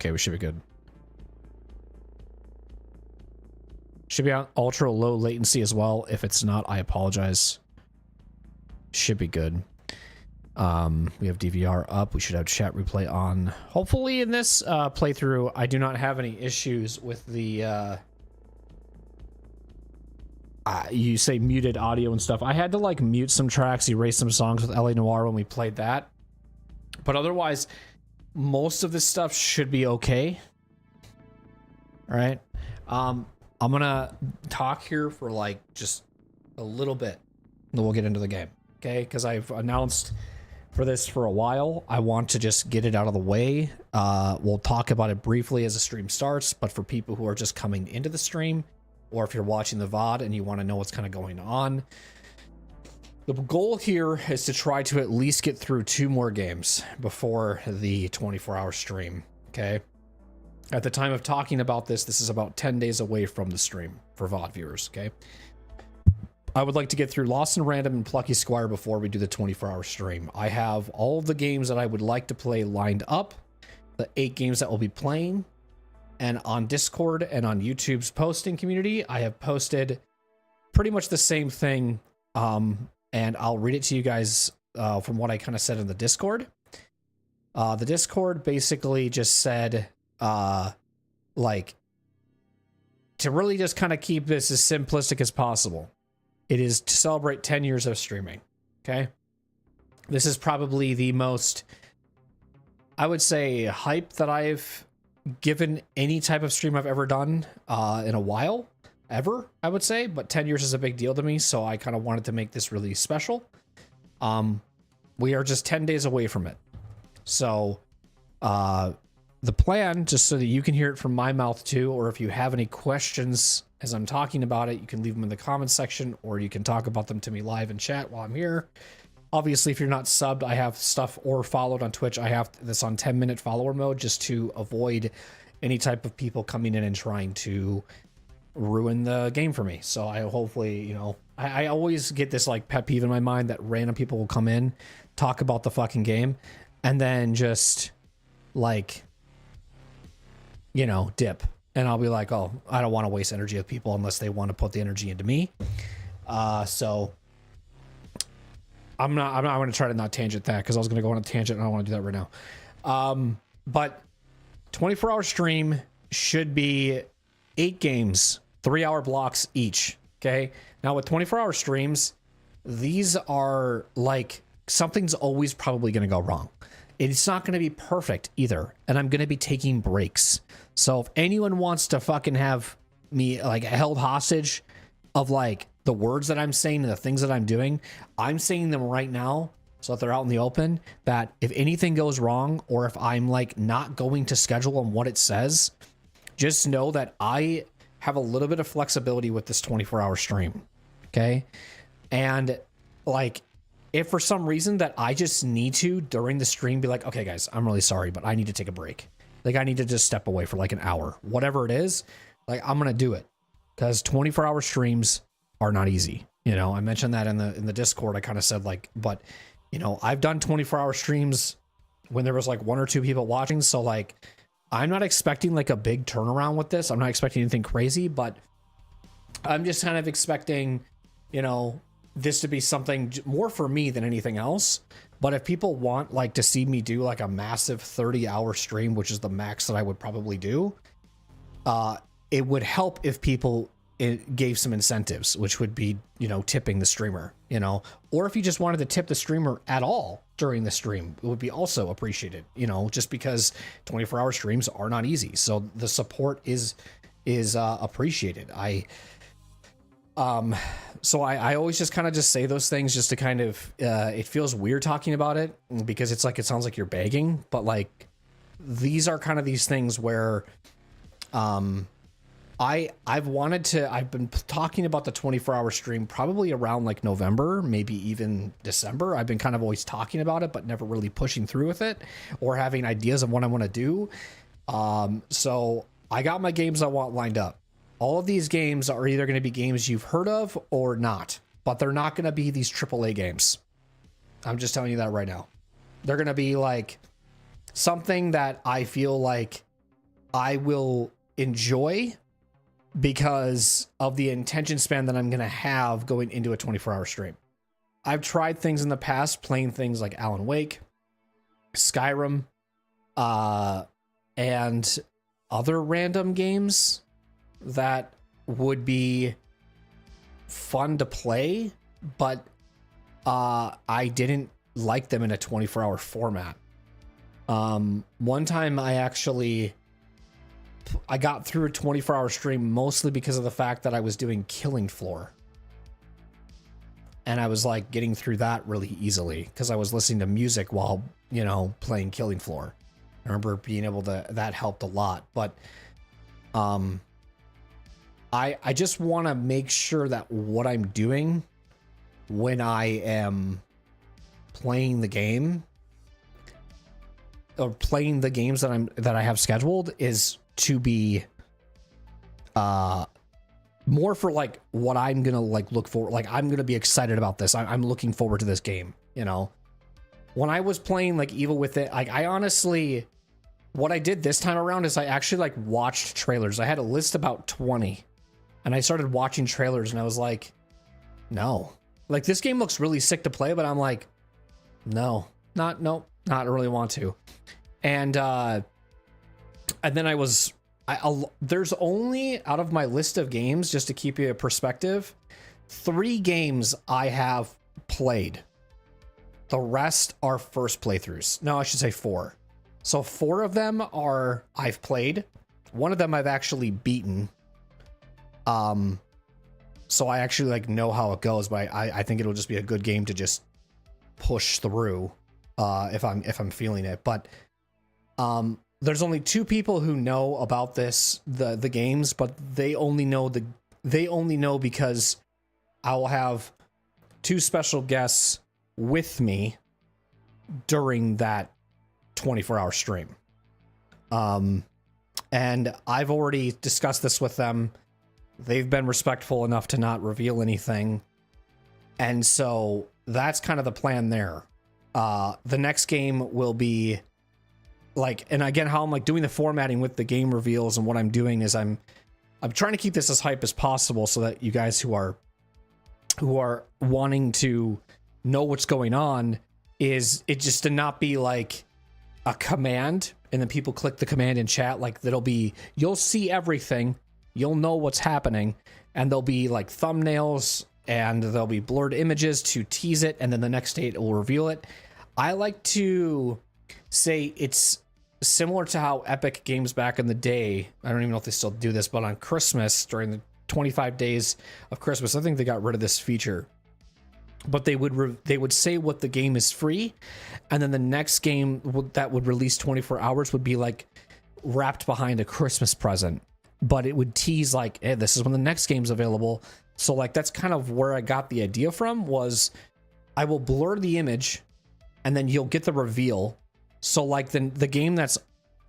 Okay, we should be good. Should be on ultra low latency as well. If it's not, I apologize. Should be good. We have DVR up. We should have chat replay on. Hopefully in this playthrough, I do not have any issues with the you say muted audio and stuff. I had to like mute some tracks, erase some songs with LA Noire when we played that. But otherwise, most of this stuff should be okay. All right. I'm gonna talk here for like just a little bit, and then we'll get into the game. Okay, because I've announced for this for a while. I want to just get it out of the way. We'll talk about it briefly as the stream starts, but for people who are just coming into the stream, or if you're watching the VOD and you want to know what's kind of going on, the goal here is to try to at least get through 2 more games before the 24-hour stream, okay? At the time of talking about this, this is about 10 days away from the stream for VOD viewers, okay? I would like to get through Lost and Random and Plucky Squire before we do the 24-hour stream. I have all of the games that I would like to play lined up, the 8 games that we'll be playing, and on Discord and on YouTube's posting community, I have posted pretty much the same thing, and I'll read it to you guys from what I kind of said in the Discord. The Discord basically just said, like, to really just kind of keep this as simplistic as possible. It is to celebrate 10 years of streaming, okay? This is probably the most, I would say, hype that I've given any type of stream I've ever done in a while, ever, I would say. But 10 years is a big deal to me, so I kind of wanted to make this really special. We are just 10 days away from it. So the plan, just so that you can hear it from my mouth too, or if you have any questions as I'm talking about it, you can leave them in the comments section, or you can talk about them to me live in chat while I'm here. Obviously, if you're not subbed, I have stuff, or followed on Twitch, I have this on 10-minute follower mode just to avoid any type of people coming in and trying to ruin the game for me. So I hopefully, you know, I always get this like pet peeve in my mind that random people will come in, talk about the fucking game, and then just like, you know, dip. And I'll be like, oh, I don't want to waste energy with people unless they want to put the energy into me. So I'm going to try to not tangent that, because I was going to go on a tangent and I don't want to do that right now. But 24-hour stream should be 8 games, 3-hour blocks each. Okay. Now with 24-hour streams, these are like, something's always probably going to go wrong. It's not going to be perfect either. And I'm going to be taking breaks. So if anyone wants to fucking have me like held hostage of like the words that I'm saying and the things that I'm doing, I'm saying them right now so that they're out in the open, that if anything goes wrong, or if I'm like not going to schedule on what it says, just know that I have a little bit of flexibility with this 24-hour stream. Okay. And like, if for some reason that I just need to during the stream be like, okay guys, I'm really sorry, but I need to take a break. Like I need to just step away for like an hour, whatever it is, like I'm going to do it, because 24-hour streams are not easy. You know, I mentioned that in the Discord. I kind of said like, but you know, I've done 24-hour streams when there was like 1 or 2 people watching. So like, I'm not expecting like a big turnaround with this. I'm not expecting anything crazy, but I'm just kind of expecting, you know, this to be something more for me than anything else. But if people want like to see me do like a massive 30-hour stream, which is the max that I would probably do, it would help if people gave some incentives, which would be, you know, tipping the streamer, you know, or if you just wanted to tip the streamer at all during the stream, it would be also appreciated, you know, just because 24-hour streams are not easy. So the support is appreciated. So I always just kind of just say those things just to kind of, it feels weird talking about it, because it's like, it sounds like you're begging, but like, these are kind of these things where, I've been talking about the 24-hour stream probably around like November, maybe even December. I've been kind of always talking about it, but never really pushing through with it or having ideas of what I want to do. So I got my games I want lined up. All of these games are either going to be games you've heard of or not, but they're not going to be these AAA games. I'm just telling you that right now. They're going to be like something that I feel like I will enjoy because of the attention span that I'm going to have going into a 24-hour stream. I've tried things in the past, playing things like Alan Wake, Skyrim, and other random games that would be fun to play, but I didn't like them in a 24-hour format. One time I got through a 24-hour stream mostly because of the fact that I was doing Killing Floor. And I was like getting through that really easily because I was listening to music while, you know, playing Killing Floor. I remember being able to, that helped a lot. But I just want to make sure that what I'm doing when I am playing the game or playing the games that I have scheduled is to be more for like what I'm gonna like look for. Like I'm gonna be excited about this. I'm looking forward to this game, you know. When I was playing like Evil Within, like I honestly, what I did this time around is I actually like watched trailers. I had a list about 20 and I started watching trailers and I was like, no, like this game looks really sick to play, but I'm like, no, not really want to. And then there's only, out of my list of games, just to keep you a perspective, 3 games I have played. The rest are first playthroughs. No, I should say 4. So 4 of them are I've played. One of them I've actually beaten. So I actually like know how it goes, but I think it'll just be a good game to just push through if I'm feeling it. But there's only 2 people who know about the games, but they only know because I will have 2 special guests with me during that 24-hour stream. And I've already discussed this with them. They've been respectful enough to not reveal anything. And so that's kind of the plan there. The next game will be like, and again, how I'm like doing the formatting with the game reveals and what I'm doing is I'm trying to keep this as hype as possible so that you guys who are wanting to know what's going on is it just to not be like a command and then people click the command in chat. Like you'll see everything, you'll know what's happening, and there'll be like thumbnails and there'll be blurred images to tease it, and then the next day it will reveal it. I like to say it's similar to how Epic Games back in the day, I don't even know if they still do this, but on Christmas, during the 25 days of Christmas, I think they got rid of this feature. But they would say what the game is free, and then the next game that would release 24 hours would be like wrapped behind a Christmas present. But it would tease like, hey, this is when the next game's available. So like that's kind of where I got the idea from, was I will blur the image and then you'll get the reveal. So like the game that's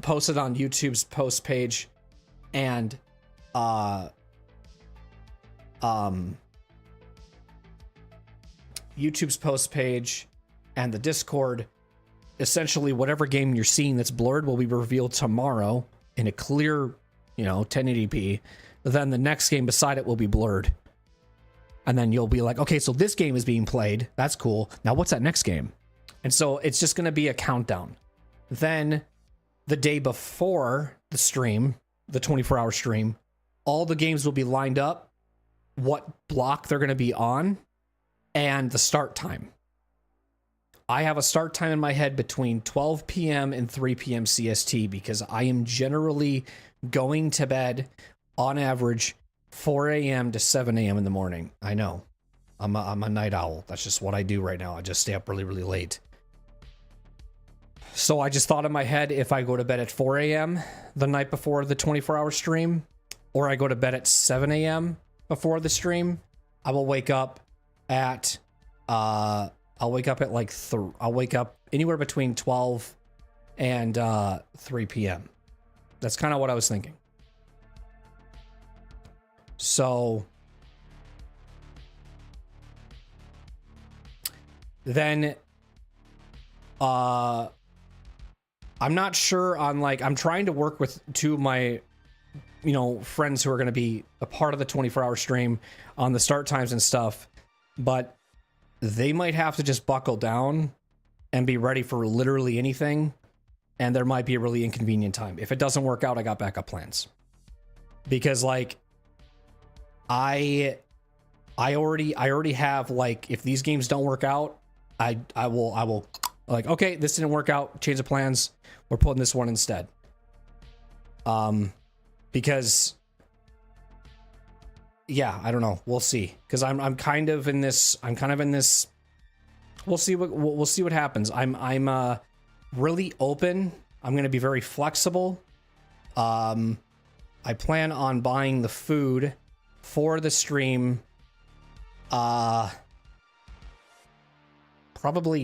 posted on YouTube's post page and YouTube's post page and the Discord, essentially whatever game you're seeing that's blurred will be revealed tomorrow in a clear, 1080p. Then the next game beside it will be blurred. And then you'll be like, okay, so this game is being played. That's cool. Now what's that next game? And so it's just going to be a countdown. Then the day before the stream, the 24-hour stream, all the games will be lined up, what block they're going to be on, and the start time. I have a start time in my head between 12 p.m. and 3 p.m. CST because I am generally going to bed on average 4 a.m. to 7 a.m. in the morning. I know. I'm a night owl. That's just what I do right now. I just stay up really, really late. So I just thought in my head, if I go to bed at 4 a.m. the night before the 24-hour stream, or I go to bed at 7 a.m. before the stream, I will wake up at I'll wake up anywhere between 12 and 3 p.m. That's kind of what I was thinking. So then I I'm not sure on like, I'm trying to work with two of my, you know, friends who are going to be a part of the 24-hour stream on the start times and stuff, but they might have to just buckle down and be ready for literally anything. And there might be a really inconvenient time. If it doesn't work out, I got backup plans. Because like, I already have like, if these games don't work out, I will like, okay, this didn't work out, change the plans, we're putting this one instead. Because yeah, I don't know, we'll see. Because I'm kind of in this, we'll see what happens. I'm really open. I'm gonna be very flexible. I plan on buying the food for the stream probably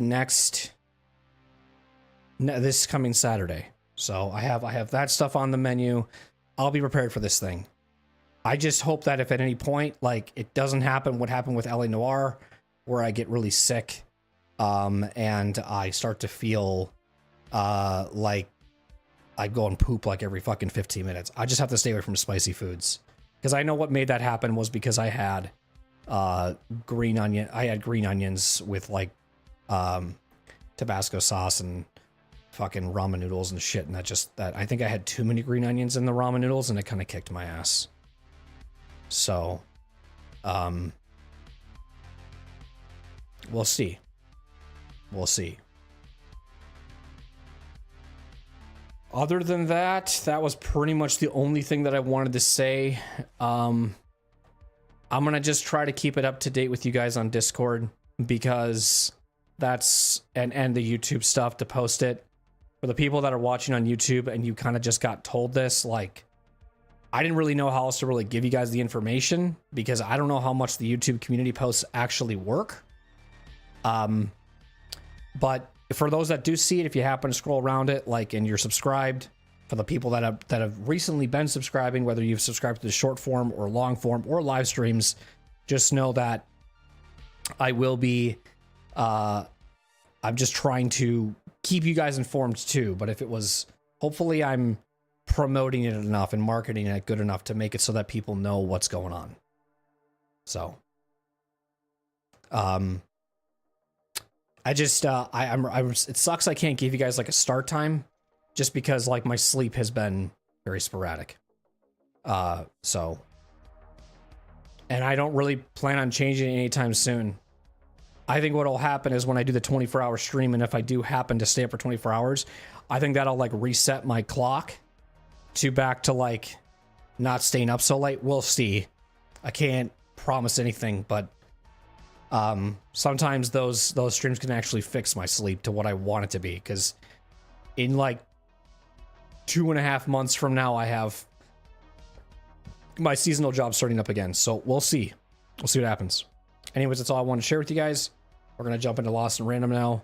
this coming Saturday. So I have that stuff on the menu. I'll be prepared for this thing. I just hope that if at any point like it doesn't happen what happened with LA Noire, where I get really sick and I start to feel like I go and poop like every fucking 15 minutes. I just have to stay away from spicy foods. Because I know what made that happen was because I had green onions with like Tabasco sauce and fucking ramen noodles and shit, and that I think I had too many green onions in the ramen noodles and it kind of kicked my ass. So we'll see. Other than that, that was pretty much the only thing that I wanted to say. I'm gonna just try to keep it up to date with you guys on Discord, because that's and the YouTube stuff to post it. For the people that are watching on YouTube and you kind of just got told this, like, I didn't really know how else to really give you guys the information, because I don't know how much the YouTube community posts actually work. But for those that do see it, if you happen to scroll around it, like, and you're subscribed, for the people that have recently been subscribing, whether you've subscribed to the short form or long form or live streams, just know that I will be, I'm just trying to keep you guys informed too. But if it was, hopefully I'm promoting it enough and marketing it good enough to make it so that people know what's going on. So, I just, it sucks I can't give you guys like a start time, just because like my sleep has been very sporadic. So, and I don't really plan on changing it anytime soon. I think what'll happen is when I do the 24-hour stream, and if I do happen to stay up for 24 hours, I think that'll like reset my clock to back to like not staying up so late. We'll see. I can't promise anything, but sometimes those streams can actually fix my sleep to what I want it to be, because in like 2.5 months from now, I have my seasonal job starting up again. So we'll see. We'll see what happens. Anyways, that's all I want to share with you guys. We're going to jump into Lost and Random now.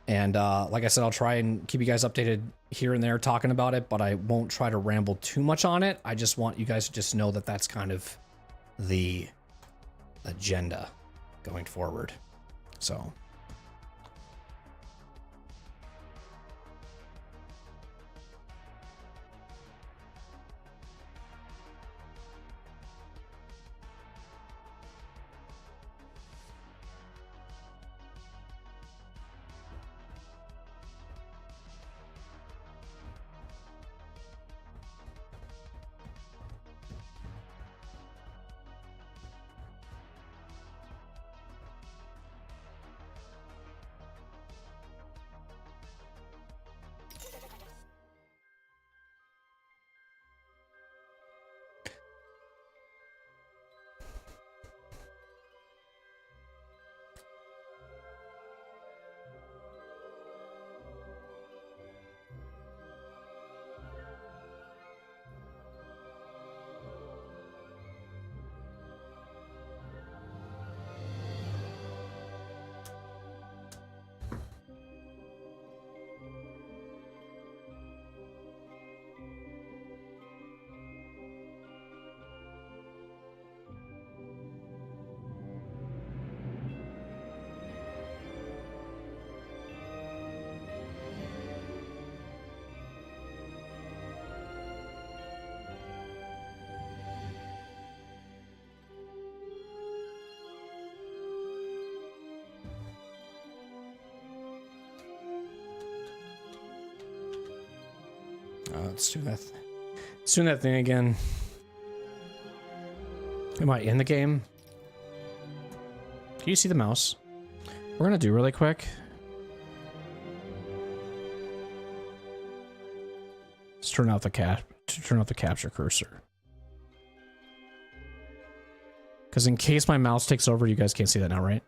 And like I said, I'll try and keep you guys updated here and there talking about it, but I won't try to ramble too much on it. I just want you guys to just know that that's kind of the agenda going forward. So Let's do that. Let's do that thing again. Am I in the game? Can you see the mouse? We're gonna do really quick. Let's turn out the capture cursor. Because in case my mouse takes over, you guys can't see that now, right?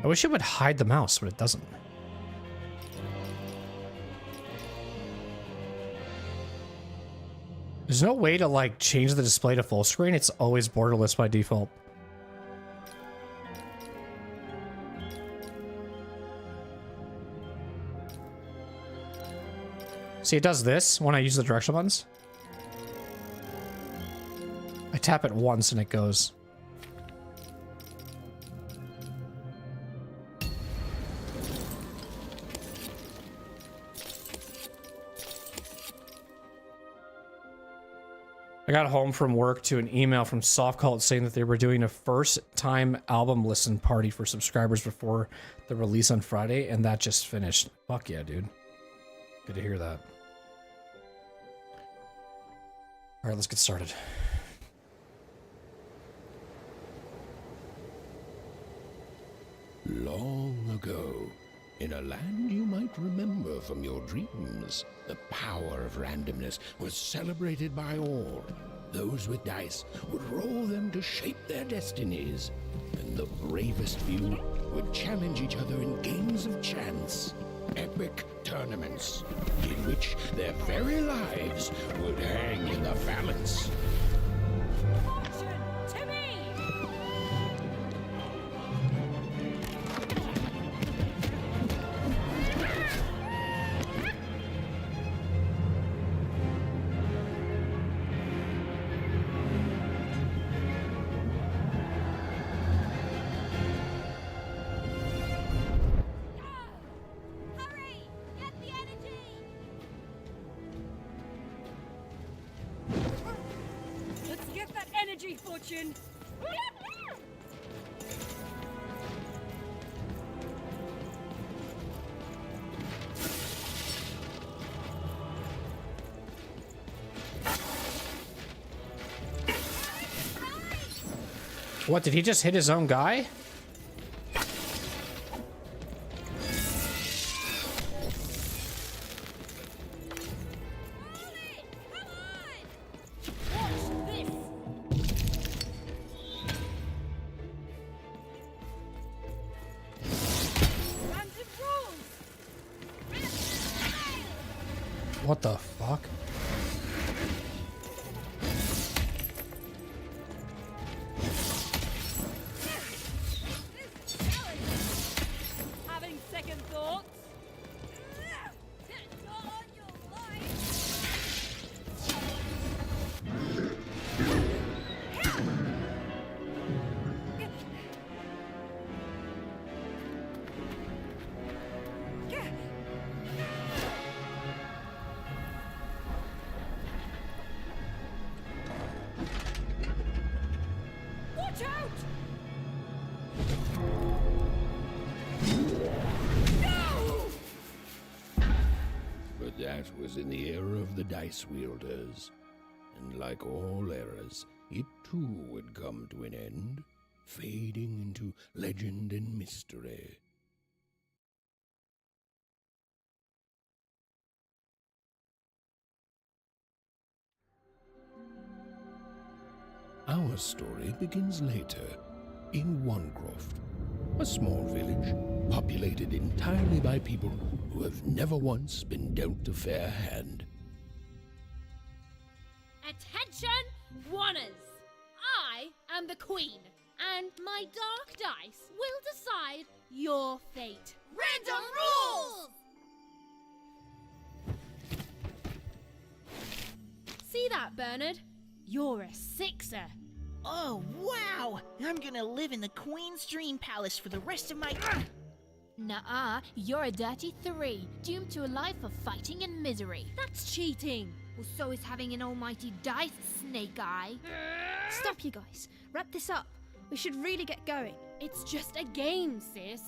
I wish it would hide the mouse, but it doesn't. There's no way to like change the display to full screen. It's always borderless by default. See, it does this when I use the directional buttons. I tap it once and it goes. I got home from work to an email from Softcult saying that they were doing a first-time album listen party for subscribers before the release on Friday, and that just finished. Fuck yeah, dude. Good to hear that. All right, let's get started. Long ago, in a land you might remember from your dreams, the power of randomness was celebrated by all. Those with dice would roll them to shape their destinies, and the bravest few would challenge each other in games of chance. Epic tournaments, in which their very lives would hang in the balance. Fortune. What, did he just hit his own guy? What the fuck? Having second thoughts? Watch out! No! But that was in the era of the dice wielders. And like all eras, it too would come to an end, fading into legend and mystery. Our story begins later, in Onecroft, a small village populated entirely by people who have never once been dealt a fair hand. Attention, Wanners! I am the Queen, and my dark dice will decide your fate. Random rules! See that, Bernard? You're a sixer. Oh, wow! I'm gonna live in the Queen's Dream Palace for the rest of my... Nuh-uh, you're a dirty 3, doomed to a life of fighting and misery. That's cheating. Well, so is having an almighty dice, Snake Eye. Stop, you guys. Wrap this up. We should really get going. It's just a game, sis.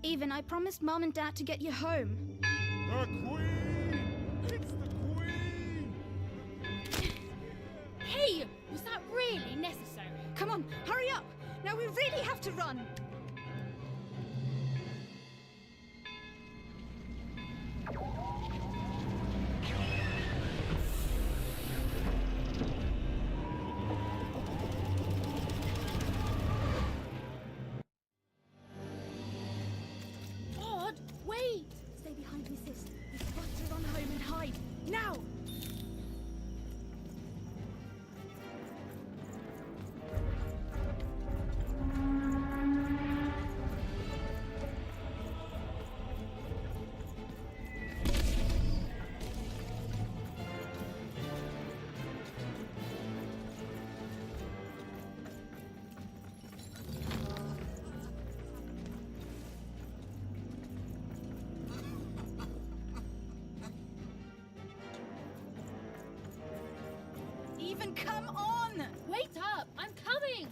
Even, I promised Mom and Dad to get you home. The Queen! It's the Queen! Hey, was that really necessary? Come on, hurry up! Now we really have to run! Todd, wait! Stay behind me, sis. We've got to run home and hide. Now! Even, come on! Wait up! I'm coming!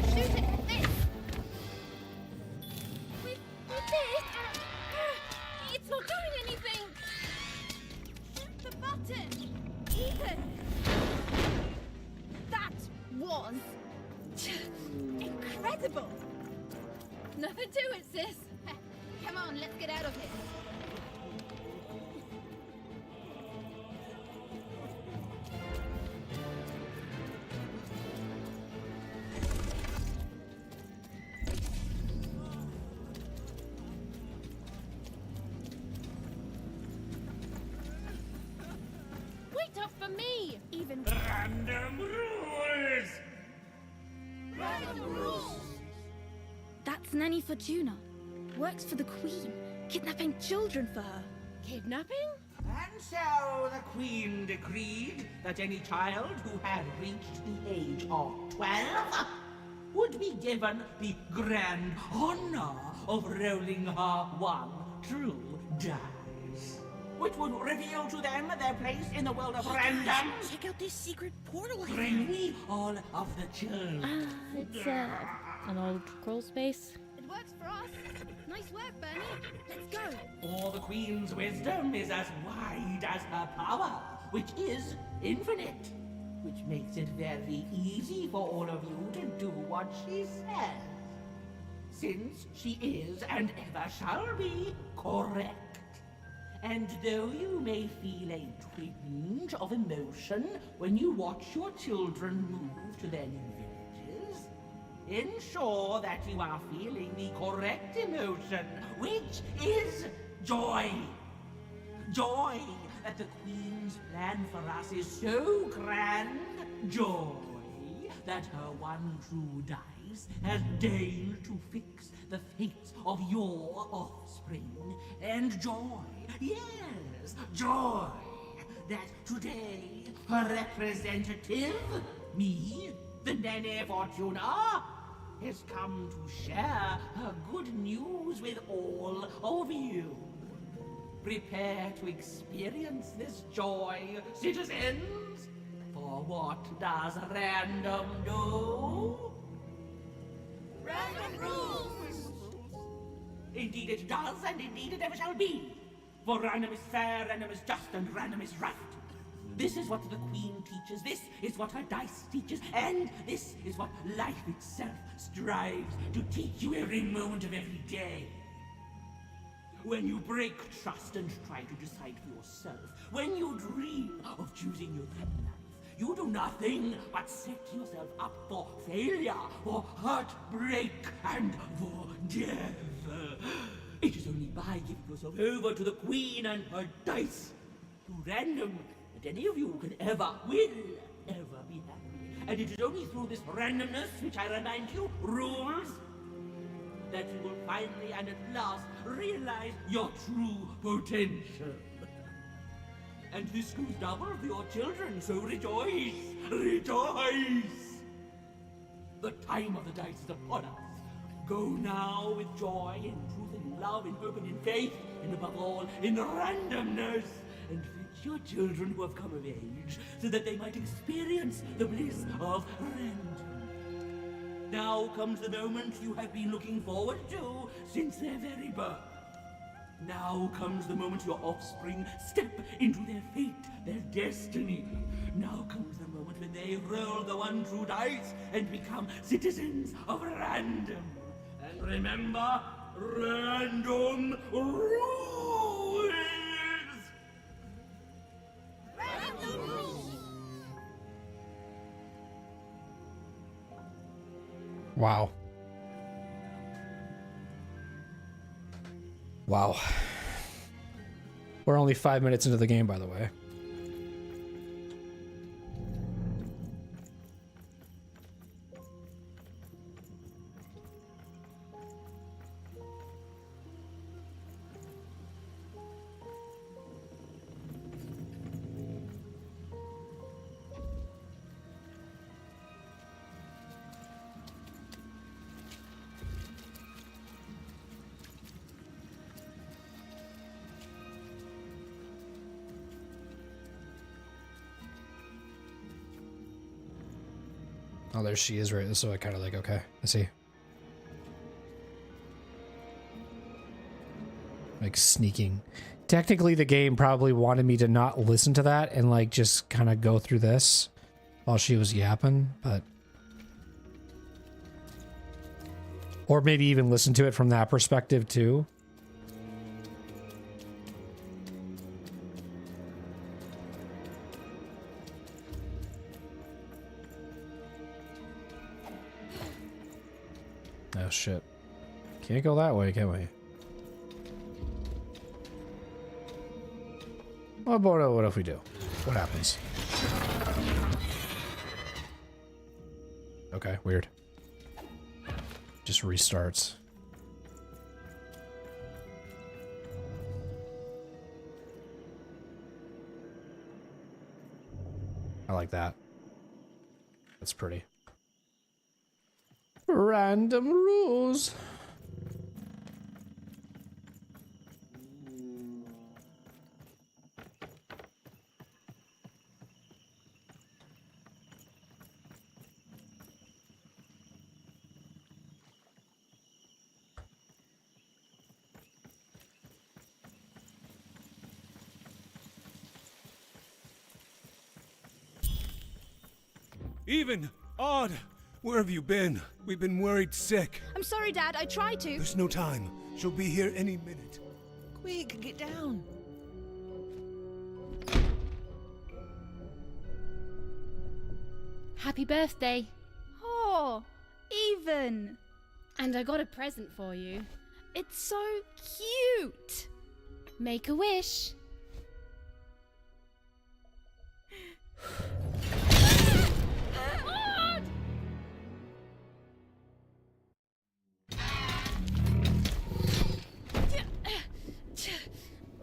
Shoot it with this! With this? It's not doing anything! Shoot the button! Ethan! That was incredible! Nothing to it, sis. Come on, let's get out of here. Wait up for me! Even Random rules! random rules. That's Nanny Fortuna. Works for the Queen, kidnapping children for her. Kidnapping? And so the Queen decreed that any child who had reached the age of 12 would be given the grand honor of rolling her one true dice, which would reveal to them their place in the world of random. Check out this secret portal. Bring me all of the children. It's an old crawl space. It works for us. Nice work, Bernie. Let's go. For the Queen's wisdom is as wide as her power, which is infinite, which makes it very easy for all of you to do what she says, since she is and ever shall be correct. And though you may feel a twinge of emotion when you watch your children move to their new villages, ensure that you are feeling the correct emotion, which is joy. Joy that the Queen's plan for us is so grand. Joy that her one true dice has deigned to fix the fates of your offspring. And joy, yes, joy that today her representative, me, the Nene Fortuna, has come to share her good news with all of you. Prepare to experience this joy, citizens. For what does random do? Random rules. Indeed it does, and indeed it ever shall be. For random is fair, random is just, and random is right. This is what the Queen teaches, this is what her dice teaches, and this is what life itself strives to teach you every moment of every day. When you break trust and try to decide for yourself, when you dream of choosing your own life, you do nothing but set yourself up for failure, for heartbreak, and for death. It is only by giving yourself over to the Queen and her dice, to random, that any of you can will ever be happy. And it is only through this randomness, which I remind you, rules, that you will finally and at last realize your true potential. and this grows double for your children, so rejoice! Rejoice! The time of the dice is upon us. Go now with joy, in truth, and in love, in hope, and in faith, and above all, in randomness, and fetch your children who have come of age, so that they might experience the bliss of random. Now comes the moment you have been looking forward to since their very birth. Now comes the moment your offspring step into their fate, their destiny. Now comes the moment when they roll the one true dice and become citizens of random. And remember, random rules! Random rules! Wow. Wow. We're only 5 minutes into the game, by the way. Oh, there she is, right? So I kind of like, okay, I see. Like sneaking. Technically, the game probably wanted me to not listen to that and like just kind of go through this while she was yapping, but... Or maybe even listen to it from that perspective too. Oh shit. Can't go that way, can we? What if we do? What happens? Okay, weird. Just restarts. I like that. That's pretty. Random rules. Even! Odd! Where have you been? We've been worried sick. I'm sorry, Dad. I tried to. There's no time. She'll be here any minute. Quick, get down. Happy birthday. Oh, Even. And I got a present for you. It's so cute. Make a wish.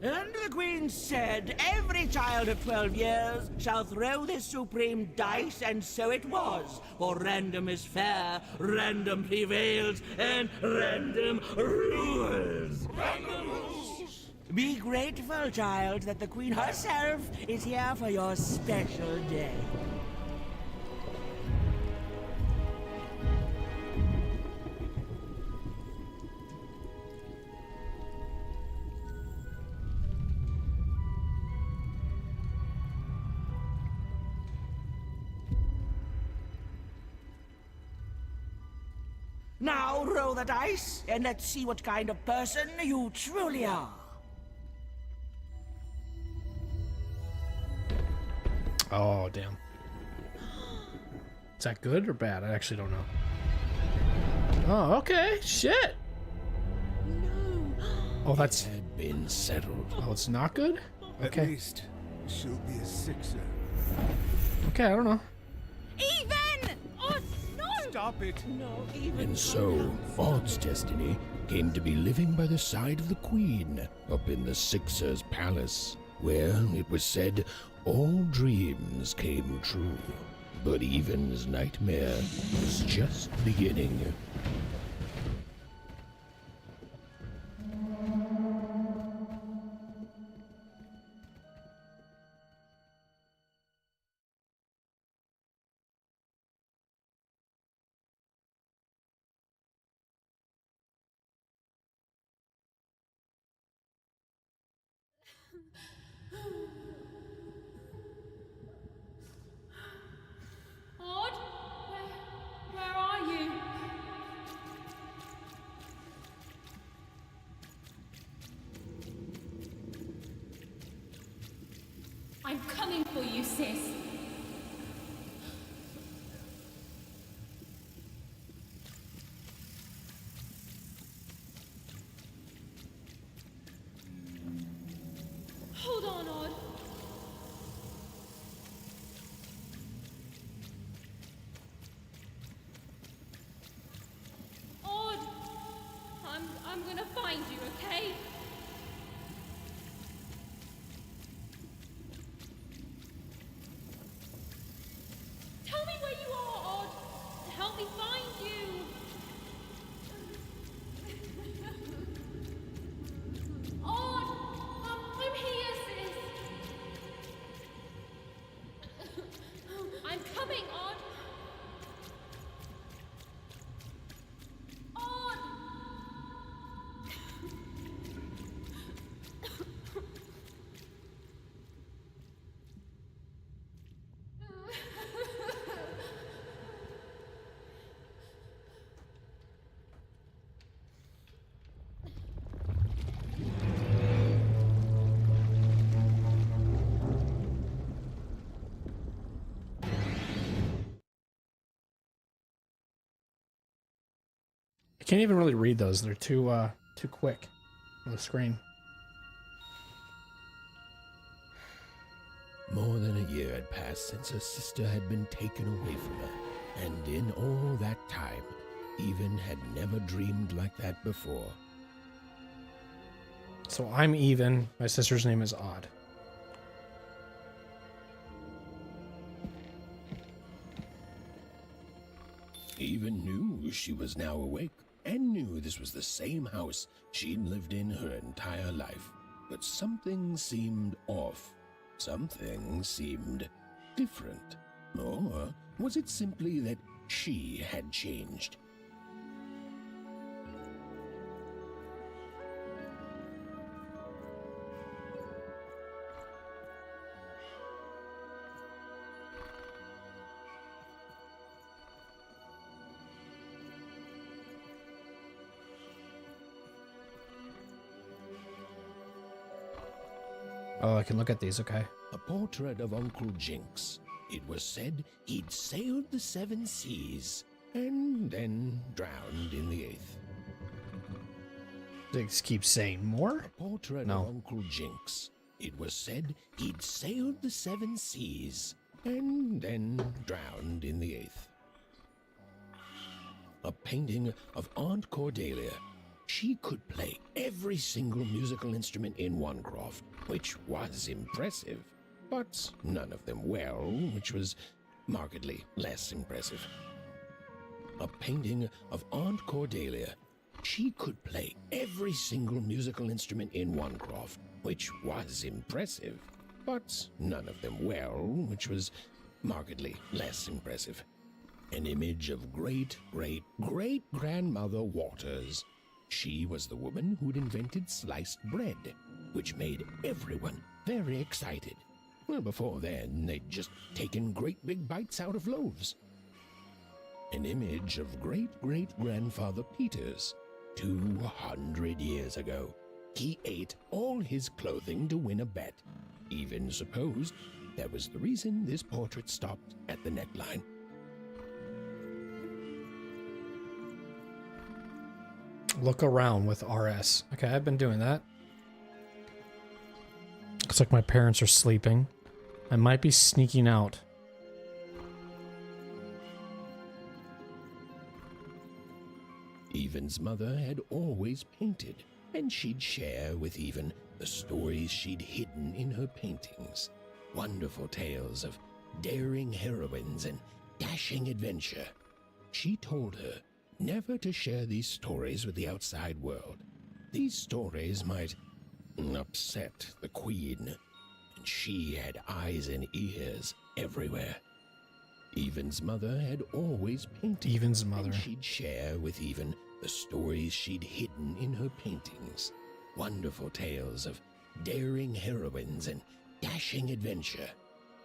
And the Queen said, every child of 12 years shall throw this supreme dice, and so it was. For random is fair, random prevails, and random rules. Random rules. Be grateful, child, that the Queen herself is here for your special day. Now roll the dice, and let's see what kind of person you truly are. Oh, damn. Is that good or bad? I actually don't know. Oh, okay. Shit. No. Oh, that's... Had been settled. Oh, it's not good? Okay. At least she'll be a sixer. Okay, I don't know. Even! Oh, no! Stop it! No, even. And so, Odd's destiny came to be living by the side of the Queen up in the Sixer's palace. where it was said all dreams came true. But Even's nightmare was just beginning. Odd? Where are you? I'm coming for you, sis. Hold on, Odd. Odd! I'm gonna find you, okay? Tell me where you are, Odd! Help me find you! Odd! I'm here, sis! I'm coming, Odd! Odd! I can't even really read those. They're too quick on the screen. More than a year had passed since her sister had been taken away from her, and in all that time, Even had never dreamed like that before. So I'm Even. My sister's name is Odd. Even knew she was now awake, and knew this was the same house she'd lived in her entire life. But something seemed off. Something seemed different. Or was it simply that she had changed? Oh, I can look at these, okay. A portrait of Uncle Jinx. It was said he'd sailed the 7 seas and then drowned in the 8th. They just keep saying more? A portrait No. of Uncle Jinx. It was said he'd sailed the 7 seas and then drowned in the 8th. A painting of Aunt Cordelia. She could play every single musical instrument in Onecroft, which was impressive, but none of them well, which was markedly less impressive. A painting of Aunt Cordelia. She could play every single musical instrument in Onecroft, which was impressive, but none of them well, which was markedly less impressive. An image of great-great-great-grandmother Waters. She was the woman who'd invented sliced bread, which made everyone very excited. Well, before then, they'd just taken great big bites out of loaves. An image of great-great-grandfather Peters. 200 years ago, he ate all his clothing to win a bet. Even supposed that was the reason this portrait stopped at the neckline. Look around with RS. Okay, I've been doing that. Looks like my parents are sleeping. I might be sneaking out. Even's mother had always painted. and she'd share with even the stories she'd hidden in her paintings. Wonderful tales of daring heroines and dashing adventure. She told her never to share these stories with the outside world. These stories might upset the Queen, and she had eyes and ears everywhere. Even's mother had always painted. Even's mother. And she'd share with Even the stories she'd hidden in her paintings. Wonderful tales of daring heroines and dashing adventure.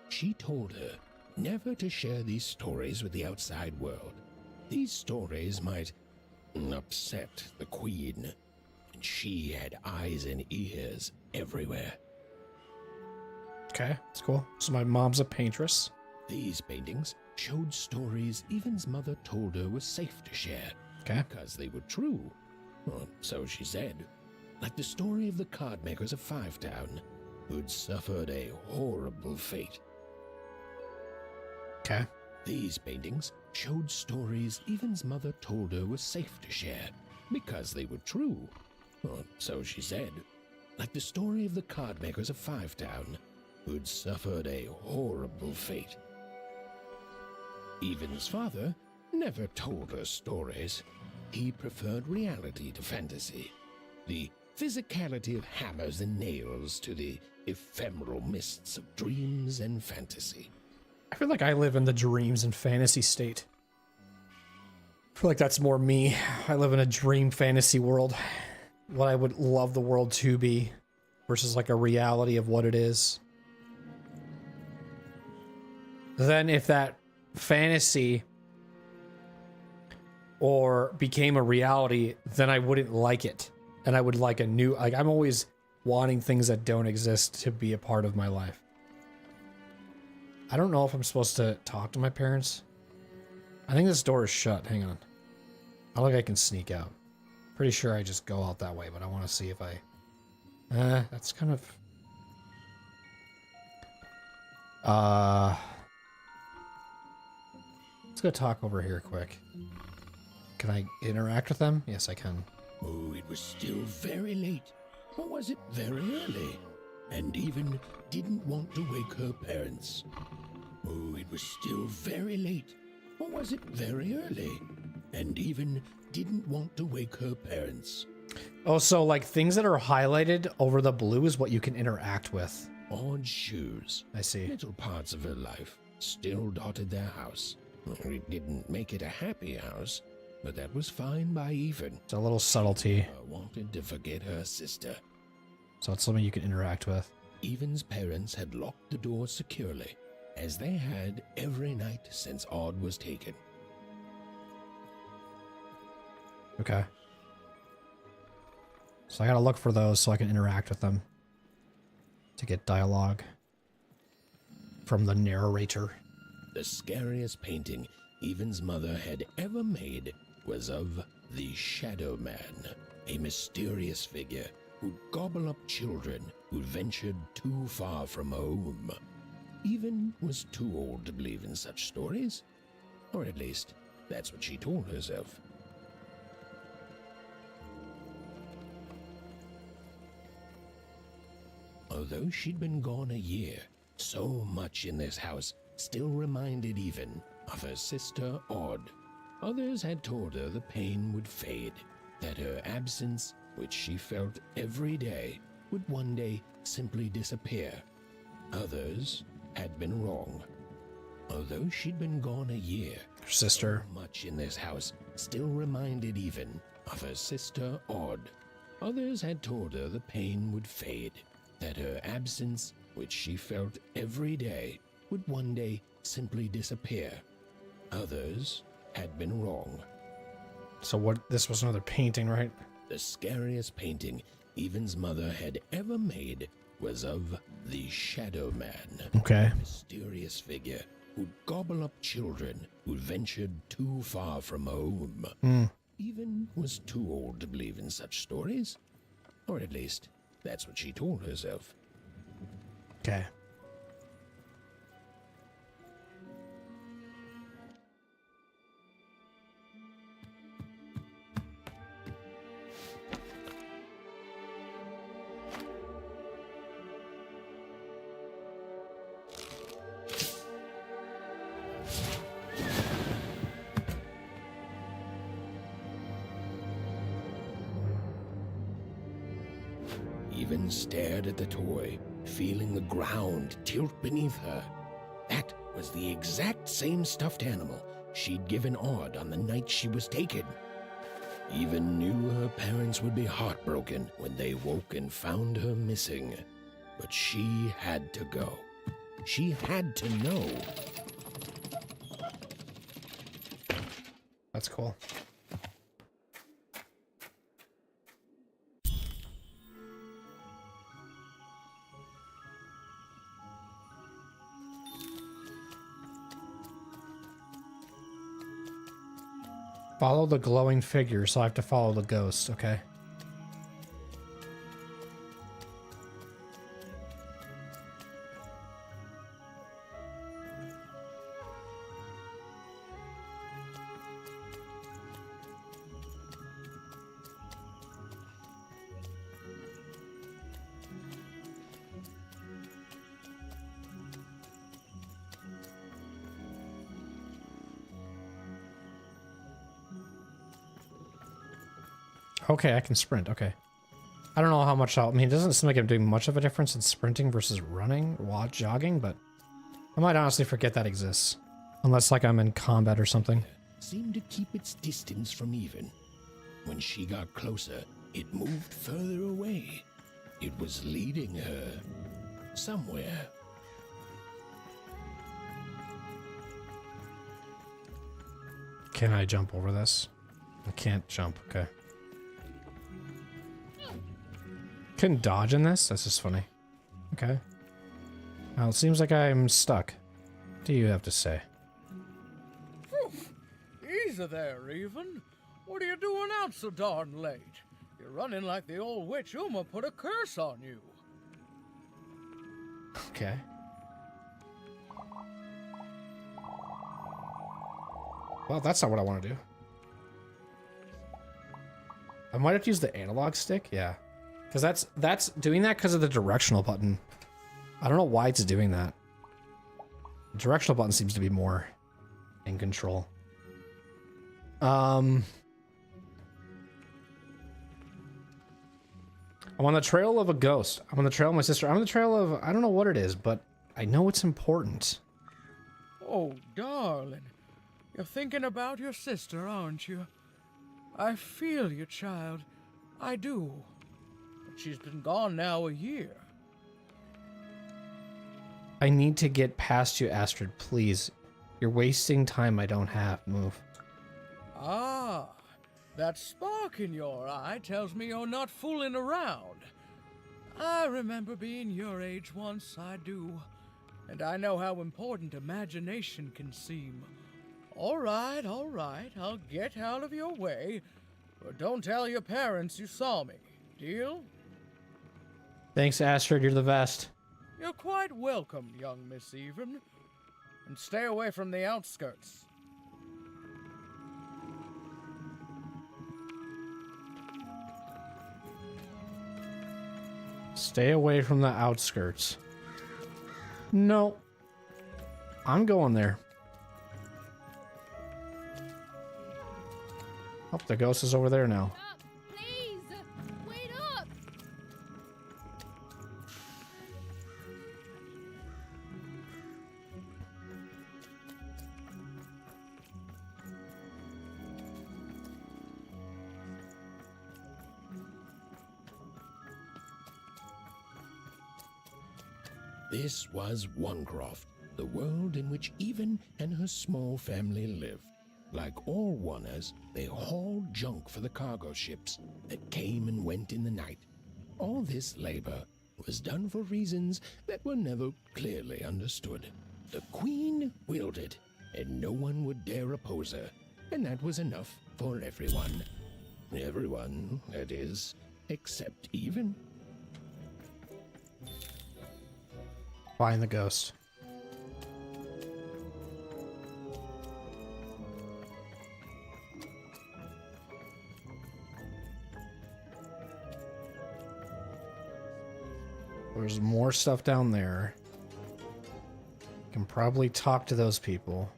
She told her never to share these stories with the outside world. These stories might upset the Queen, and she had eyes and ears everywhere. Okay, that's cool. So my mom's a paintress. These paintings showed stories Even's mother told her were safe to share. Okay. Because they were true. Or so she said. Like the story of the card makers of Five Town, who'd suffered a horrible fate. Okay. These paintings showed stories Even's mother told her were safe to share. Because they were true. Or so she said. Like the story of the card makers of Five Town, who'd suffered a horrible fate. Even's father never told her stories. He preferred reality to fantasy. The physicality of hammers and nails to the ephemeral mists of dreams and fantasy. I feel like I live in the dreams and fantasy state. I feel like that's more me. I live in a dream fantasy world. What I would love the world to be versus like a reality of what it is. Then if that fantasy or became a reality, then I wouldn't like it. And I would like a new, like I'm always wanting things that don't exist to be a part of my life. I don't know if I'm supposed to talk to my parents. I think this door is shut. Hang on. I don't think I can sneak out. Pretty sure I just go out that way, but I want to see if I... that's kind of... Let's go talk over here quick. Can I interact with them? Yes, I can. Oh, it was still very late. Or was it very early? And Even didn't want to wake her parents. Oh, it was still very late. Or was it very early? And Even didn't want to wake her parents. Oh, so like things that are highlighted over the blue is what you can interact with. Odd shoes. I see. Little parts of her life still dotted their house. It didn't make it a happy house, but that was fine by Even. It's a little subtlety. I wanted to forget her sister. So it's something you can interact with. Even's parents had locked the door securely, as they had every night since Odd was taken. Okay. So I gotta look for those so I can interact with them. To get dialogue from the narrator. The scariest painting Even's mother had ever made was of the Shadow Man, a mysterious figure who'd gobble up children who'd ventured too far from home. Even was too old to believe in such stories, or at least that's what she told herself. Although she'd been gone a year, so much in this house still reminded Even of her sister Odd. Others had told her the pain would fade, that her absence, which she felt every day, would one day simply disappear. Others had been wrong. Although she'd been gone a year, Her sister. so much in this house still reminded Even of her sister Odd. Others had told her the pain would fade, that her absence, which she felt every day, would one day simply disappear. Others had been wrong. So what? This was another painting, right? The scariest painting Even's mother had ever made was of the Shadow Man. Okay. A mysterious figure who'd gobble up children who'd ventured too far from home. Even was too old to believe in such stories. Or at least, that's what she told herself. Okay. even stared at the toy, feeling the ground tilt beneath her. That was the exact same stuffed animal she'd given Odd on the night she was taken. Even knew her parents would be heartbroken when they woke and found her missing. But she had to go. She had to know. That's cool. Follow the glowing figure, so I have to follow the ghost, okay? Okay, I can sprint. Okay. I don't know how much I mean, it doesn't seem like I'm doing much of a difference in sprinting versus running or jogging, but I might honestly forget that exists. Unless, like, I'm in combat or something. Seemed to keep its distance from even. When she got closer, it moved further away. It was leading her somewhere. Can I jump over this? I can't jump. Okay. Couldn't dodge in this? That's just funny. Okay. Well, it seems like I'm stuck. What do you have to say? Easy there, Even. What are you doing out so darn late? You're running like the old witch Uma put a curse on you. Okay. Well, that's not what I want to do. I might have to use the analog stick. Yeah. Because that's doing that because of the directional button. I don't know why it's doing that. The directional button seems to be more in control. I'm on the trail of a ghost. I'm on the trail of my sister. I'm on the trail of, I don't know what it is, but I know it's important. Oh, darling. You're thinking about your sister, aren't you? I feel you, child. I do. But she's been gone now a year. I need to get past you, Astrid, please. You're wasting time I don't have. Move. Ah, that spark in your eye tells me you're not fooling around. I remember being your age once, I do. And I know how important imagination can seem. All right, I'll get out of your way. But don't tell your parents you saw me. Deal? Thanks, Astrid. You're the best. You're quite welcome, young Miss Even. And stay away from the outskirts. Stay away from the outskirts. No. I'm going there. Oh, the ghost is over there now. Up, please! Wait up! This was Onecroft, the world in which Even and her small family lived. Like all Oners, they hauled junk for the cargo ships that came and went in the night. All this labor was done for reasons that were never clearly understood. The Queen willed it, and no one would dare oppose her, and that was enough for everyone. Everyone, that is, except Even. Find the ghost. There's more stuff down there. Can probably talk to those people.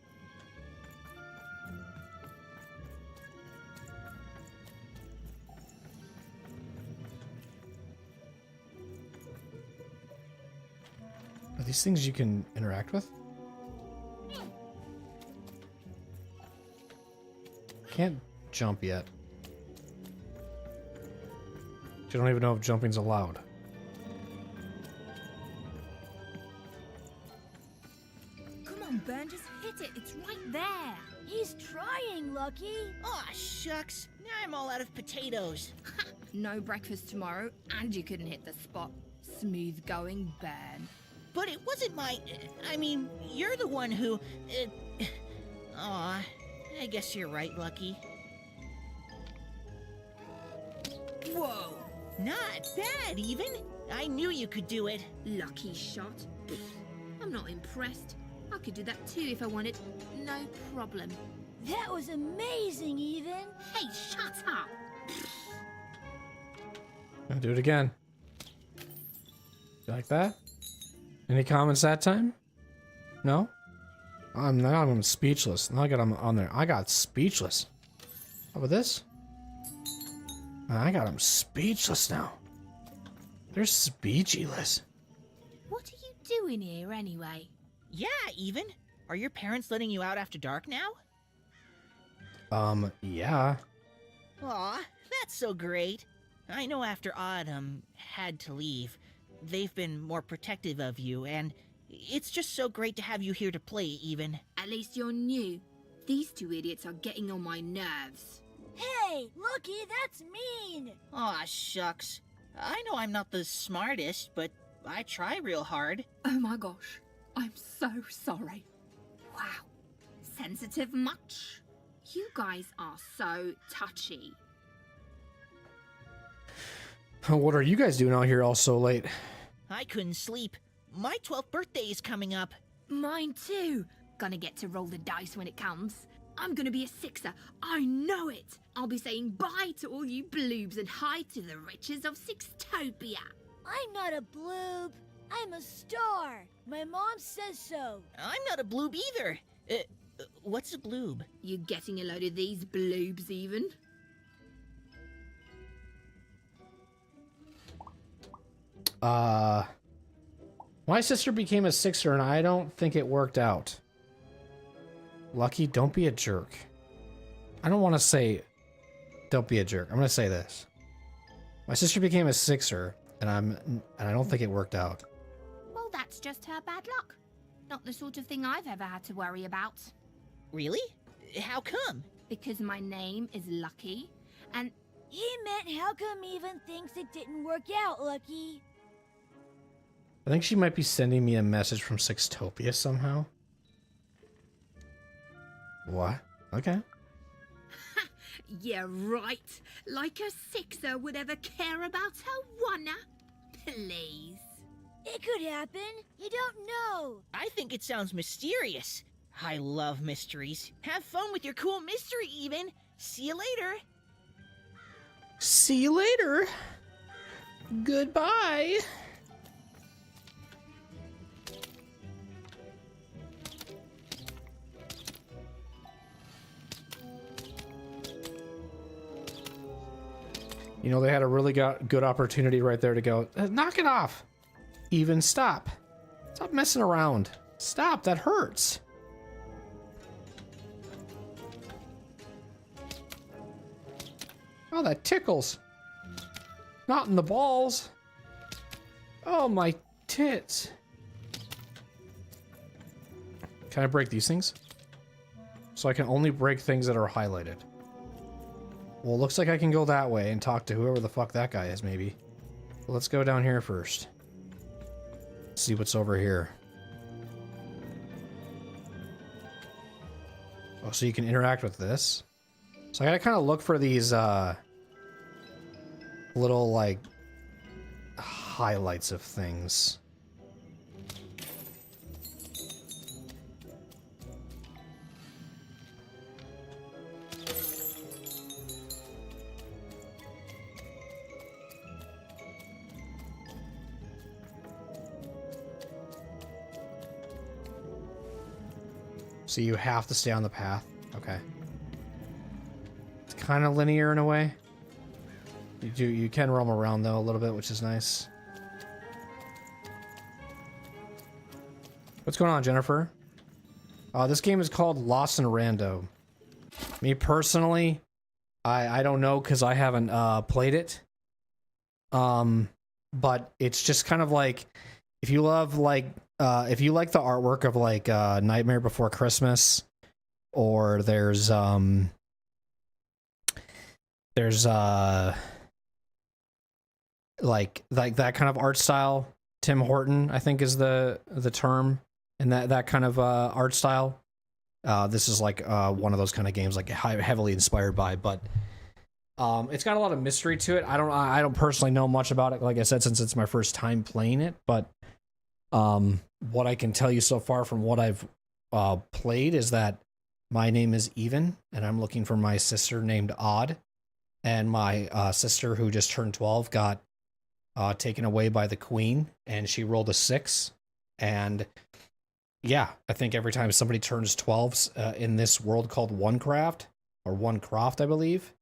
these things you can interact with? Can't jump yet. I don't even know if jumping's allowed. Come on, Ben, just hit it. It's right there. He's trying, Lucky. Aw, shucks. Now I'm all out of potatoes. No breakfast tomorrow, and you couldn't hit the spot. Smooth going, Ben. But it wasn't my... I mean, you're the one who... Aw, I guess you're right, Lucky. Whoa! Not bad, even. I knew you could do it. Lucky shot. I'm not impressed. I could do that too if I wanted. No problem. That was amazing, Even. Hey, shut up! I'll do it again. You like that? Any comments that time? No? I'm speechless. Now I got him on there. I got speechless. How about this? I got him speechless now. They're speechless. What are you doing here anyway? Yeah, Even. Are your parents letting you out after dark now? Yeah. Aw, that's so great. I know after Autumn had to leave, they've been more protective of you, and it's just so great to have you here to play, Even. At least you're new. These two idiots are getting on my nerves. Hey, Lucky, that's mean. Aw, shucks. I know I'm not the smartest, but I try real hard. Oh my gosh. I'm so sorry. Wow. Sensitive much? You guys are so touchy. What are you guys doing out here all so late? I couldn't sleep. My 12th birthday is coming up. Mine too. Gonna get to roll the dice when it comes. I'm gonna be a sixer. I know it. I'll be saying bye to all you bloobs and hi to the riches of Sixtopia. I'm not a bloob. I'm a star. My mom says so. I'm not a bloob either. What's a bloob? You getting a load of these bloobs even? My sister became a sixer and I don't think it worked out. Lucky, don't be a jerk. I don't want to say don't be a jerk. I'm going to say this. My sister became a sixer and I don't think it worked out. Well, that's just her bad luck. Not the sort of thing I've ever had to worry about. Really? How come? Because my name is Lucky, and... He meant how come Even thinks it didn't work out, Lucky? I think she might be sending me a message from Sixtopia somehow. What? Okay. Yeah, right. Like a sixer would ever care about her oneer. Please. It could happen. You don't know. I think it sounds mysterious. I love mysteries. Have fun with your cool mystery, Even. See you later. See you later. Goodbye. You know, they had a really good opportunity right there to go, knock it off. Even stop. Stop messing around. Stop, that hurts. Oh, that tickles. Not in the balls. Oh, my tits. Can I break these things? So I can only break things that are highlighted. Well, looks like I can go that way and talk to whoever the fuck that guy is, maybe. But let's go down here first. See what's over here. Oh, so you can interact with this. So I gotta kind of look for these, little, like, highlights of things. So you have to stay on the path. Okay. It's kind of linear in a way. You can roam around though a little bit, which is nice. What's going on, Jennifer? This game is called Lost in Rando. Me personally, I don't know because I haven't played it. But it's just kind of like if you love like if you like the artwork of like Nightmare Before Christmas, or there's like that kind of art style. Tim Horton, I think, is the term, and that kind of art style. This is like one of those kind of games, like heavily inspired by, but it's got a lot of mystery to it. I don't personally know much about it, like I said, since it's my first time playing it. But what I can tell you so far from what I've played is that my name is Even, and I'm looking for my sister named Odd, and my sister who just turned 12 got taken away by the queen, and she rolled a 6. And yeah, I think every time somebody turns 12 in this world called Onecroft, or Onecroft, I believe,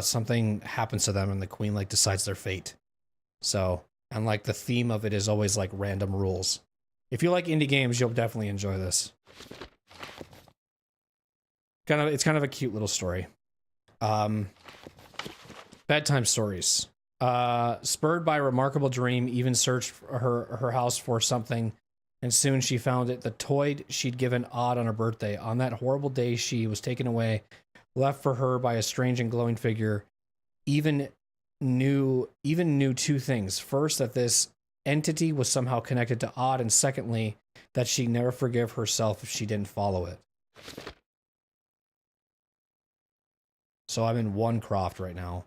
something happens to them, and the queen like decides their fate. So, and like the theme of it is always like random rules. If you like indie games, you'll definitely enjoy this. It's kind of a cute little story. Bedtime stories. Spurred by a remarkable dream, Even searched her house for something, and soon she found it. The toy she'd given Odd on her birthday. On that horrible day, she was taken away, left for her by a strange and glowing figure. Even knew 2 things. First, that this entity was somehow connected to Odd, and secondly, that she'd never forgive herself if she didn't follow it. So I'm in Onecroft right now.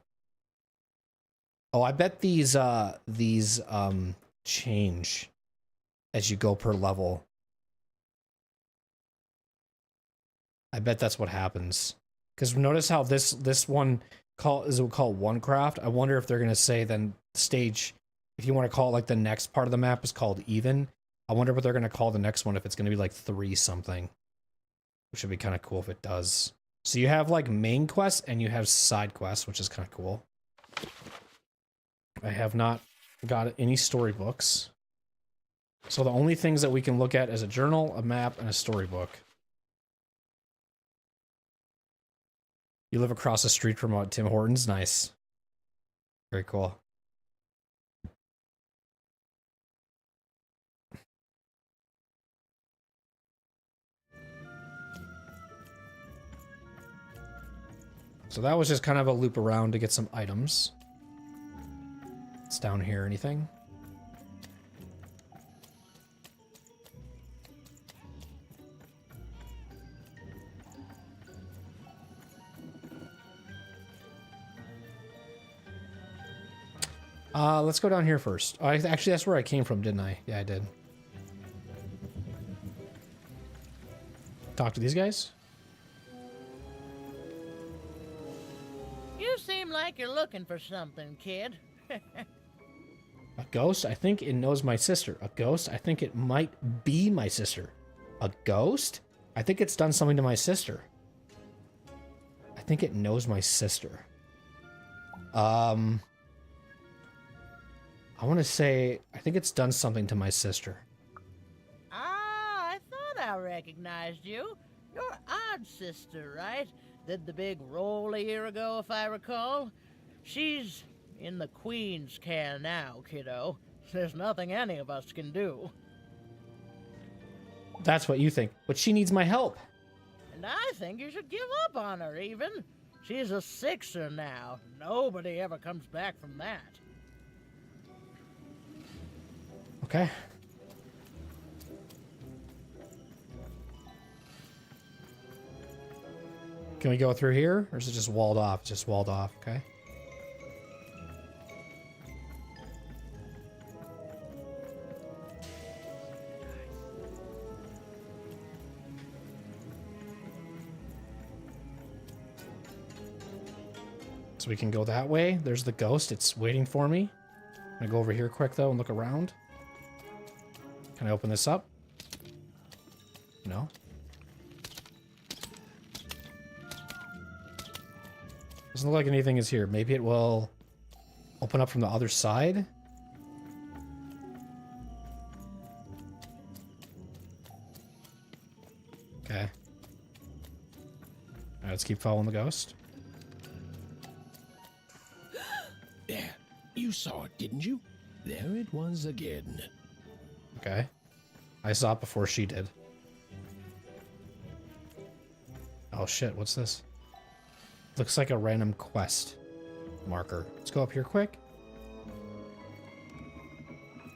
Oh, I bet these change as you go per level. I bet that's what happens. Because notice how this one is called Onecroft. I wonder if they're gonna say then stage, if you want to call it like the next part of the map is called Even. I wonder what they're gonna call the next one, if it's gonna be like 3 something. Which would be kind of cool if it does. So you have like main quests and you have side quests, which is kind of cool. I have not got any storybooks. So the only things that we can look at is a journal, a map, and a storybook. You live across the street from Tim Hortons? Nice. Very cool. So that was just kind of a loop around to get some items. It's down here, anything? Let's go down here first. Oh, actually, that's where I came from, didn't I? Yeah, I did. Talk to these guys? You seem like you're looking for something, kid. A ghost? I think it knows my sister. A ghost? I think it might be my sister. A ghost? I think it's done something to my sister. I think it knows my sister. I want to say, I think it's done something to my sister. Ah, I thought I recognized you. You're Odd's sister, right? Did the big roll a year ago, if I recall. She's in the Queen's care now, kiddo. There's nothing any of us can do. That's what you think, but she needs my help. And I think you should give up on her, Even. She's a 6er now. Nobody ever comes back from that. Okay. Can we go through here? Or is it just walled off? It's just walled off, okay. So we can go that way. There's the ghost. It's waiting for me. I'm gonna go over here quick though and look around. Can I open this up? No. Doesn't look like anything is here. Maybe it will open up from the other side. Let's keep following the ghost. There, you saw it, didn't you? There it was again. Okay. I saw it before she did. Oh shit, what's this? Looks like a random quest marker. Let's go up here quick.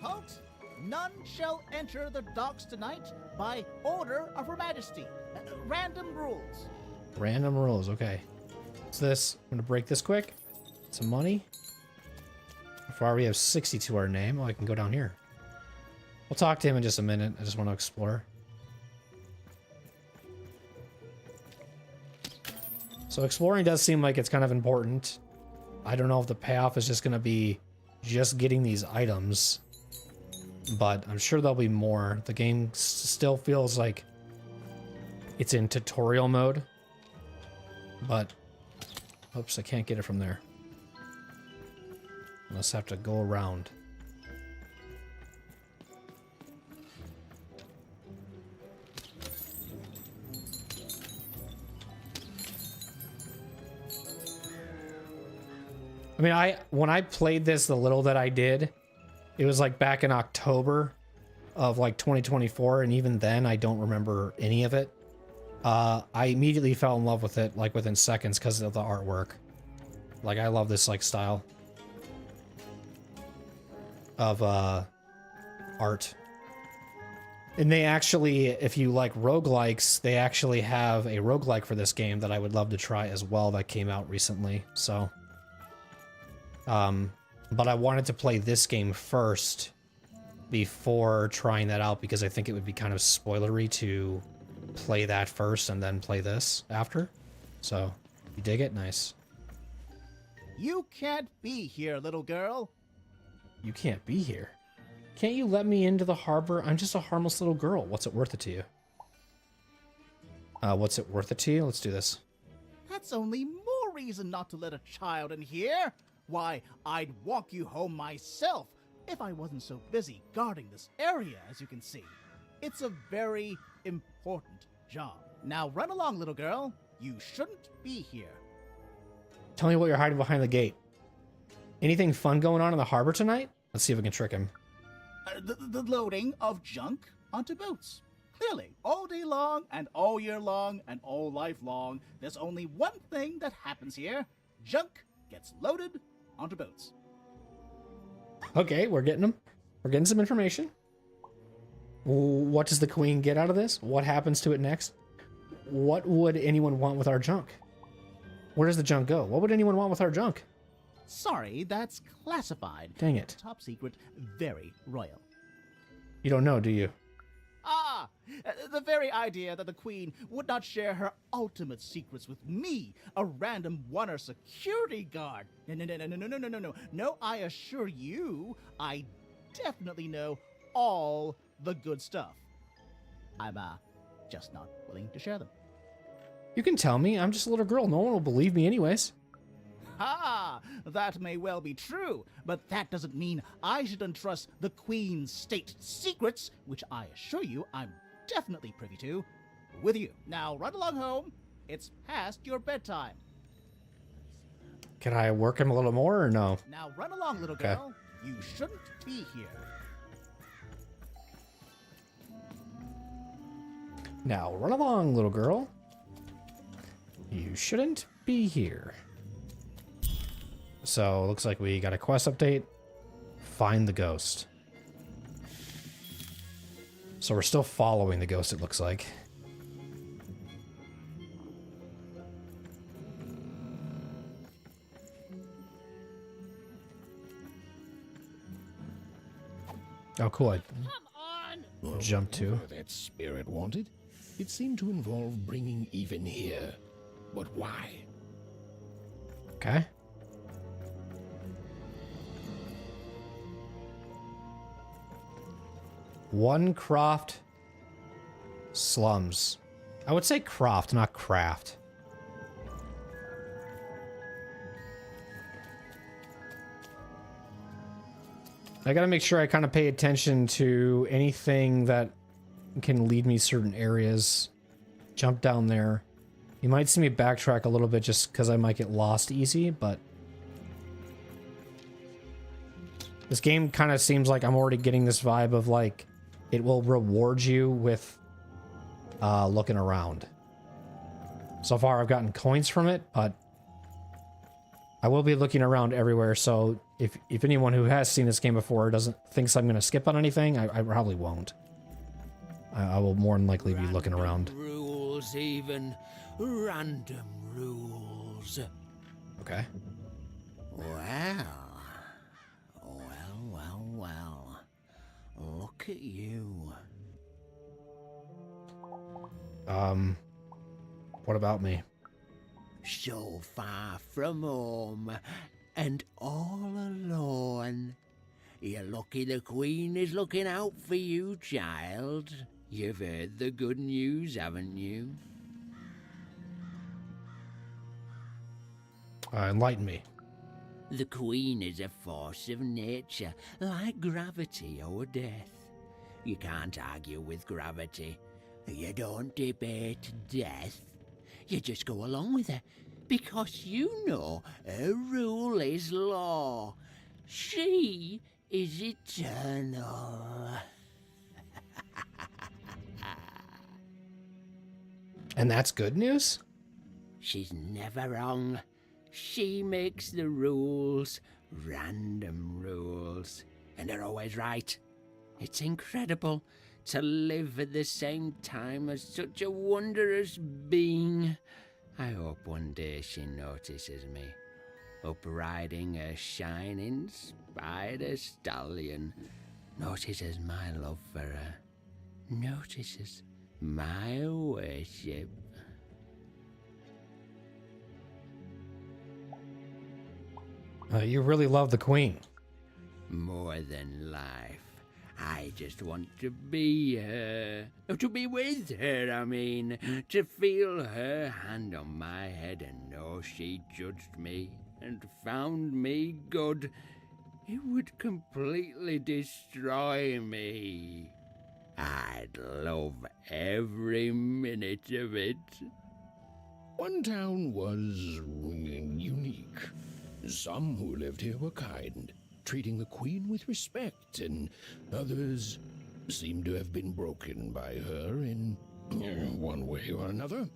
Halt! None shall enter the docks tonight by order of Her Majesty. Random rules. Random rules, okay. What's this? I'm gonna break this quick. Some money. So far we have 60 to our name. Oh, I can go down here. We'll talk to him in just a minute. I just want to explore. So exploring does seem like it's kind of important. I don't know if the payoff is just going to be just getting these items, but I'm sure there'll be more. The game still feels like it's in tutorial mode, but oops, I can't get it from there. I must have to go around. I mean, when I played this, the little that I did, it was like back in October of like 2024, and even then I don't remember any of it. I immediately fell in love with it like within seconds because of the artwork. Like, I love this like style of art. And they actually, if you like roguelikes, they actually have a roguelike for this game that I would love to try as well that came out recently. So but I wanted to play this game first before trying that out because I think it would be kind of spoilery to play that first and then play this after. So, you dig it? Nice. You can't be here, little girl. You can't be here. Can't you let me into the harbor? I'm just a harmless little girl. What's it worth it to you? What's it worth it to you? Let's do this. That's only more reason not to let a child in here. Why, I'd walk you home myself if I wasn't so busy guarding this area, as you can see. It's a very important job. Now run along, little girl. You shouldn't be here. Tell me what you're hiding behind the gate. Anything fun going on in the harbor tonight? Let's see if we can trick him. The loading of junk onto boats. Clearly, all day long and all year long and all life long, there's only one thing that happens here. Junk gets loaded onto boats. Okay, we're getting them. We're getting some information. What does the queen get out of this? What happens to it next? What would anyone want with our junk? Where does the junk go? What would anyone want with our junk? Sorry, that's classified. Dang it. Top secret, very royal. You don't know, do you? Ah! The very idea that the queen would not share her ultimate secrets with me, a random oneer security guard. No. No, I assure you, I definitely know all the good stuff. I'm, just not willing to share them. You can tell me. I'm just a little girl. No one will believe me anyways. Ah, that may well be true, but that doesn't mean I should entrust the Queen's state secrets, which I assure you I'm definitely privy to, with you. Now run along home. It's past your bedtime. Can I work him a little more or no? Now run along, little girl. You shouldn't be here. Now run along, little girl. You shouldn't be here. So, looks like we got a quest update. Find the ghost. So we're still following the ghost, it looks like. Oh, cool. I jumped to. Whatever that spirit wanted, it seemed to involve bringing even here. But why? Okay. Onecroft slums. I would say croft, not craft. I gotta make sure I kind of pay attention to anything that can lead me certain areas. Jump down there. You might see me backtrack a little bit just because I might get lost easy, but this game kind of seems like I'm already getting this vibe of like it will reward you with looking around. So far I've gotten coins from it, but I will be looking around everywhere, so if anyone who has seen this game before thinks I'm going to skip on anything, I probably won't. I will more than likely be looking around. Rules, even random rules. Okay. Well, well. Look at you. What about me? So far from home, and all alone. You're lucky the Queen is looking out for you, child. You've heard the good news, haven't you? Enlighten me. The Queen is a force of nature, like gravity or death. You can't argue with gravity. You don't debate death. You just go along with her, because you know her rule is law. She is eternal. And that's good news? She's never wrong. She makes the rules, random rules, and they're always right. It's incredible to live at the same time as such a wondrous being. I hope one day she notices me, up riding a shining spider stallion, notices my love for her, notices my worship. You really love the Queen. More than life. I just want to be her. To be with her, I mean. To feel her hand on my head and know she judged me and found me good. It would completely destroy me. I'd love every minute of it. One town was unique. Some who lived here were kind, treating the Queen with respect, and others seemed to have been broken by her in one way or another.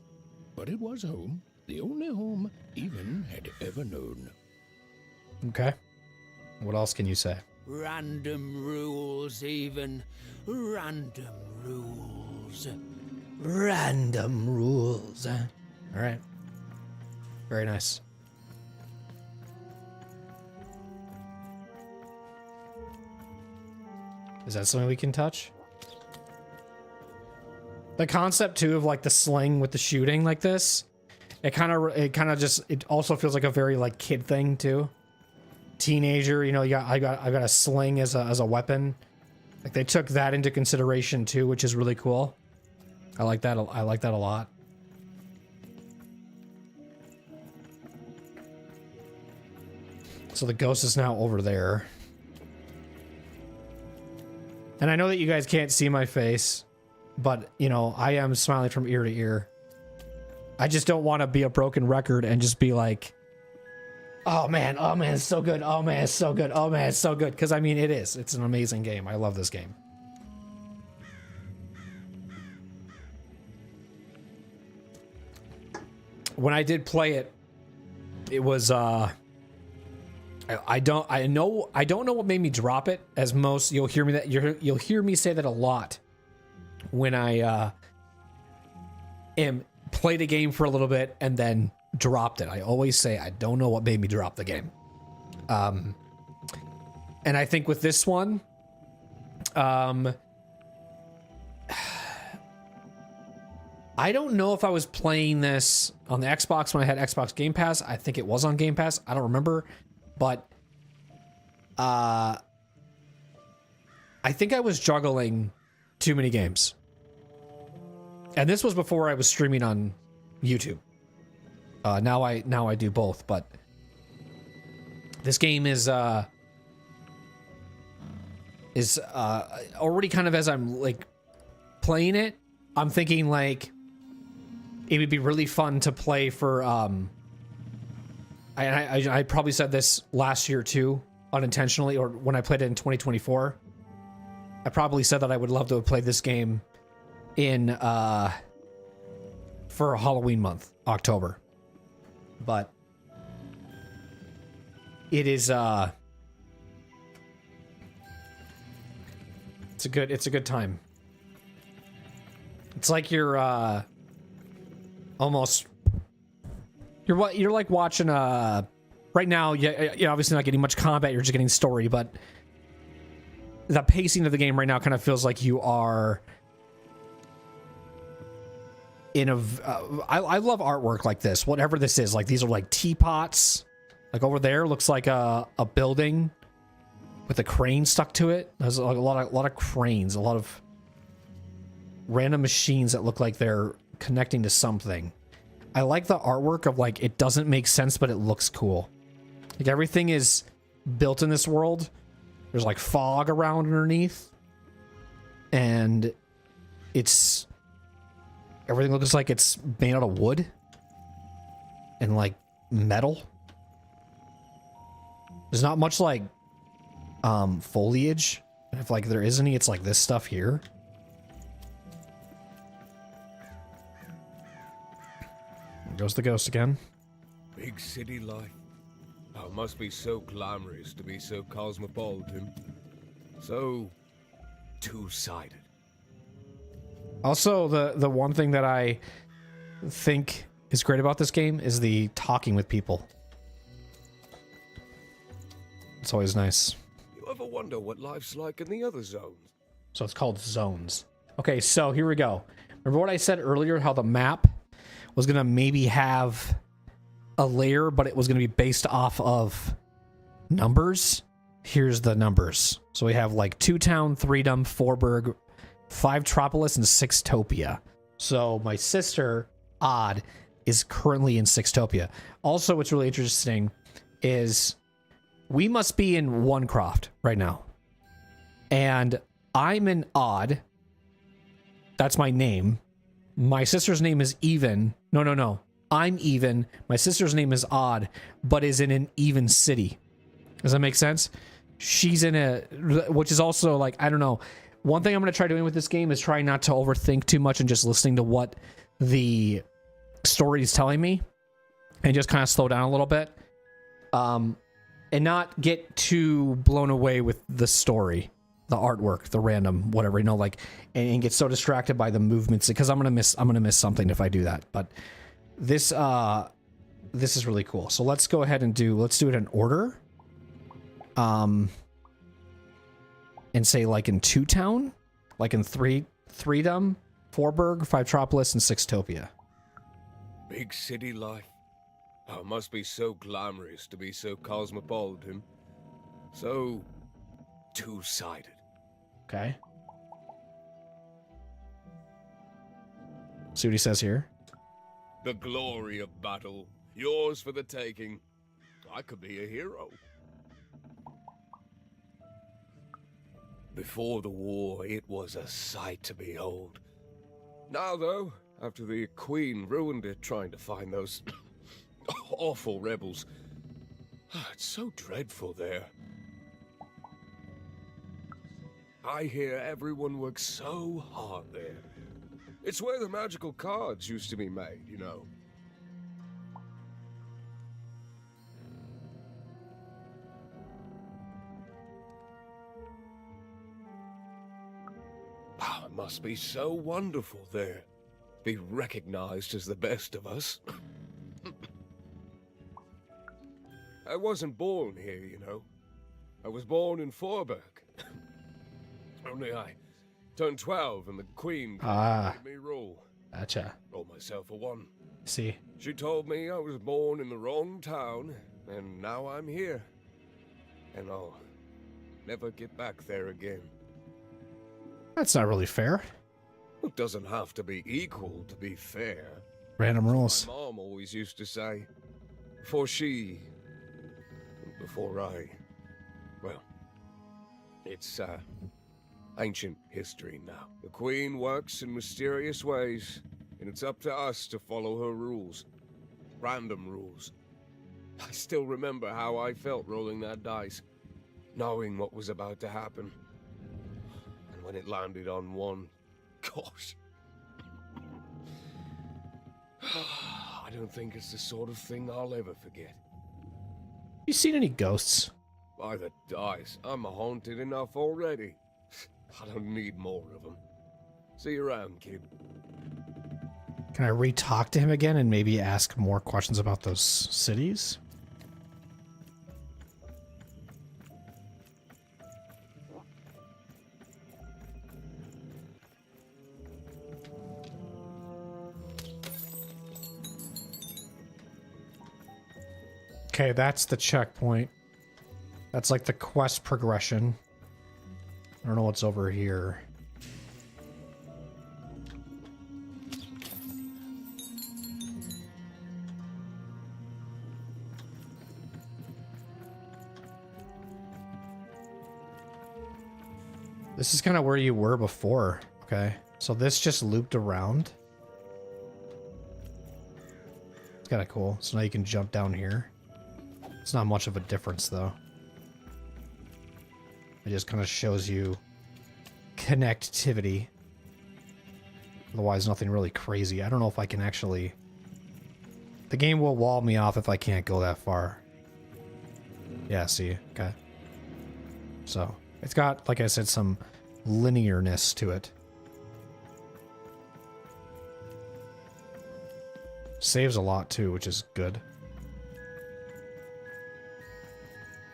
But it was home, the only home Even had ever known. Okay. What else can you say? Random rules, Even. Random rules. Random rules. All right. Very nice. Is that something we can touch? The concept too of like the sling with the shooting like this, it kind of just, it also feels like a very like kid thing too. Teenager, you know, I got a sling as a weapon. Like they took that into consideration too, which is really cool. I like that. I like that a lot. So the ghost is now over there. And I know that you guys can't see my face, but, you know, I am smiling from ear to ear. I just don't want to be a broken record and just be like, oh man, it's so good. Oh man, it's so good. Oh man, it's so good. Because, I mean, it is. It's an amazing game. I love this game. When I did play it, it was, I don't know what made me drop it. As most, you'll hear me say that a lot when I played a game for a little bit and then dropped it. I always say I don't know what made me drop the game. And I think with this one, I don't know if I was playing this on the Xbox when I had Xbox Game Pass. I think it was on Game Pass. I don't remember. But I think I was juggling too many games. And this was before I was streaming on YouTube. Now I do both, but this game is already kind of, as I'm like playing it, I'm thinking like it would be really fun to play for. I probably said this last year too, unintentionally, or when I played it in 2024. I probably said that I would love to have played this game in for Halloween month, October. But it is it's a good time. It's like you're almost you're like watching right now. You're obviously not getting much combat. You're just getting story, but the pacing of the game right now kind of feels like you are in a. I love artwork like this. Whatever this is, like these are like teapots. Like over there looks like a building with a crane stuck to it. There's like a lot of cranes, a lot of random machines that look like they're connecting to something. I like the artwork of like it doesn't make sense, but it looks cool. Like everything is built in this world. There's like fog around underneath, and everything looks like it's made out of wood and like metal. There's not much like foliage. And if like there is any, it's like this stuff here. There goes the ghost again. Big city life. Oh, it must be so glamorous to be so cosmopolitan. So two-sided. Also, the one thing that I think is great about this game is the talking with people. It's always nice. You ever wonder what life's like in the other zones? So it's called zones. Okay, so here we go. Remember what I said earlier, how the map was going to maybe have a layer, but it was going to be based off of numbers? Here's the numbers. So we have like 2 Town, 3 Dum, 4 Burg, 5 Tropolis, and 6 Topia. So my sister, Odd, is currently in 6 Topia. Also, what's really interesting is we must be in Onecroft right now. And I'm in Odd. That's my name. My sister's name is Even. No. I'm Even. My sister's name is Odd, but is in an even city. Does that make sense? She's in a, which is also like, I don't know. One thing I'm going to try doing with this game is trying not to overthink too much and just listening to what the story is telling me and just kind of slow down a little bit. And not get too blown away with the story, the artwork, the random, whatever, you know, like, and get so distracted by the movements because I'm gonna miss something if I do that. But this is really cool. So let's go ahead and let's do it in order. And say like in 2 Town, like in 3 Dum, 4 Burg, 5 Tropolis, and 6 Topia. Big city life. Oh, it must be so glamorous to be so cosmopolitan. So two-sided. Okay. See what he says here. The glory of battle, yours for the taking. I could be a hero. Before the war, it was a sight to behold. Now, though, after the Queen ruined it trying to find those awful rebels, it's so dreadful there. I hear everyone works so hard there. It's where the magical cards used to be made, you know. Oh, it must be so wonderful there. Be recognized as the best of us. I wasn't born here, you know. I was born in Forberg. Only I turned 12 and the Queen made me rule. Gotcha. Roll myself a 1. See. She told me I was born in the wrong town, and now I'm here. And I'll never get back there again. That's not really fair. It doesn't have to be equal to be fair. Random rules. My mom always used to say, before I, well, it's ancient history now. The Queen works in mysterious ways, and it's up to us to follow her rules. Random rules. I still remember how I felt rolling that dice, knowing what was about to happen. And when it landed on one, gosh. I don't think it's the sort of thing I'll ever forget. You seen any ghosts? By the dice, I'm haunted enough already. I don't need more of them. See you around, kid. Can I re-talk to him again and maybe ask more questions about those cities? Okay, that's the checkpoint. That's like the quest progression. I don't know what's over here. This is kind of where you were before. Okay, so this just looped around. It's kind of cool. So now you can jump down here. It's not much of a difference though. It just kind of shows you connectivity. Otherwise, nothing really crazy. I don't know if I can actually... The game will wall me off if I can't go that far. Yeah, see? Okay. So, it's got, like I said, some linearness to it. Saves a lot too, which is good.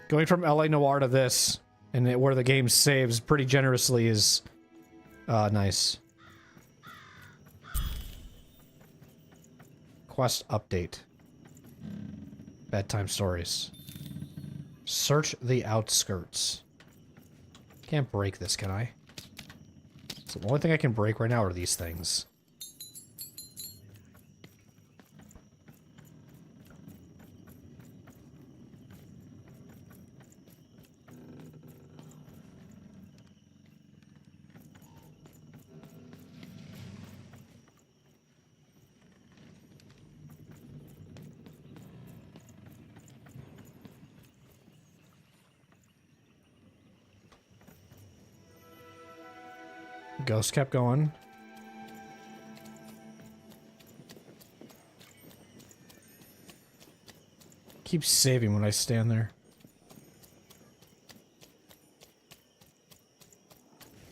Going from LA Noire to this, and where the game saves pretty generously is nice. Quest update. Bedtime stories. Search the outskirts. Can't break this, can I? So the only thing I can break right now are these things. Ghost kept going. Keep saving when I stand there.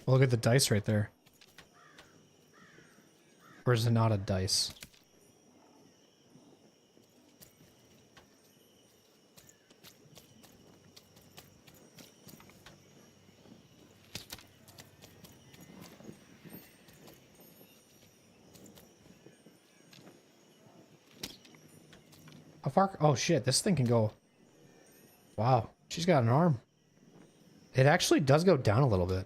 Well, look at the dice right there. Or is it not a dice? How far? Oh shit, this thing can go. Wow, she's got an arm. It actually does go down a little bit.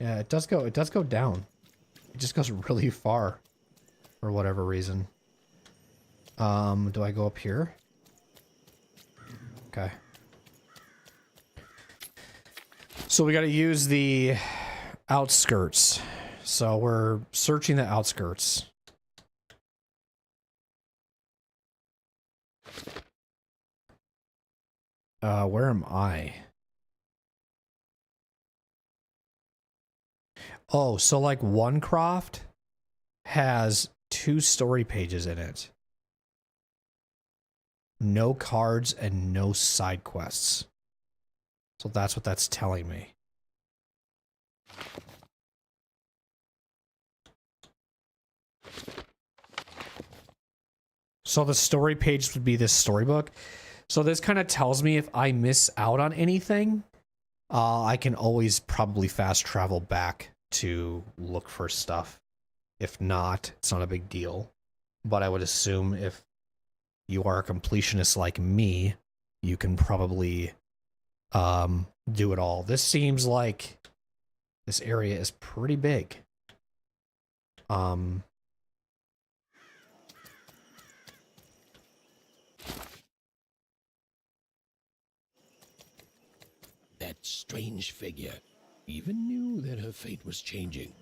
Yeah, it does go down. It just goes really far for whatever reason. Do I go up here? Okay. So we got to use the outskirts. So we're searching the outskirts. Where am I? Oh, so like Onecroft has 2 story pages in it. No cards and no side quests. So that's what that's telling me. So the story page would be this storybook. So this kind of tells me if I miss out on anything, I can always probably fast travel back to look for stuff. If not, it's not a big deal. But I would assume if you are a completionist like me, you can probably do it all. This seems like this area is pretty big. That strange figure. even knew that her fate was changing,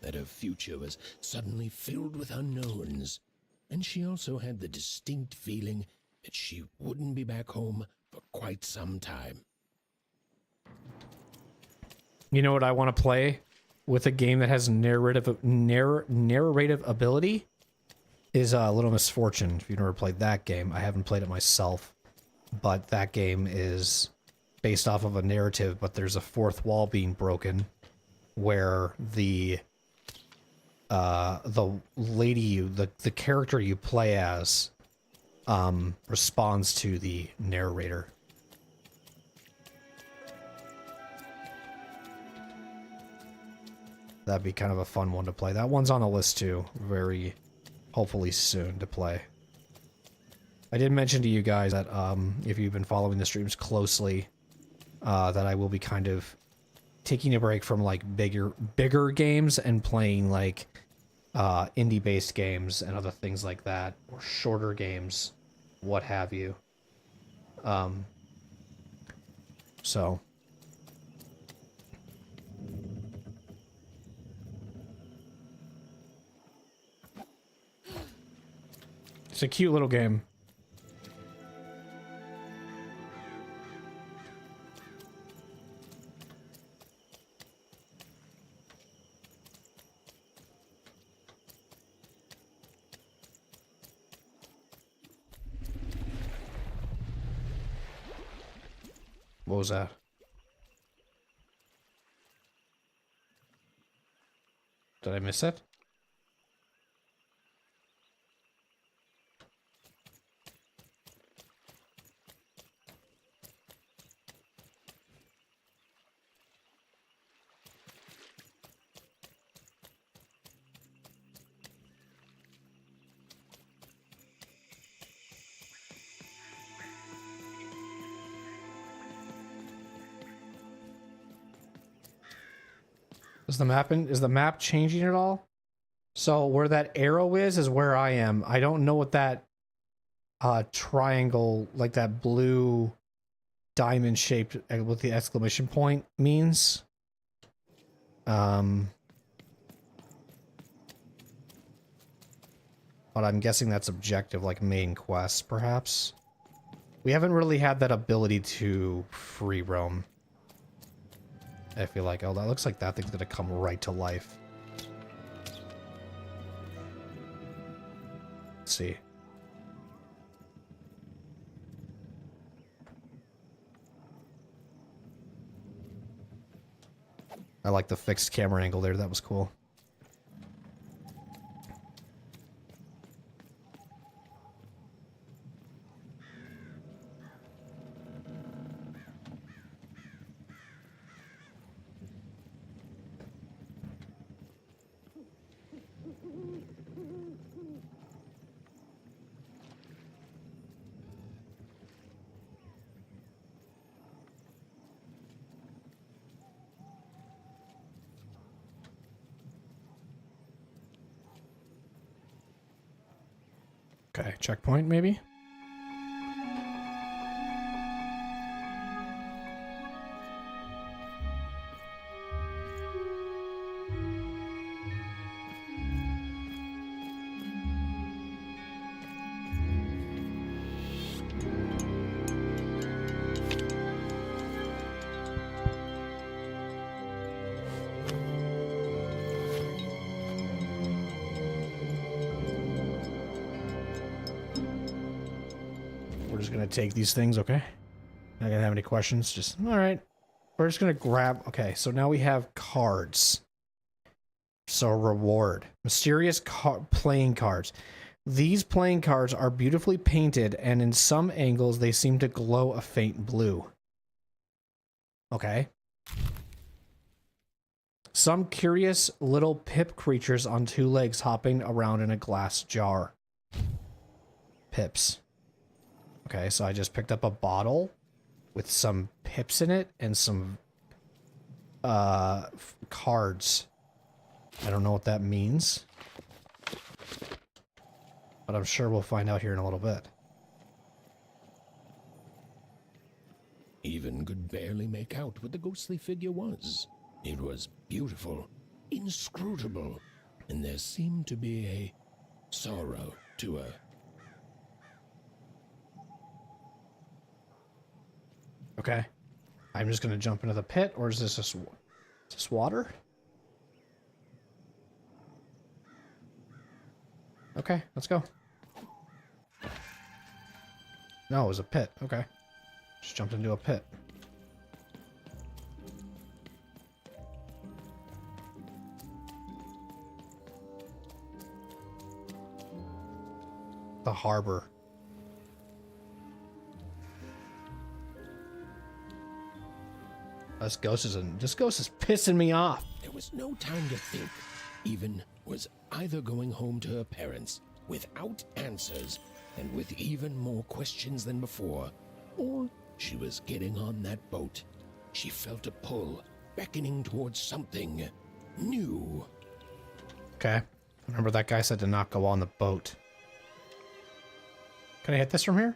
that her future was suddenly filled with unknowns, and she also had the distinct feeling that she wouldn't be back home for quite some time. You know what I want to play with a game that has narrative ability? Is Little Misfortune. If you've never played that game, I haven't played it myself, but that game is based off of a narrative, but there's a fourth wall being broken where the lady the character you play as responds to the narrator. That'd be kind of a fun one to play. That one's on the list too. Very hopefully soon to play. I did mention to you guys that if you've been following the streams closely, that I will be kind of taking a break from like bigger games and playing like indie-based games and other things like that, or shorter games, what have you. So it's a cute little game. What was that? Did I miss it? Is the map changing at all? So where that arrow is where I am. I don't know what that triangle, like that blue diamond shaped with the exclamation point means. But I'm guessing that's objective, like main quest, perhaps. We haven't really had that ability to free roam. I feel like, oh, that looks like that thing's gonna come right to life. Let's see. I like the fixed camera angle there, that was cool. Okay, checkpoint maybe? Take these things, okay? Not gonna have any questions, just all right. We're just gonna grab, okay, so now we have cards. So reward. Mysterious playing cards. These playing cards are beautifully painted, and in some angles they seem to glow a faint blue. Okay. Some curious little pip creatures on two legs hopping around in a glass jar. Pips. Okay, so I just picked up a bottle with some pips in it and some cards. I don't know what that means, but I'm sure we'll find out here in a little bit. Even could barely make out what the ghostly figure was. It was beautiful, inscrutable, and there seemed to be a sorrow to her. Okay. I'm just gonna jump into the pit, or is this water? Okay, let's go. No, it was a pit. Okay. Just jumped into a pit. The harbor. This ghost is pissing me off. There was no time to think. Even was either going home to her parents without answers and with even more questions than before, or she was getting on that boat. She felt a pull, beckoning towards something new. Okay. Remember that guy said to not go on the boat. Can I hit this from here?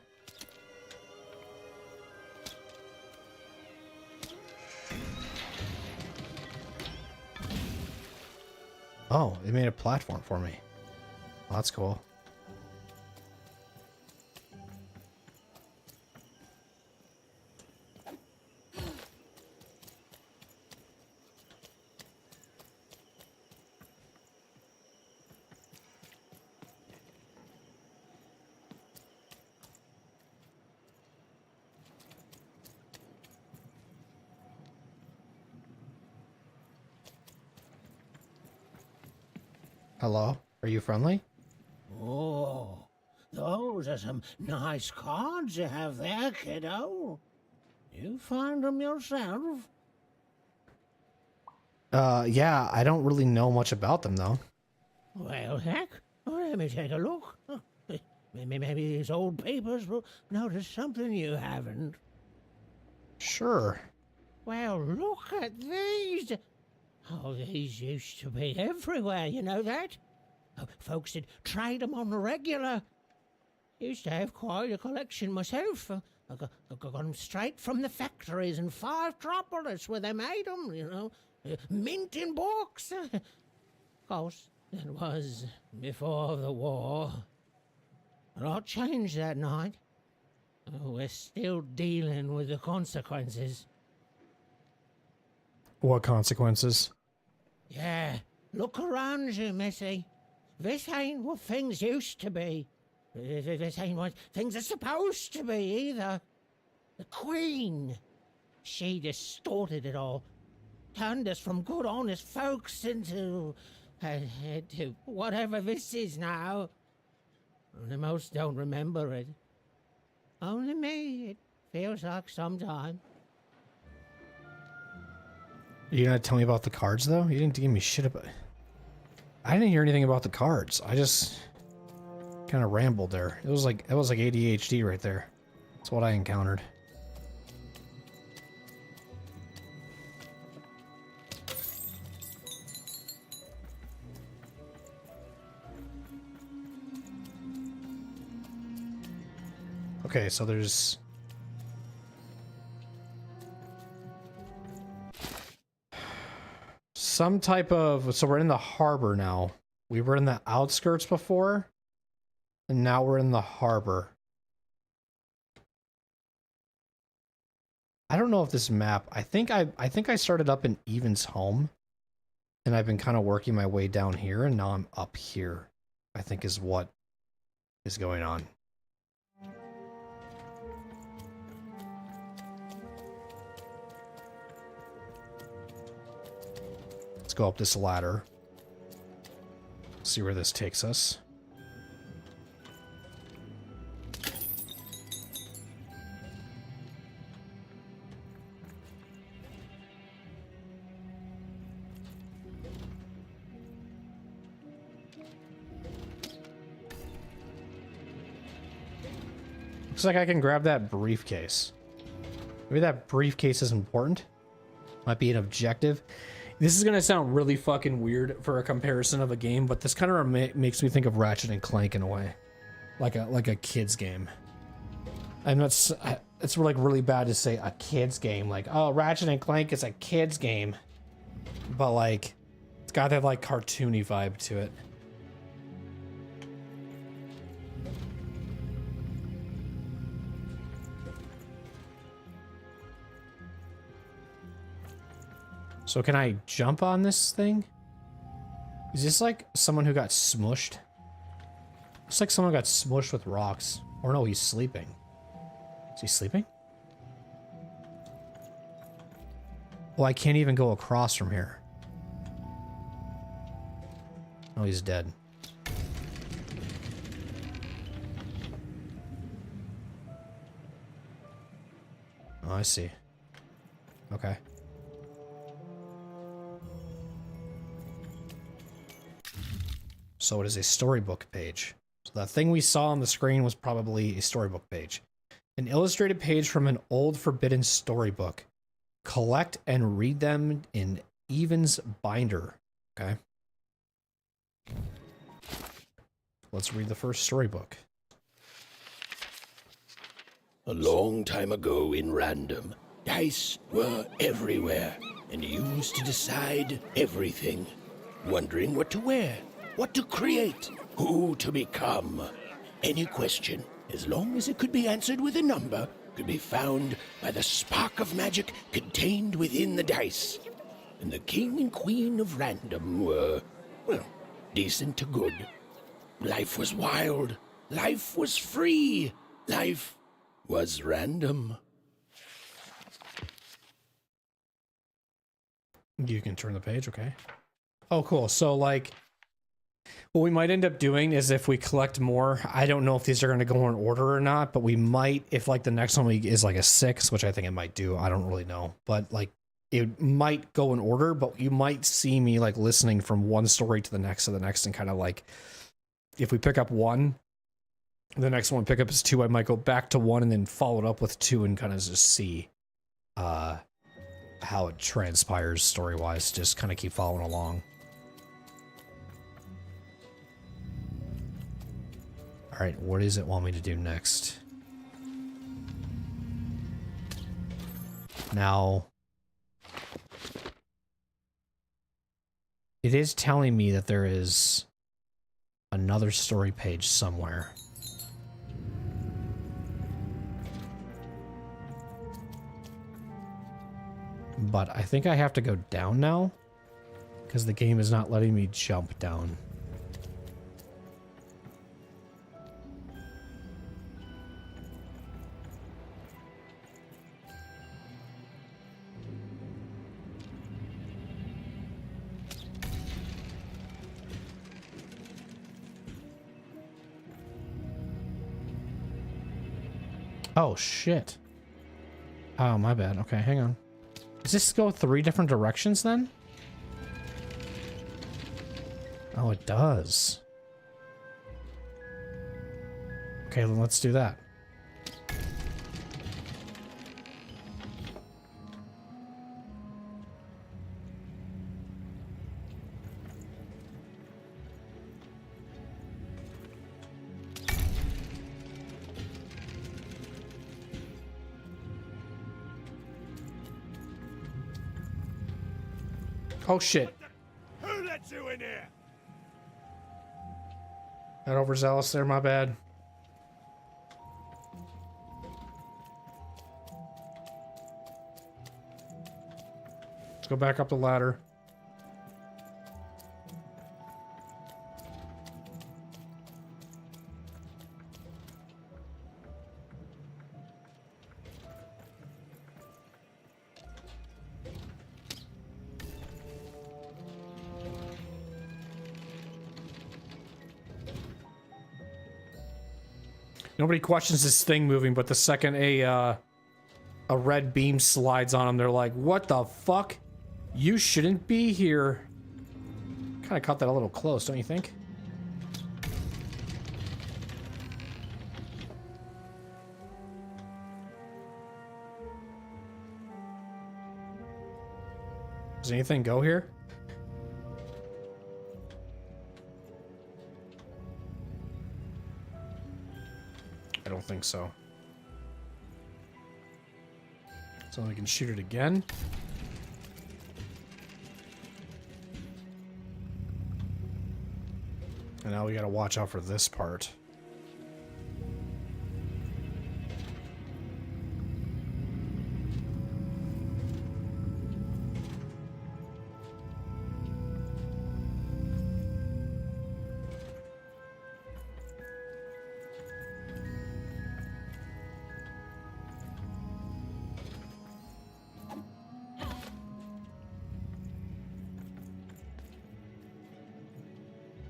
Oh, it made a platform for me. Well, that's cool. Hello? Are you friendly? Oh, those are some nice cards you have there, kiddo. You find them yourself? Yeah, I don't really know much about them, though. Well, heck, let me take a look. Maybe these old papers will notice something you haven't. Sure. Well, look at these. Oh, these used to be everywhere, you know that? Oh, folks would trade them on the regular. Used to have quite a collection myself. I got them straight from the factories in 5 Tropolis where they made them, you know. Mint in books. Of course, it was before the war. A lot changed that night. Oh, we're still dealing with the consequences. What consequences? Yeah, look around you, Missy. This ain't what things used to be. This ain't what things are supposed to be, either. The Queen, she distorted it all. Turned us from good, honest folks into whatever this is now. Only most don't remember it. Only me, it feels like sometime. Are you gonna tell me about the cards, though? You didn't give me shit about... I didn't hear anything about the cards. I just kind of rambled there. It was like ADHD right there. That's what I encountered. Okay, so there's... some type of... So we're in the harbor now. We were in the outskirts before, and now we're in the harbor. I don't know if this map... I think I started up in Evan's home, and I've been kind of working my way down here, and now I'm up here, I think is what is going on. Let's go up this ladder. See where this takes us. Looks like I can grab that briefcase. Maybe that briefcase is important. Might be an objective. This is gonna sound really fucking weird for a comparison of a game, but this kind of makes me think of Ratchet and Clank in a way, like a kid's game. I'm not. It's like really bad to say a kid's game. Like, oh, Ratchet and Clank is a kid's game. but like it's got that like cartoony vibe to it. So can I jump on this thing? Is this like someone who got smushed? Looks like someone got smushed with rocks. Or no, he's sleeping. Is he sleeping? Well, I can't even go across from here. Oh, he's dead. Oh, I see. Okay. So it is a storybook page. So that thing we saw on the screen was probably a storybook page. An illustrated page from an old forbidden storybook. Collect and read them in Evan's binder. Okay. Let's read the first storybook. A long time ago in Random, dice were everywhere and used to decide everything. Wondering what to wear, what to create, who to become. Any question, as long as it could be answered with a number, could be found by the spark of magic contained within the dice. And the king and queen of Random were, well, decent to good. Life was wild. Life was free. Life was random. You can turn the page, okay. Oh, cool. So, like, what we might end up doing is if we collect more, I don't know if these are going to go in order or not, but we might, if, like, the next one is, like, a 6, which I think it might do. I don't really know. But, like, it might go in order, but you might see me, like, listening from one story to the next, and kind of, like, if we pick up 1, the next one pick up is 2, I might go back to 1 and then follow it up with 2 and kind of just see how it transpires story-wise. Just kind of keep following along. Alright, what does it want me to do next? Now, it is telling me that there is another story page somewhere. But I think I have to go down now, because the game is not letting me jump down. Oh, shit. Oh, my bad. Okay, hang on. Does this go 3 different directions then? Oh, it does. Okay, then let's do that. Oh shit. Who let you in here? Got overzealous there, my bad. Let's go back up the ladder. Nobody questions this thing moving, but the second a red beam slides on them, they're like, what the fuck? You shouldn't be here. Kind of caught that a little close, don't you think? Does anything go here? I don't think so. So we can shoot it again. And now we gotta watch out for this part.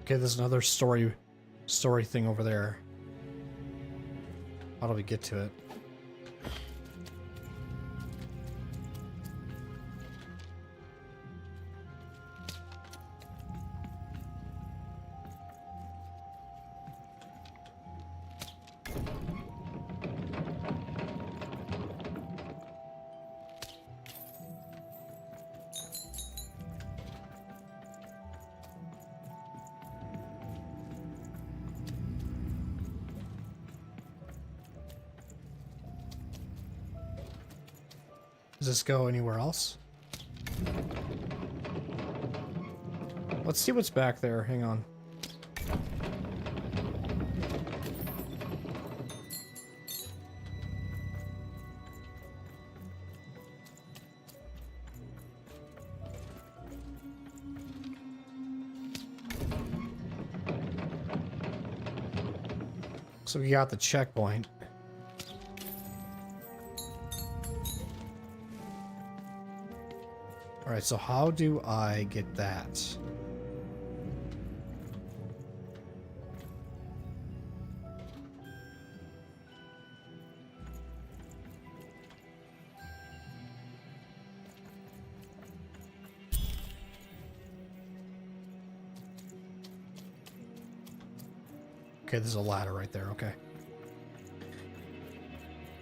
Okay, there's another story thing over there. How do we get to it? Does this go anywhere else? Let's see what's back there. Hang on. So we got the checkpoint. Alright, so how do I get that? Okay, there's a ladder right there, okay.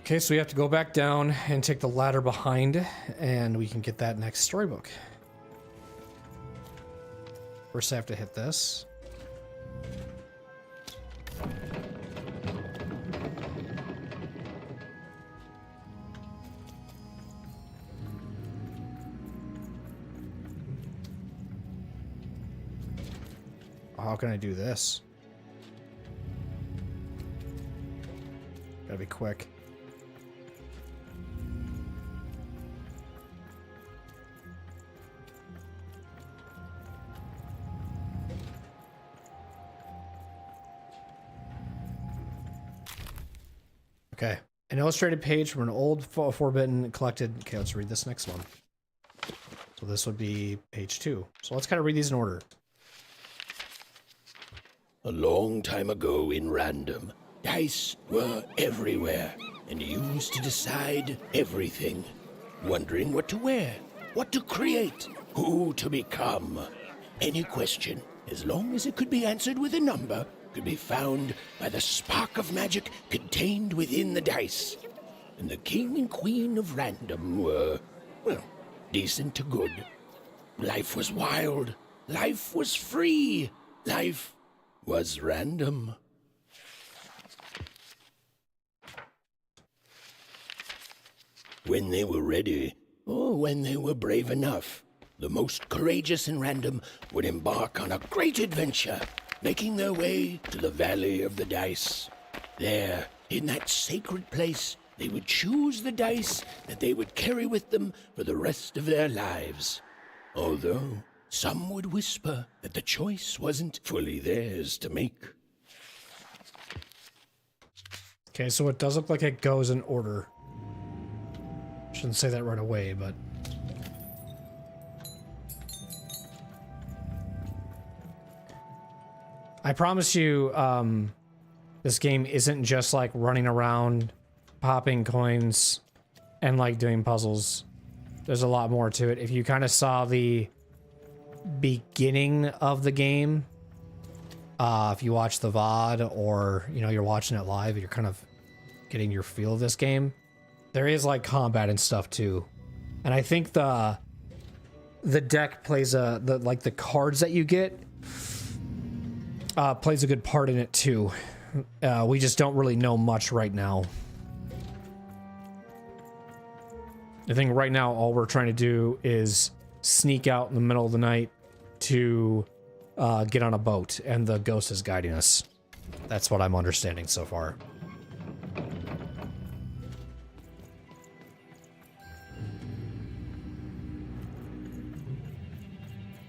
Okay, so we have to go back down and take the ladder behind, and we can get that next storybook. First I have to hit this. How can I do this? Gotta be quick. Okay, an illustrated page from an old Forbidden collected. Okay, let's read this next one. So this would be page 2. So let's kind of read these in order. A long time ago in Random, dice were everywhere and used to decide everything. Wondering what to wear, what to create, who to become. Any question, as long as it could be answered with a number, could be found by the spark of magic contained within the dice. And the king and queen of Random were, well, decent to good. Life was wild. Life was free. Life was random. When they were ready, or when they were brave enough, the most courageous in Random would embark on a great adventure, making their way to the Valley of the Dice. There, in that sacred place, they would choose the dice that they would carry with them for the rest of their lives. Although some would whisper that the choice wasn't fully theirs to make. Okay, so it does look like it goes in order. Shouldn't say that right away, but... I promise you, this game isn't just like running around, popping coins, and like doing puzzles. There's a lot more to it. If you kind of saw the beginning of the game, if you watch the VOD or, you know, you're watching it live, you're kind of getting your feel of this game. There is like combat and stuff too. And I think the deck plays the cards that you get plays a good part in it too. We just don't really know much right now. I think right now all we're trying to do is sneak out in the middle of the night to get on a boat, and the ghost is guiding us. That's what I'm understanding so far.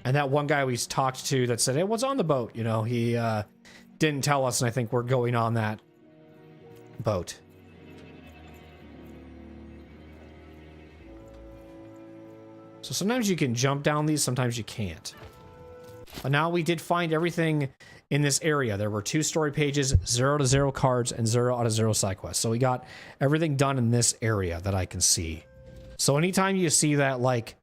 And that one guy we talked to that said, hey, what's on the boat? You know, he didn't tell us, and I think we're going on that boat. So sometimes you can jump down these, sometimes you can't. But now we did find everything in this area. There were 2 story pages, 0 to 0 cards, and 0 out of 0 side quests. So we got everything done in this area that I can see. So anytime you see that, like,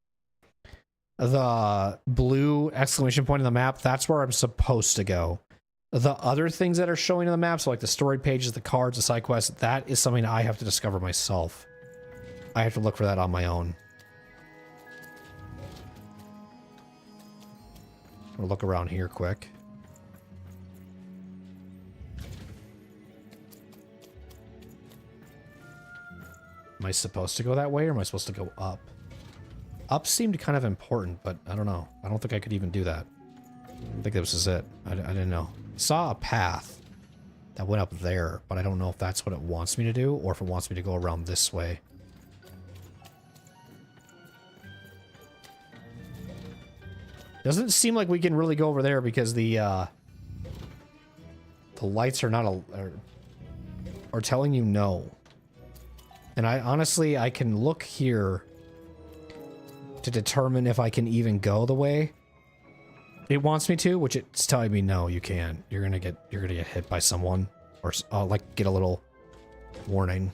the blue exclamation point on the map, that's where I'm supposed to go. The other things that are showing on the map, so like the story pages, the cards, the side quests, that is something I have to discover myself. I have to look for that on my own. We'll look around here quick. Am I supposed to go that way, or am I supposed to go up? Up seemed kind of important, but I don't know. I don't think I could even do that. I think this is it. I didn't know. I saw a path that went up there, but I don't know if that's what it wants me to do, or if it wants me to go around this way. Doesn't seem like we can really go over there because the lights are not are telling you no. And I honestly, I can look here to determine if I can even go the way it wants me to, which it's telling me no, you can't. You're gonna get hit by someone, or like get a little warning.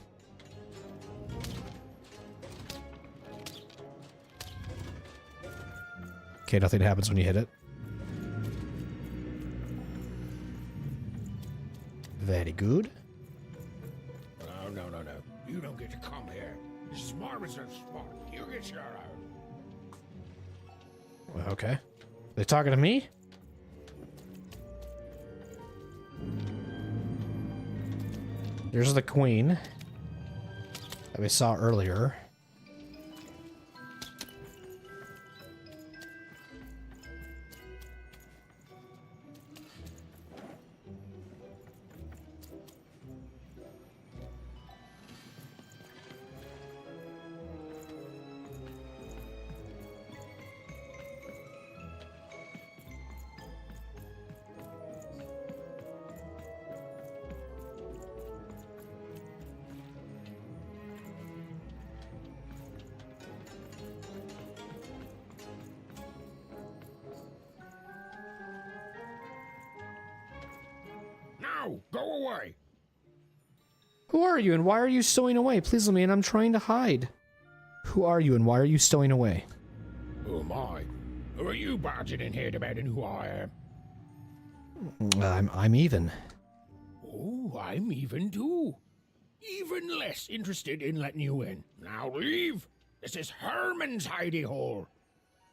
Okay, nothing happens when you hit it. Very good. No, no, no, no. You don't get to come here. This is my reserved spot. You get your own. Okay. They talking to me? There's the queen that we saw earlier. Go away. Who are you and why are you stowing away? Please let me in. I'm trying to hide. Who are you and why are you stowing away? Who am I? Who are you barging in here demanding who I am? I'm even. Oh, I'm even too. Even less interested in letting you in. Now leave. This is Herman's hidey hole.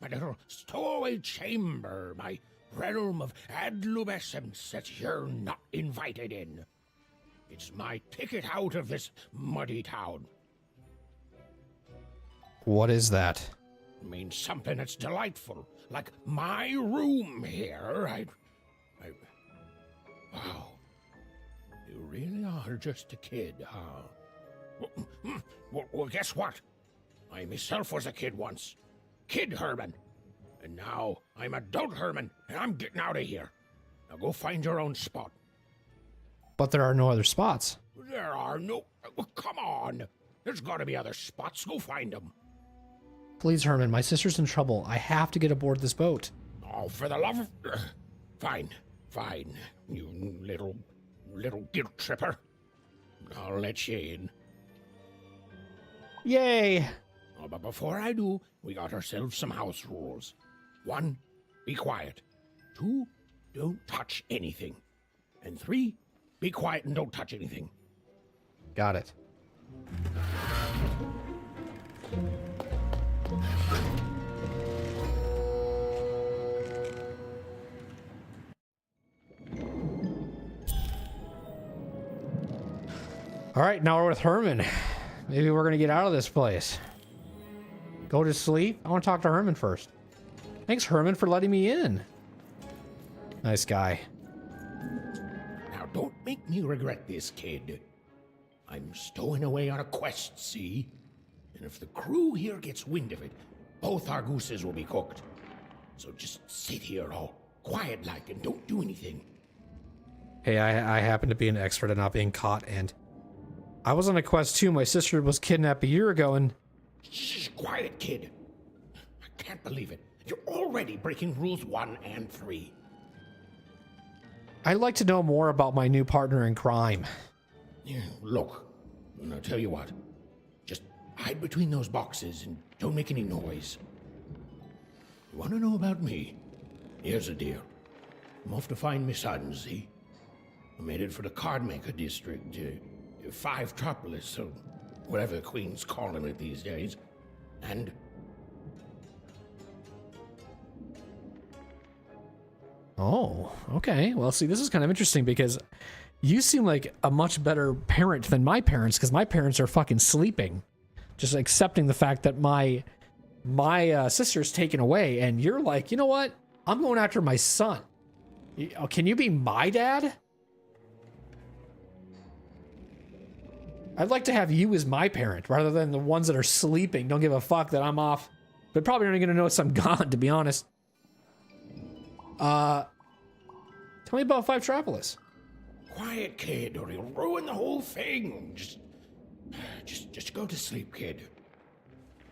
My little stowaway chamber. My realm of adlubescence that you're not invited in. It's my ticket out of this muddy town. What is that? It means something that's delightful, like my room here. Wow. You really are just a kid, huh? Well, guess what? I myself was a kid once. Kid Herman. And now I'm adult Herman, and I'm getting out of here. Now go find your own spot. But there are no other spots. There are no... Well, come on. There's got to be other spots. Go find them. Please, Herman, my sister's in trouble. I have to get aboard this boat. Oh, for the love of... Fine, fine. You little guilt tripper. I'll let you in. Yay! Oh, but before I do, we got ourselves some house rules. 1, be quiet. 2, don't touch anything. And 3, be quiet and don't touch anything. Got it. All right, now we're with Herman. Maybe we're gonna get out of this place. Go to sleep? I want to talk to Herman first. Thanks, Herman, for letting me in. Nice guy. Now, don't make me regret this, kid. I'm stowing away on a quest, see? And if the crew here gets wind of it, both our gooses will be cooked. So just sit here all quiet-like and don't do anything. Hey, I happen to be an expert at not being caught, and I was on a quest too. My sister was kidnapped a year ago, and... Shh, quiet, kid. I can't believe it. You're already breaking rules 1 and 3. I'd like to know more about my new partner in crime. Yeah, look, I'll tell you what. Just hide between those boxes and don't make any noise. You want to know about me? Here's the deal. I'm off to find Miss Unsey. I'm headed for the Cardmaker district, 5 Tropolis, or whatever the Queen's calling it these days. And... Oh, okay. Well, see, this is kind of interesting because you seem like a much better parent than my parents, because my parents are fucking sleeping. Just accepting the fact that my sister's taken away, and you're like, you know what? I'm going after my son. Can you be my dad? I'd like to have you as my parent rather than the ones that are sleeping. Don't give a fuck that I'm off. But probably aren't going to notice I'm gone, to be honest. Tell me about 5 Tropolis. Quiet, kid, or you'll ruin the whole thing. Just go to sleep, kid.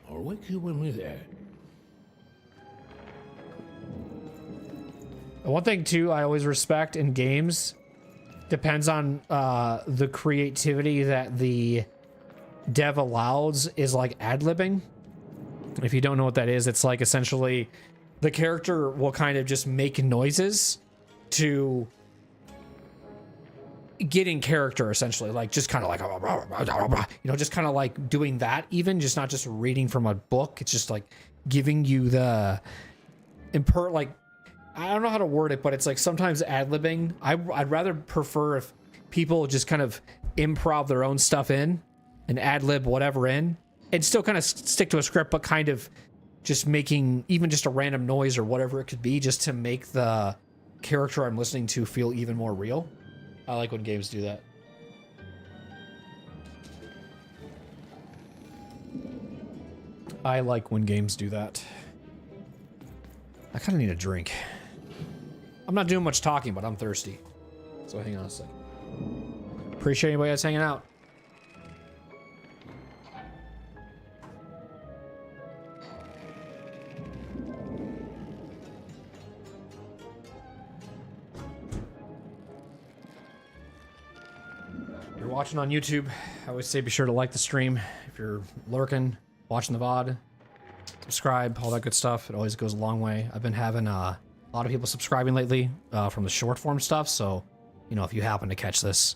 I'll wake you when we're there. One thing, too, I always respect in games, depends on the creativity that the dev allows, is like ad-libbing. If you don't know what that is, it's like essentially the character will kind of just make noises to get in character, essentially, like just kind of like, you know, just kind of like doing that, even just not just reading from a book. It's just like giving you the like, I don't know how to word it, but it's like sometimes ad-libbing. I'd rather prefer if people just kind of improv their own stuff in and ad-lib whatever in and still kind of stick to a script, but kind of just making even just a random noise or whatever it could be just to make the character I'm listening to feel even more real. I like when games do that. I like when games do that. I kind of need a drink. I'm not doing much talking, but I'm thirsty. So hang on a sec. Appreciate anybody that's hanging out. If you're watching on YouTube, I always say be sure to like the stream. If you're lurking, watching the VOD, subscribe, all that good stuff. It always goes a long way. I've been having a lot of people subscribing lately from the short form stuff. So, you know, if you happen to catch this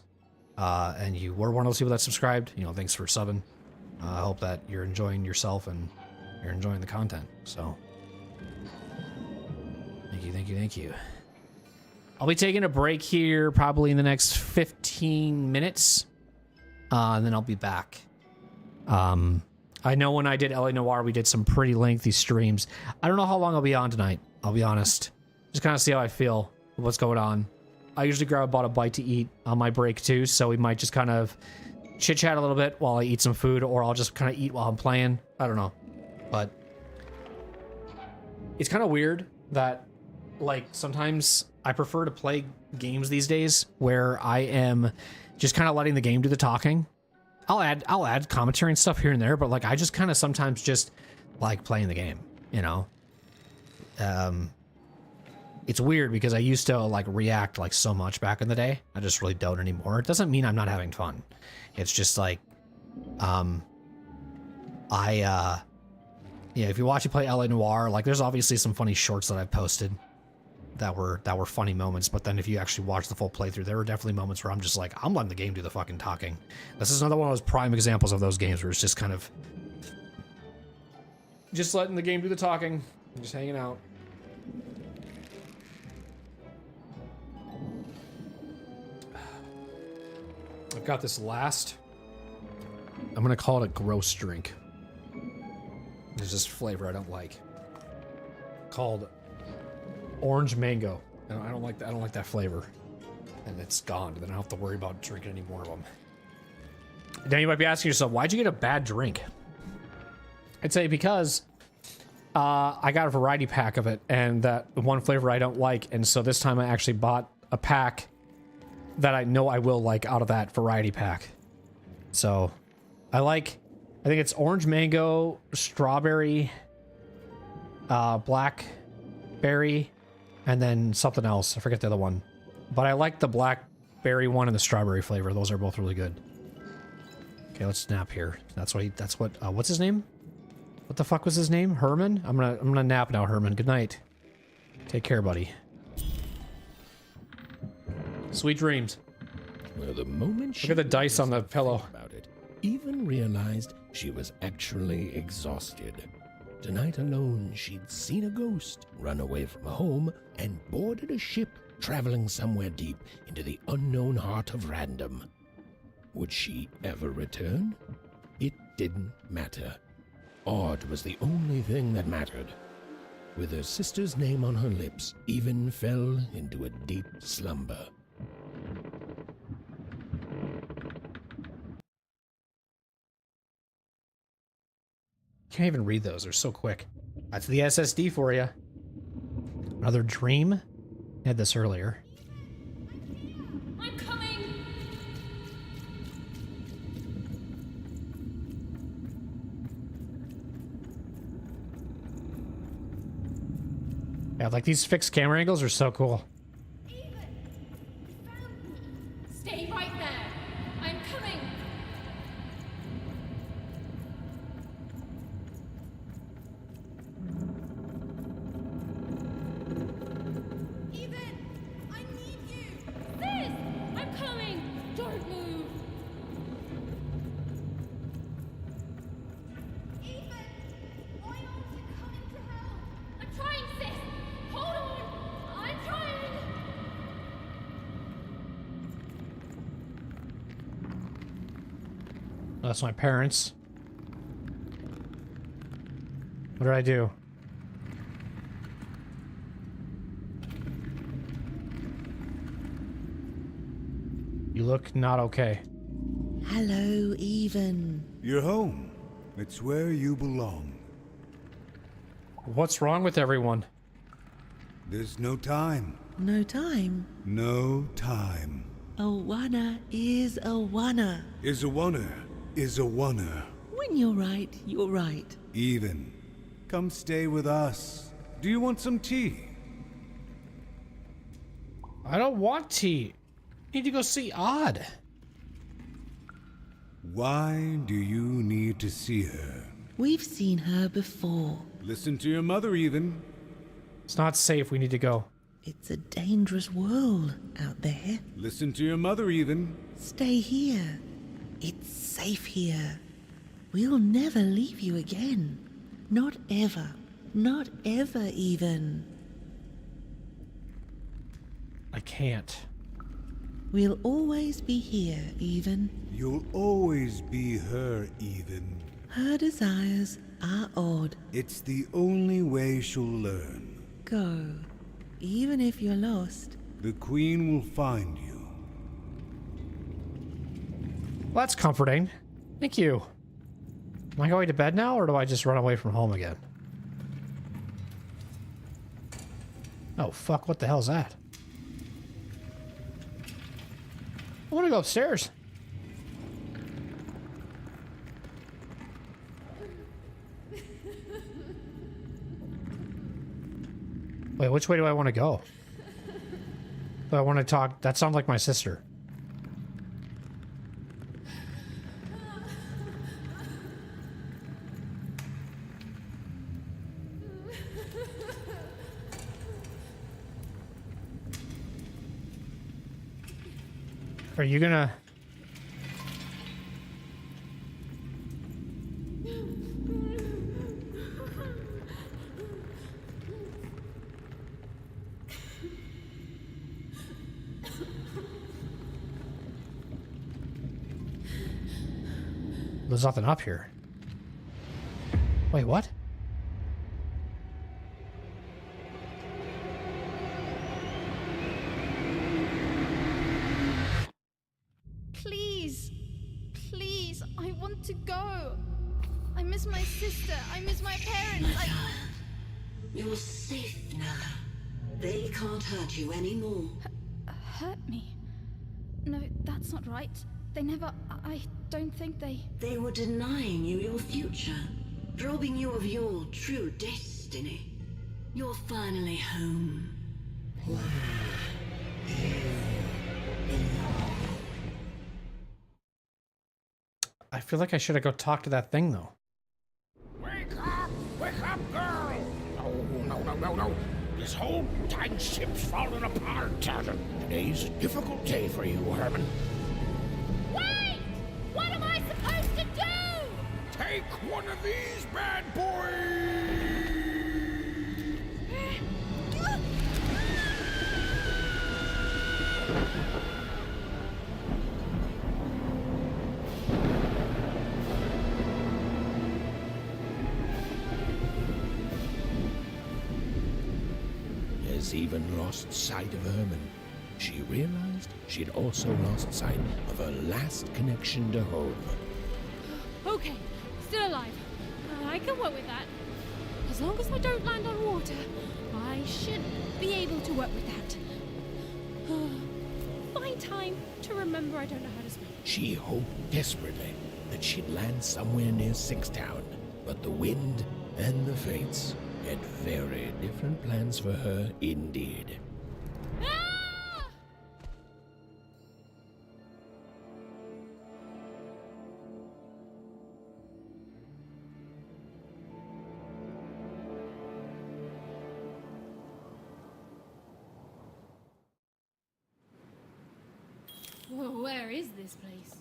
and you were one of those people that subscribed, you know, thanks for subbing. I hope that you're enjoying yourself and you're enjoying the content. So, thank you, thank you, thank you. I'll be taking a break here probably in the next 15 minutes. And then I'll be back. I know when I did LA Noire, we did some pretty lengthy streams. I don't know how long I'll be on tonight. I'll be honest. Just kind of see how I feel, what's going on. I usually grab about a bite to eat on my break too, so we might just kind of chit-chat a little bit while I eat some food, or I'll just kind of eat while I'm playing. I don't know. But it's kind of weird that, like, sometimes I prefer to play games these days where I am just kind of letting the game do the talking. I'll add commentary and stuff here and there, but like I just kind of sometimes just like playing the game, you know. It's weird because I used to like react like so much back in the day. I just really don't anymore. It doesn't mean I'm not having fun. It's just like, yeah, if you watch me play LA Noire, like there's obviously some funny shorts that I've posted that were funny moments, but then if you actually watch the full playthrough, there were definitely moments where I'm just like, I'm letting the game do the fucking talking. This is another one of those prime examples of those games where it's just kind of just letting the game do the talking and just hanging out. I've got this last, I'm gonna call it a gross drink. There's this flavor I don't like called Orange Mango. I don't like that. I don't like that flavor. And it's gone. Then I don't have to worry about drinking any more of them. Now you might be asking yourself, why'd you get a bad drink? I'd say because I got a variety pack of it, and that one flavor I don't like, and so this time I actually bought a pack that I know I will like out of that variety pack. So I think it's orange mango, strawberry, blackberry, and then something else. I forget the other one. But I like the blackberry one and the strawberry flavor. Those are both really good. Okay, let's snap here. That's what what's his name? What the fuck was his name? Herman? I'm gonna nap now, Herman. Good night. Take care, buddy. Sweet dreams. Well, the moment look at the dice on the pillow. About it, even realized she was actually exhausted. Tonight alone, she'd seen a ghost, run away from home, and boarded a ship traveling somewhere deep into the unknown heart of random. Would she ever return? It didn't matter. Odd was the only thing that mattered. With her sister's name on her lips, Even fell into a deep slumber. Can't even read those. They're so quick. That's the SSD for you. Another dream? I had this earlier. I'm coming. Yeah, like these fixed camera angles are so cool. Stay right there. I'm coming. Sis! I'm coming! Don't move! I'm trying, sis! Hold on! I'm trying! That's my parents. What did I do? You look not okay. Hello, Even. You're home. It's where you belong. What's wrong with everyone? There's no time. No time. No time. A wanna is a wanna. Is a wanna. Is a wanna. When you're right, you're right. Even. Come stay with us. Do you want some tea? I don't want tea. I need to go see Odd. Why do you need to see her? We've seen her before. Listen to your mother, Even. It's not safe. We need to go. It's a dangerous world out there. Listen to your mother, Even. Stay here. It's safe here. We'll never leave you again. Not ever. Not ever, Even. I can't. We'll always be here, Even. You'll always be her, Even. Her desires are odd. It's the only way she'll learn. Go. Even if you're lost. The Queen will find you. Well, that's comforting. Thank you. Am I going to bed now, or do I just run away from home again? Oh, fuck. What the hell's that? I want to go upstairs. Wait, which way do I want to go? Do I want to talk? That sounds like my sister. Are you gonna... There's nothing up here. Wait, what? I I want to go. I miss my sister. I miss my parents. You're safe now. They can't hurt you anymore. Hurt me? No, that's not right. They never... I don't think they... They were denying you your future, robbing you of your true destiny. You're finally home. I feel like I should have go talk to that thing though. Wake up, girl! No. This whole time ship's falling apart. Today's a difficult day for you, Herman. Wait! What am I supposed to do? Take one of these bad boys! Has even lost sight of Herman. She realized she'd also lost sight of her last connection to home. Okay, still alive. I can work with that. As long as I don't land on water, I should be able to work with that. Find time to remember I don't know how to swim. She hoped desperately that she'd land somewhere near Sixtown, but the wind and the fates had very different plans for her indeed. Whoa, where is this place?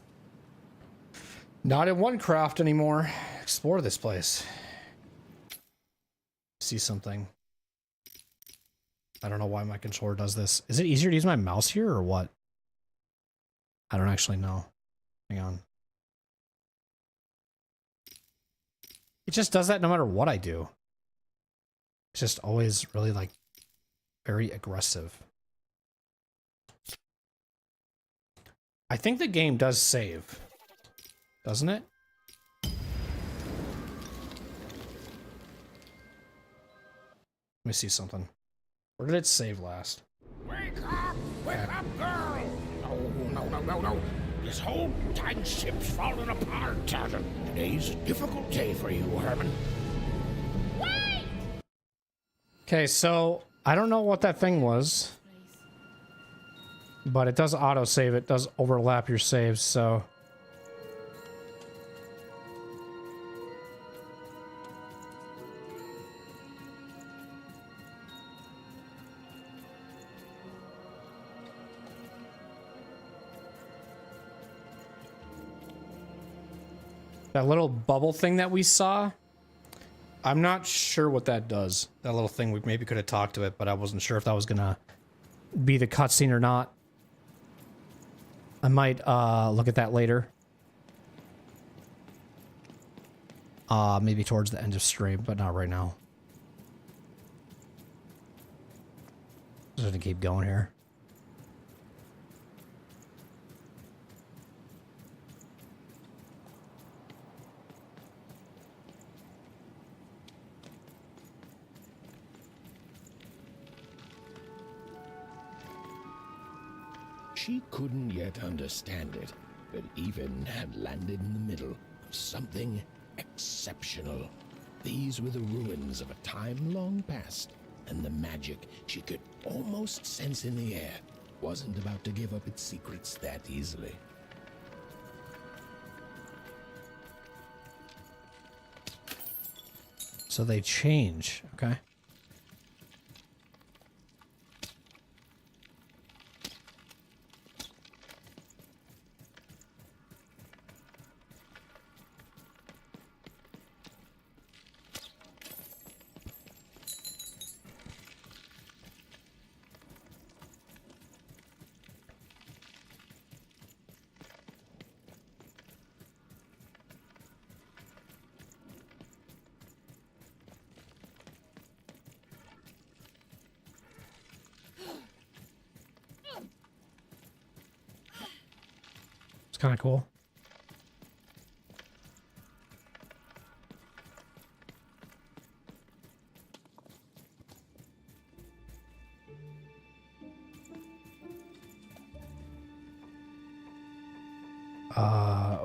Not in Onecroft anymore. Explore this place. See something. I don't know why my controller does this. Is it easier to use my mouse here or what? I don't actually know. Hang on. It just does that no matter what I do. It's just always really like very aggressive. I think the game does save. Doesn't it? Let me see something. Where did it save last? Wake up, girl! No. This whole time ship's falling apart. Today's a difficult day for you, Herman. Okay, so I don't know what that thing was, but it does autosave. It does overlap your saves, so... That little bubble thing that we saw, I'm not sure what that does. That little thing, we maybe could have talked to it, but I wasn't sure if that was gonna be the cutscene or not. I might look at that later. Maybe towards the end of stream, but not right now. Just gonna keep going here. She couldn't yet understand it, but even had landed in the middle of something exceptional. These were the ruins of a time long past, and the magic she could almost sense in the air wasn't about to give up its secrets that easily. So they change, okay? It's kind of cool.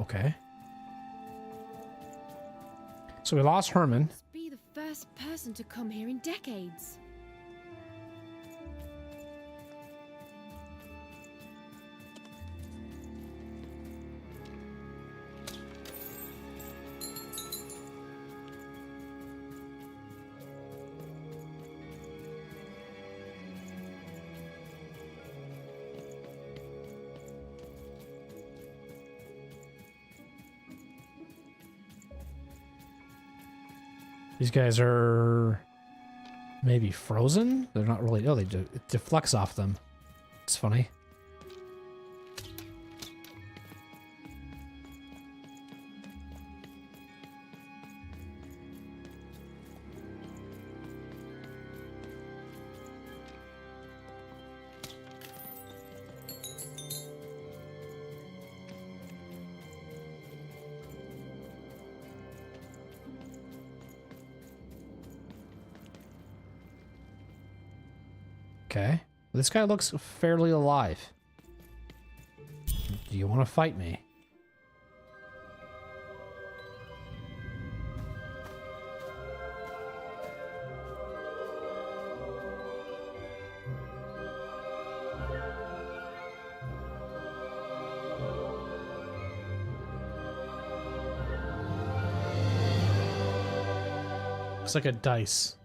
Okay. So we lost Herman. Be the first person to come here in decades. These guys are maybe frozen? They're not really. Oh, it deflects off them. It's funny. Okay. This guy looks fairly alive. Do you want to fight me? Looks like a dice.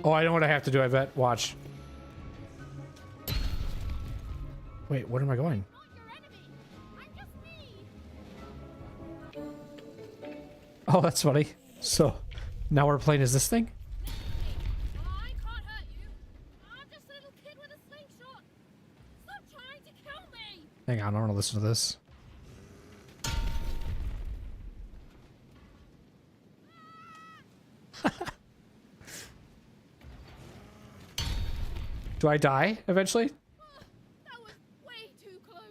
Oh, I know what I have to do, I bet. Watch. Wait, where am I going? Oh, that's funny. So, now we're playing as this thing? Hang on, I want to listen to this. Do I die eventually? That was way too close.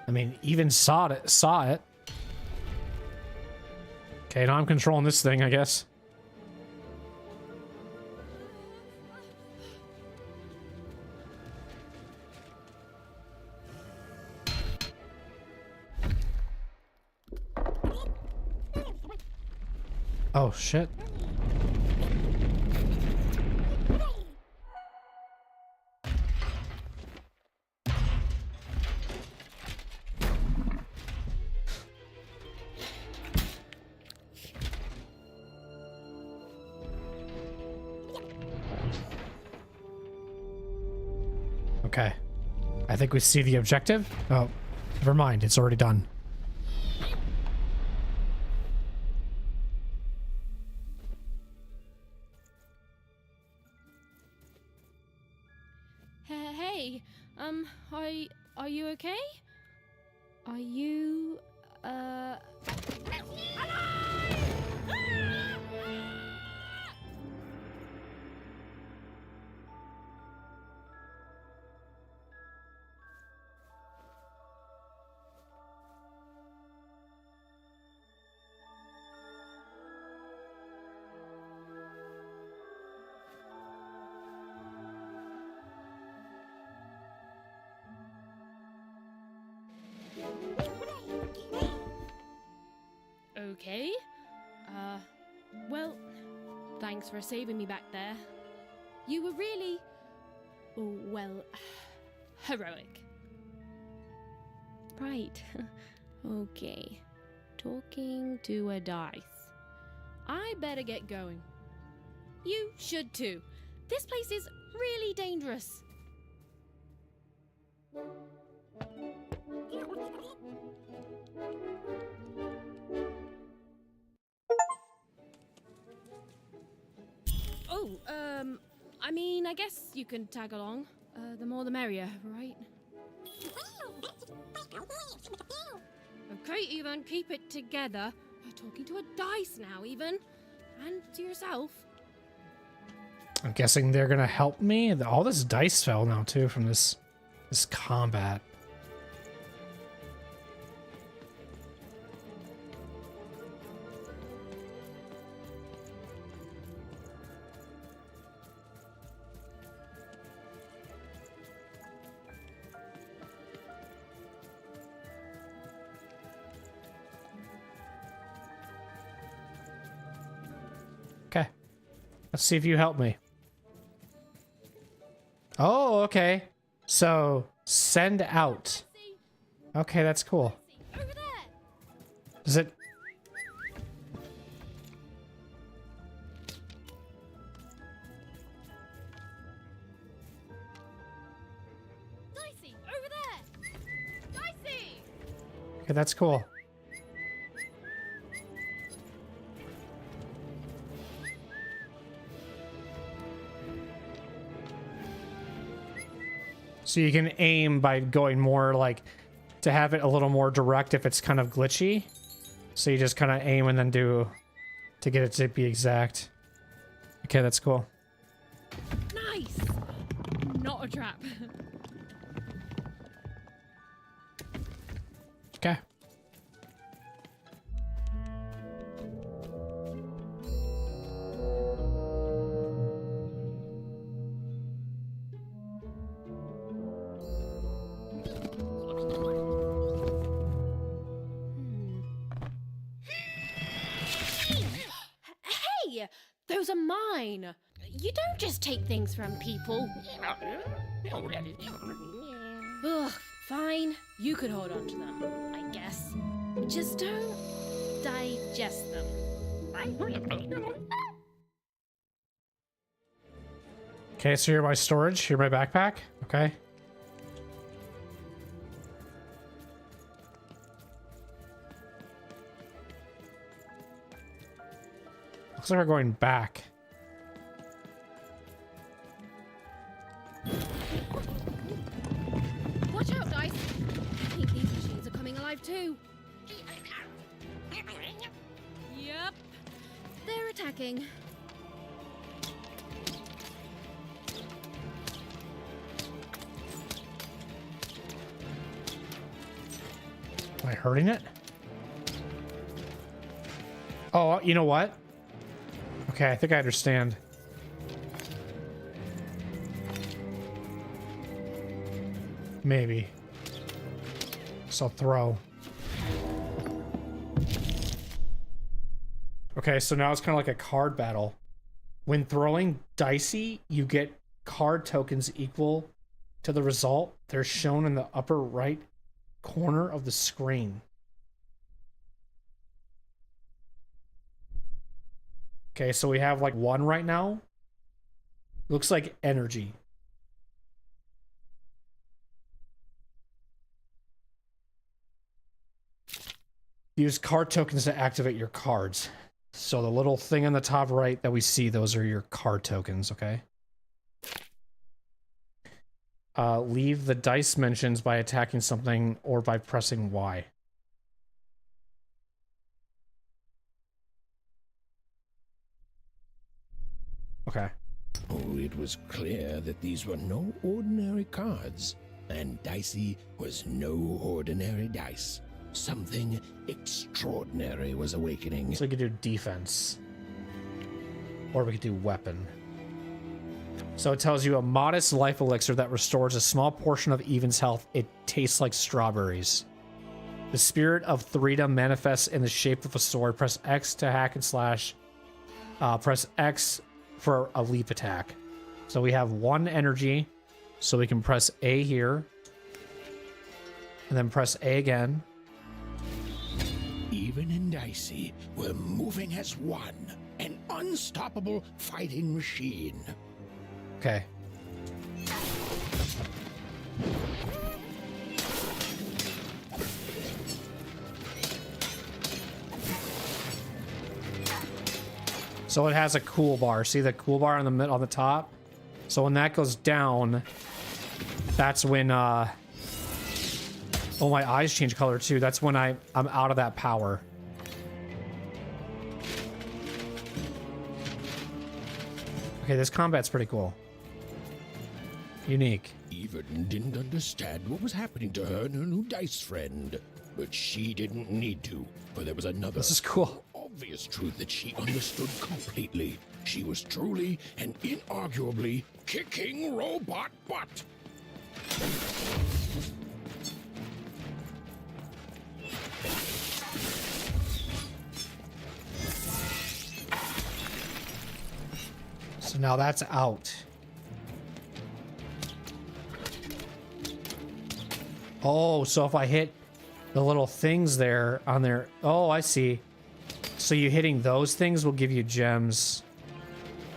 I mean, even saw it. Okay, now I'm controlling this thing, I guess. Oh, shit. Okay. I think we see the objective. Oh, never mind. It's already done. Hey, are you okay? Are you, thanks for saving me back there. You were really, well, heroic. Right. Okay. Talking to a dice. I better get going. You should too. This place is really dangerous. Oh, I mean, I guess you can tag along. The more the merrier, right? Okay, Ethan, keep it together. You're talking to a dice now, Ethan. And to yourself. I'm guessing they're gonna help me. All this dice fell now too from this combat. Okay. Let's see if you help me. Oh, okay. So, send out. Okay, that's cool. Does it... Dicey, over there! Dicey! Okay, that's cool. So you can aim by going more like to have it a little more direct if it's kind of glitchy. So you just kind of aim and then do to get it to be exact. Okay, that's cool. Nice! Not a trap. Okay. Hey! Those are mine! You don't just take things from people. Ugh, fine. You could hold on to them, I guess. Just don't digest them. Okay, so here my storage, here my backpack. Okay. Looks like we're going back. Watch out, Dice! I think these machines are coming alive too. Yep. They're attacking. Am I hurting it? Oh, you know what? Okay, I think I understand. Maybe. So throw. Okay, so now it's kind of like a card battle. When throwing dicey, you get card tokens equal to the result. They're shown in the upper right corner of the screen. Okay, so we have like 1 right now. Looks like energy. Use card tokens to activate your cards. So the little thing on the top right that we see, those are your card tokens, okay? Leave the dice mentions by attacking something or by pressing Y. Okay. Oh, it was clear that these were no ordinary cards, and dicey was no ordinary dice. Something extraordinary was awakening. So we could do defense. Or we could do weapon. So it tells you a modest life elixir that restores a small portion of Even's health. It tastes like strawberries. The spirit of Threedom manifests in the shape of a sword. Press X to hack and slash Press X for a leap attack. So we have 1 energy, so we can press A here, and then press A again. Even in Dicey, we're moving as one, an unstoppable fighting machine. Okay. So it has a cool bar. See the cool bar on the top? So when that goes down, that's when oh, my eyes change color too. That's when I'm out of that power. Okay, this combat's pretty cool. Unique. Even didn't understand what was happening to her and her new dice friend. But she didn't need to, for there was another. This is cool. Obvious truth that she understood completely. She was truly and inarguably kicking robot butt. So now that's out. Oh, so if I hit the little things there on there. Oh, I see. So you hitting those things will give you gems.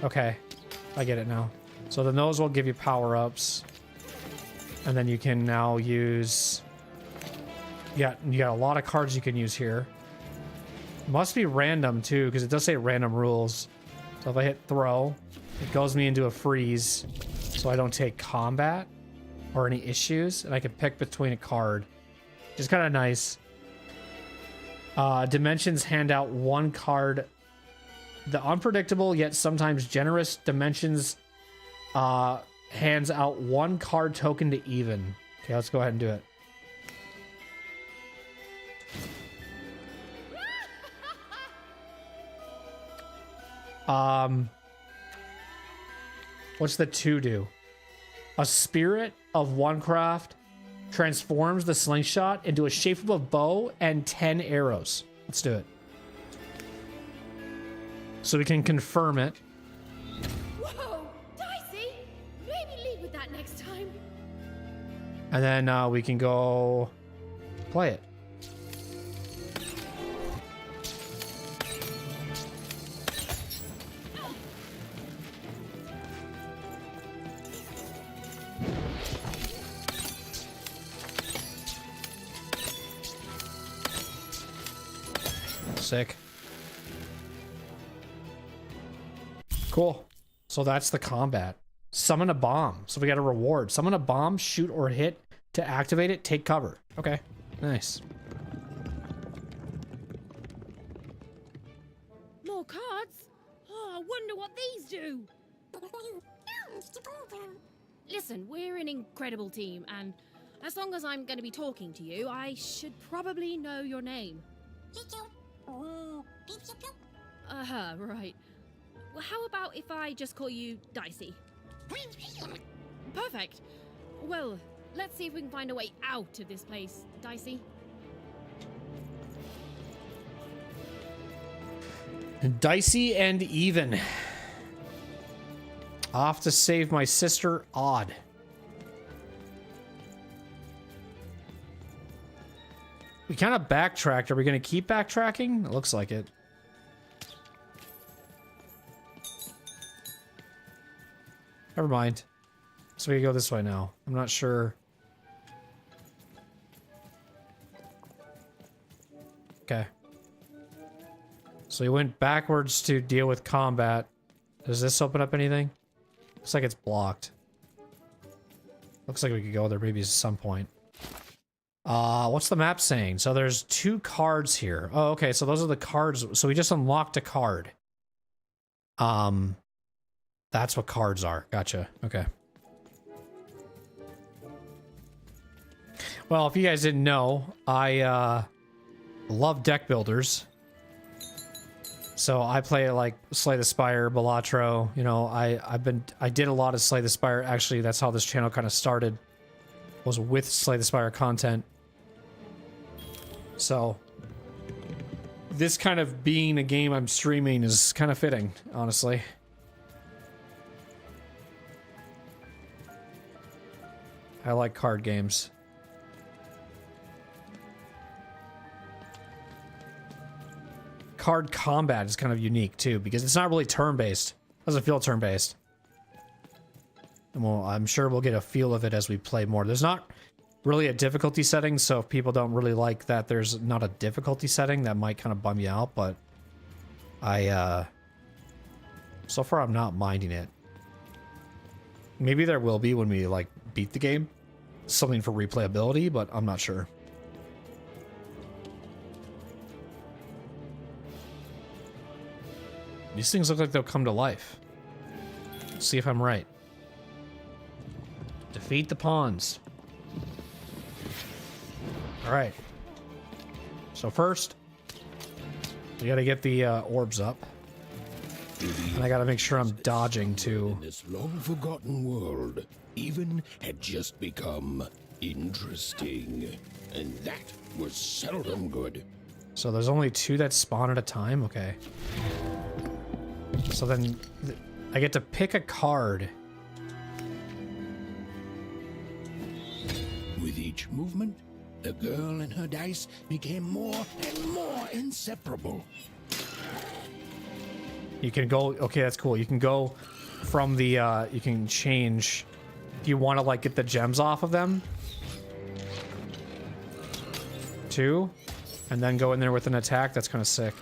Okay, I get it now. So then those will give you power-ups. And then you can now use... Yeah, you got a lot of cards you can use here. Must be random too, because it does say random rules. So if I hit throw, it goes me into a freeze. So I don't take combat or any issues. And I can pick between a card. Which is kind of nice. Dimensions hand out 1 card. The unpredictable yet sometimes generous Dimensions hands out 1 card token to even. Okay, let's go ahead and do it. What's the 2 do? A spirit of Onecroft transforms the slingshot into a shape of a bow and 10 arrows. Let's do it. So we can confirm it. Whoa, Dicey! Maybe lead with that next time. And then we can go play it. Sick. Cool. So that's the combat. Summon a bomb. So we got a reward. Summon a bomb, shoot or hit. To activate it, take cover. Okay. Nice. More cards? Oh, I wonder what these do. Listen, we're an incredible team, and as long as I'm going to be talking to you, I should probably know your name. Right. Well, how about if I just call you Dicey? Perfect. Well, let's see if we can find a way out of this place, Dicey. Dicey and even. Off to save my sister, Odd. We kind of backtracked. Are we going to keep backtracking? It looks like it. Never mind. So we go this way now. I'm not sure. Okay. So we went backwards to deal with combat. Does this open up anything? Looks like it's blocked. Looks like we could go there maybe at some point. What's the map saying? So there's 2 cards here. Oh, okay. So those are the cards. So we just unlocked a card. That's what cards are. Gotcha. Okay. Well, if you guys didn't know, I love deck builders. So I play like Slay the Spire, Balatro. You know, I did a lot of Slay the Spire. Actually, that's how this channel kind of started. Was with Slay the Spire content. So this kind of being a game I'm streaming is kind of fitting, honestly. I like card games. Card combat is kind of unique too, because it's not really turn-based. Doesn't feel turn-based. And well, I'm sure we'll get a feel of it as we play more. There's not really a difficulty setting, so if people don't really like that there's not a difficulty setting, that might kind of bum you out, but so far I'm not minding it. Maybe there will be when we, like, beat the game. Something for replayability, but I'm not sure. These things look like they'll come to life. Let's see if I'm right. Defeat the pawns. Alright. So first, we gotta get the orbs up. And I gotta make sure I'm dodging too. In this long-forgotten world, even had just become interesting. And that was seldom good. So there's only 2 that spawn at a time? Okay. So then I get to pick a card. With each movement, the girl and her dice became more and more inseparable. You can go, okay, that's cool. You can go from the, you can change, do you want to, like, get the gems off of them? 2, and then go in there with an attack. That's kind of sick.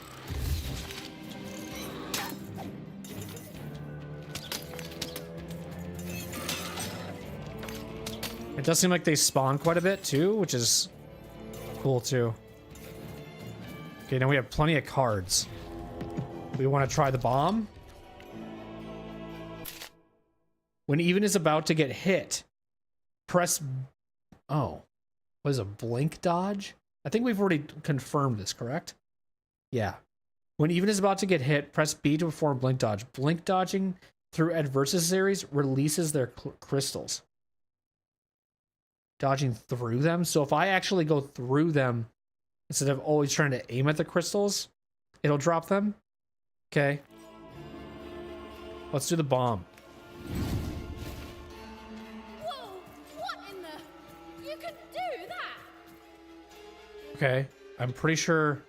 It does seem like they spawn quite a bit too, which is cool too. Okay, now we have plenty of cards. We want to try the bomb. When even is about to get hit, press... Oh. What is a blink dodge? I think we've already confirmed this, correct? Yeah. When even is about to get hit, press B to perform blink dodge. Blink dodging through adversaries releases their crystals. Dodging through them. So if I actually go through them, instead of always trying to aim at the crystals, it'll drop them. Okay. Let's do the bomb. Whoa! What in the... You can do that! Okay. I'm pretty sure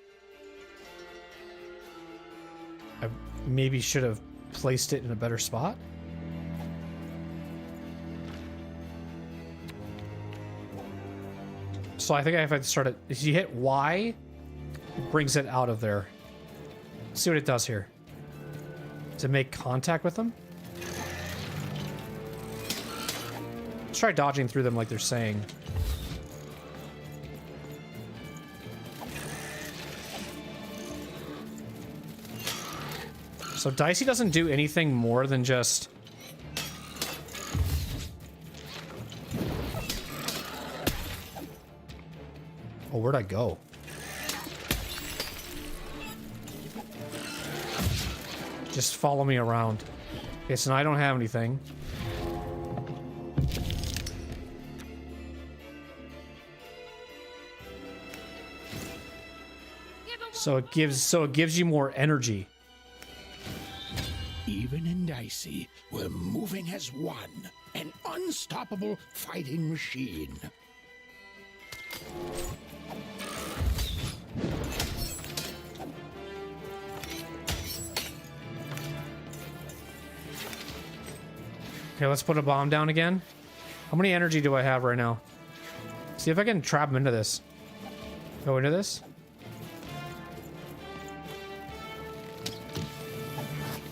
I maybe should have placed it in a better spot. So I think I have to start it. If you hit Y, it brings it out of there. Let's see what it does here. Does it make contact with them? Let's try dodging through them like they're saying. So Dicey doesn't do anything more than just... Oh, where'd I go? Just follow me around. Okay, so now I don't have anything. So it gives you more energy. Even in Dicey, we're moving as one, an unstoppable fighting machine. Okay, let's put a bomb down again. How many energy do I have right now? See if I can trap him into this. Go into this.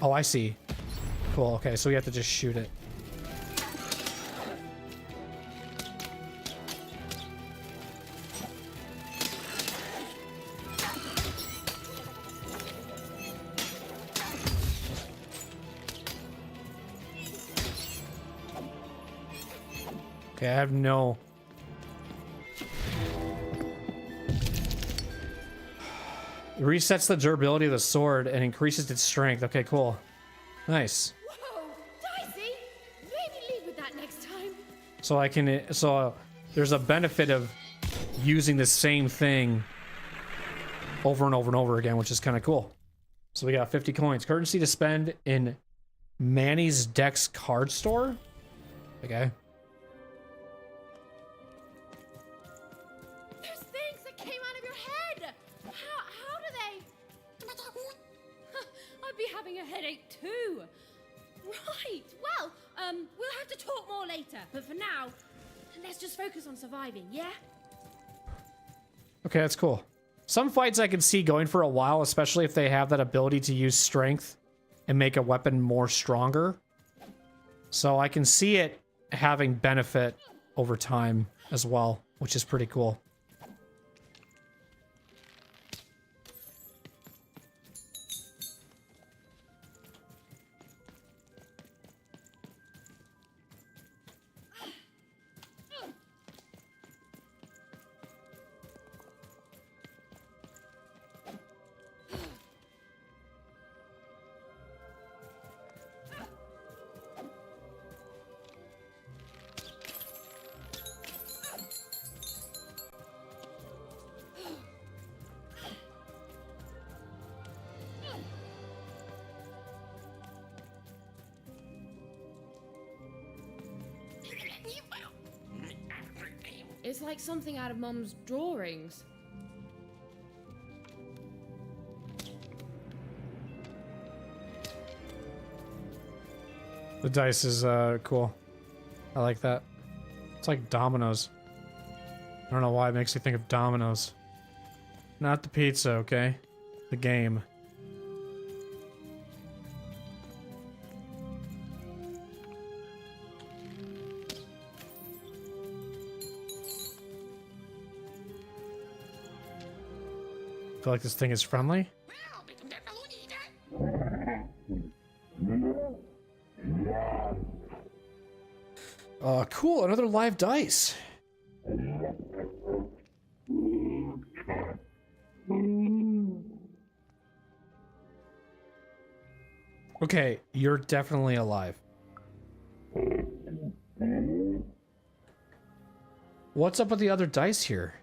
Oh, I see. Cool, okay, so we have to just shoot it. Okay, I have no... It resets the durability of the sword and increases its strength. Okay, cool. Nice. Whoa! Dicey! Maybe leave with that next time. So I can... So there's a benefit of using the same thing over and over and over again, which is kind of cool. So we got 50 coins. Currency to spend in Manny's Dex card store. Okay. There's things that came out of your head. How do they? I'd be having a headache too. Right. Well, we'll have to talk more later. But for now, let's just focus on surviving, yeah? Okay, that's cool. Some fights I can see going for a while, especially if they have that ability to use strength and make a weapon more stronger. So I can see it having benefit over time as well, which is pretty cool. It's like something out of Mum's drawings. The dice is cool. I like that. It's like dominoes. I don't know why it makes me think of dominoes. Not the pizza, okay? The game. Feel like this thing is friendly. Cool, another live dice. Okay, you're definitely alive. What's up with the other dice here?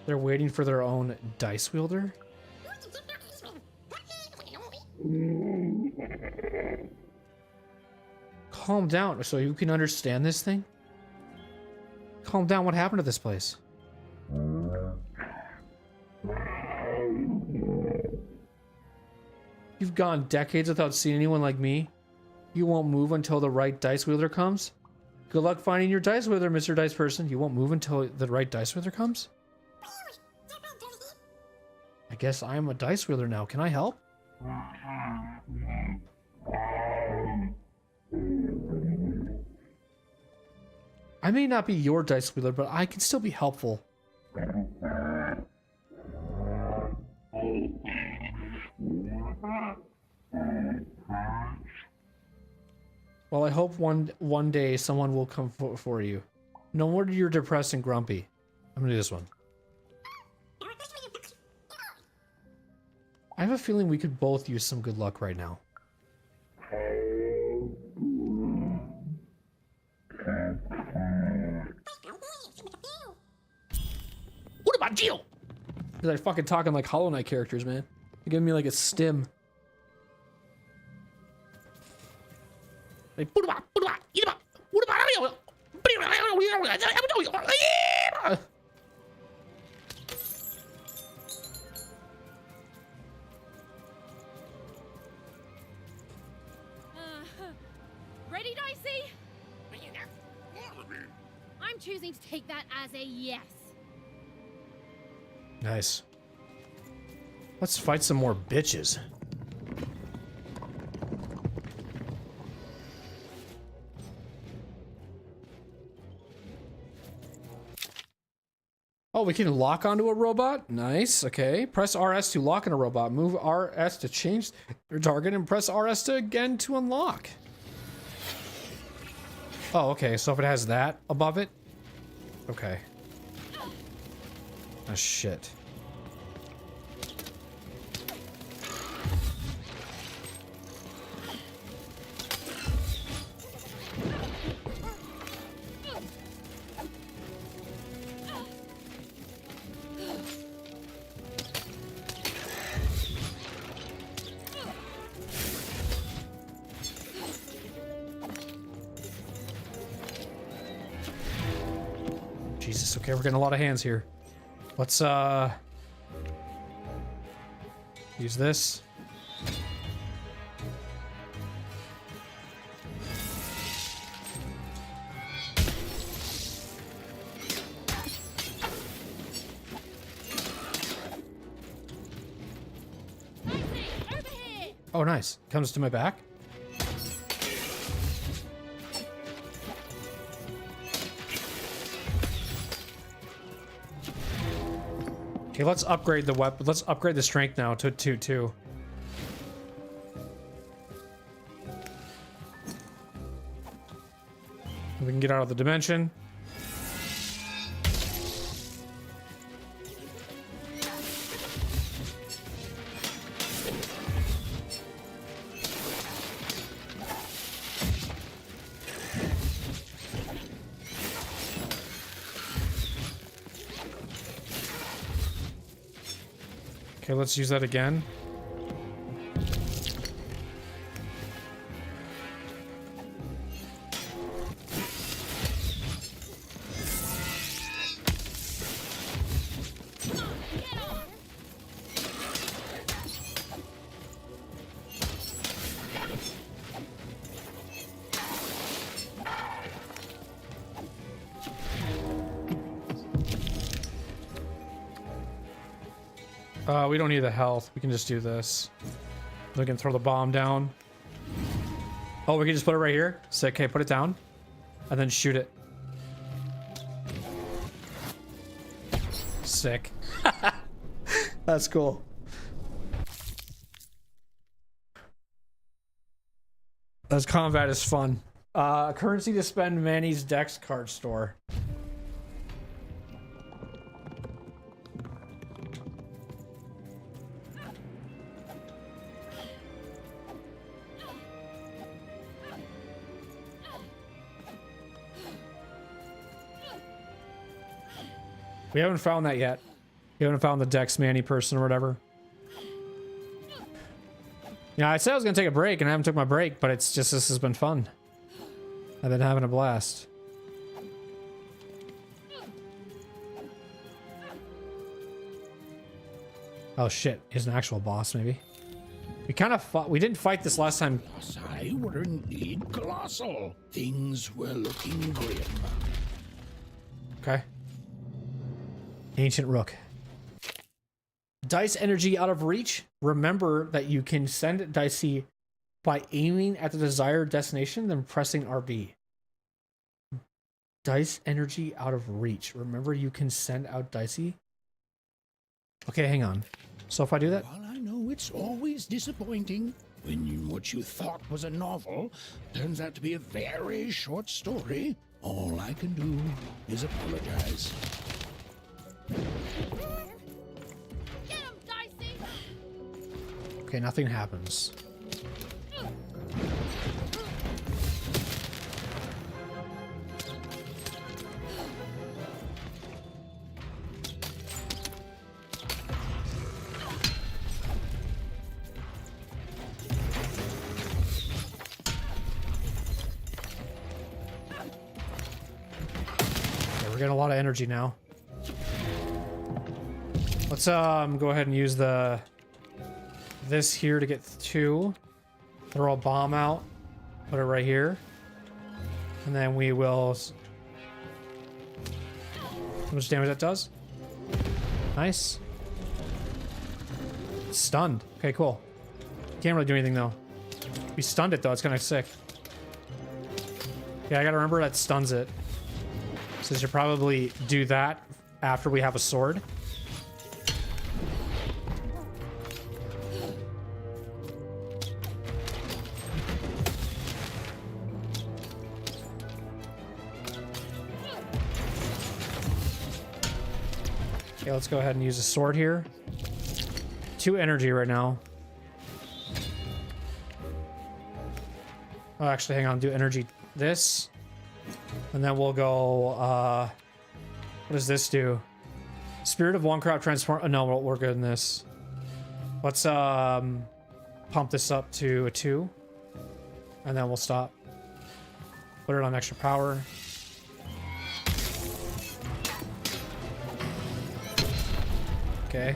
They're waiting for their own dice wielder? Calm down, so you can understand this thing? Calm down, what happened to this place? You've gone decades without seeing anyone like me? You won't move until the right dice wielder comes? Good luck finding your dice wielder, Mr. Dice Person. You won't move until the right dice wielder comes? I guess I am a dice wielder now. Can I help? I may not be your dice wielder, but I can still be helpful. Well, I hope one day someone will come for you. No wonder you're depressed and grumpy. I'm gonna do this one. I have a feeling we could both use some good luck right now. What about you? They're fucking talking like Hollow Knight characters, man. They're giving me like a stim. Like, ready, Dicey? I'm choosing to take that as a yes. Nice. Let's fight some more bitches. Oh, we can lock onto a robot? Nice, okay. Press RS to lock on a robot. Move RS to change your target and press RS to again to unlock. Oh, okay, so if it has that above it? Okay. Oh, shit. Nice. Okay, we're getting a lot of hands here. Let's use this. Oh, nice. Comes to my back. Okay, let's upgrade the weapon. Let's upgrade the strength now to 2. We can get out of the dimension. Okay, let's use that again. We don't need the health. We can just do this. We can throw the bomb down. Oh, we can just put it right here? So, okay, put it down. And then shoot it. Sick. That's cool. This combat is fun. Currency to spend Manny's Dex card store. We haven't found that yet. We haven't found the Dex Manny person or whatever. Yeah, I said I was gonna take a break and I haven't took my break, but it's just, this has been fun. I've been having a blast. Oh shit, he's an actual boss maybe. We kind of fought, we didn't fight this last time. I were indeed colossal. Things were looking grim. Okay. Ancient Rook. Dice energy out of reach. Remember that you can send Dicey by aiming at the desired destination, then pressing RB. Dice energy out of reach. Remember you can send out Dicey. Okay, hang on. So if I do that... Well, I know it's always disappointing when what you thought was a novel turns out to be a very short story. All I can do is apologize. Get him, Dicey! Okay, nothing happens. Okay, we're getting a lot of energy now. Let's go ahead and use this here to get 2. Throw a bomb out. Put it right here. And then we will... How much damage that does? Nice. It's stunned. Okay, cool. Can't really do anything though. We stunned it though, it's kind of sick. Yeah, I gotta remember that stuns it. So I should probably do that after we have a sword. Okay, let's go ahead and use a sword here. 2 energy right now. Oh, actually, hang on. Do energy this. And then we'll go, what does this do? Spirit of Onecroft transform. Oh, no, we're good in this. Let's pump this up to a 2. And then we'll stop. Put it on extra power. okay?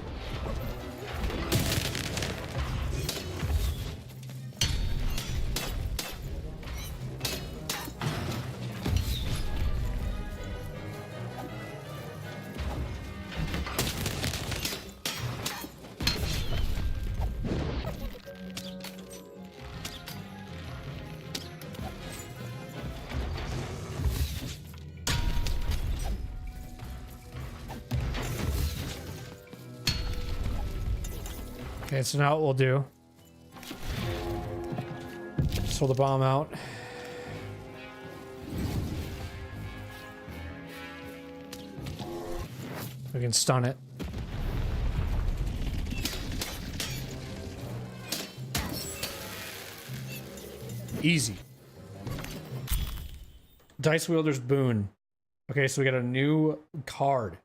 Okay, so now what we'll do. Throw the bomb out. We can stun it. Easy. Dice Wielder's Boon. Okay, so we got a new card.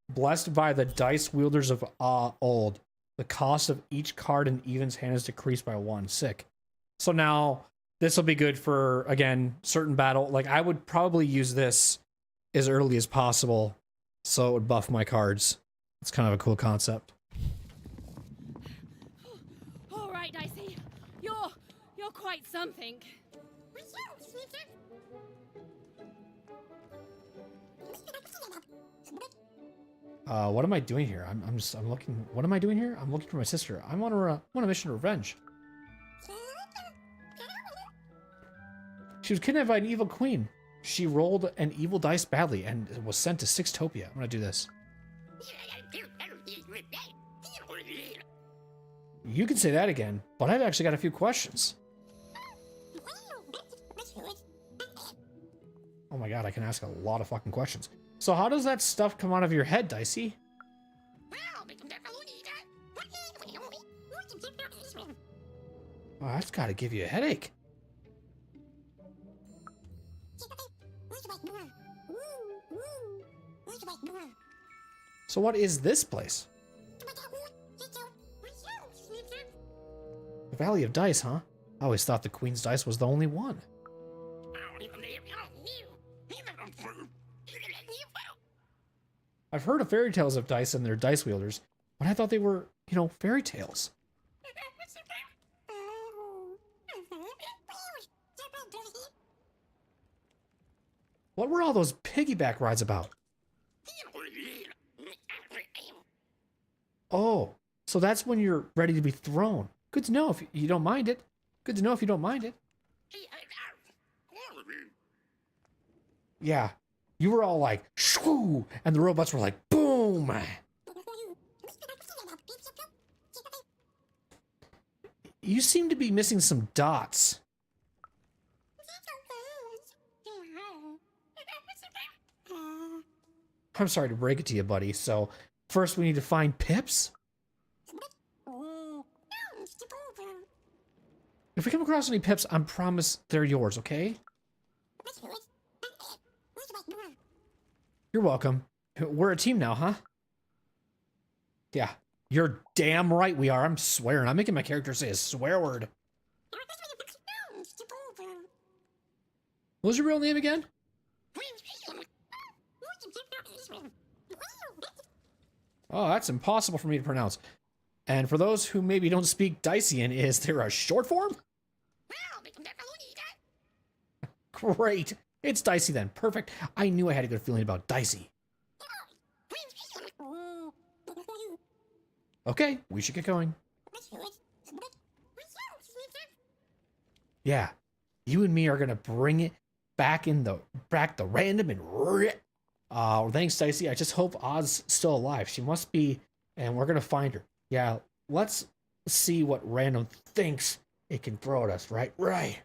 Blessed by the Dice Wielders of Old. The cost of each card in Even's hand is decreased by 1. Sick. So now, this will be good for, again, certain battle. Like, I would probably use this as early as possible, so it would buff my cards. It's kind of a cool concept. All right, Dicey. You're quite something. What am I doing here? I'm looking. What am I doing here? I'm looking for my sister. I'm on a mission of revenge. She was kidnapped by an evil queen. She rolled an evil dice badly and was sent to Sixtopia. I'm gonna do this. You can say that again, but I've actually got a few questions. Oh my god, I can ask a lot of fucking questions. So how does that stuff come out of your head, Dicey? Oh, that's gotta give you a headache. So what is this place? The Valley of Dice, huh? I always thought the Queen's Dice was the only one. I've heard of fairy tales of dice and their dice wielders, but I thought they were, you know, fairy tales. What were all those piggyback rides about? Oh, so that's when you're ready to be thrown. Good to know if you don't mind it. Good to know if you don't mind it. Yeah, you were all like, shoo, and the robots were like, boom. You seem to be missing some dots. I'm sorry to break it to you, buddy. So, first we need to find Pips. If we come across any Pips, I promise they're yours, okay? You're welcome. We're a team now, huh? Yeah, you're damn right we are. I'm swearing. I'm making my character say a swear word. What was your real name again? Oh, that's impossible for me to pronounce. And for those who maybe don't speak Dacian, is there a short form? Great. It's Dicey then. Perfect. I knew I had a good feeling about Dicey. Okay, we should get going. Yeah, you and me are gonna bring it back the random and thanks, Dicey. I just hope Oz still alive. She must be, and we're gonna find her. Yeah, let's see what random thinks it can throw at us, right? Right.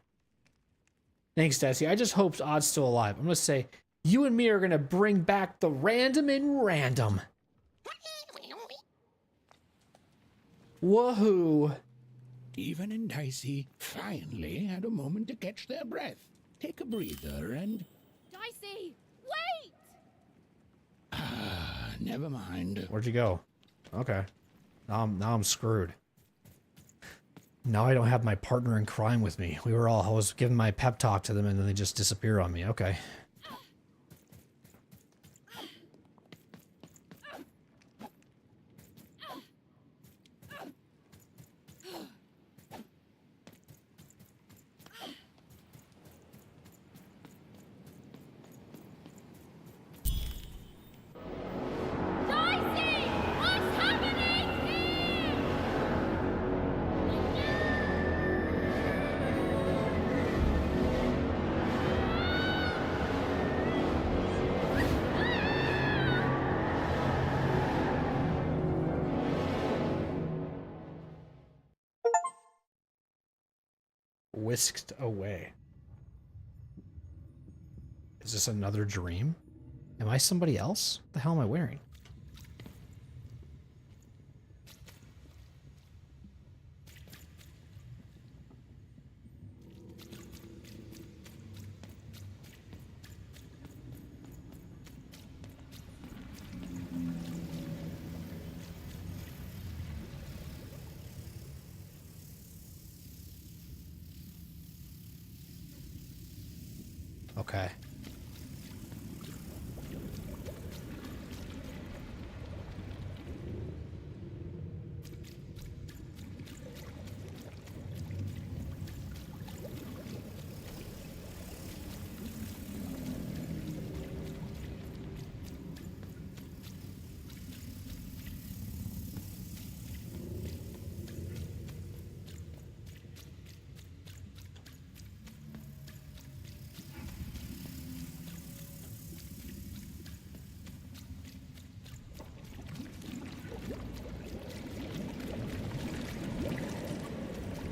Thanks, Dicey. I just hope Odd's still alive. I'm gonna say, you and me are gonna bring back the random and random. Woohoo! Even and Dicey finally had a moment to catch their breath, take a breather, and... Dicey, wait! Never mind. Where'd you go? Okay. Now I'm screwed. Now I don't have my partner in crime with me. I was giving my pep talk to them and then they just disappear on me. Okay. Whisked away. Is this another dream? Am I somebody else? What the hell am I wearing? Okay.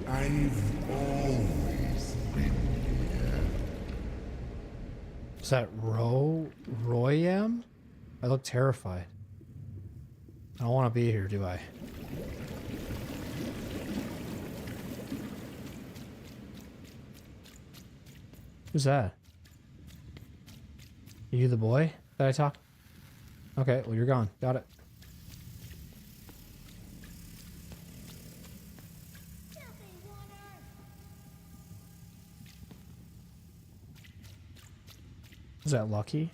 I've always been here. Is that Royam? I look terrified. I don't want to be here, do I? Who's that? Are you the boy that I talked? Okay, well you're gone. Got it. Is that Lucky?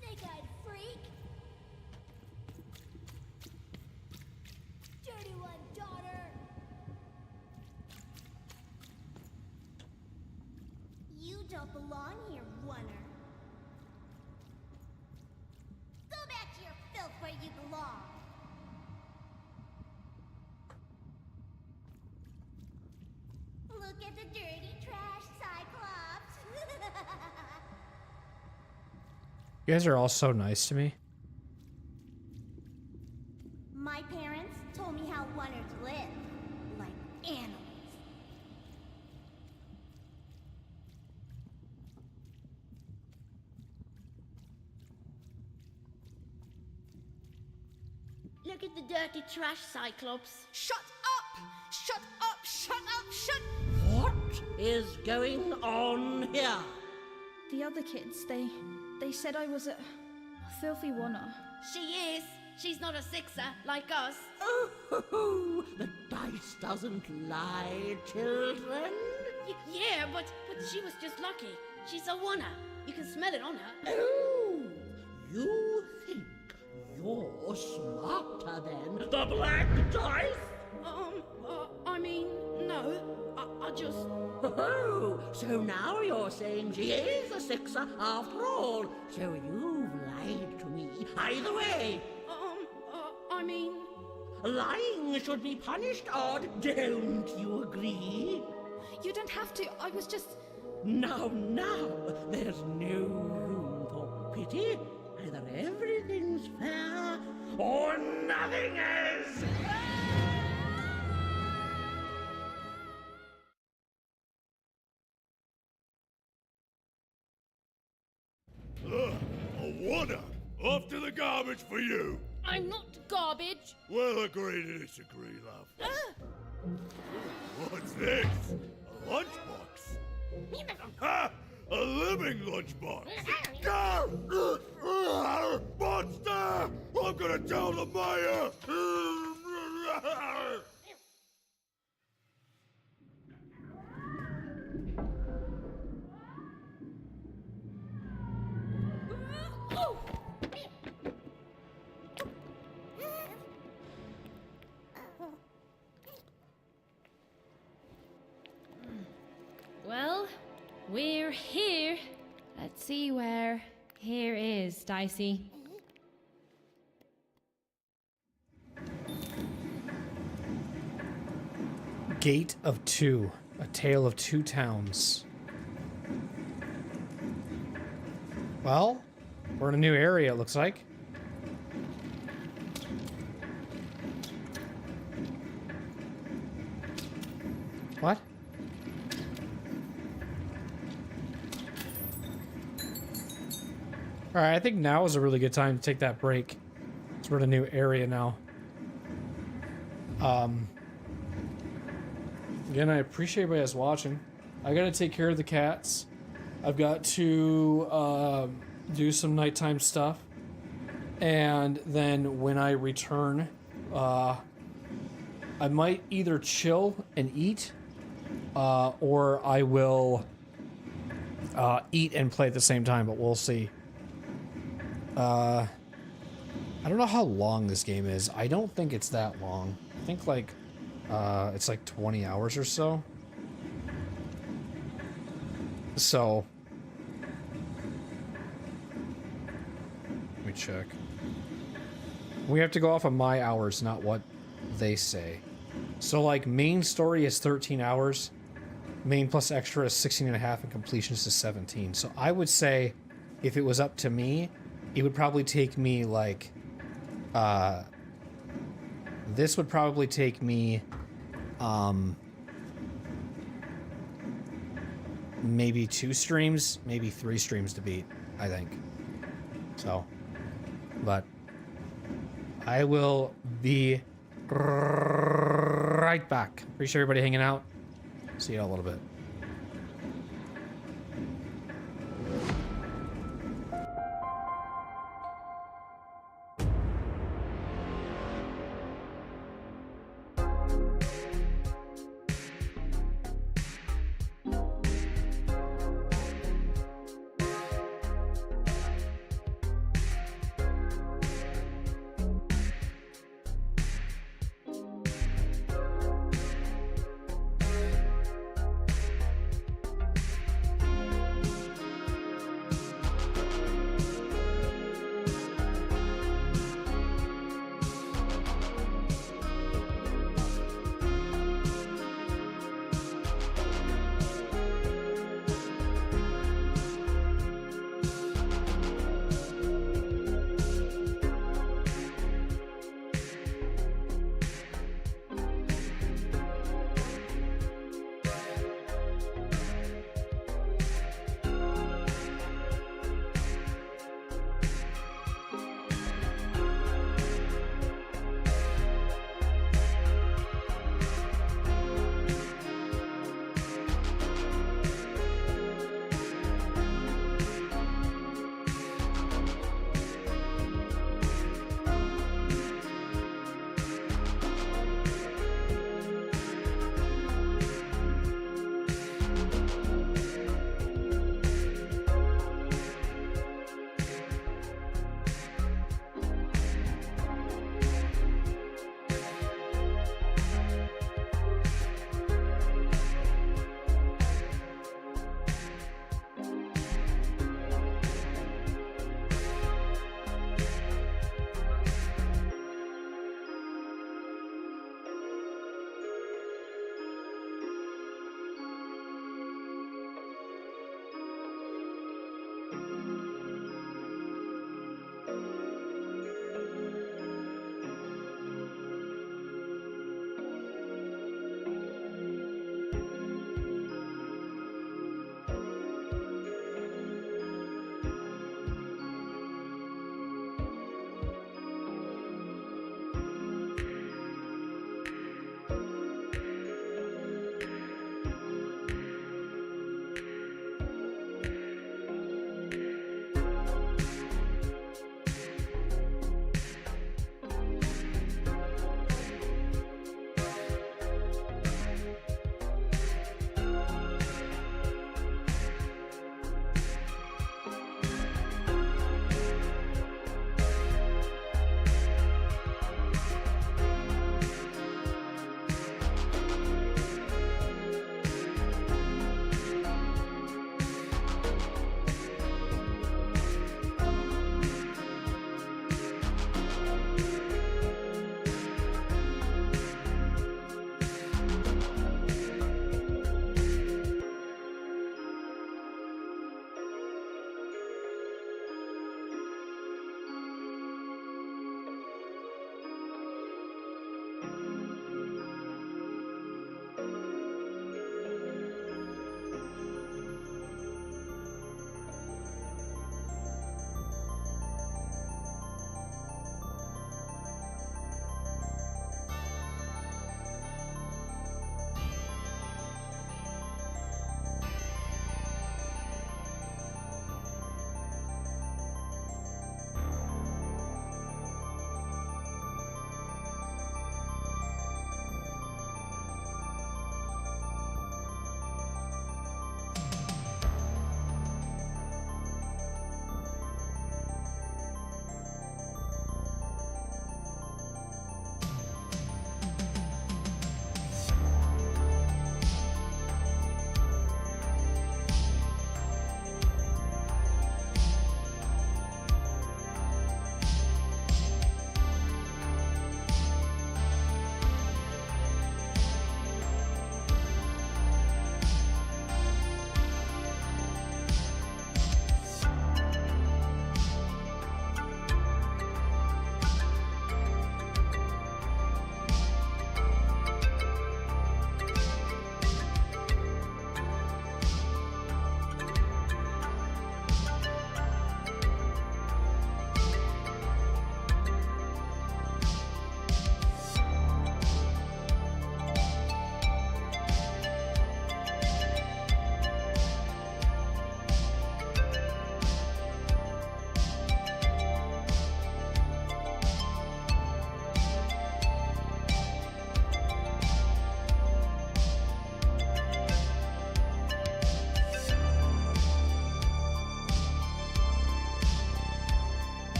Snake-eyed freak! Dirty one, daughter! You don't belong here, Runner. Go back to your filth where you belong. Look at the dirty trash, Cyclops. You guys are all so nice to me. My parents told me how runners live, like animals. Look at the dirty trash, Cyclops. Shut up! Shut up! Shut up! Shut... What is going on here? The other kids, they said I was a filthy wanner. She is. She's not a sixer like us. Oh, the dice doesn't lie, children. Yeah, but she was just lucky. She's a oneer. You can smell it on her. Oh, you think you're smarter than the black dice? I mean, no. I just... Oh, so now you're saying she is a sixer after all. So you've lied to me. Either way. I mean... Lying should be punished, Odd. Don't you agree? You don't have to. I was just... Now, there's no room for pity. Either everything's fair or nothing is. A wanna! Off to the garbage for you! I'm not garbage. We'll agree to disagree, love. What's this? A lunchbox? Ha! A living lunchbox! Monster! I'm gonna tell the mayor! Well, we're here. Let's see where here is, Dicey. Gate of Two, a tale of two towns. Well, we're in a new area, it looks like. What? All right, I think now is a really good time to take that break. So we're in a new area now. Again, I appreciate everybody that's watching. I gotta take care of the cats. I've got to do some nighttime stuff. And then when I return, I might either chill and eat, or I will eat and play at the same time, but we'll see. I don't know how long this game is. I don't think it's that long. I think like it's like 20 hours or so. So let me check. We have to go off of my hours, not what they say. So like main story is 13 hours. Main plus extra is 16 and a half, and completion is 17. So I would say if it was up to me, it would probably take me like this would probably take me maybe 2 streams, maybe 3 streams to beat, I think. So, but I will be right back. Appreciate everybody hanging out. See you in a little bit.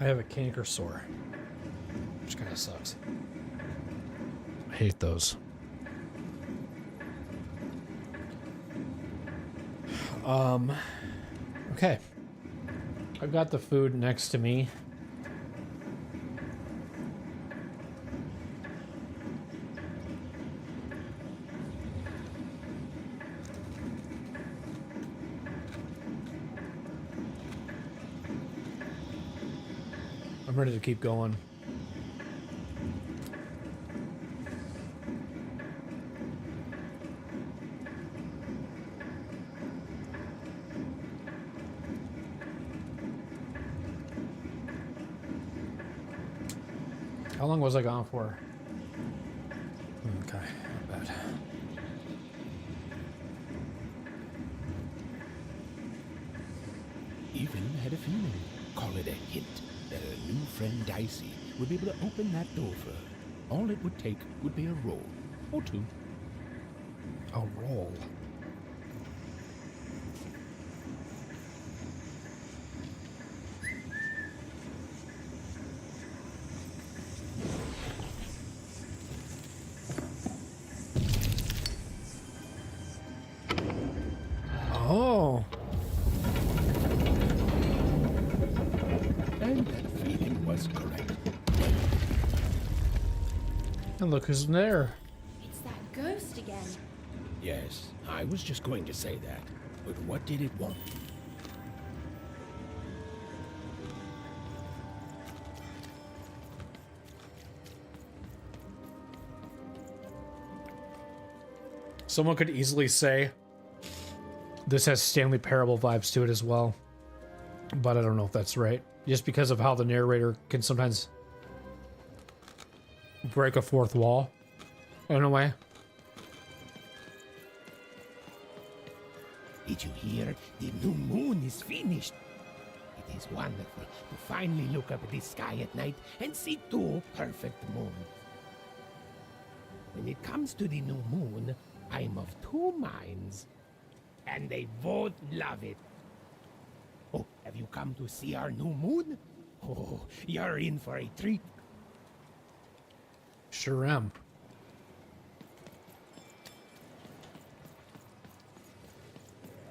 have a canker sore, which kind of sucks. I hate those. Okay. I've got the food next to me. I'm ready to keep going. How long was I gone for? Okay, not bad. Even had a feeling, call it a hint, that her new friend Dicey would be able to open that door for her. All it would take would be a roll, or two. A roll? Oh. And that feeling was correct. And look who's there. It's that ghost again. Yes, I was just going to say that. But what did it want? Someone could easily say this has Stanley Parable vibes to it as well. But I don't know if that's right. Just because of how the narrator can sometimes break a fourth wall in a way. Did you hear? The new moon is finished. It is wonderful to finally look up at the sky at night and see two perfect moons. When it comes to the new moon, I'm of two minds. And they both love it. Oh, have you come to see our new moon? Oh, you're in for a treat. Sure am.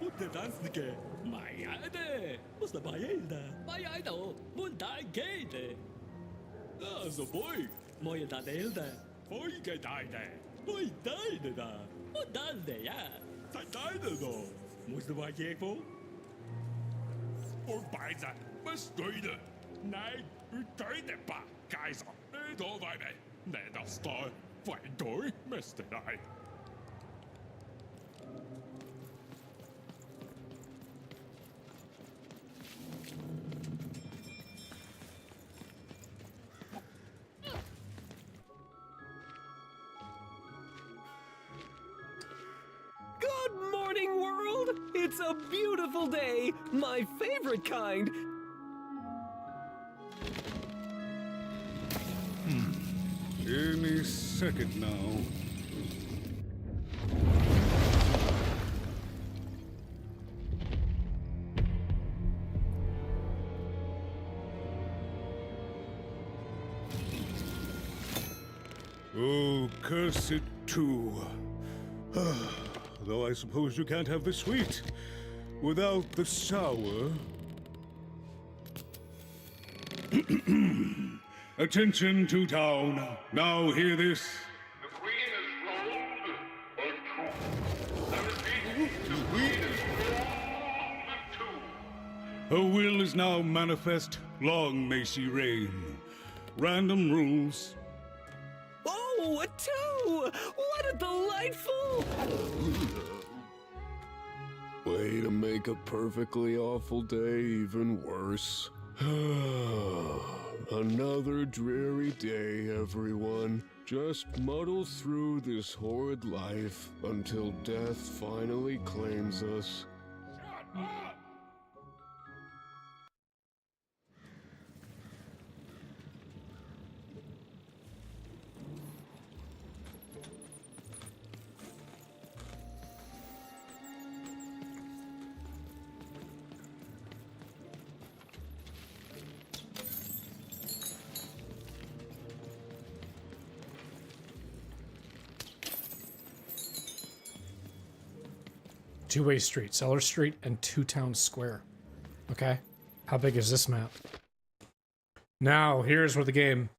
Utedansnike, Majade, Musta Bayelda, Bayaido, Munda Gade. Also boy, Moya Dadelda, Oike Dide, Oi Dide da, Mudande ya, Dide do, Musta Bayeko. Or Biza, Bestride, Nay, Utride Pa, Kaiser, Edo Vibe, Neda Star, Fightor, Mr. I. Good morning, world! It's a beautiful day, my favorite kind. Any second now. Oh, curse it too. Though I suppose you can't have the sweet without the sour. Attention to town. Now hear this. The queen is rolled or I repeat, the queen is rolled Her will is now manifest. Long may she reign. Random rules. Oh, a two! What a delightful... Way to make a perfectly awful day even worse. Another dreary day, everyone. Just muddle through this horrid life until death finally claims us. two-way street, Cellar Street, and Two Town Square. Okay. How big is this map? Now, here's where the game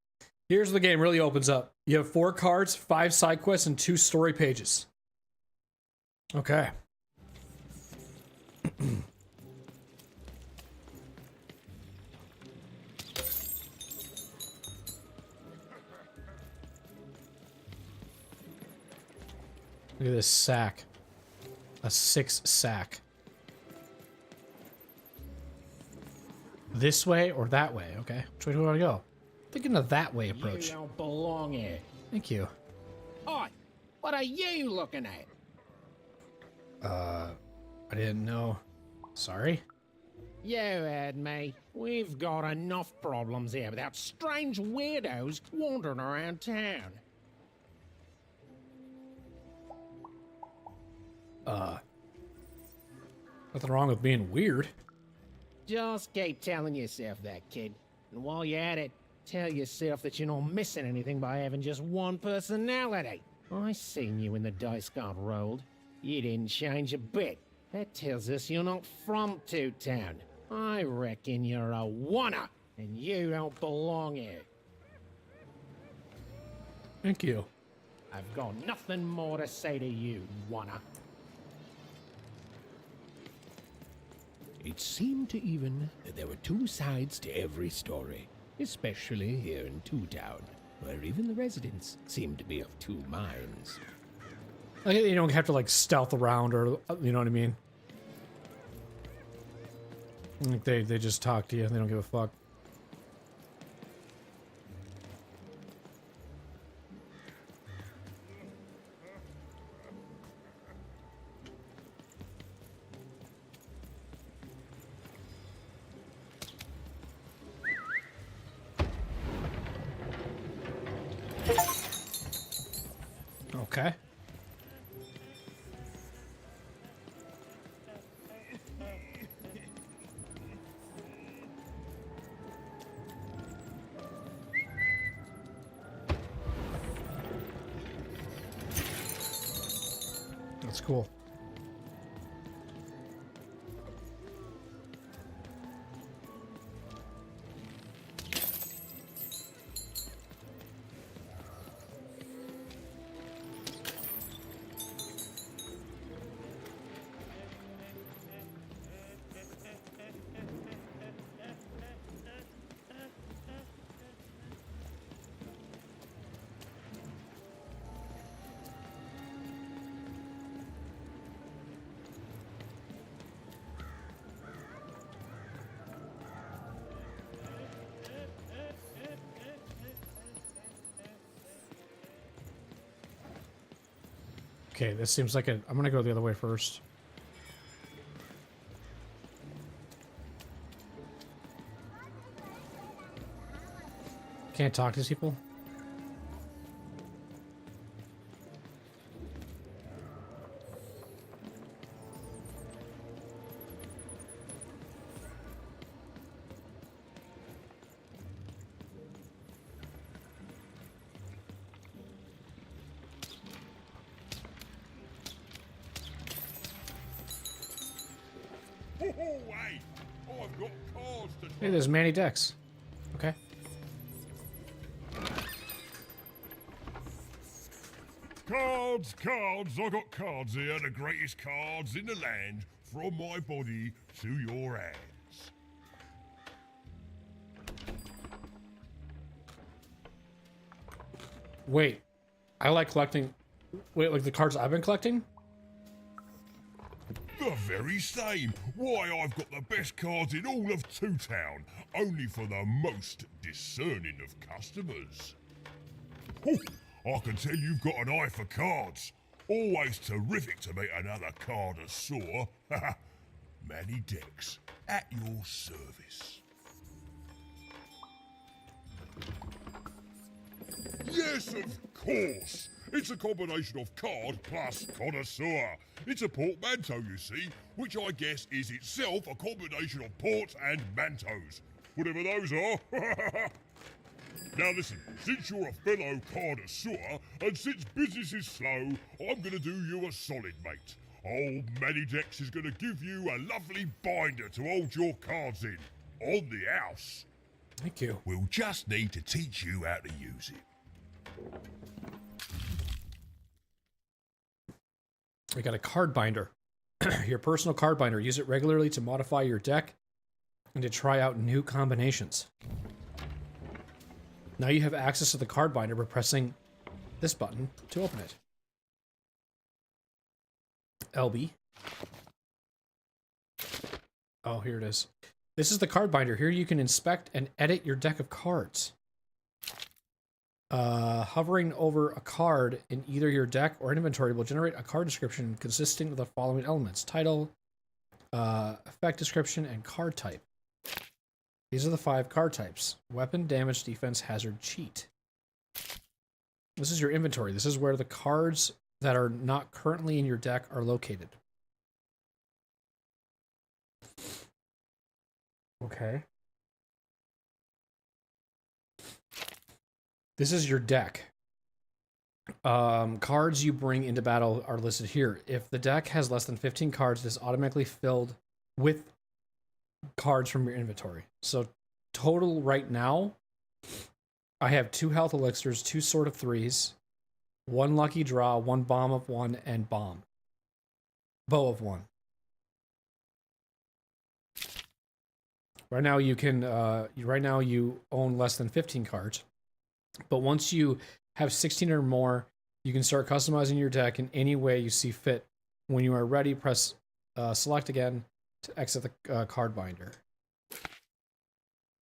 really opens up. You have 4 cards, 5 side quests, and 2 story pages. Okay. Look at this sack. A 6 sack. This way or that way? Okay. Which way do I want to go? Thinking of that way approach. You don't belong here. Thank you. Oi, what are you looking at? I didn't know. Sorry. You heard me. We've got enough problems here without strange weirdos wandering around town. Nothing wrong with being weird. Just keep telling yourself that, kid. And while you're at it, tell yourself that you're not missing anything by having just one personality. I seen you when the dice got rolled. You didn't change a bit. That tells us you're not from Two Town. I reckon you're a wanna, and you don't belong here. Thank you. I've got nothing more to say to you, wanna. It seemed to even that there were 2 sides to every story, especially here in Two Town, where even the residents seemed to be of 2 minds. Like, you don't have to like stealth around, or you know what I mean. Like they just talk to you. They don't give a fuck. Okay. That's cool. Okay, this seems like I'm gonna go the other way first. Can't talk to these people? Hey, I've got cards to Hey, there's Manny Dex. Okay. Cards, cards, I got cards here, the greatest cards in the land, from my body to your hands. Wait, I like collecting. Wait, like the cards I've been collecting? The very same. Why, I've got the best cards in all of Two Town, only for the most discerning of customers. Oh, I can tell you've got an eye for cards. Always terrific to meet another connoisseur. Manny Dex, at your service. Yes, of course. It's a combination of card plus connoisseur. It's a portmanteau, you see, which I guess is itself a combination of ports and mantos. Whatever those are. Now listen, since you're a fellow connoisseur, and since business is slow, I'm gonna do you a solid, mate. Old Medidex is going to give you a lovely binder to hold your cards in on the house. Thank you. We'll just need to teach you how to use it. We got a card binder. Your personal card binder. Use it regularly to modify your deck and to try out new combinations. Now you have access to the card binder by pressing this button to open it. LB. Oh, here it is. This is the card binder. Here you can inspect and edit your deck of cards. Hovering over a card in either your deck or inventory will generate a card description consisting of the following elements: title, effect description, and card type. These are the 5 card types: weapon, damage, defense, hazard, cheat. This is your inventory. This is where the cards that are not currently in your deck are located. Okay. This is your deck. Cards you bring into battle are listed here. If the deck has less than 15 cards, it is automatically filled with cards from your inventory. So total right now, I have 2 health elixirs, 2 sword of 3s, 1 lucky draw, 1 bomb of 1, and bow of 1. Right now you can. Right now you own less than 15 cards, but once you have 16 or more, you can start customizing your deck in any way you see fit. When you are ready, press select again to exit the card binder.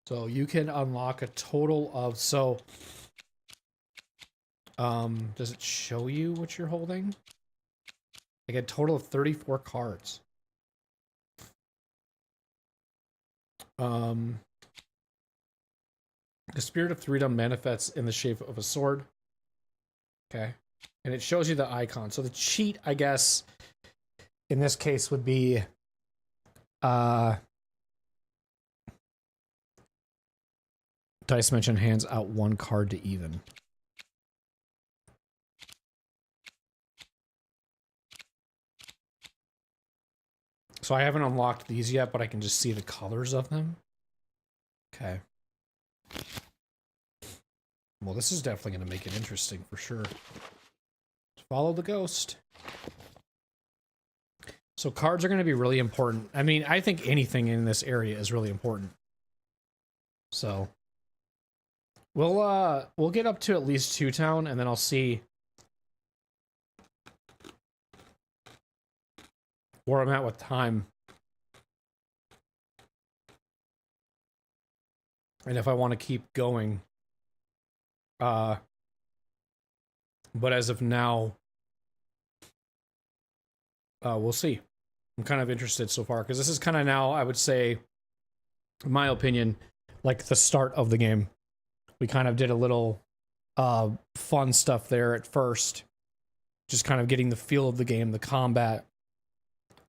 So you can unlock a total of does it show you what you're holding? Like a total of 34 cards. The Spirit of Freedom manifests in the shape of a sword. Okay. And it shows you the icon. So the cheat, I guess, in this case would be dice mention hands out 1 card to even. So I haven't unlocked these yet, but I can just see the colors of them. Okay. Well, this is definitely going to make it interesting for sure. Follow the ghost. So cards are going to be really important. I mean, I think anything in this area is really important. So we'll get up to at least 2 town, and then I'll see where I'm at with time. And if I want to keep going. But as of now, we'll see. I'm kind of interested so far, because this is kind of now, I would say, in my opinion, like the start of the game. We kind of did a little fun stuff there at first. Just kind of getting the feel of the game, the combat.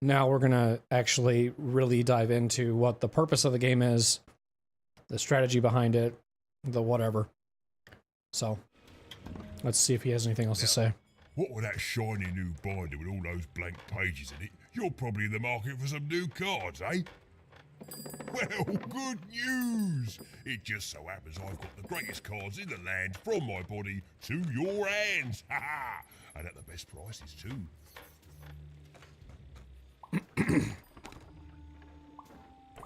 Now we're going to actually really dive into what the purpose of the game is, the strategy behind it, the whatever. So, let's see if he has anything else to say. What with that shiny new binder with all those blank pages in it, you're probably in the market for some new cards, eh? Well, good news! It just so happens I've got the greatest cards in the land from my body to your hands. Ha ha! And at the best prices too.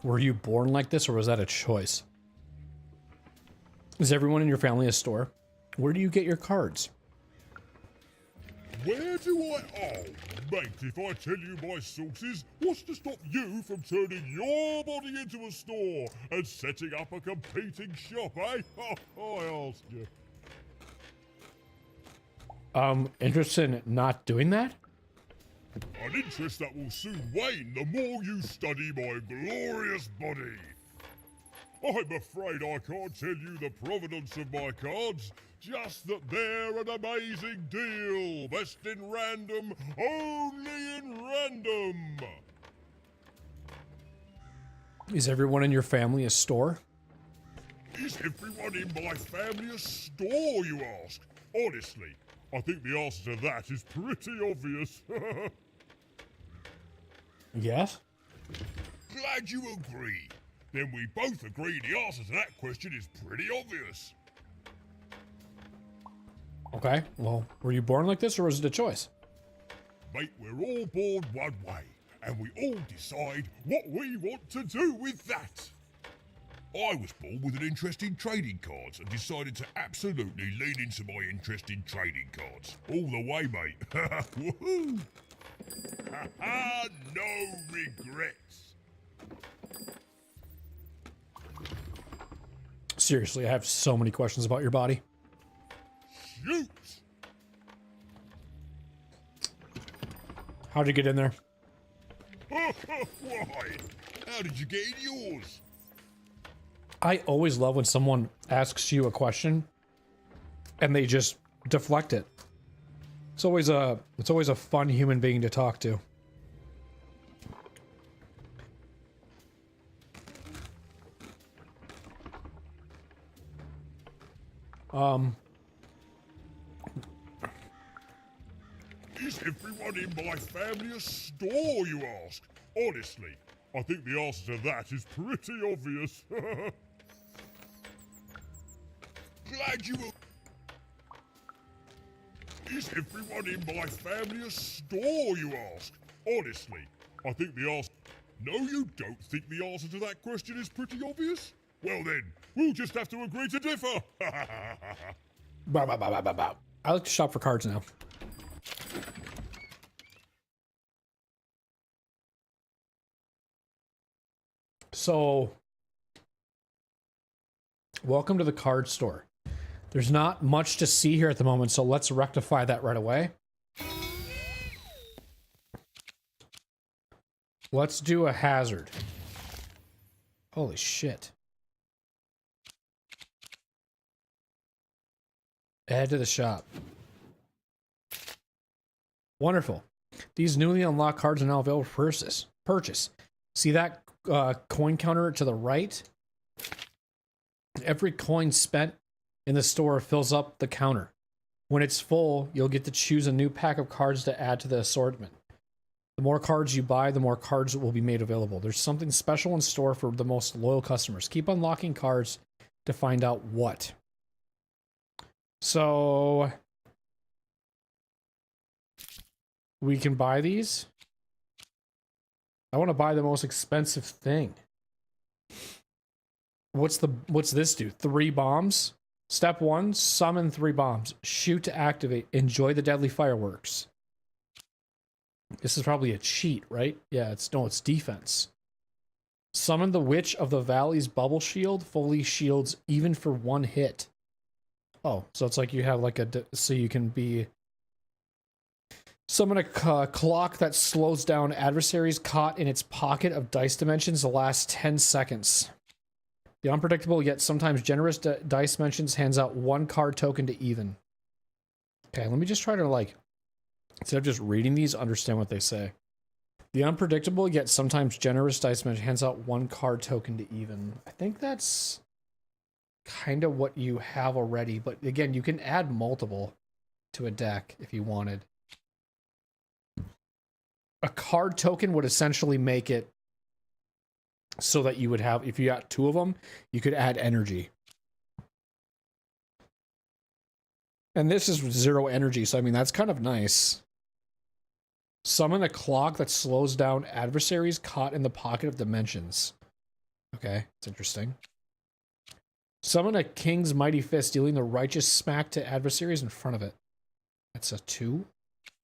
Were you born like this, or was that a choice? Is everyone in your family a store? Where do you get your cards? Where do I... Oh, mate, if I tell you my sources, what's to stop you from turning your body into a store and setting up a competing shop, eh? I ask you. Interested in not doing that? An interest that will soon wane the more you study my glorious body. I'm afraid I can't tell you the provenance of my cards, just that they're an amazing deal. Best in random, only in random. Is everyone in your family a store? Is everyone in my family a store, you ask? Honestly, I think the answer to that is pretty obvious. Yes? Glad you agree. Then we both agree the answer to that question is pretty obvious. Okay, well, were you born like this or was it a choice? Mate, we're all born one way, and we all decide what we want to do with that. I was born with an interest in trading cards and decided to absolutely lean into my interest in trading cards. All the way, mate. Woohoo! No regrets. Seriously, I have so many questions about your body. Shoot! How'd you get in there? Why? How did you get in yours? I always love when someone asks you a question and they just deflect it. It's always a fun human being to talk to. Is everyone in my family a store, you ask? Honestly, I think the answer to that is pretty obvious. Glad you were... Is everyone in my family a store, you ask? Honestly, I think the answer... No, you don't think the answer to that question is pretty obvious? Well then, we'll just have to agree to differ. Bow, bow, bow, bow, bow, bow. I like to shop for cards now. So, welcome to the card store. There's not much to see here at the moment, so let's rectify that right away. Let's do a hazard. Holy shit. Add to the shop. Wonderful. These newly unlocked cards are now available for purchase. See that coin counter to the right? Every coin spent in the store fills up the counter. When it's full, you'll get to choose a new pack of cards to add to the assortment. The more cards you buy, the more cards will be made available. There's something special in store for the most loyal customers. Keep unlocking cards to find out what. So we can buy these. I want to buy the most expensive thing. What's this do? 3 bombs? Step 1, summon 3 bombs. Shoot to activate. Enjoy the deadly fireworks. This is probably a cheat, right? Yeah, it's defense. Summon the Witch of the Valley's bubble shield. Fully shields even for 1 hit. Oh, so it's like you have like so you can be... Summon a clock that slows down adversaries caught in its pocket of dice dimensions the last 10 seconds. The unpredictable yet sometimes generous dice dimensions hands out 1 card token to even. Okay, let me just try to like... Instead of just reading these, understand what they say. The unpredictable yet sometimes generous dice dimension hands out 1 card token to even. I think that's kind of what you have already, but again, you can add multiple to a deck if you wanted. A card token would essentially make it so that you would have, if you got 2 of them, you could add energy. And this is 0 energy, so I mean, that's kind of nice. Summon a clock that slows down adversaries caught in the pocket of dimensions. Okay, it's interesting. Summon a king's mighty fist, dealing the righteous smack to adversaries in front of it. That's a 2?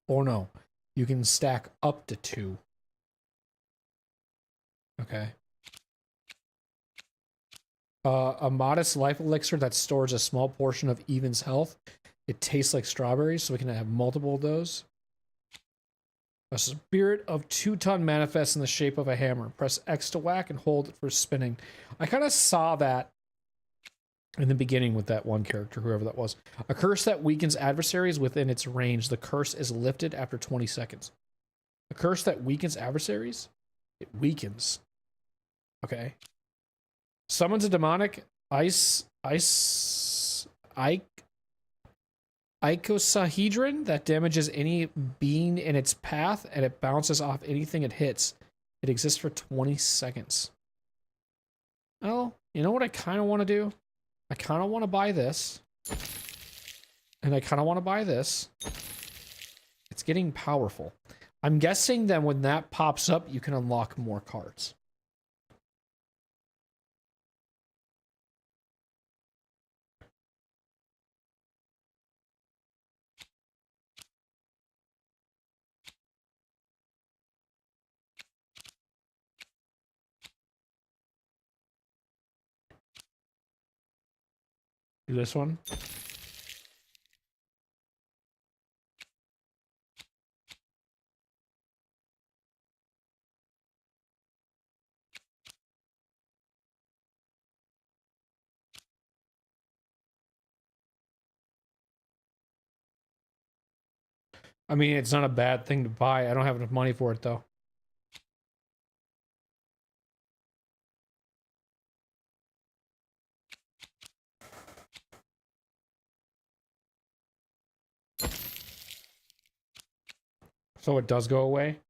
Or no, you can stack up to 2. Okay. A modest life elixir that stores a small portion of Even's health. It tastes like strawberries, so we can have multiple of those. A spirit of 2-ton manifests in the shape of a hammer. Press X to whack and hold it for spinning. I kind of saw that in the beginning with that one character, whoever that was. A curse that weakens adversaries within its range. The curse is lifted after 20 seconds. A curse that weakens adversaries? It weakens. Okay. Summons a demonic icosahedron that damages any being in its path, and it bounces off anything it hits. It exists for 20 seconds. Oh, you know what I kind of want to do? I kind of want to buy this. And I kind of want to buy this. It's getting powerful. I'm guessing that when that pops up, you can unlock more cards. Do this one. I mean, it's not a bad thing to buy. I don't have enough money for it, though. So it does go away?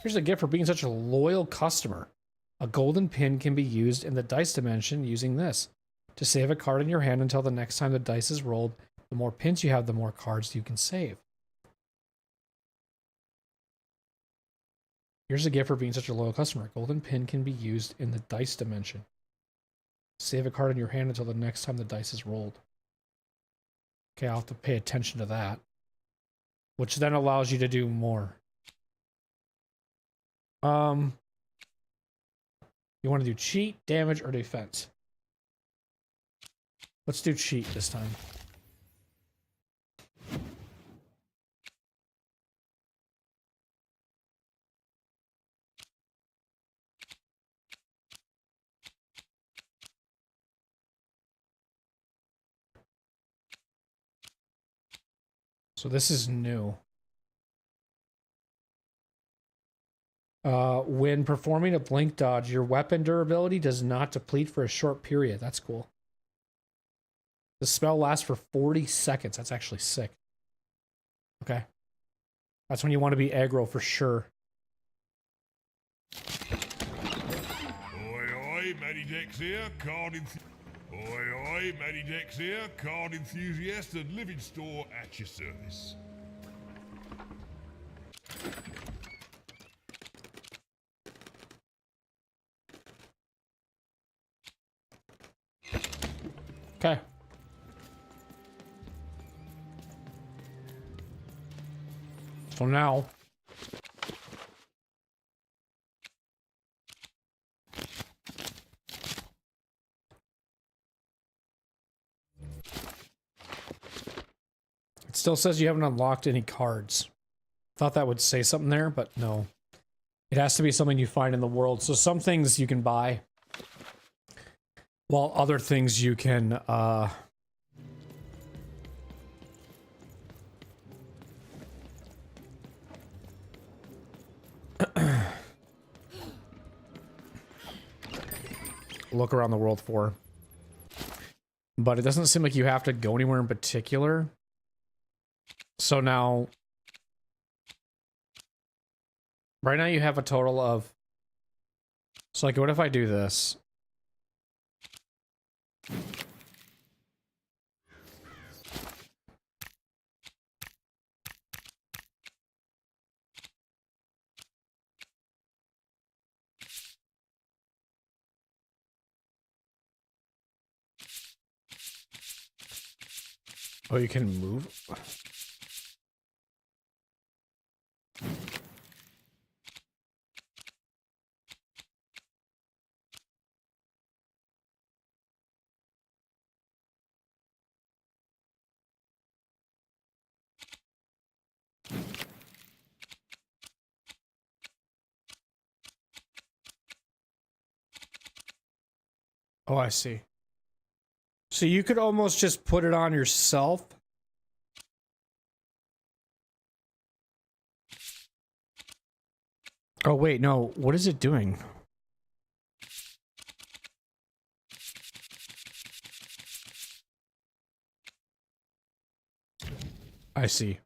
Here's a gift for being such a loyal customer. A golden pin can be used in the dice dimension using this. To save a card in your hand until the next time the dice is rolled, the more pins you have, the more cards you can save. Here's a gift for being such a loyal customer. A golden pin can be used in the dice dimension. Save a card in your hand until the next time the dice is rolled. Okay, I'll have to pay attention to that. Which then allows you to do more. You want to do cheat, damage, or defense? Let's do cheat this time. So this is new. When performing a blink dodge, your weapon durability does not deplete for a short period. That's cool. The spell lasts for 40 seconds. That's actually sick. Okay. That's when you want to be aggro for sure. Oi, Matty Dex here, Oi, Matty Dex here, card enthusiast and living store at your service. Okay. So now... It still says you haven't unlocked any cards. Thought that would say something there, but no. It has to be something you find in the world. So some things you can buy, while other things you can, look around the world for. But it doesn't seem like you have to go anywhere in particular. So now... Right now you have a total of... So like, what if I do this? Oh, you can move? Oh, I see. So you could almost just put it on yourself. Oh, wait, no. What is it doing? I see.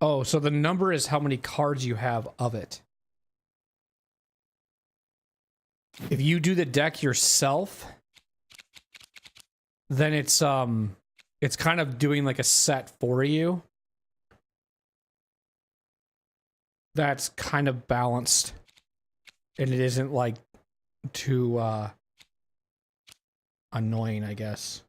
Oh, so the number is how many cards you have of it. If you do the deck yourself, then it's kind of doing like a set for you. That's kind of balanced. And it isn't like too annoying, I guess.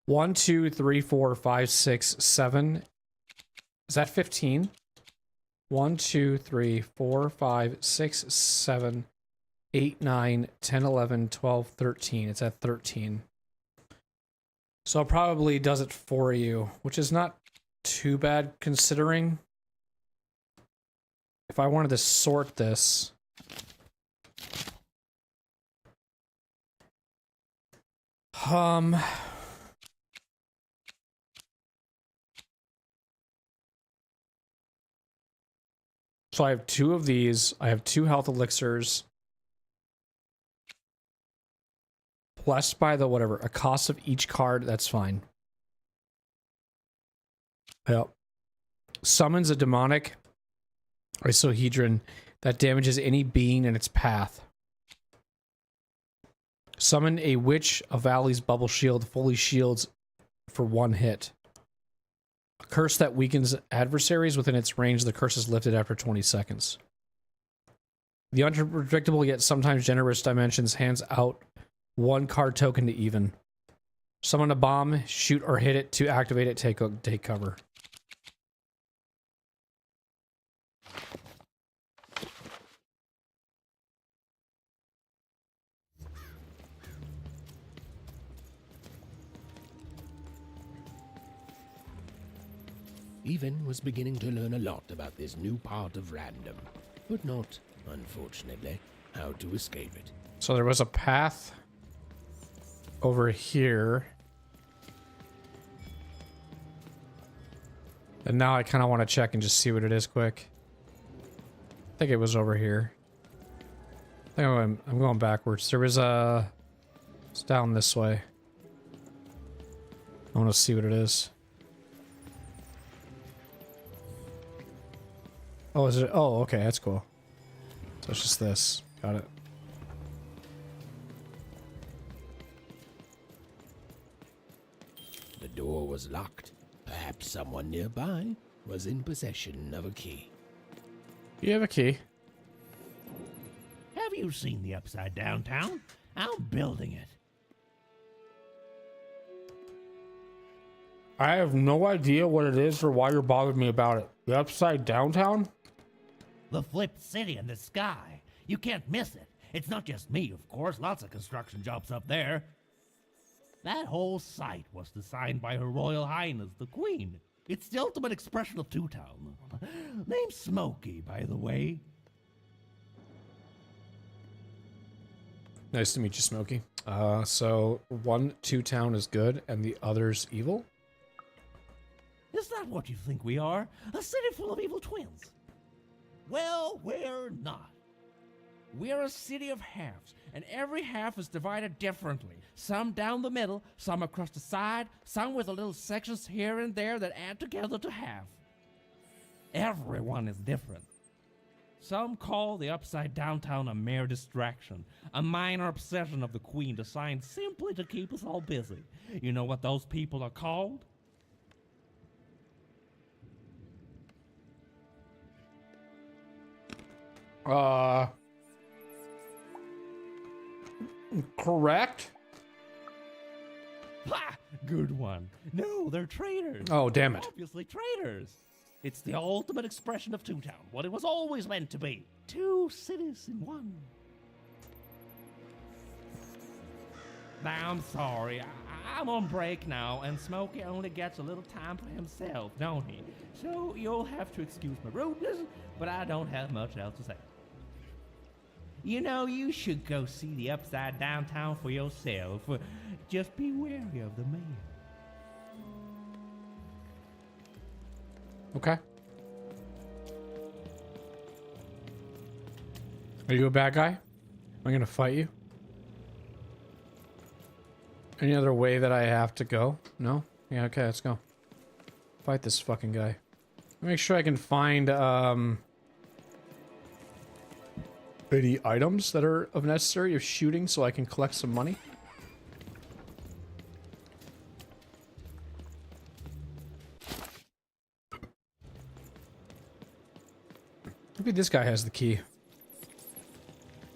1, 2, 3, 4, 5, 6, 7. Is that 15? 1, 2, 3, 4, 5, 6, 7, 8, 9, 10, 11, 12, 13. It's at 13. So it probably does it for you, which is not too bad considering. If I wanted to sort this. So I have 2 of these. I have 2 health elixirs. Blessed by the whatever. A cost of each card. That's fine. Yep. Summons a demonic isohedron that damages any being in its path. Summon a witch of Valley's bubble shield. Fully shields for 1 hit. A curse that weakens adversaries within its range. The curse is lifted after 20 seconds. The unpredictable yet sometimes generous dimensions hands out 1 card token to even. Summon a bomb, shoot or hit it. To activate it, take cover. Even was beginning to learn a lot about this new part of random, but not, unfortunately, how to escape it. So there was a path over here. And now I kind of want to check and just see what it is quick. I think it was over here. I think I'm going backwards. There was a... It's down this way. I want to see what it is. Oh, is it? Oh, okay, that's cool. So it's just this. Got it. The door was locked. Perhaps someone nearby was in possession of a key. You have a key. Have you seen the Upside Down Town? I'm building it. I have no idea what it is or why you're bothering me about it. The Upside Downtown? The flipped city in the sky. You can't miss it. It's not just me, of course. Lots of construction jobs up there. That whole site was designed by Her Royal Highness, the Queen. It's the ultimate expression of Two-Town. Name's Smokey, by the way. Nice to meet you, Smokey. So one Two-Town is good and the other's evil? Is that what you think we are? A city full of evil twins? Well, we're not. We're a city of halves, and every half is divided differently. Some down the middle, some across the side, some with little sections here and there that add together to half. Everyone is different. Some call the Upside Downtown a mere distraction, a minor obsession of the Queen designed simply to keep us all busy. You know what those people are called? Correct? Ha! Good one. No, they're traitors. Oh, damn it. Obviously traitors. It's the ultimate expression of Two-Town, what it was always meant to be. 2 cities in one. Now, I'm sorry. I'm on break now, and Smokey only gets a little time for himself, don't he? So you'll have to excuse my rudeness, but I don't have much else to say. You know, you should go see the Upside Downtown for yourself. Just be wary of the man. Okay. Are you a bad guy? Am I gonna fight you? Any other way that I have to go? No? Yeah, okay, let's go. Fight this fucking guy. Make sure I can find, any items that are of necessary of shooting so I can collect some money. Maybe this guy has the key.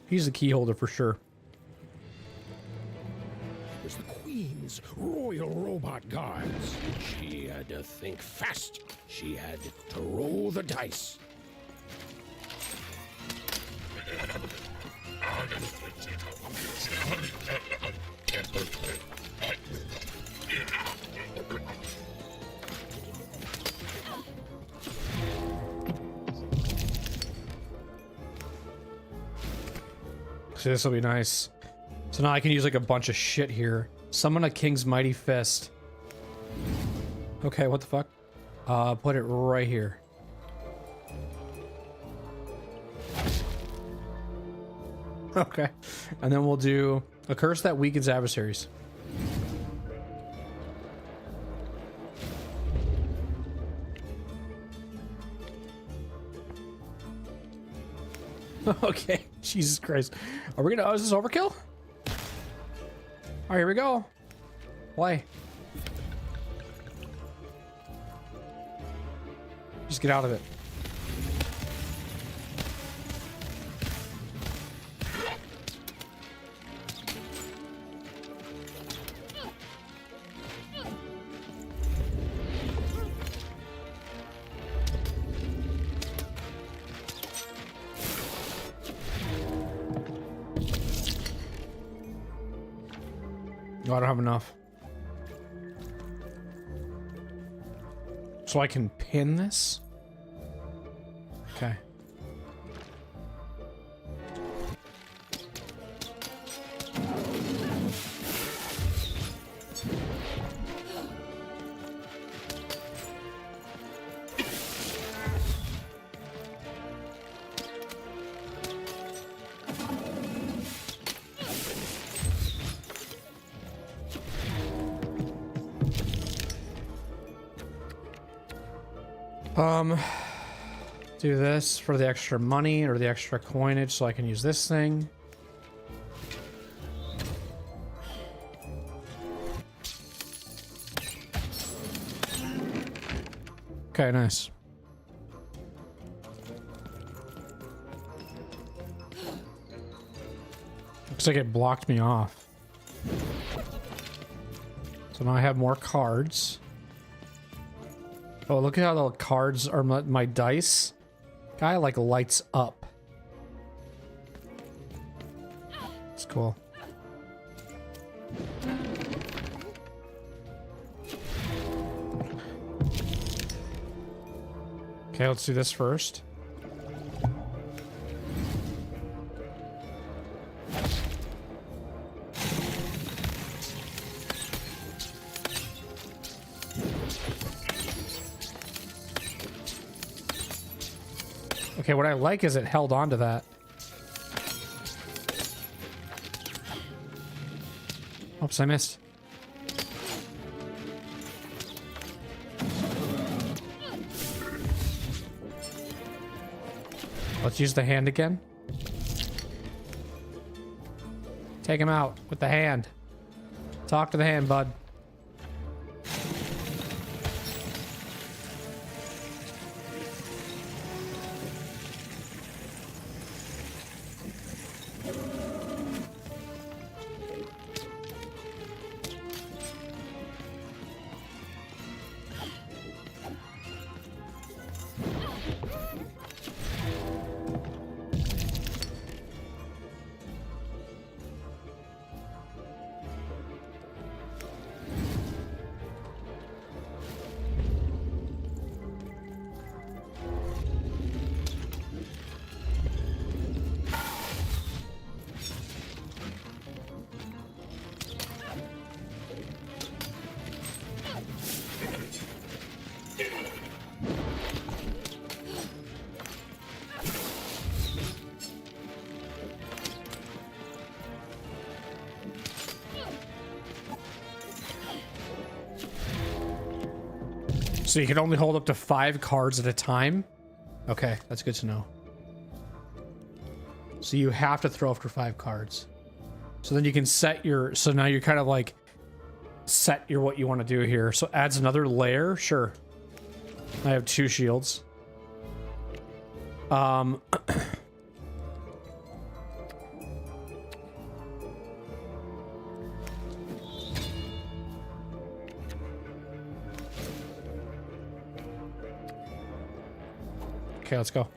He's the key holder for sure. It was the Queen's royal robot guards. She had to think fast. She had to roll the dice. See, this will be nice. So now I can use like a bunch of shit here. Summon a King's Mighty Fist. Okay, what the fuck? Put it right here. Okay. And then we'll do a curse that weakens adversaries. Okay. Jesus Christ. Are we gonna... Oh, is this overkill? Alright, here we go. Play. Just get out of it. Oh, I don't have enough. So I can pin this? Okay. Do this for the extra money or the extra coinage so I can use this thing. Okay, nice. Looks like it blocked me off. So now I have more cards. Oh, look at how the cards are my dice. Guy like lights up. It's cool. Okay, let's do this first. Okay, what I like is it held on to that. Oops, I missed. Let's use the hand again. Take him out with the hand. Talk to the hand, bud. So you can only hold up to 5 cards at a time? Okay, that's good to know. So you have to throw after 5 cards. So then you can set your... So now you're kind of like... Set your what you want to do here. So adds another layer? Sure. I have 2 shields. Okay, let's go.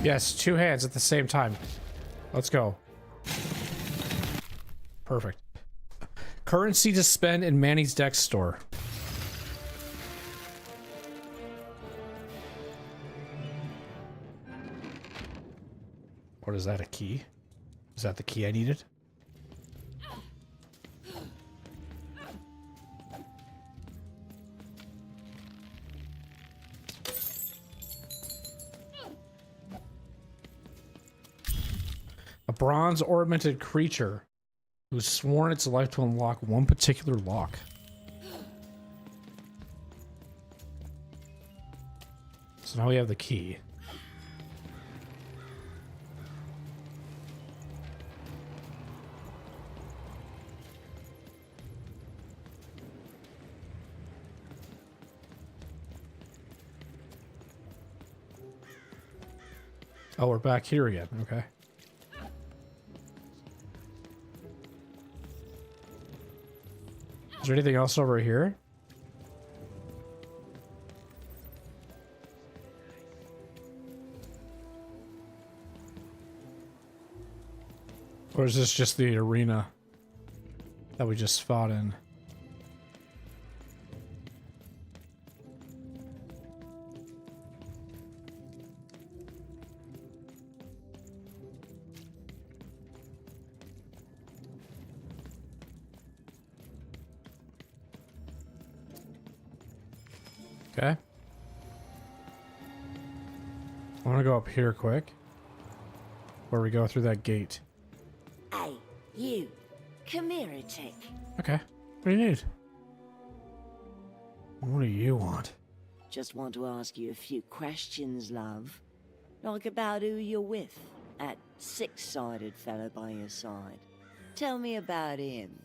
Yes, 2 hands at the same time. Let's go. Perfect. Currency to spend in Manny's Dex store. What is that, a key? Is that the key I needed? A bronze ornamented creature who's sworn its life to unlock one particular lock. So now we have the key. Oh, we're back here again. Okay. Is there anything else over here? Or is this just the arena that we just fought in? Okay. I want to go up here quick. Where we go through that gate. Hey, you. Come here a tick. Okay. What do you need? What do you want? Just want to ask you a few questions, love. Like about who you're with. That 6-sided fellow by your side. Tell me about him.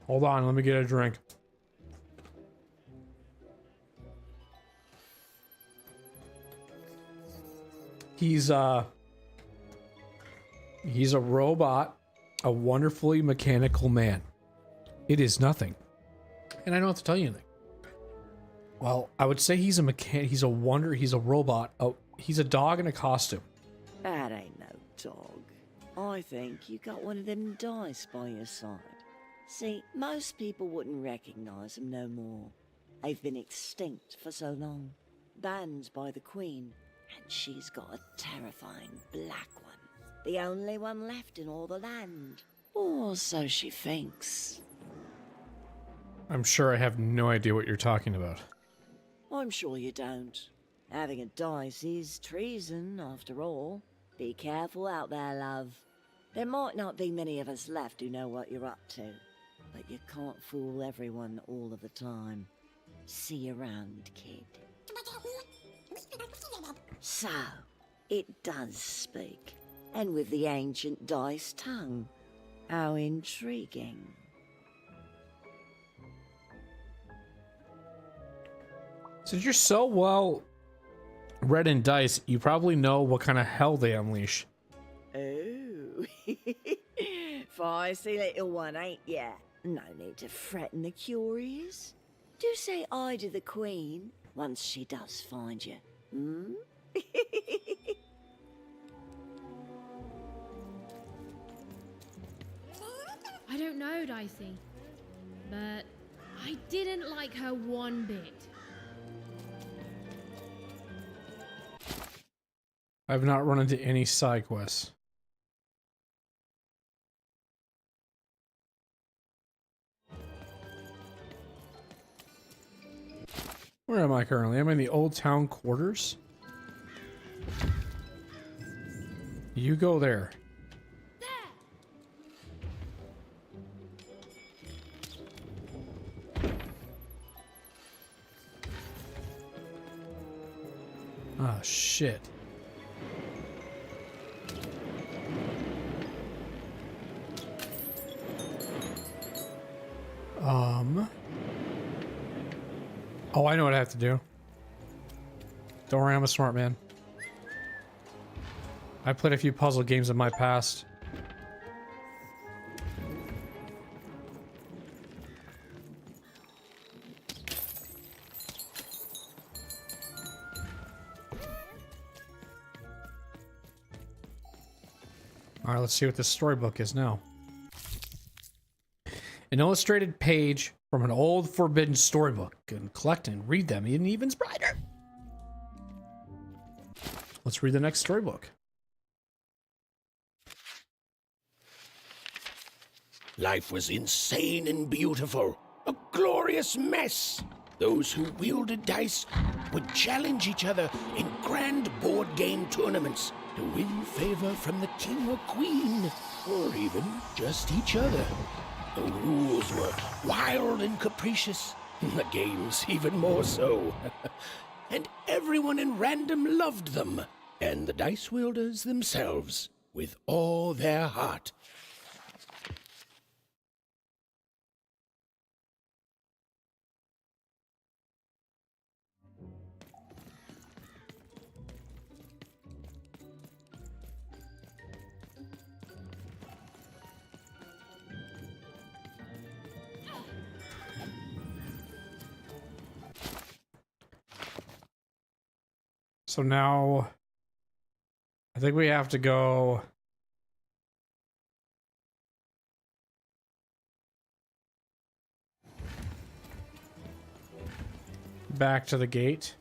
Hold on, let me get a drink. He's a robot, a wonderfully mechanical man. It is nothing. And I don't have to tell you anything. Well, I would say he's a he's a robot. Oh, he's a dog in a costume. That ain't no dog. I think you got one of them dice by your side. See, most people wouldn't recognize them no more. They've been extinct for so long, banned by the Queen, and she's got a terrifying black one. The only one left in all the land. Or so she thinks. I'm sure I have no idea what you're talking about. I'm sure you don't. Having a dice is treason, after all. Be careful out there, love. There might not be many of us left who know what you're up to, but you can't fool everyone all of the time. See you around, kid. So, it does speak, and with the ancient dice tongue. How intriguing. Since you're so well read in dice, you probably know what kind of hell they unleash. Oh. Feisty little one, ain't ya? No need to threaten the curious. Do say I to the Queen once she does find you. Hmm? I don't know, Dicey, but I didn't like her one bit. I've not run into any side quests. Where am I currently? I'm in the old town quarters. You go there. Ah, shit. Oh, I know what I have to do. Don't worry, I'm a smart man. I played a few puzzle games in my past. Alright, let's see what this storybook is now. An illustrated page from an old forbidden storybook. And collect and read them even brighter. Let's read the next storybook. Life was insane and beautiful. A glorious mess. Those who wielded dice would challenge each other in grand board game tournaments to win favor from the king or queen, or even just each other. The rules were wild and capricious, the games even more so. And everyone in random loved them, and the dice wielders themselves, with all their heart. So now I think we have to go back to the gate.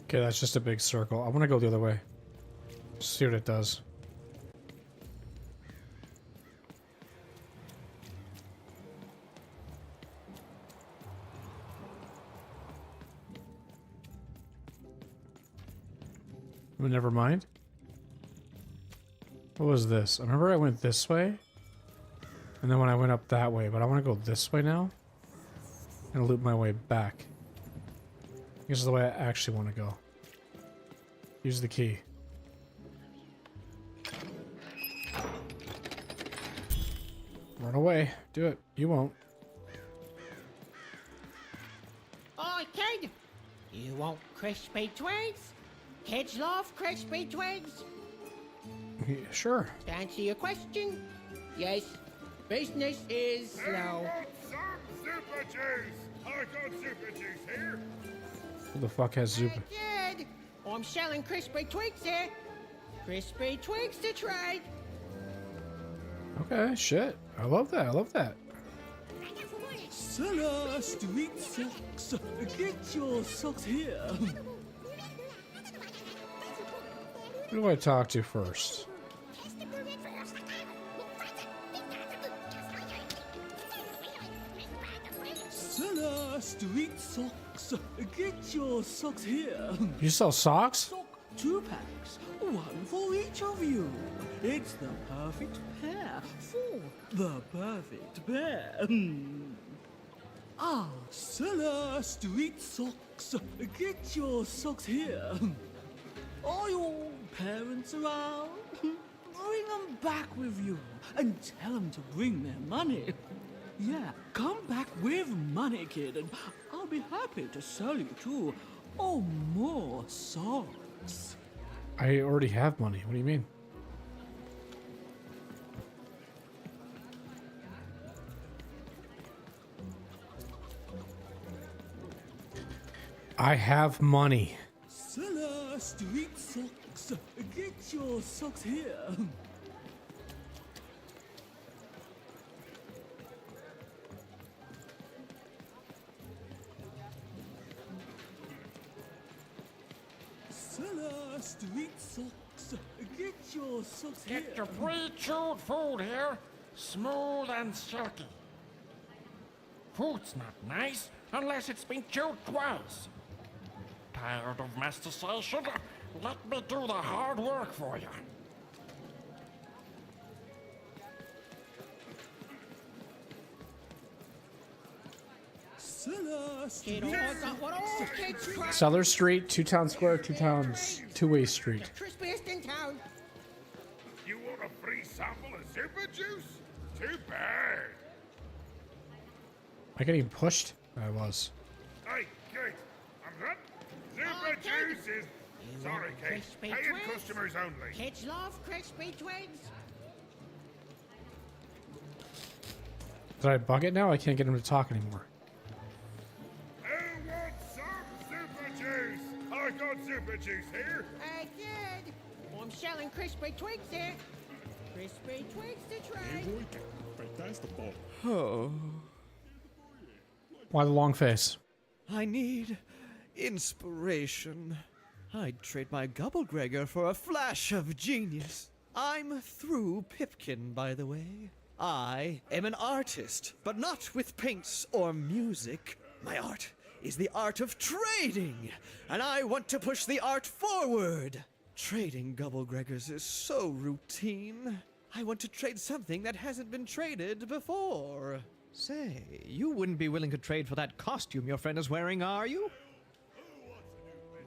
Okay, that's just a big circle. I want to go the other way. See what it does. Well, never mind. What was this? I remember I went this way. And then when I went up that way. But I want to go this way now. And loop my way back. This is the way I actually want to go. Use the key. Run away. Do it. You won't. Oh, kid! You want crispy twigs? Kids love crispy twigs. Yeah, sure. To answer your question, yes, business is slow. I want some super juice. I got super juice here. Who the fuck has Zupa? Kid, I'm selling crispy twigs here. Crispy twigs to trade. Okay, shit. I love that. I love that. Seller Street Socks. Get your socks here. Who do I talk to first? Seller Street Socks. Get your socks here. You sell socks? Sock 2 packs. One for each of you. It's the perfect pair for the perfect pair. Seller Street Socks. Get your socks here. Are your parents around? Bring them back with you and tell them to bring their money. Yeah, come back with money, kid, and I'll be happy to sell you 2 or more socks. I already have money. What do you mean? I have money. Seller Street Socks. Get your socks here. Seller Street Socks. Get your socks here. Get your pre-chewed food here, smooth and silky. Food's not nice unless it's been chewed twice. Tired of mastication? Let me do the hard work for you. Cellar Street, 2 Town Square, 2 Towns, 2-way street. Crispiest in town. You want a free sample of super juice? Too bad. Am I getting pushed? I was. Hey, Kate, I'm done. Super juice is... Sorry, Kate. crispy Paying twigs? customers only. Kids love crispy twigs. Did I bug it now? I can't get him to talk anymore. Who wants some super juice? I got super juice here. Hey, kid, I'm selling crispy twigs here. Crispy twigs to trade. Oh, Why the long face? I need inspiration. I'd trade my Gubblegregor for a flash of genius. I'm through Pipkin, by the way. I am an artist, but not with paints or music. My art is the art of trading, and I want to push the art forward. Trading Gubblegregors is so routine. I want to trade something that hasn't been traded before. Say, you wouldn't be willing to trade for that costume your friend is wearing, are you?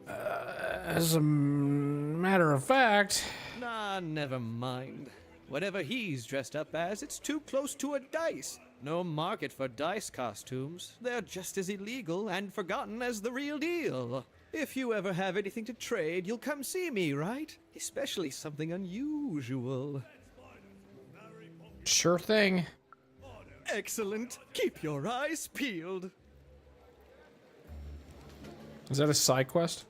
As a matter of fact... Nah, never mind. Whatever he's dressed up as, it's too close to a dice. No market for dice costumes. They're just as illegal and forgotten as the real deal. If you ever have anything to trade, you'll come see me, right? Especially something unusual. Sure thing. Excellent. Keep your eyes peeled. Is that a side quest?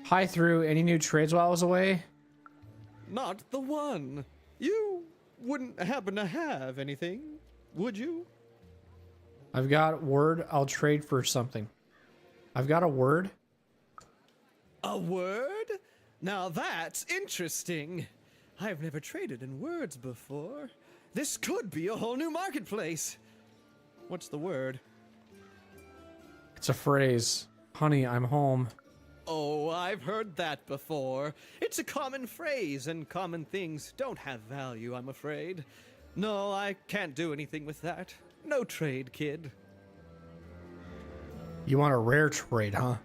Hi through. Any new trades while I was away? Not the one. You wouldn't happen to have anything, would you? I've got word. I'll trade for something. I've got a word. A word? Now that's interesting. I've never traded in words before. This could be a whole new marketplace. What's the word? It's a phrase. Honey, I'm home. Oh, I've heard that before. It's a common phrase, and common things don't have value, I'm afraid. No, I can't do anything with that. No trade, kid. You want a rare trade, huh?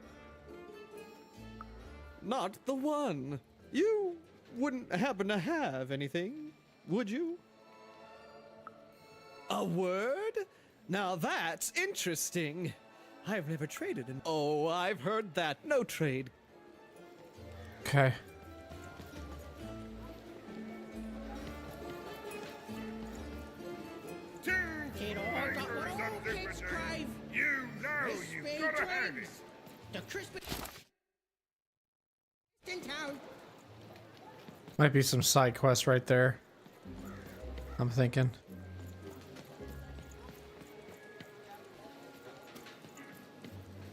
Not the one. You wouldn't happen to have anything, would you? A word? Now that's interesting. I've never traded in. Oh, I've heard that. No trade. Okay. Kid, I got one of all kids crave. You know you've got to have it. The crispy in town. Might be some side quests right there. I'm thinking.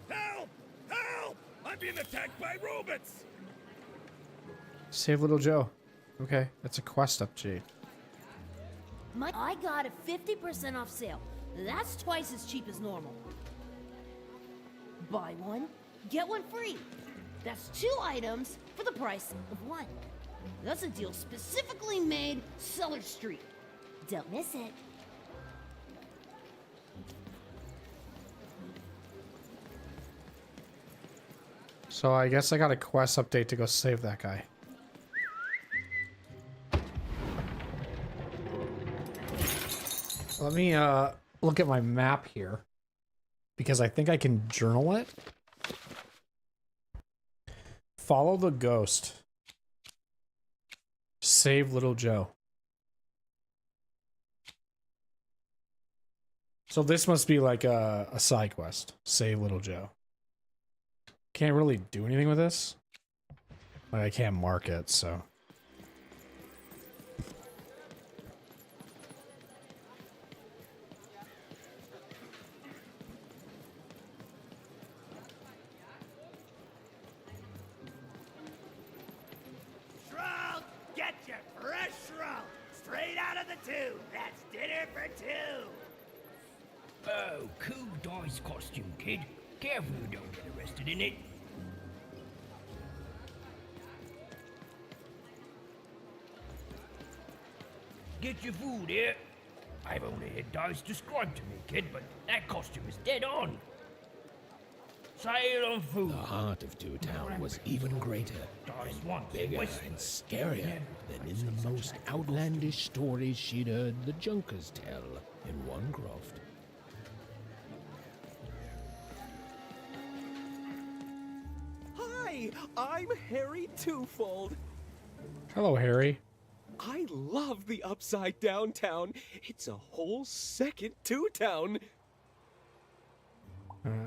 Help! Help! I'm being attacked by robots! Save little Joe. Okay, that's a quest update. I got a 50% off sale. That's twice as cheap as normal. Buy one, get one free. That's 2 items for the price of 1. That's a deal specifically made Cellar Street. Don't miss it. So I guess I got a quest update to go save that guy. Let me look at my map here, because I think I can journal it. Follow the ghost. Save little Joe. So this must be like a side quest. Save little Joe. Can't really do anything with this. Like, I can't mark it, so. Shroud, get your fresh shroud straight out of the tube. That's dinner for 2. Oh, cool dice costume, kid. Careful you don't get arrested in it. Get your food here. I've only had dice described to me, kid, but that costume is dead on. Sail on food. The heart of Two Town was even greater, bigger and scarier than in the most outlandish stories she'd heard the Junkers tell in Onecroft. Hi, I'm Harry Twofold. Hello, Harry. I love the Upside Down Town. It's a whole second Two Town.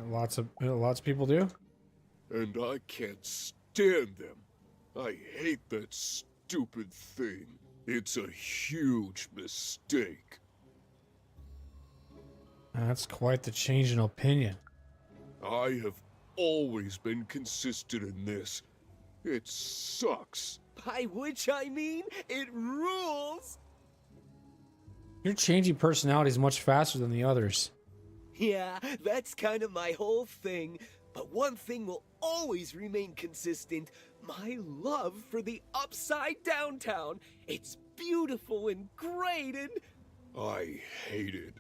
Lots of people do. And I can't stand them. I hate that stupid thing. It's a huge mistake. That's quite the change in opinion. I have always been consistent in this. It sucks. By which I mean, it rules. You're changing personalities much faster than the others. Yeah, that's kind of my whole thing. But one thing will always remain consistent. My love for the Upside Down Town. It's beautiful and great and... I hate it.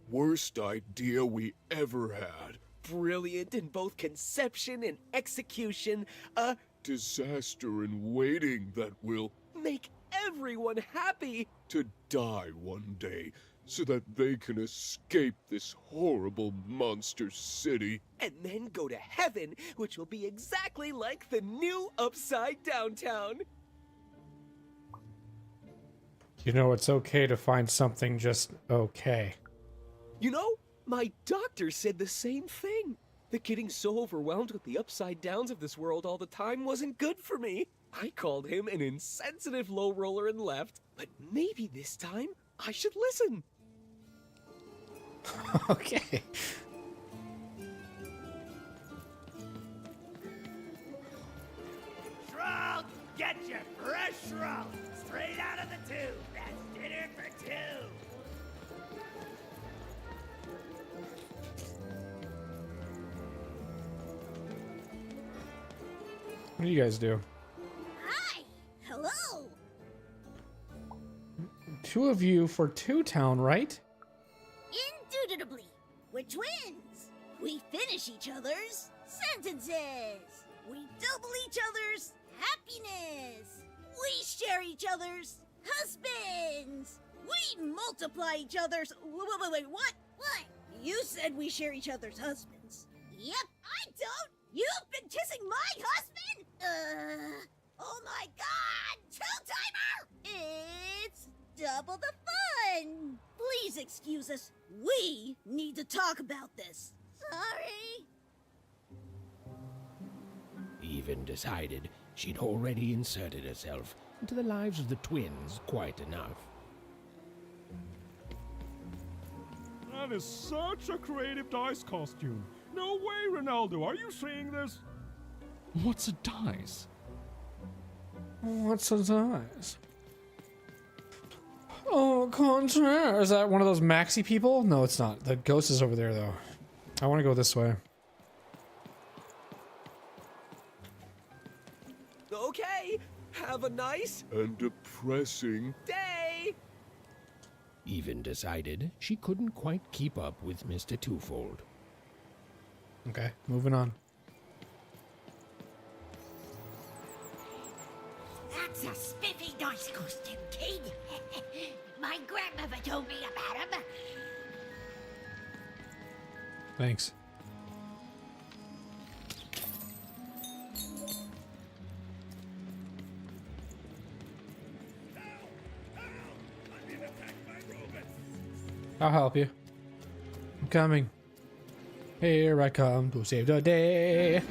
Worst idea we ever had. Brilliant in both conception and execution. A disaster in waiting that will make everyone happy. To die one day so that they can escape this horrible monster city. And then go to heaven, which will be exactly like the new Upside Down Town. You know, it's okay to find something just okay. You know, my doctor said the same thing. That getting so overwhelmed with the upside downs of this world all the time wasn't good for me. I called him an insensitive low roller and left, but maybe this time I should listen. Okay. Shroud, get your fresh shroud straight out of the tube. That's dinner for 2. What do you guys do? Hi! Hello! 2 of you for Two Town, right? Indubitably, we're twins. We finish each other's sentences. We double each other's happiness. We share each other's husbands. We multiply each other's... Wait, what? What? You said we share each other's husbands. Yep, I don't. You've been kissing my husband? Oh my god! Two-timer! It's double the fun! Please excuse us. We need to talk about this. Sorry. Even decided she'd already inserted herself into the lives of the twins quite enough. That is such a creative dice costume. No way, Ronaldo. Are you seeing this? What's a dice? What's a dice? Oh, contraire. Is that one of those maxi people? No, it's not. The ghost is over there, though. I want to go this way. Okay, have a nice and depressing day. Even decided she couldn't quite keep up with Mr. Twofold. Okay, moving on. That's a spiffy dice costume, kid. My grandmother told me about him. Thanks. I'll help you. I'm coming. Here I come to save the day.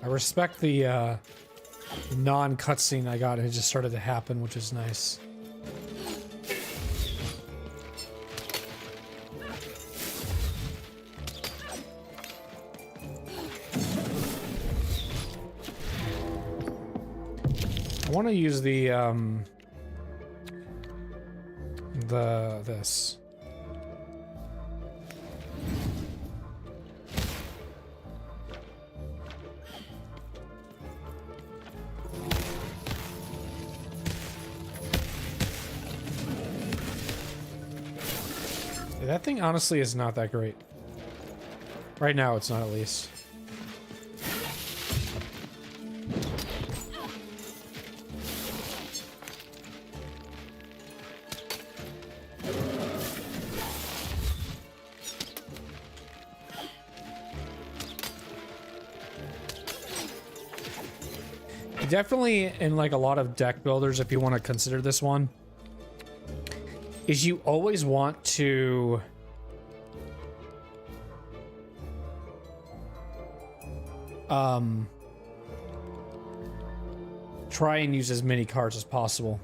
I respect the non-cutscene I got. It just started to happen, which is nice. I want to use the this. Yeah, that thing honestly is not that great. Right now, it's not, at least. Definitely in like a lot of deck builders, if you want to consider this one, is you always want to try and use as many cards as possible.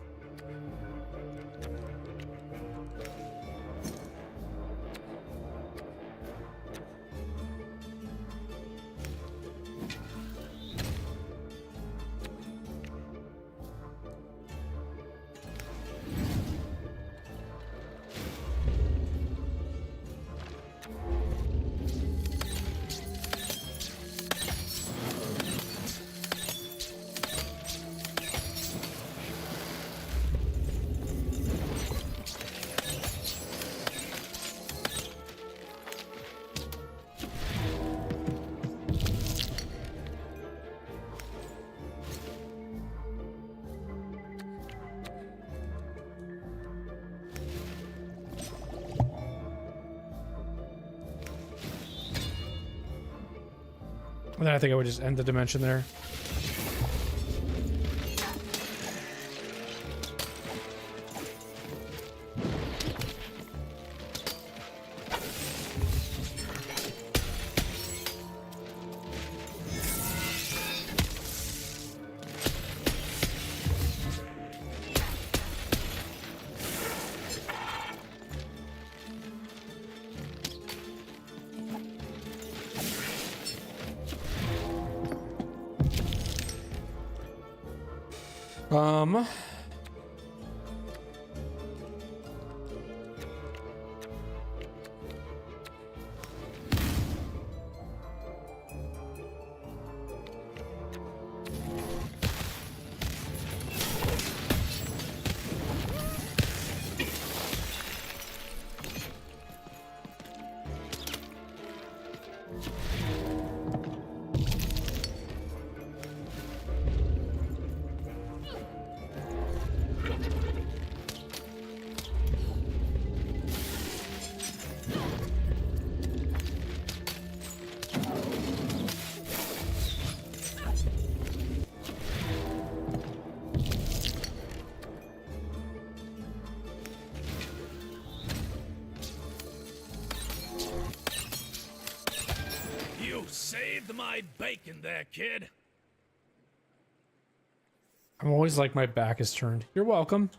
And then I think I would just end the dimension there. fried bacon there, kid. I'm always like my back is turned. You're welcome.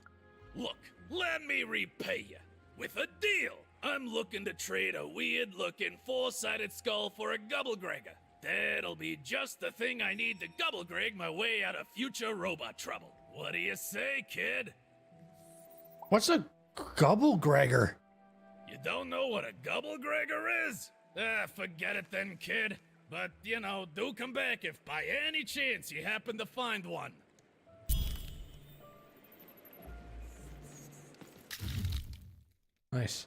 Look, let me repay you with a deal. I'm looking to trade a weird-looking four-sided skull for a Gubblegregger. That'll be just the thing I need to Gubblegreg my way out of future robot trouble. What do you say, kid? What's a Gubblegregger? You don't know what a Gubblegregger is? Forget it then, kid. But, you know, do come back if by any chance you happen to find one. Nice.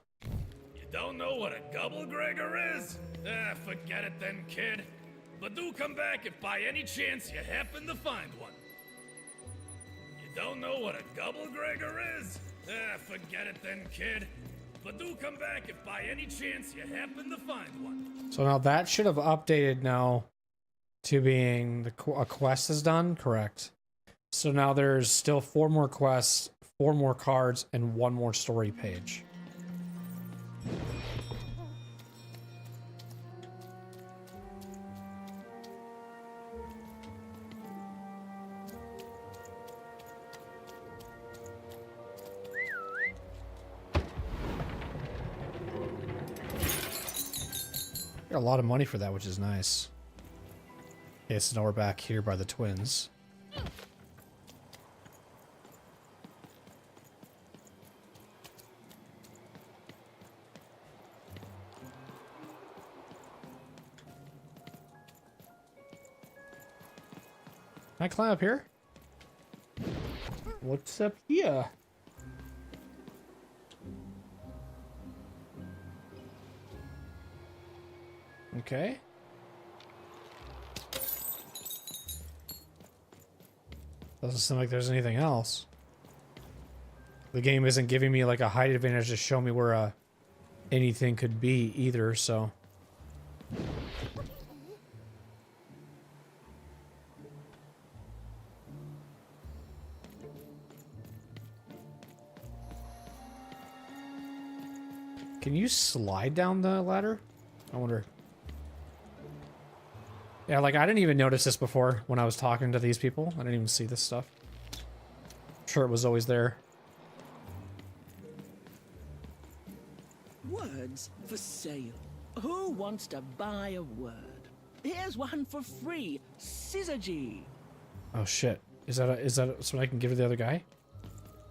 You don't know what a Gubblegregger is? Forget it then, kid. But do come back if by any chance you happen to find one. You don't know what a Gubblegregger is? Forget it then, kid. But do come back if by any chance you happen to find one. So now that should have updated now to being a quest is done, correct? So now there's still 4 more quests, 4 more cards, and 1 more story page. Got a lot of money for that, which is nice. Okay, so now we're back here by the twins. Can I climb up here? What's up here? Okay. Doesn't seem like there's anything else. The game isn't giving me like a height advantage to show me where anything could be either, so. Can you slide down the ladder? I wonder. Yeah, like I didn't even notice this before when I was talking to these people. I didn't even see this stuff. I'm sure it was always there. Words for sale. Who wants to buy a word? Here's one for free. Syzygy. Oh shit. Is that so I can give to the other guy?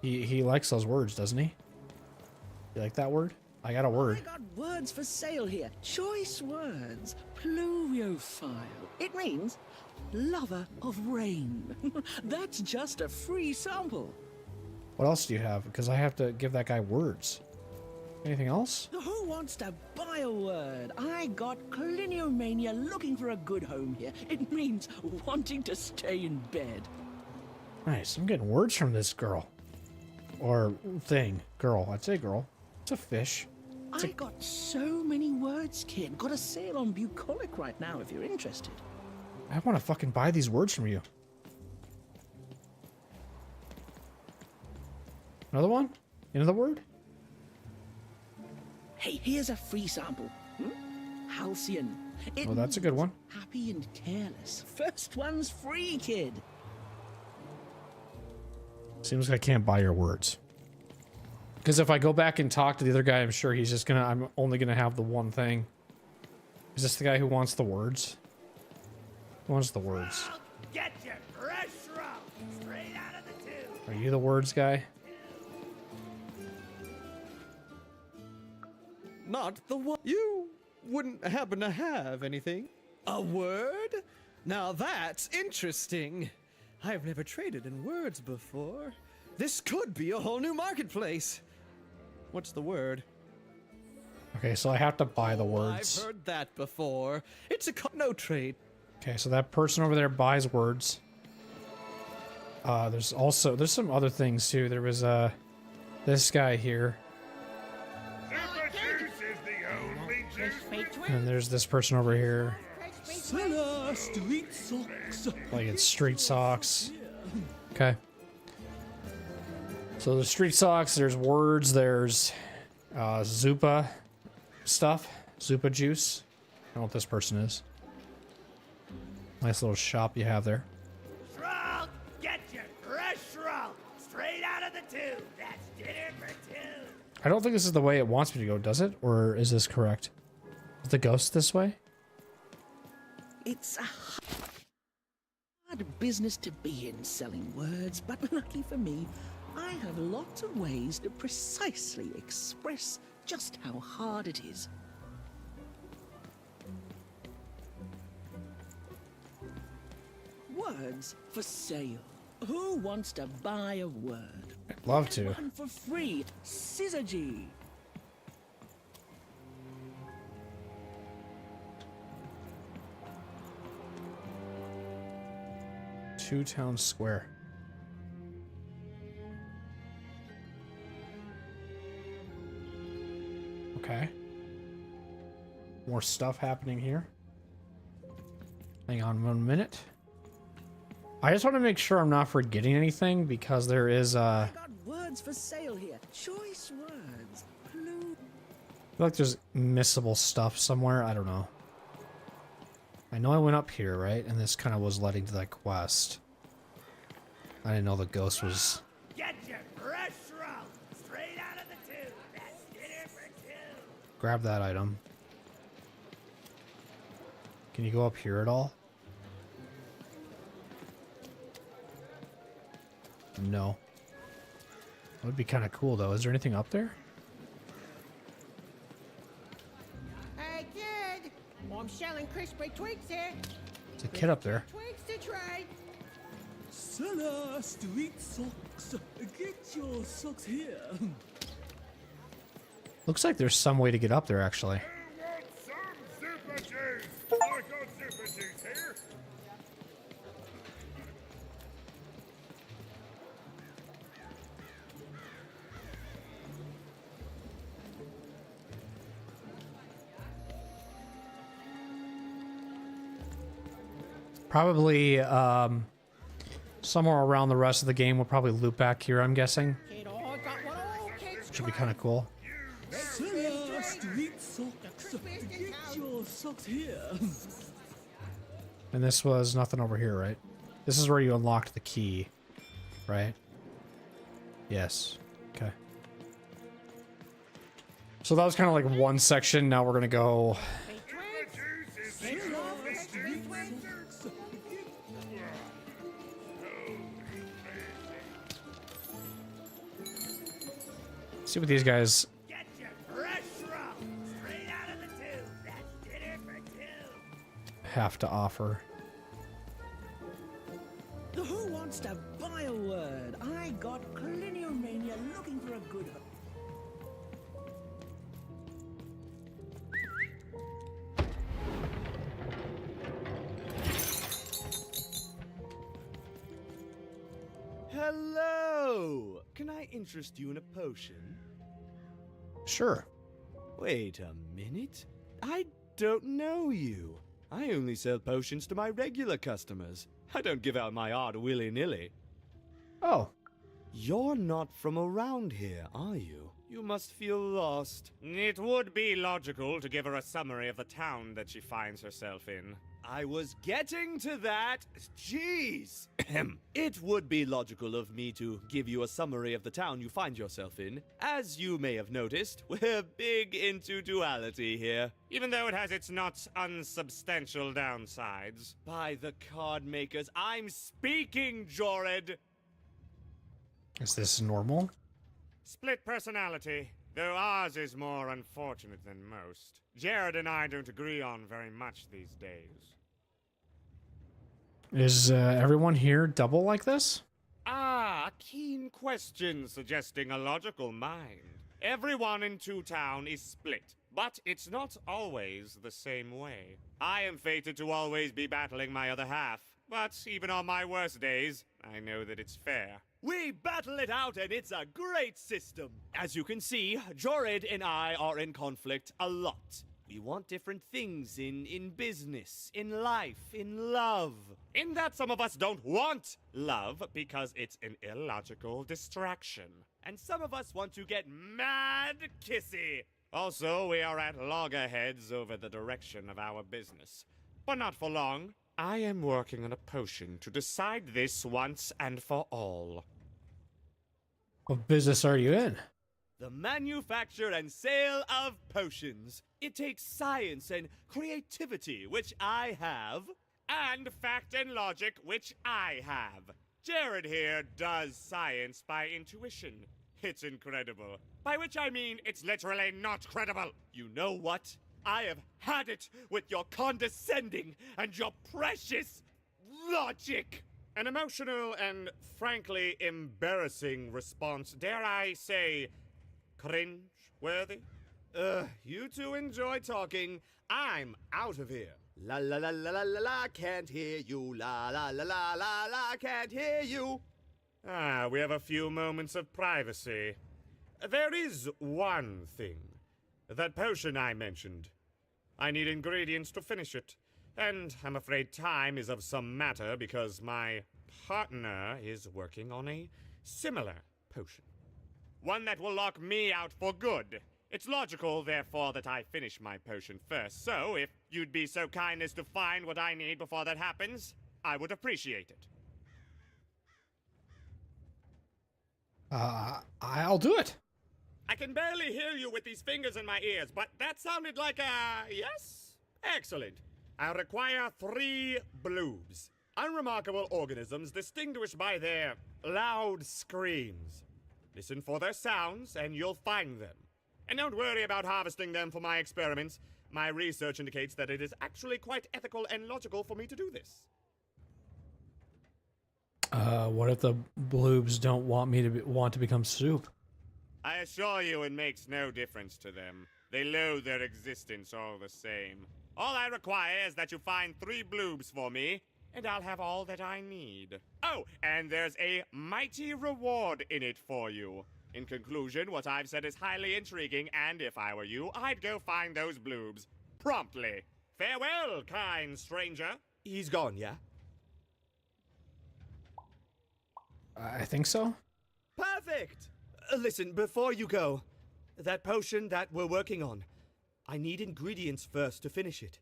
He likes those words, doesn't he? You like that word? I got a word. I got words for sale here. Choice words. Pluviophile. It means lover of rain. That's just a free sample. What else do you have? Because I have to give that guy words. Anything else? Who wants to buy a word? I got Cliniomania looking for a good home here. It means wanting to stay in bed. Nice. I'm getting words from this girl. Or thing. Girl. I'd say girl. It's a fish. I got so many words, kid. Got a sale on bucolic right now if you're interested. I want to fucking buy these words from you. Another one? Another word? Hey, here's a free sample. Halcyon. Oh, that's a good one. Happy and careless. First one's free, kid. Seems like I can't buy your words. Because if I go back and talk to the other guy, I'm sure he's just gonna, I'm only gonna have the one thing. Is this the guy who wants the words? Who wants the words? Get your fresh route straight out of the tube. Are you the words guy? Not the one. You wouldn't happen to have anything? A word? Now that's interesting. I've never traded in words before. This could be a whole new marketplace. What's the word? Okay, so I have to buy the words. I've heard that before. It's a no trade. Okay, so that person over there buys words. There's some other things too. There was this guy here. Super juice is the only juice. And there's this person over here. Seller street socks. Like it's street socks. Okay. So there's street socks, there's words, there's Zupa stuff. Zupa juice. I don't know what this person is. Nice little shop you have there. Shroud, get your fresh shroud straight out of the tube. That's dinner for two. I don't think this is the way it wants me to go, does it? Or is this correct? Is the ghost this way? It's a hard business to be in, selling words, but lucky for me, I have lots of ways to precisely express just how hard it is. Words for sale. Who wants to buy a word? I'd love to. One for free. Syzygy. Two Town Square. Okay. More stuff happening here. Hang on 1 minute. I just want to make sure I'm not forgetting anything because there is I got words for sale here. Choice words. I feel like there's missable stuff somewhere. I don't know. I know I went up here, right? And this kind of was leading to that quest. I didn't know the ghost was... Get your fresh shroud straight out of the tube. That's dinner for two. Grab that item. Can you go up here at all? No. That would be kind of cool, though. Is there anything up there? Hey, kid! I'm selling crispy twigs here. There's a kid up there. Twigs to trade. Seller street socks. Get your socks here. Looks like there's some way to get up there, actually. Probably, somewhere around the rest of the game, we'll probably loop back here, I'm guessing. Should be kind of cool. Seller street socks. Get your socks here. And this was nothing over here, right? This is where you unlocked the key, right? Yes. Okay. So that was kind of like one section. Now we're going to go... see what these guys Get your fresh shroud straight out of the tube. That's dinner for two. have to offer. Who wants to buy a word? I got Cliniomania looking for a good... Hello! Can I interest you in a potion? Sure. Wait a minute. I don't know you. I only sell potions to my regular customers. I don't give out my art willy-nilly. Oh. You're not from around here, are you? You must feel lost. It would be logical to give her a summary of the town that she finds herself in. I was getting to that. Jeez. It would be logical of me to give you a summary of the town you find yourself in. As you may have noticed, we're big into duality here, even though it has its not unsubstantial downsides. By the card makers, I'm speaking, Jorid! Is this normal? Split personality, though ours is more unfortunate than most. Jared and I don't agree on very much these days. Is everyone here double like this? Ah, a keen question suggesting a logical mind. Everyone in Two Town is split, but it's not always the same way. I am fated to always be battling my other half, but even on my worst days, I know that it's fair. We battle it out and it's a great system. As you can see, Jorid and I are in conflict a lot. We want different things in business, in life, in love. In that some of us don't want love because it's an illogical distraction. And some of us want to get mad kissy. Also, we are at loggerheads over the direction of our business. But not for long. I am working on a potion to decide this once and for all. What business are you in? The manufacture and sale of potions. It takes science and creativity, which I have. And fact and logic, which I have. Jared here does science by intuition. It's incredible. By which I mean it's literally not credible. You know what? I have had it with your condescending and your precious logic. An emotional and frankly embarrassing response, dare I say, cringe-worthy? You two enjoy talking. I'm out of here. La la la la la la la, can't hear you. La la la la la la, can't hear you. Ah, we have a few moments of privacy. There is one thing. That potion I mentioned. I need ingredients to finish it. And I'm afraid time is of some matter because my partner is working on a similar potion. One that will lock me out for good. It's logical, therefore, that I finish my potion first. So, if you'd be so kind as to find what I need before that happens, I would appreciate it. I'll do it. I can barely hear you with these fingers in my ears, but that sounded like a yes? Excellent. I require 3 bloobs. Unremarkable organisms distinguished by their loud screams. Listen for their sounds, and you'll find them. And don't worry about harvesting them for my experiments. My research indicates that it is actually quite ethical and logical for me to do this. What if the bloobs don't want me to want to become soup? I assure you it makes no difference to them. They loathe their existence all the same. All I require is that you find 3 bloobs for me, and I'll have all that I need. Oh, and there's a mighty reward in it for you. In conclusion, what I've said is highly intriguing, and if I were you, I'd go find those bloobs. Promptly. Farewell, kind stranger. He's gone, yeah? I think so. Perfect! Listen, before you go, that potion that we're working on, I need ingredients first to finish it.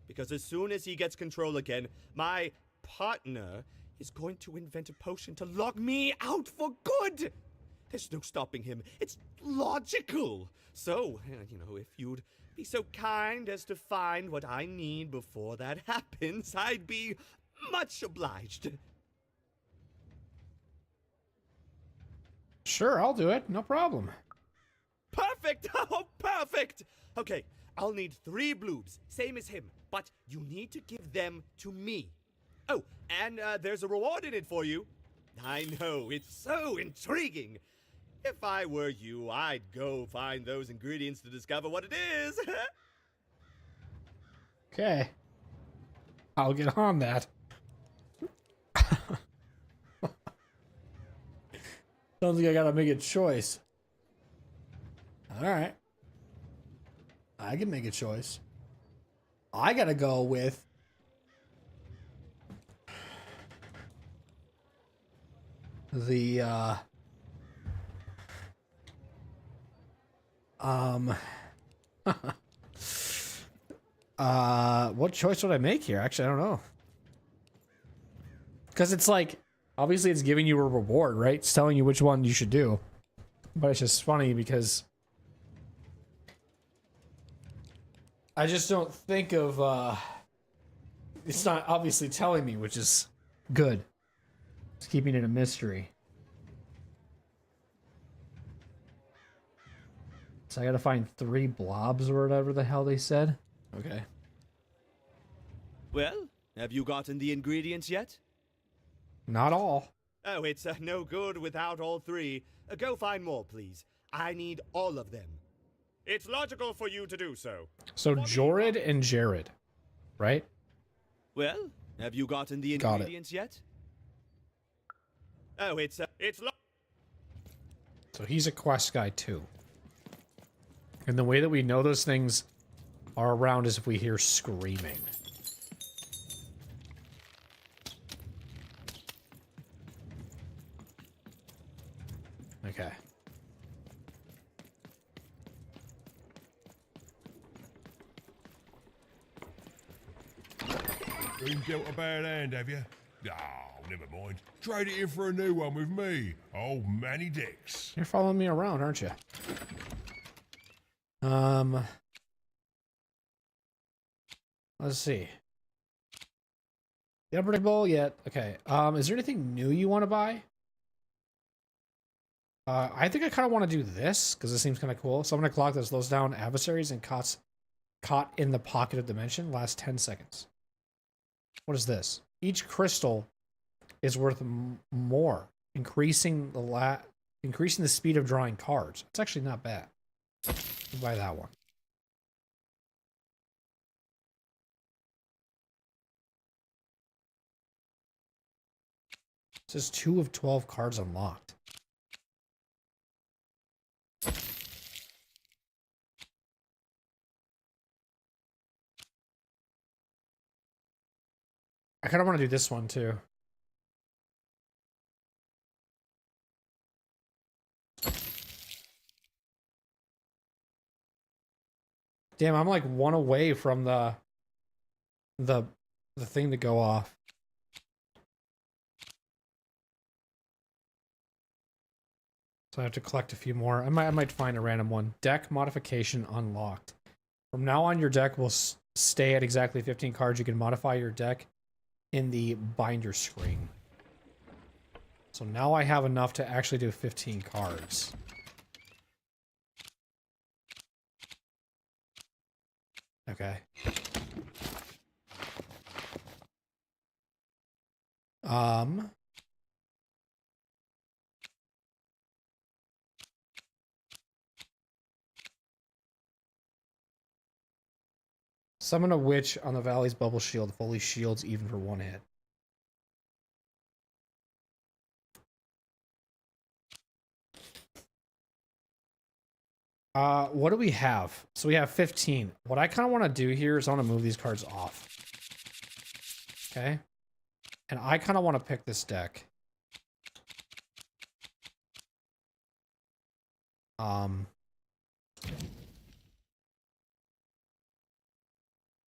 Because as soon as he gets control again, my partner is going to invent a potion to lock me out for good! There's no stopping him. It's logical. So, if you'd be so kind as to find what I need before that happens, I'd be much obliged. Sure, I'll do it. No problem. Perfect! Oh, perfect! Okay, I'll need 3 bloobs, same as him, but you need to give them to me. Oh, and there's a reward in it for you. I know, it's so intriguing. If I were you, I'd go find those ingredients to discover what it is. Okay. I'll get on that. Sounds like I gotta make a choice. Alright. I can make a choice. I gotta go with... the, what choice would I make here? Actually, I don't know. Because it's like, obviously it's giving you a reward, right? It's telling you which one you should do. But it's just funny because I just don't think of, it's not obviously telling me, which is good. It's keeping it a mystery. So I gotta find 3 blobs or whatever the hell they said. Okay. Well, have you gotten the ingredients yet? Not all. Oh, it's no good without all 3. Go find more, please. I need all of them. It's logical for you to do so. So Jorid and Jared, right? Well, have you gotten the ingredients yet? Oh, it's So he's a quest guy too. And the way that we know those things are around is if we hear screaming. Okay. Been dealt a bad hand, have you? Oh, never mind. Trade it in for a new one with me, old Manny Dex. You're following me around, aren't you? Let's see. The unpredictable yet. Okay. Is there anything new you want to buy? I think I kind of want to do this because it seems kind of cool. Summon a clock that slows down adversaries and caught in the pocket of dimension lasts 10 seconds. What is this? Each crystal is worth more, increasing the speed of drawing cards. It's actually not bad. We'll buy that one. It says 2 of 12 cards unlocked. I kind of want to do this one too. Damn, I'm like one away from the thing to go off. So I have to collect a few more. I might find a random one. Deck modification unlocked. From now on, your deck will stay at exactly 15 cards. You can modify your deck in the binder screen. So now I have enough to actually do 15 cards. Okay. Summon a witch on the Valley's bubble shield. Fully shields even for one hit. What do we have? So we have 15. What I kind of want to do here is I want to move these cards off. Okay. And I kind of want to pick this deck.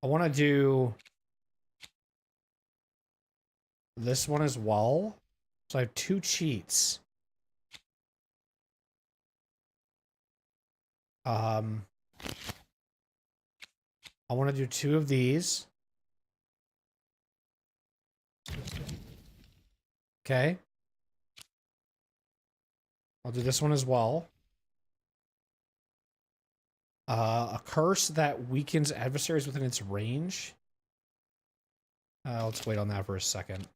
I want to do this one as well. So I have 2 cheats. I want to do 2 of these. Okay. I'll do this one as well. A curse that weakens adversaries within its range. Let's wait on that for a second.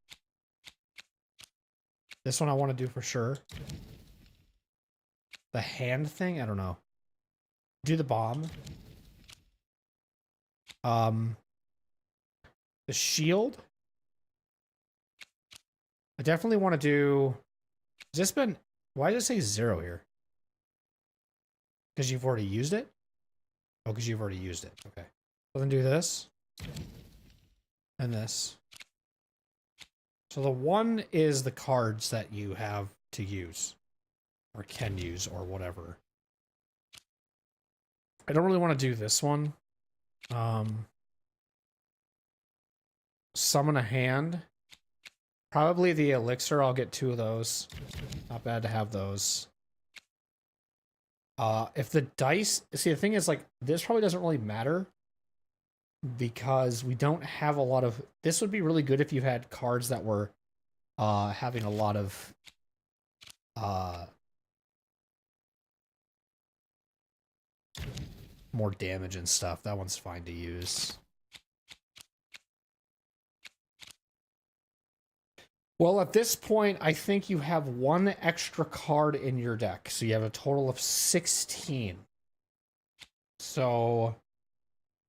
This one I want to do for sure. The hand thing? I don't know. Do the bomb. The shield. I definitely want to do... Has this been... Why does it say 0 here? Because you've already used it? Oh, because you've already used it. Okay. So then do this. And this. So the 1 is the cards that you have to use. Or can use, or whatever. I don't really want to do this one. Summon a hand. Probably the elixir. I'll get 2 of those. Not bad to have those. If the dice... See, the thing is, like, this probably doesn't really matter. Because we don't have a lot of... This would be really good if you had cards that were having a lot of... more damage and stuff. That one's fine to use. Well, at this point, I think you have 1 extra card in your deck. So you have a total of 16. So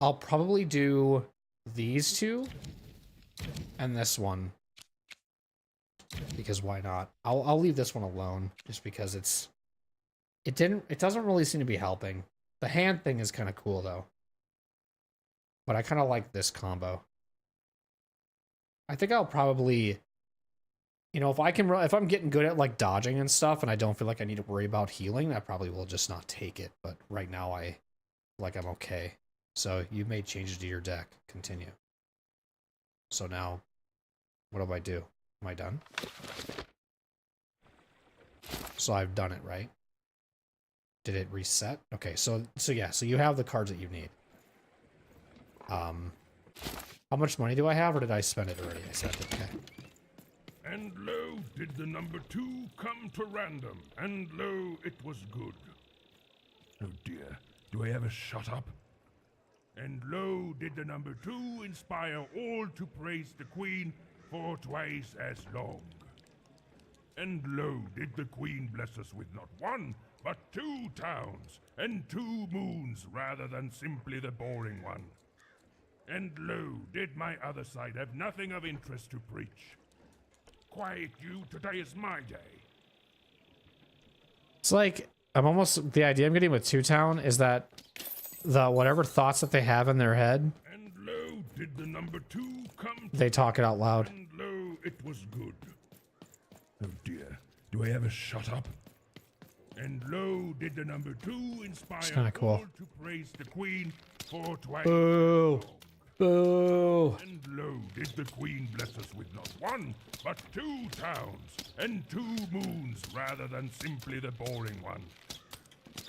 I'll probably do these 2 and this one. Because why not? I'll leave this one alone just because it doesn't really seem to be helping. The hand thing is kind of cool though. But I kind of like this combo. I think I'll probably, you know, if I'm getting good at like dodging and stuff and I don't feel like I need to worry about healing, I probably will just not take it. But right now I feel like I'm okay. So you made changes to your deck. Continue. So now, what do I do? Am I done? So I've done it, right? Did it reset? Okay, so yeah, so you have the cards that you need. How much money do I have, or did I spend it already? I spent it, okay. And lo, did the number 2 come to random, and lo, it was good. Oh dear, do I ever shut up? And lo, did the number 2 inspire all to praise the Queen for twice as long. And lo, did the Queen bless us with not 1, but 2 towns, and 2 moons rather than simply the boring one. And lo, did my other side have nothing of interest to preach. Quiet you, today is my day. It's like, the idea I'm getting with Two Town is that the whatever thoughts that they have in their head, And lo, did the number 2 come to they talk it out loud. And lo, it was good. Oh dear, do I ever shut up? And lo, did the number 2 inspire kinda cool. all to praise the Queen for twice. Boo! Boo! And lo, did the Queen bless us with not 1, but 2 towns, and 2 moons rather than simply the boring one.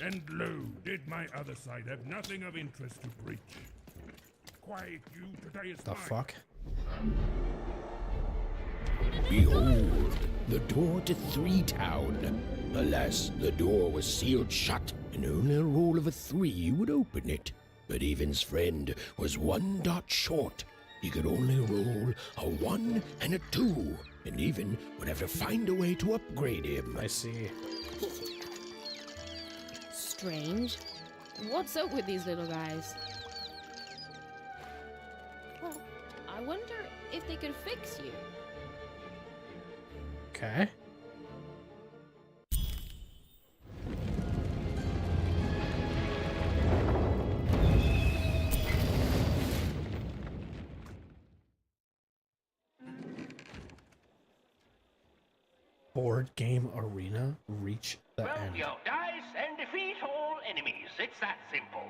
And lo, did my other side have nothing of interest to preach. Quiet you, today is The mine. fuck? Behold, the door to Three Town. Alas, the door was sealed shut, and only a roll of a 3 would open it. But Evan's friend was 1 dot short. He could only roll a 1 and a 2, and Even would have to find a way to upgrade him. I see. Strange. What's up with these little guys? Well, I wonder if they could fix you. Okay. Board game arena, reach the Roll end. your dice and defeat all enemies. It's that simple.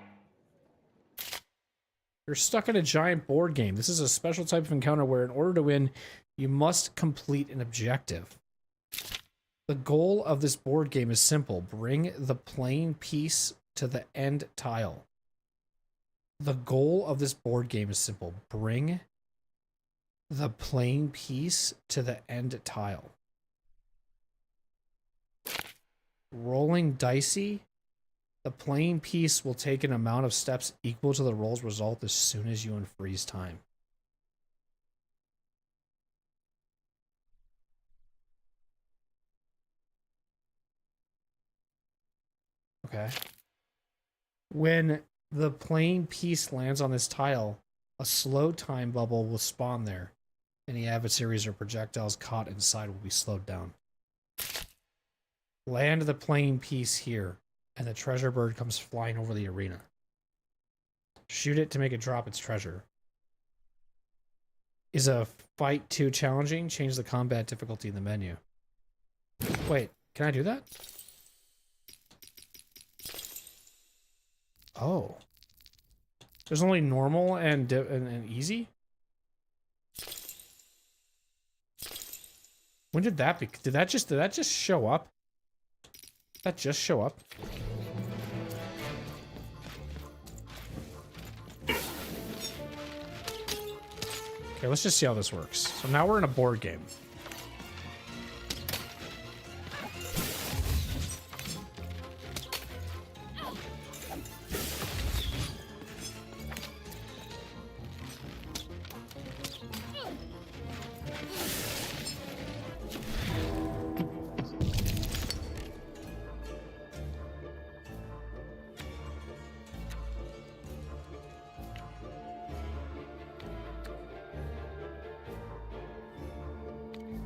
You're stuck in a giant board game. This is a special type of encounter where in order to win, you must complete an objective. The goal of this board game is simple. Bring the playing piece to the end tile. The goal of this board game is simple. Bring the playing piece to the end tile. Rolling dicey. The playing piece will take an amount of steps equal to the roll's result as soon as you unfreeze time. Okay. When the playing piece lands on this tile, a slow time bubble will spawn there. Any adversaries or projectiles caught inside will be slowed down. Land the playing piece here, and the treasure bird comes flying over the arena. Shoot it to make it drop its treasure. Is a fight too challenging? Change the combat difficulty in the menu. Wait, can I do that? Oh. There's only normal and easy? When did that be? Did that just show up? Did that just show up? Okay, let's just see how this works. So now we're in a board game.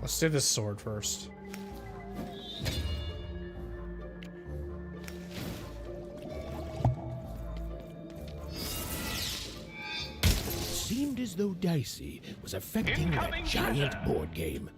Let's do this sword first. Seemed as though Dicey was affecting that Incoming giant treasure. board game.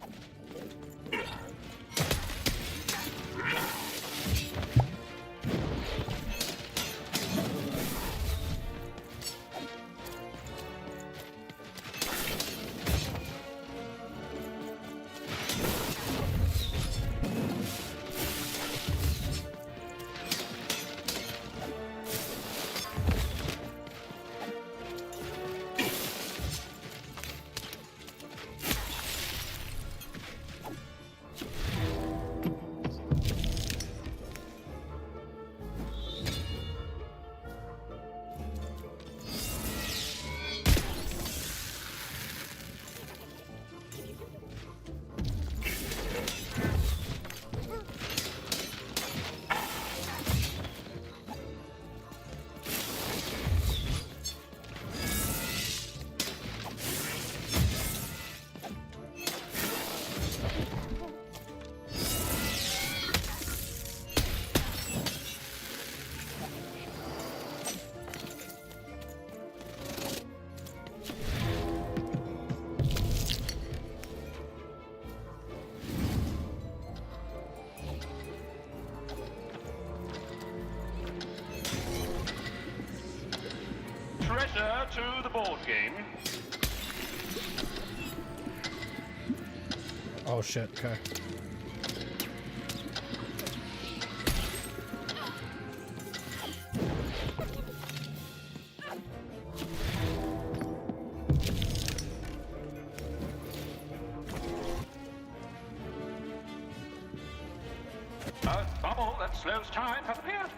board game? Oh shit, okay. A bubble that slows time has appeared.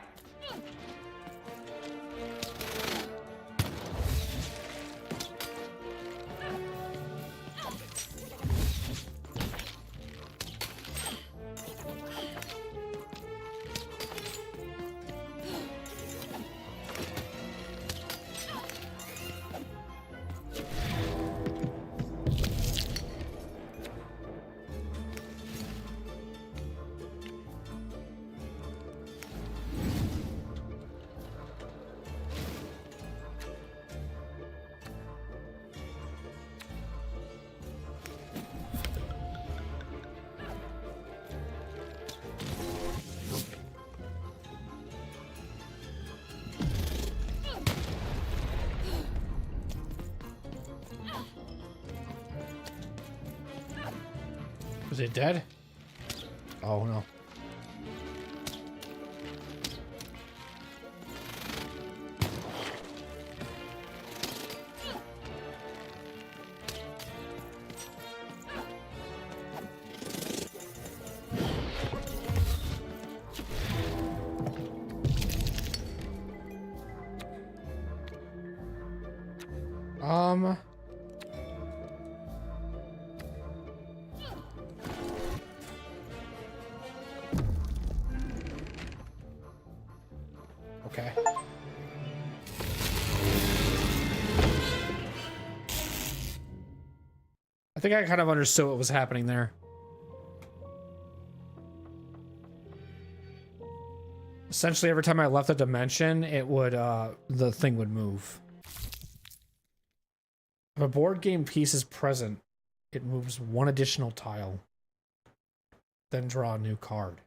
Is it dead? Oh no. Okay. I think I kind of understood what was happening there. Essentially, every time I left a dimension, it would, the thing would move. If a board game piece is present, it moves one additional tile. Then draw a new card.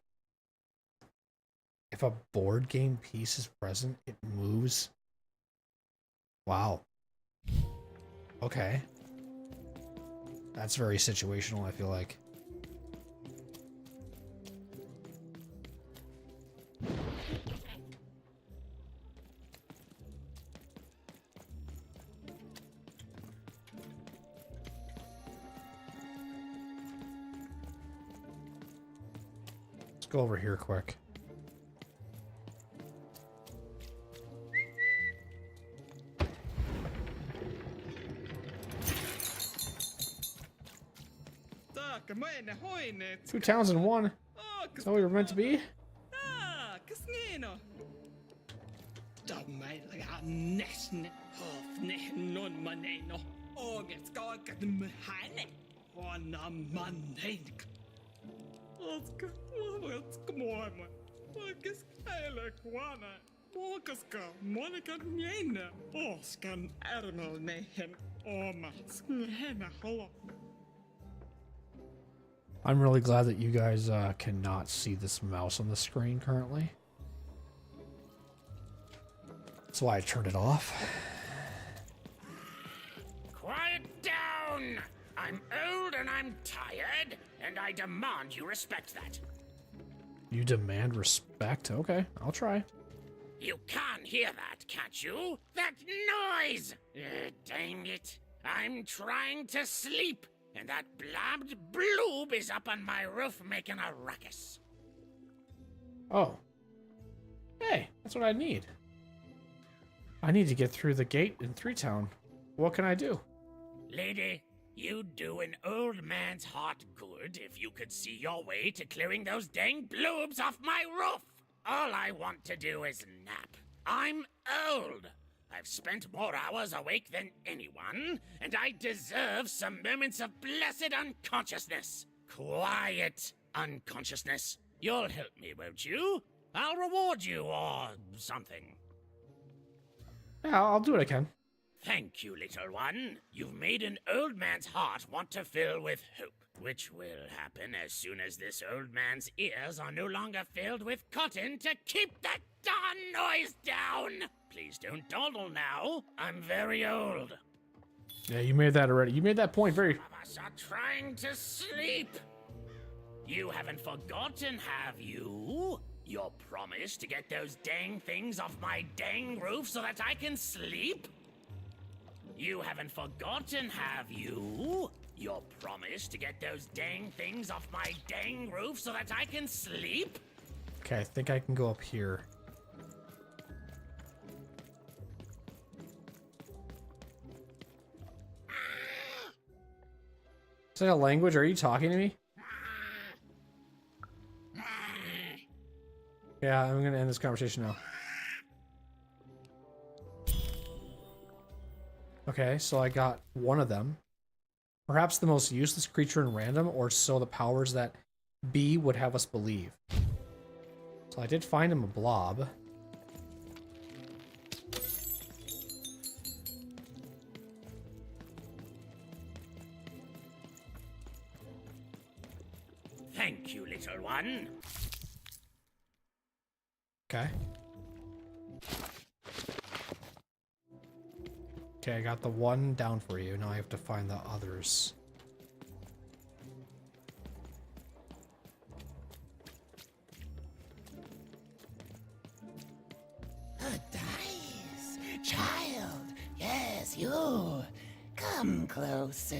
If a board game piece is present, it moves. Wow. Okay. That's very situational, I feel like. Let's go over here quick. Two towns in one. Is that what we were meant to be? I'm really glad that you guys cannot see this mouse on the screen currently. That's why I turned it off. Quiet down! I'm old and I'm tired, and I demand you respect that. You demand respect? Okay, I'll try. You can't hear that, can't you? That noise! Dang it. I'm trying to sleep, and that blabbed bloob is up on my roof making a ruckus. Oh. Hey, that's what I need. I need to get through the gate in 3-Town. What can I do? Lady, you'd do an old man's heart good if you could see your way to clearing those dang bloobs off my roof. All I want to do is nap. I'm old. I've spent more hours awake than anyone, and I deserve some moments of blessed unconsciousness. Quiet unconsciousness. You'll help me, won't you? I'll reward you or something. Yeah, I'll do what I can. Thank you, little one. You've made an old man's heart want to fill with hope. which will happen as soon as this old man's ears are no longer filled with cotton to keep that darn noise down. Please don't dawdle now. I'm very old. Yeah, you made that already. You made that point very... Some of us are trying to sleep. You haven't forgotten, have you? Your promise to get those dang things off my dang roof so that I can sleep? You haven't forgotten, have you? Your promise to get those dang things off my dang roof so that I can sleep? Okay, I think I can go up here. Is that a language? Are you talking to me? Yeah, I'm gonna end this conversation now. Okay, so I got one of them. Perhaps the most useless creature in random, or so the powers that be would have us believe. So I did find him a blob. Thank you, little one. Okay. Okay, I got the one down for you. Now I have to find the others. A dice, child. Yes, you. Come closer.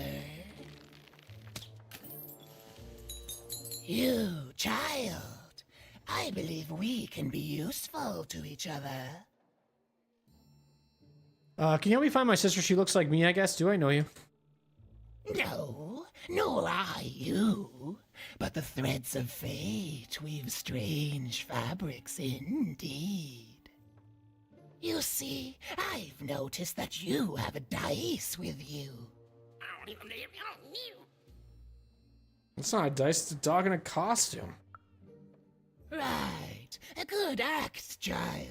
You, child. I believe we can be useful to each other. Can you help me find my sister? She looks like me, I guess. Do I know you? No, nor I you. But the threads of fate weave strange fabrics indeed. You see, I've noticed that you have a dice with you. It's not a dice, it's a dog in a costume. Right, a good act, child.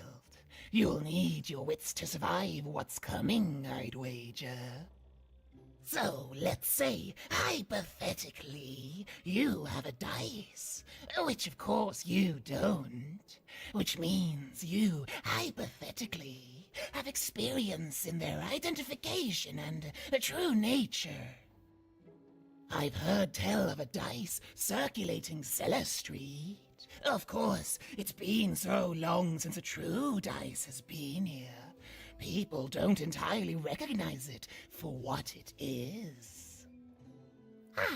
You'll need your wits to survive what's coming, I'd wager. So, let's say, hypothetically, you have a dice, which of course you don't, which means you, hypothetically, have experience in their identification and true nature. I've heard tell of a dice circulating Cellar Street. Of course, it's been so long since a true dice has been here. People don't entirely recognize it for what it is.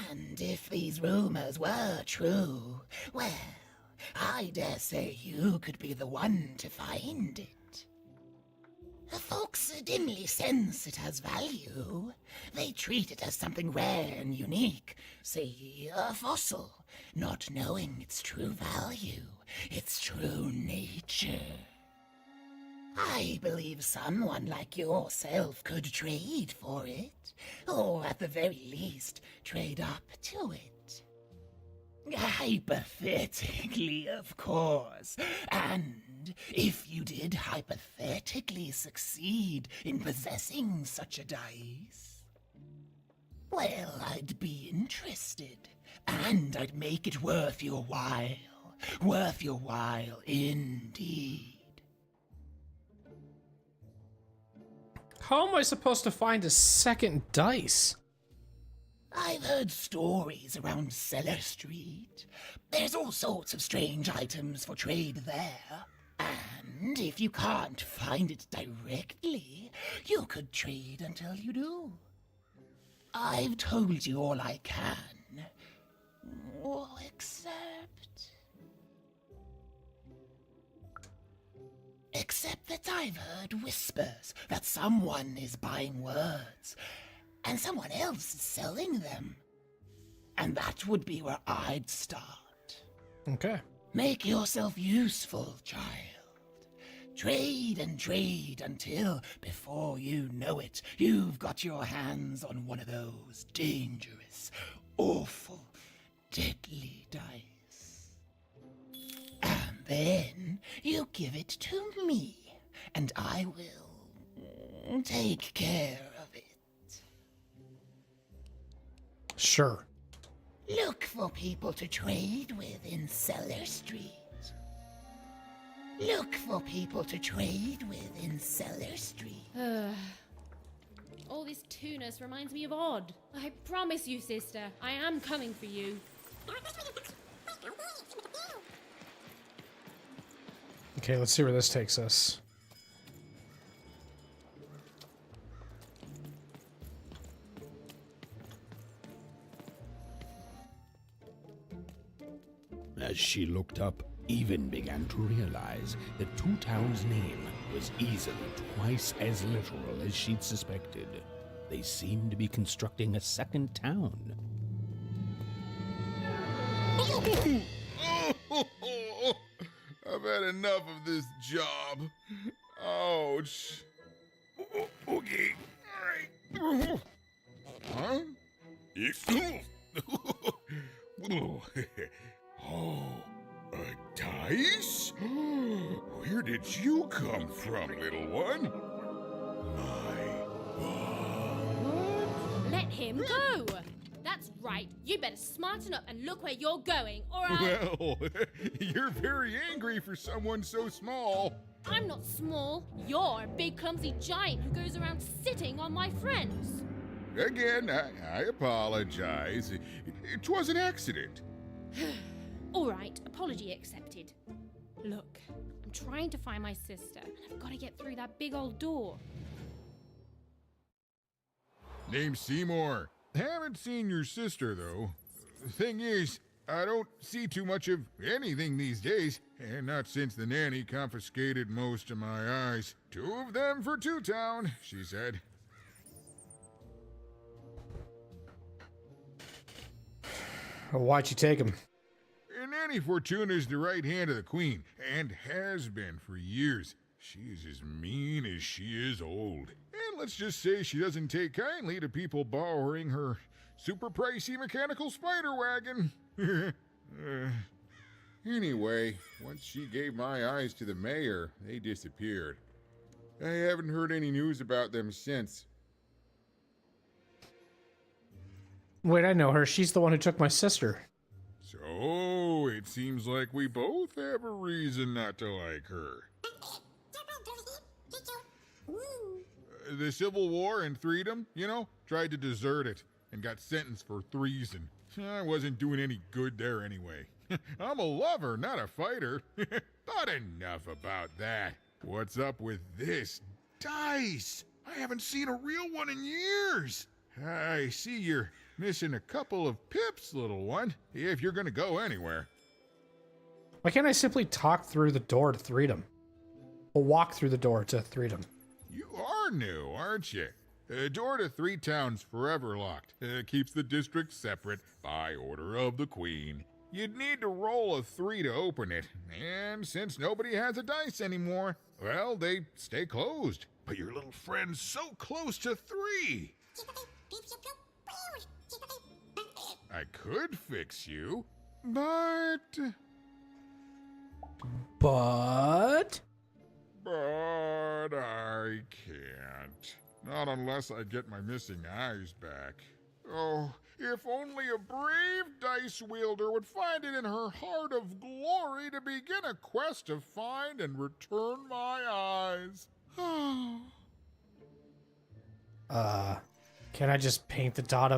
And if these rumors were true, well, I dare say you could be the one to find it. Folks dimly sense it has value. They treat it as something rare and unique, say a fossil, not knowing its true value, its true nature. I believe someone like yourself could trade for it, or at the very least, trade up to it. Hypothetically, of course, and if you did hypothetically succeed in possessing such a dice, well, I'd be interested, and I'd make it worth your while indeed. How am I supposed to find a second dice? I've heard stories around Cellar Street. There's all sorts of strange items for trade there. And if you can't find it directly, you could trade until you do. I've told you all I can. Except that I've heard whispers that someone is buying words, and someone else is selling them. And that would be where I'd start. Okay. Make yourself useful, child. Trade and trade until, before you know it, you've got your hands on one of those dangerous, awful, deadly dice. And then you give it to me, and I will take care of it. Sure. Look for people to trade with in Cellar Street. Look for people to trade with in Cellar Street. All this tunus reminds me of Odd. I promise you, sister, I am coming for you. Okay, let's see where this takes us. As she looked up, Even began to realize that Two Town's name was easily twice as literal as she'd suspected. They seemed to be constructing a second town. I've had enough of this job. Ouch. Okay. All right. Huh? Oh, a dice? Where did you come from, little one? Let him go! That's right. You better smarten up and look where you're going, or I... Well, you're very angry for someone so small. I'm not small. You're a big clumsy giant who goes around sitting on my friends. Again, I apologize. It was an accident. All right, apology accepted. Look, I'm trying to find my sister, and I've got to get through that big old door. Name's Seymour. Haven't seen your sister, though. Thing is, I don't see too much of anything these days, and not since the nanny confiscated most of my eyes. 2 of them for Two Town, she said. Why'd you take him? Nanny Fortuna's the right hand of the Queen, and has been for years. She's as mean as she is old. And let's just say she doesn't take kindly to people borrowing her super pricey mechanical spider wagon. Anyway, once she gave my eyes to the mayor, they disappeared. I haven't heard any news about them since. Wait, I know her. She's the one who took my sister. So, it seems like we both have a reason not to like her. The Civil War and Freedom, you know, tried to desert it and got sentenced for treason. I wasn't doing any good there anyway. I'm a lover, not a fighter. But enough about that. What's up with this dice? I haven't seen a real one in years. I see you're missing a couple of pips, little one, if you're gonna go anywhere. Why can't I simply talk through the door to Freedom? Or walk through the door to Freedom? You are new, aren't you? Door to 3 Towns forever locked. Keeps the district separate by order of the Queen. You'd need to roll a 3 to open it, and since nobody has a dice anymore, well, they stay closed. But your little friend's so close to 3. I could fix you, but I can't. Not unless I get my missing eyes back. Oh, if only a brave dice wielder would find it in her heart of glory to begin a quest to find and return my eyes. Can I just paint the dot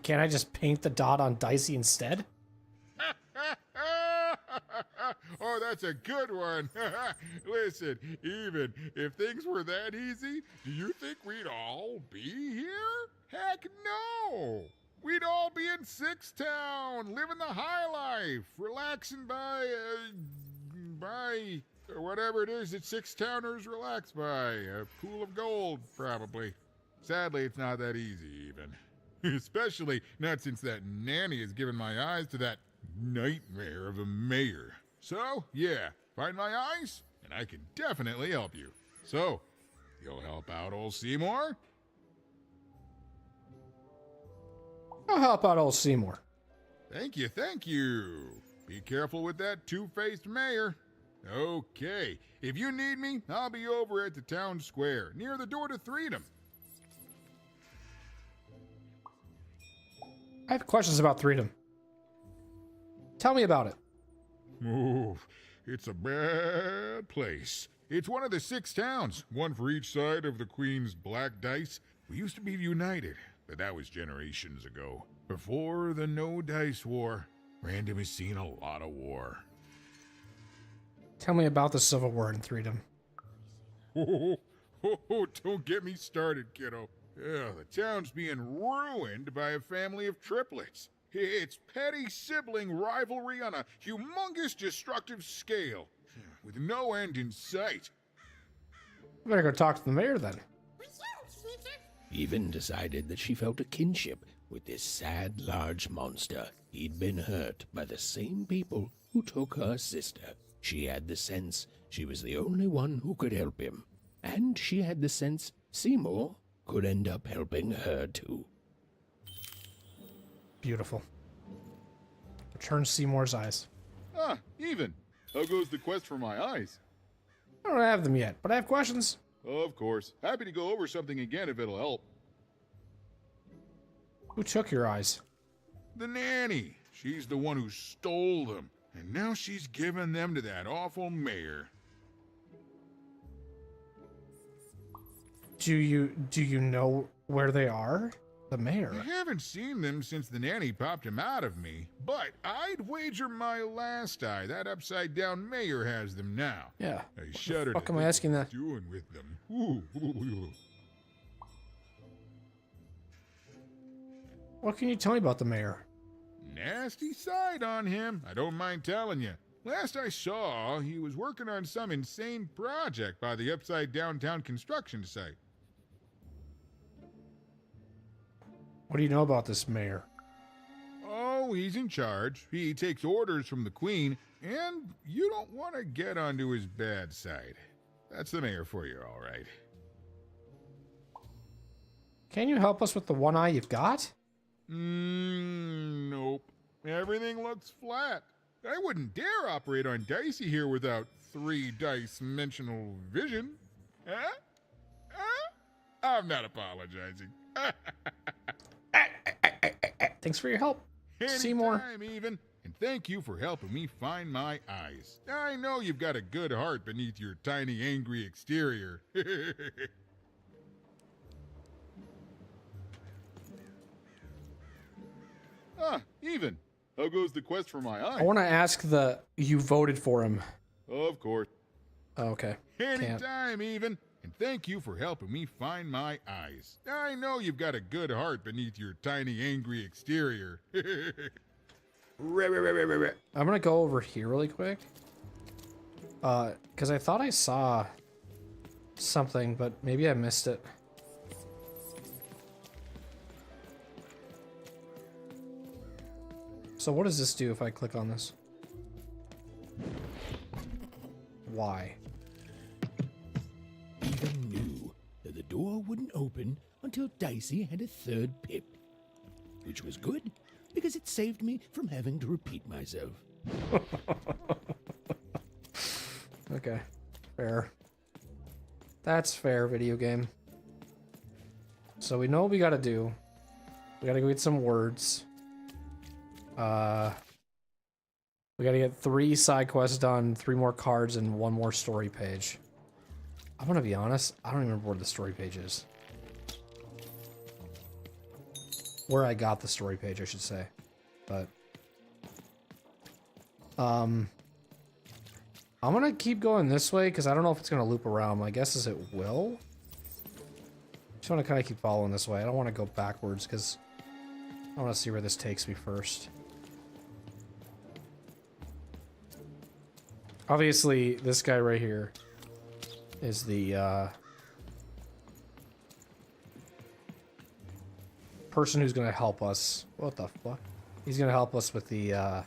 can I just paint the dot on Dicey instead? Oh, that's a good one. Listen, even if things were that easy, do you think we'd all be here? Heck no! We'd all be in Six Town, living the high life, relaxing by whatever it is that Six Towners relax by. A pool of gold, probably. Sadly, it's not that easy, even. Especially not since that nanny has given my eyes to that nightmare of a mayor. So, yeah, find my eyes, and I can definitely help you. So, you'll help out old Seymour? I'll help out old Seymour. Thank you, thank you. Be careful with that two-faced mayor. Okay, if you need me, I'll be over at the town square, near the door to Freedom. I have questions about Freedom. Tell me about it. Oh, it's a bad place. It's one of the 6 towns, one for each side of the Queen's black dice. We used to be united, but that was generations ago. Before the No Dice War, Random has seen a lot of war. Tell me about the Civil War in Freedom. Don't get me started, kiddo. Yeah, the town's being ruined by a family of triplets. It's petty sibling rivalry on a humongous destructive scale, with no end in sight. I better go talk to the mayor then. Even decided that she felt a kinship with this sad, large monster. He'd been hurt by the same people who took her sister. She had the sense she was the only one who could help him. And she had the sense Seymour could end up helping her too. Beautiful. Return Seymour's eyes. Ah, even. How goes the quest for my eyes? I don't have them yet, but I have questions. Of course. Happy to go over something again if it'll help. Who took your eyes? The nanny. She's the one who stole them. And now she's given them to that awful mayor. Do you know where they are? The mayor. I haven't seen them since the nanny popped them out of me, but I'd wager my last eye that upside-down mayor has them now. Yeah. I shuddered. What the fuck am I asking that? Doing with them? Ooh. What can you tell me about the mayor? Nasty side on him, I don't mind telling you. Last I saw, he was working on some insane project by the upside-down town construction site. What do you know about this mayor? Oh, he's in charge. He takes orders from the Queen, and you don't want to get onto his bad side. That's the mayor for you, all right. Can you help us with the one eye you've got? Nope. Everything looks flat. I wouldn't dare operate on Dicey here without 3-dimensional vision. Huh? I'm not apologizing. Thanks for your help, Seymour. Anytime even. And thank you for helping me find my eyes. I know you've got a good heart beneath your tiny, angry exterior. Even. How goes the quest for my eyes? I want to ask you voted for him. Of course. Oh, okay. Anytime even. And thank you for helping me find my eyes. I know you've got a good heart beneath your tiny, angry exterior. I'm gonna go over here really quick. Because I thought I saw something, but maybe I missed it. So what does this do if I click on this? Why? Even knew that the door wouldn't open until Dicey had a 3rd pip. Which was good, because it saved me from having to repeat myself. Okay. Fair. That's fair, video game. So we know what we gotta do. We gotta go get some words. We gotta get 3 side quests done, 3 more cards, and 1 more story page. I'm gonna be honest, I don't even remember where the story page is. Where I got the story page, I should say. But I'm gonna keep going this way because I don't know if it's gonna loop around. My guess is it will. Just want to kind of keep following this way. I don't want to go backwards because I want to see where this takes me first. Obviously, this guy right here is the person who's gonna help us. What the fuck? He's gonna help us with the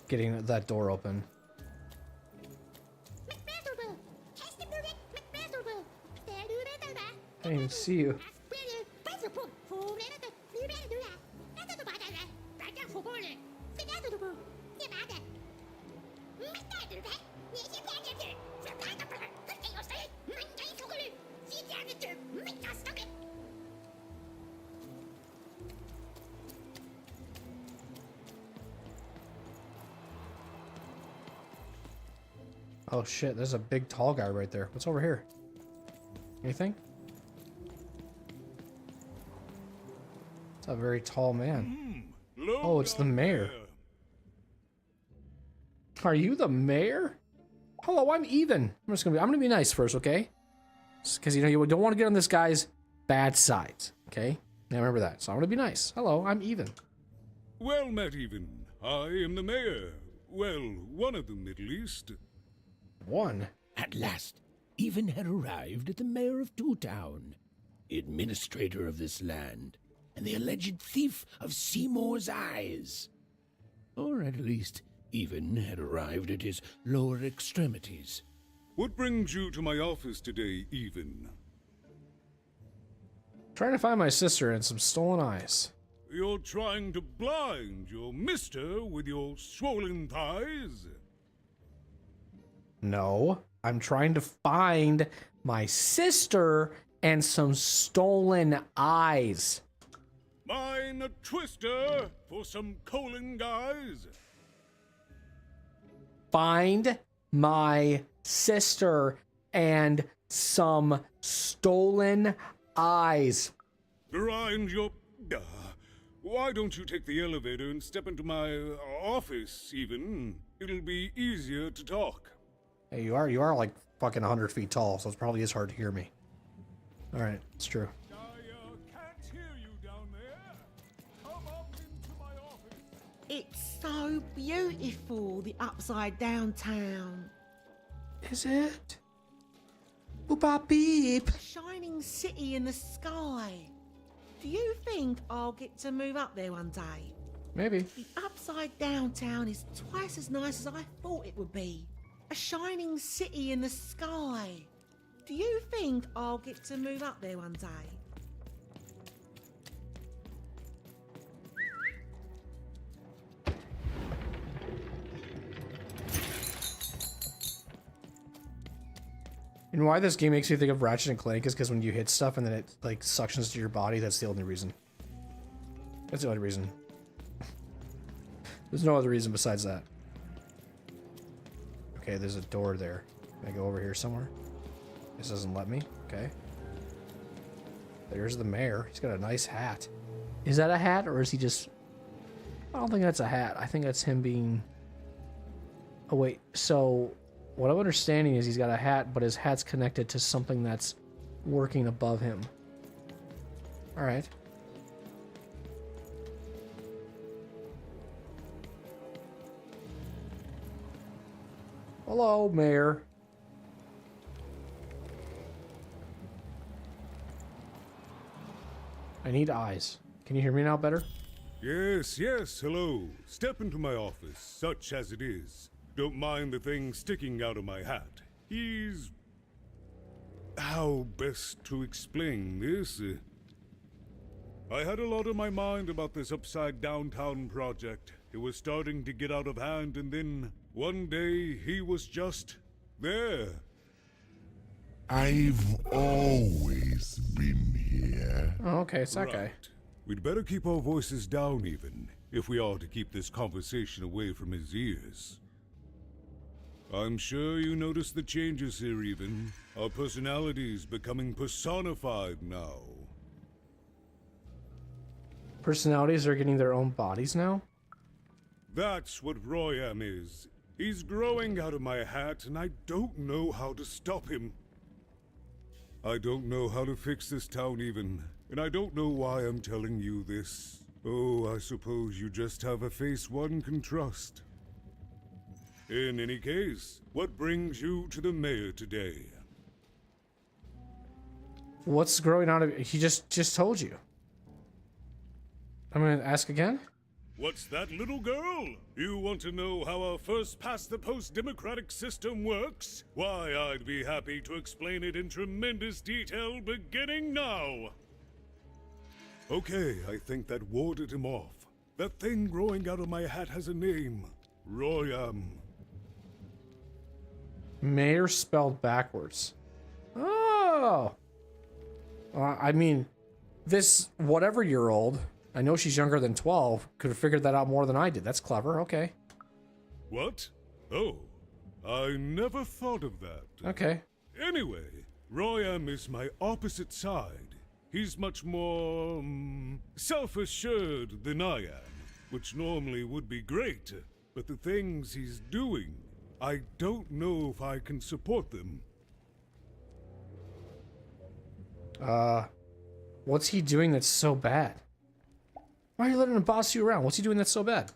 getting that door open. I can't even see you. Oh shit, there's a big tall guy right there. What's over here? Anything? It's a very tall man. Oh, it's the mayor. Are you the mayor? Hello, I'm Ethan. I'm gonna be nice first, okay? Because you know you don't want to get on this guy's bad side, okay? Now remember that. So I'm gonna be nice. Hello, I'm Ethan. Well met, Ethan. I am the mayor. Well, one of them at least. One? At last, Even had arrived at the mayor of Two Town, the administrator of this land, and the alleged thief of Seymour's eyes. Or at least, Even had arrived at his lower extremities. What brings you to my office today, Even? Trying to find my sister and some stolen eyes. You're trying to blind your mister with your swollen thighs? No, I'm trying to find my sister and some stolen eyes. Mine a twister for some colon guys? Find my sister and some stolen eyes. Grind your... Why don't you take the elevator and step into my office, Even? It'll be easier to talk. Hey, you are like fucking 100 feet tall, so it probably is hard to hear me. Alright, it's true. Can't hear you down there. Come up into my office. It's so beautiful, the upside down town. Is it? Boop beep. A shining city in the sky. Do you think I'll get to move up there one day? Maybe. The upside down town is twice as nice as I thought it would be. A shining city in the sky. Do you think I'll get to move up there one day? And why this game makes me think of Ratchet and Clank is because when you hit stuff and then it like suctions to your body, that's the only reason. That's the only reason. There's no other reason besides that. Okay, there's a door there. Can I go over here somewhere? This doesn't let me. Okay. There's the mayor. He's got a nice hat. Is that a hat or is he just... I don't think that's a hat. I think that's him being... Oh wait, so... What I'm understanding is he's got a hat, but his hat's connected to something that's working above him. Alright. Hello, Mayor. I need eyes. Can you hear me now better? Yes, yes, hello. Step into my office, such as it is. Don't mind the thing sticking out of my hat. He's... How best to explain this? I had a lot on my mind about this upside downtown project. It was starting to get out of hand, and then one day he was just there. I've always been here. Oh, okay, it's that guy. Right. We'd better keep our voices down, Even, if we are to keep this conversation away from his ears. I'm sure you noticed the changes here, Even. Our personalities becoming personified now. Personalities are getting their own bodies now? That's what Royam is. He's growing out of my hat, and I don't know how to stop him. I don't know how to fix this town, Even, and I don't know why I'm telling you this. Oh, I suppose you just have a face one can trust. In any case, what brings you to the mayor today? What's growing out of... He just told you. I'm gonna ask again? What's that, little girl? You want to know how our first-past-the-post democratic system works? Why, I'd be happy to explain it in tremendous detail beginning now. Okay, I think that warded him off. That thing growing out of my hat has a name. Royam. Mayor spelled backwards. Oh! I mean, this whatever-year-old... I know she's younger than 12. Could have figured that out more than I did. That's clever. Okay. What? Oh, I never thought of that. Okay. Anyway, Royam is my opposite side. He's much more self-assured than I am, which normally would be great, but the things he's doing, I don't know if I can support them. What's he doing that's so bad? Why are you letting him boss you around? What's he doing that's so bad?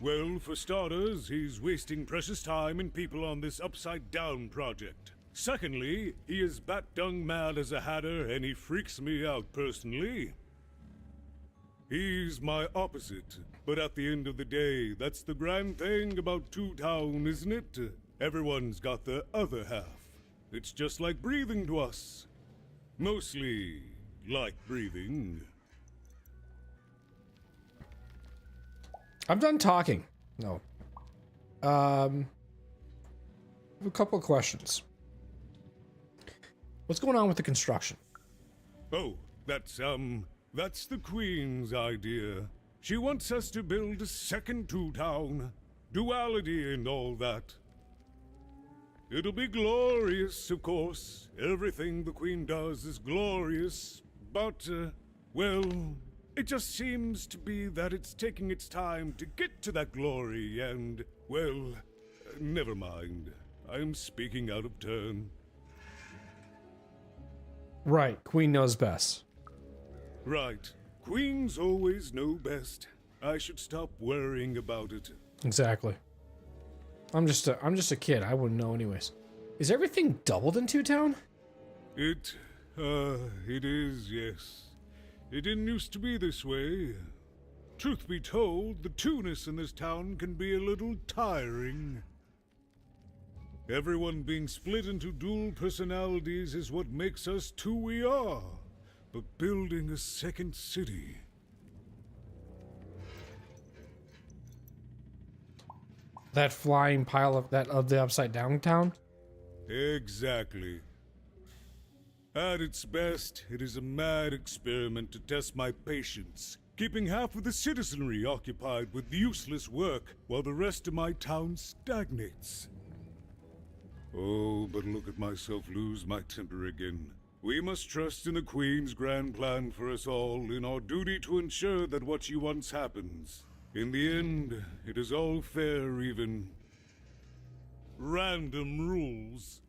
Well, for starters, he's wasting precious time and people on this upside-down project. Secondly, he is bat-dung mad as a hatter, and he freaks me out personally. He's my opposite, but at the end of the day, that's the grand thing about Two Town, isn't it? Everyone's got the other half. It's just like breathing to us. Mostly like breathing. I'm done talking. No. I have a couple of questions. What's going on with the construction? Oh, that's the Queen's idea. She wants us to build a second Two Town. Duality and all that. It'll be glorious, of course. Everything the Queen does is glorious. But, well, it just seems to be that it's taking its time to get to that glory and, well, never mind. I'm speaking out of turn. Right, Queen knows best. Right. Queens always know best. I should stop worrying about it. Exactly. I'm just a kid. I wouldn't know anyways. Is everything doubled in Two Town? It is, yes. It didn't used to be this way. Truth be told, the two-ness in this town can be a little tiring. Everyone being split into dual personalities is what makes us who we are. But building a second city... That flying pile of the upside down town? Exactly. At its best, it is a mad experiment to test my patience, keeping half of the citizenry occupied with useless work while the rest of my town stagnates. Oh, but look at myself lose my temper again. We must trust in the Queen's grand plan for us all, in our duty to ensure that what she wants happens. In the end, it is all fair, even random rules.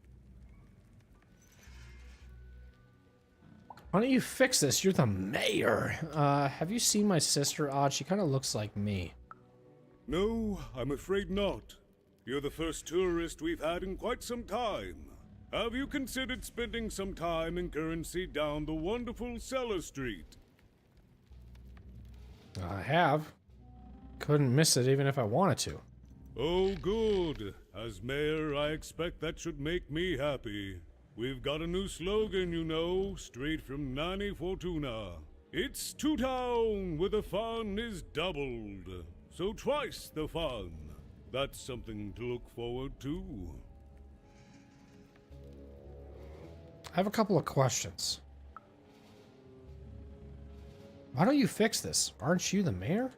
Why don't you fix this? You're the mayor. Have you seen my sister, Odd? She kind of looks like me. No, I'm afraid not. You're the first tourist we've had in quite some time. Have you considered spending some time in currency down the wonderful Cellar Street? I have. Couldn't miss it even if I wanted to. Oh, good. As mayor, I expect that should make me happy. We've got a new slogan, you know, straight from Nani Fortuna. It's Two Town, where the fun is doubled. So twice the fun. That's something to look forward to. I have a couple of questions. Why don't you fix this? Aren't you the mayor?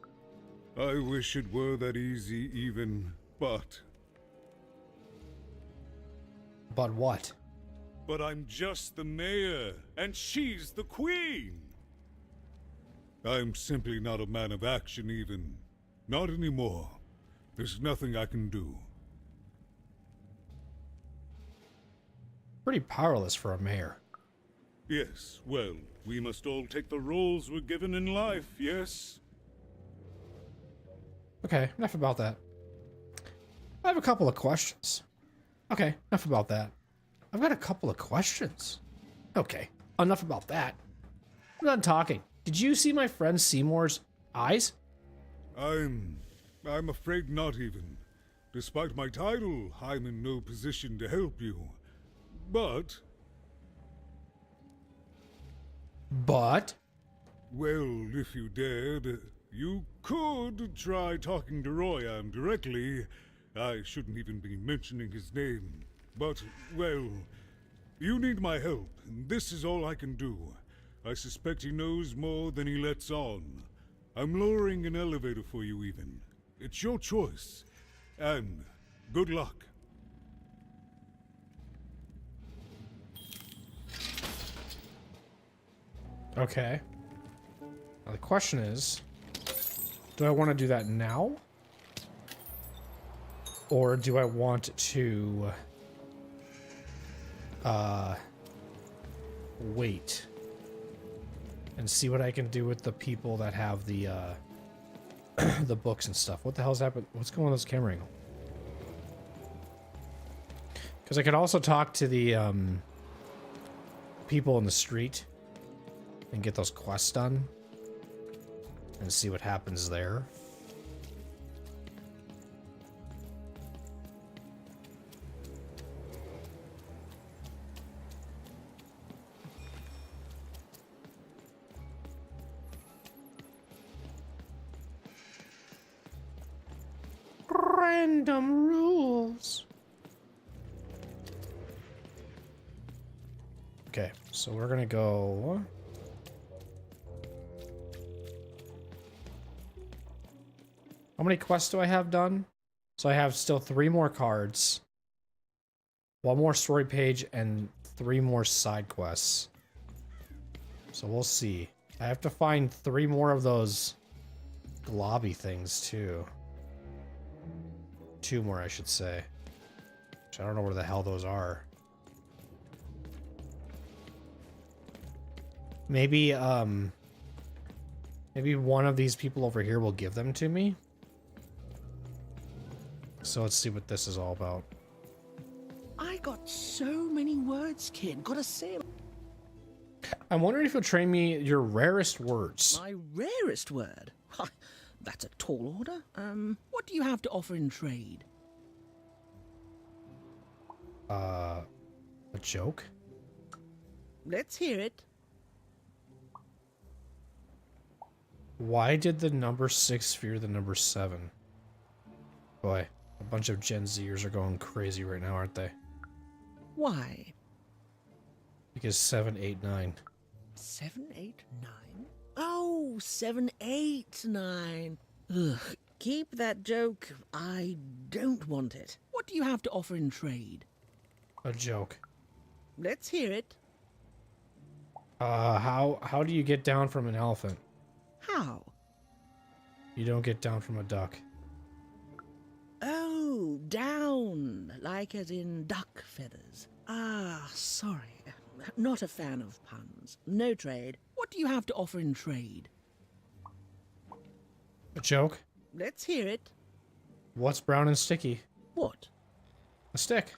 I wish it were that easy even, but... But what? But I'm just the mayor, and she's the queen! I'm simply not a man of action even. Not anymore. There's nothing I can do. Pretty powerless for a mayor. Yes, well, we must all take the roles we're given in life, yes? Okay, enough about that. I have a couple of questions. Okay, enough about that. I've got a couple of questions. Okay, enough about that. I'm done talking. Did you see my friend Seymour's eyes? I'm afraid not even. Despite my title, I'm in no position to help you. But... But? Well, if you dared, you could try talking to Royam directly. I shouldn't even be mentioning his name. But, well, you need my help, and this is all I can do. I suspect he knows more than he lets on. I'm lowering an elevator for you even. It's your choice. And good luck. Okay. Now the question is, do I want to do that now? Or do I want to wait and see what I can do with the people that have the the books and stuff? What the hell's happened? What's going on with this camera angle? Because I could also talk to the people in the street and get those quests done and see what happens there. Random rules. Okay, so we're gonna go. How many quests do I have done? So I have still 3 more cards, 1 more story page, and 3 more side quests. So we'll see. I have to find 3 more of those globby things too. 2 more, I should say. Which I don't know where the hell those are. Maybe, maybe one of these people over here will give them to me. So let's see what this is all about. I got so many words, kid. Gotta say. I'm wondering if you'll train me your rarest words. My rarest word? That's a tall order. What do you have to offer in trade? A joke? Let's hear it. Why did the number 6 fear the number 7? Boy, a bunch of Gen Zers are going crazy right now, aren't they? Why? Because 7, 8, 9. 7, 8, 9? Oh, 7, 8, 9. Ugh, keep that joke. I don't want it. What do you have to offer in trade? A joke. Let's hear it. How do you get down from an elephant? How? You don't get down from a duck. Oh, down, like as in duck feathers. Ah, sorry. Not a fan of puns. No trade. What do you have to offer in trade? A joke? Let's hear it. What's brown and sticky? What? A stick.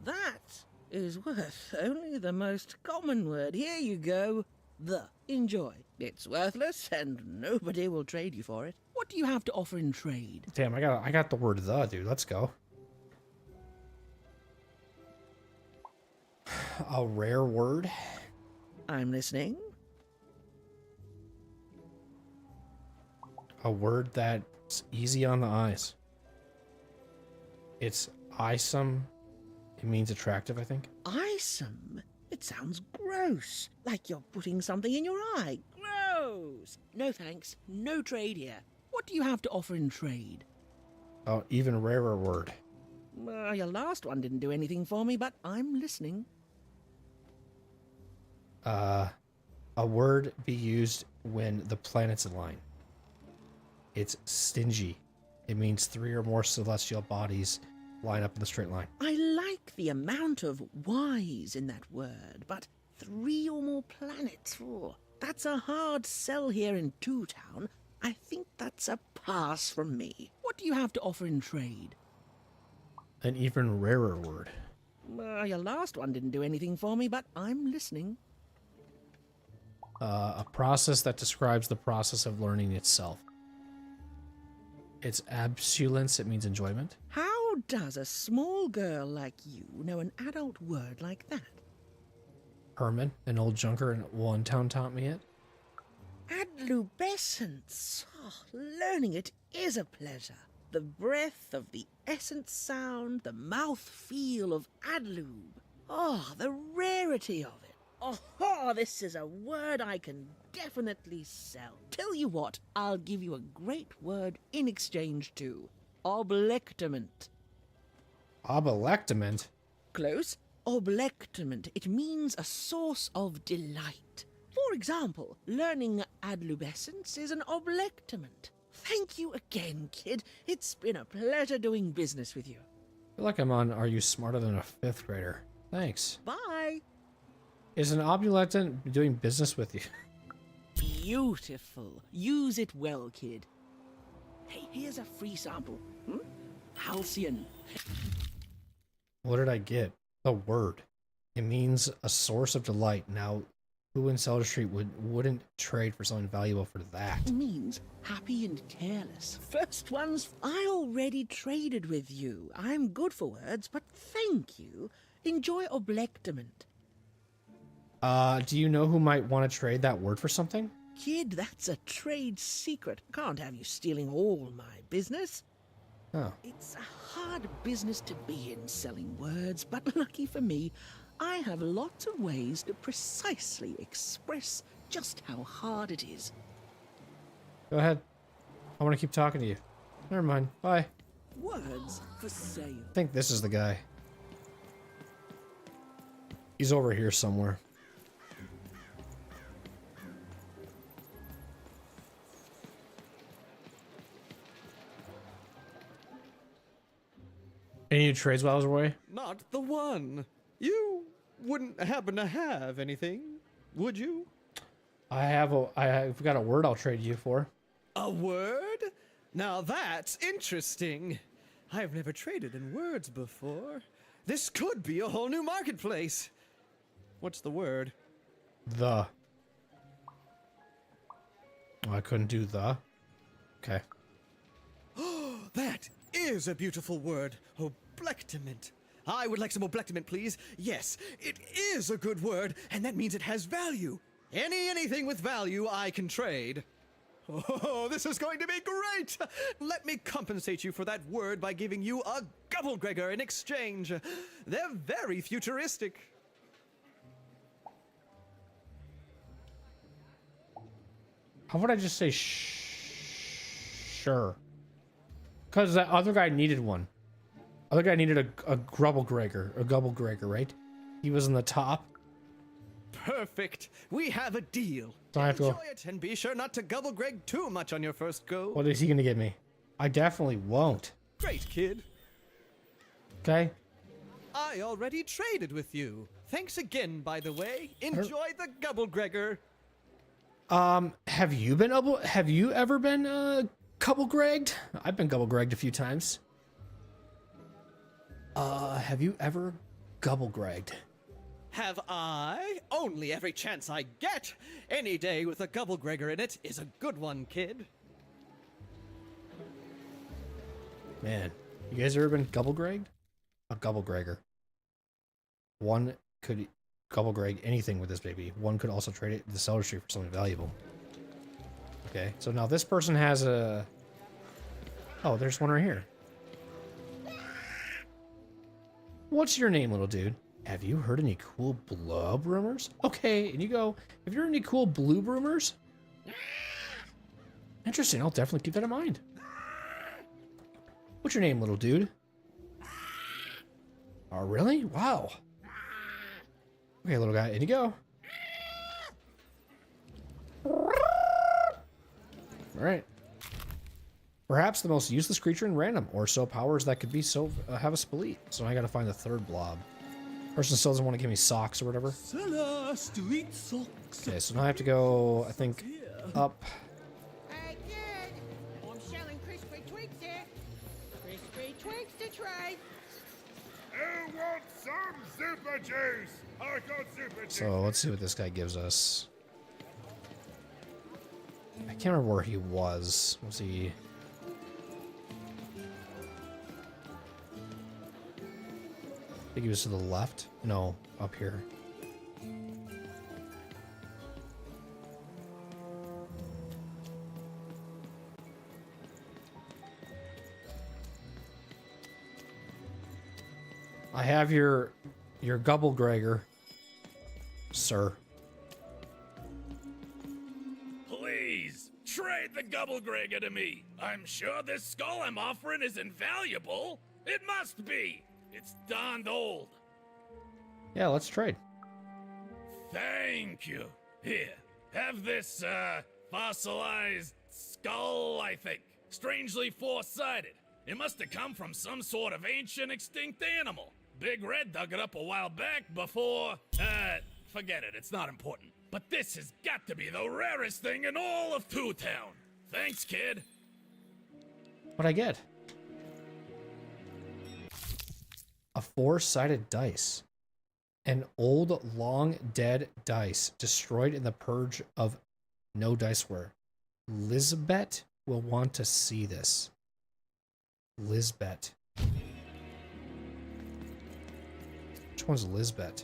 That is worth only the most common word. Here you go. The. Enjoy. It's worthless and nobody will trade you for it. What do you have to offer in trade? Damn, I got the word the, dude. Let's go. A rare word? I'm listening. A word that's easy on the eyes. It's eyesome. It means attractive, I think. Eyesome? It sounds gross. Like you're putting something in your eye. Gross! No thanks. No trade here. What do you have to offer in trade? Oh, even rarer word. Your last one didn't do anything for me, but I'm listening. A word be used when the planets align. It's stingy. It means 3 or more celestial bodies line up in the straight line. I like the amount of Y's in that word, but 3 or more planets. Oh, that's a hard sell here in Two Town. I think that's a pass from me. What do you have to offer in trade? An even rarer word. Your last one didn't do anything for me, but I'm listening. A process that describes the process of learning itself. It's absculence. It means enjoyment. How does a small girl like you know an adult word like that? Herman, an old junker in One Town, taught me it. Adlubescence. Oh, learning it is a pleasure. The breath of the essence sound, the mouth feel of adlube. Oh, the rarity of it. Oh, this is a word I can definitely sell. Tell you what, I'll give you a great word in exchange too. Oblectament. Obelectament? Close. Oblectament. It means a source of delight. For example, learning adlubescence is an oblectament. Thank you again, kid. It's been a pleasure doing business with you. I feel like I'm on Are You Smarter Than a Fifth Grader? Thanks. Bye. Is an obulectant doing business with you? Beautiful. Use it well, kid. Hey, here's a free sample. Halcyon. What did I get? The word. It means a source of delight. Now, who in Cellar Street wouldn't trade for something valuable for that? It means happy and careless. First ones, I already traded with you. I'm good for words, but thank you. Enjoy oblectament. Do you know who might want to trade that word for something? Kid, that's a trade secret. Can't have you stealing all my business. Oh. It's a hard business to be in, selling words, but lucky for me, I have lots of ways to precisely express just how hard it is. Go ahead. I want to keep talking to you. Never mind. Bye. Words for sale. I think this is the guy. He's over here somewhere. Any new trades while I was away? Not the one. You wouldn't happen to have anything, would you? I've got a word I'll trade you for. A word? Now that's interesting. I've never traded in words before. This could be a whole new marketplace. What's the word? The. Oh, I couldn't do the. Okay. That is a beautiful word. Oblectament. I would like some oblectament, please. Yes, it is a good word, and that means it has value. Anything with value I can trade. Oh, this is going to be great! Let me compensate you for that word by giving you a Gubblegregor in exchange. They're very futuristic. How would I just say sure? Because that other guy needed one. Other guy needed a Gubblegregor, right? He was in the top. Perfect. We have a deal. So I have to Enjoy go. it, and be sure not to Gubblegreg too much on your first go. What is he gonna give me? I definitely won't. Great, kid. Okay. I already traded with you. Thanks again, by the way. Enjoy the Gubblegregor. Have you ever been Gubblegregged? I've been Gubblegregged a few times. Have you ever Gubblegregged? Have I? Only every chance I get. Any day with a Gubblegregor in it is a good one, kid. Man, you guys ever been Gubblegregged? A Gubblegregor. One could Gubblegreg anything with this baby. One could also trade it to the Cellar Street for something valuable. Okay, so now this person has a... Oh, there's one right here. What's your name, little dude? Have you heard any cool blub rumors? Okay, and you go, have you heard any cool blue rumors? Interesting, I'll definitely keep that in mind. What's your name, little dude? Oh, really? Wow. Okay, little guy, in you go. Alright. Perhaps the most useless creature in random, or so powers that could be so have a spleet. So I gotta find the third blob. Person still doesn't want to give me socks or whatever. Cellar Street socks. Okay, so now I have to go, I think, up. Hey, kid! I'm selling crispy twigs here. Crispy twigs to trade. Who wants some super juice? I got super juice. So let's see what this guy gives us. I can't remember where he was. Was he... I think he was to the left? No, up here. I have your Gubblegregor, sir. Please, trade the Gubblegregor to me. I'm sure this skull I'm offering is invaluable. It must be. It's darned old. Yeah, let's trade. Thank you. Here, have this, fossilized skull, I think. Strangely four-sided. It must have come from some sort of ancient extinct animal. Big Red dug it up a while back before, forget it, it's not important. But this has got to be the rarest thing in all of Two Town. Thanks, kid. What'd I get? A 4-sided dice. An old, long dead dice destroyed in the purge of no diceware. Lizbeth will want to see this. Lizbeth. Which one's Lizbeth?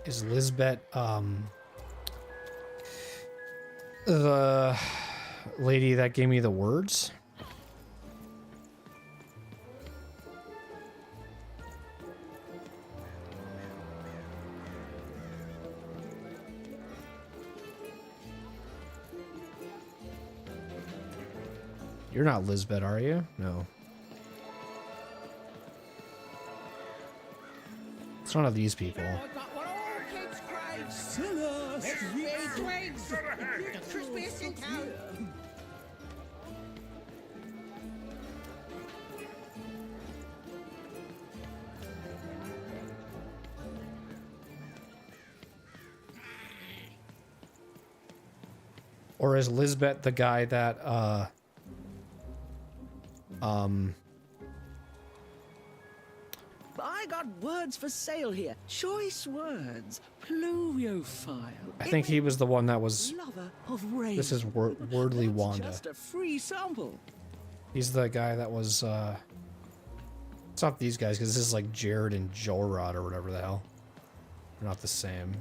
Is Lizbeth, the lady that gave me the words? You're not Lizbeth, are you? No. It's none of these people. Or is Lizbeth the guy that, I got words for sale here. Choice words. Pluviophile. I think he was the one that was... Lover of rain. This is Wordly Wanda. Just a free sample. He's the guy that was, It's not these guys, because this is like Jared and Jorod or whatever the hell. They're not the same.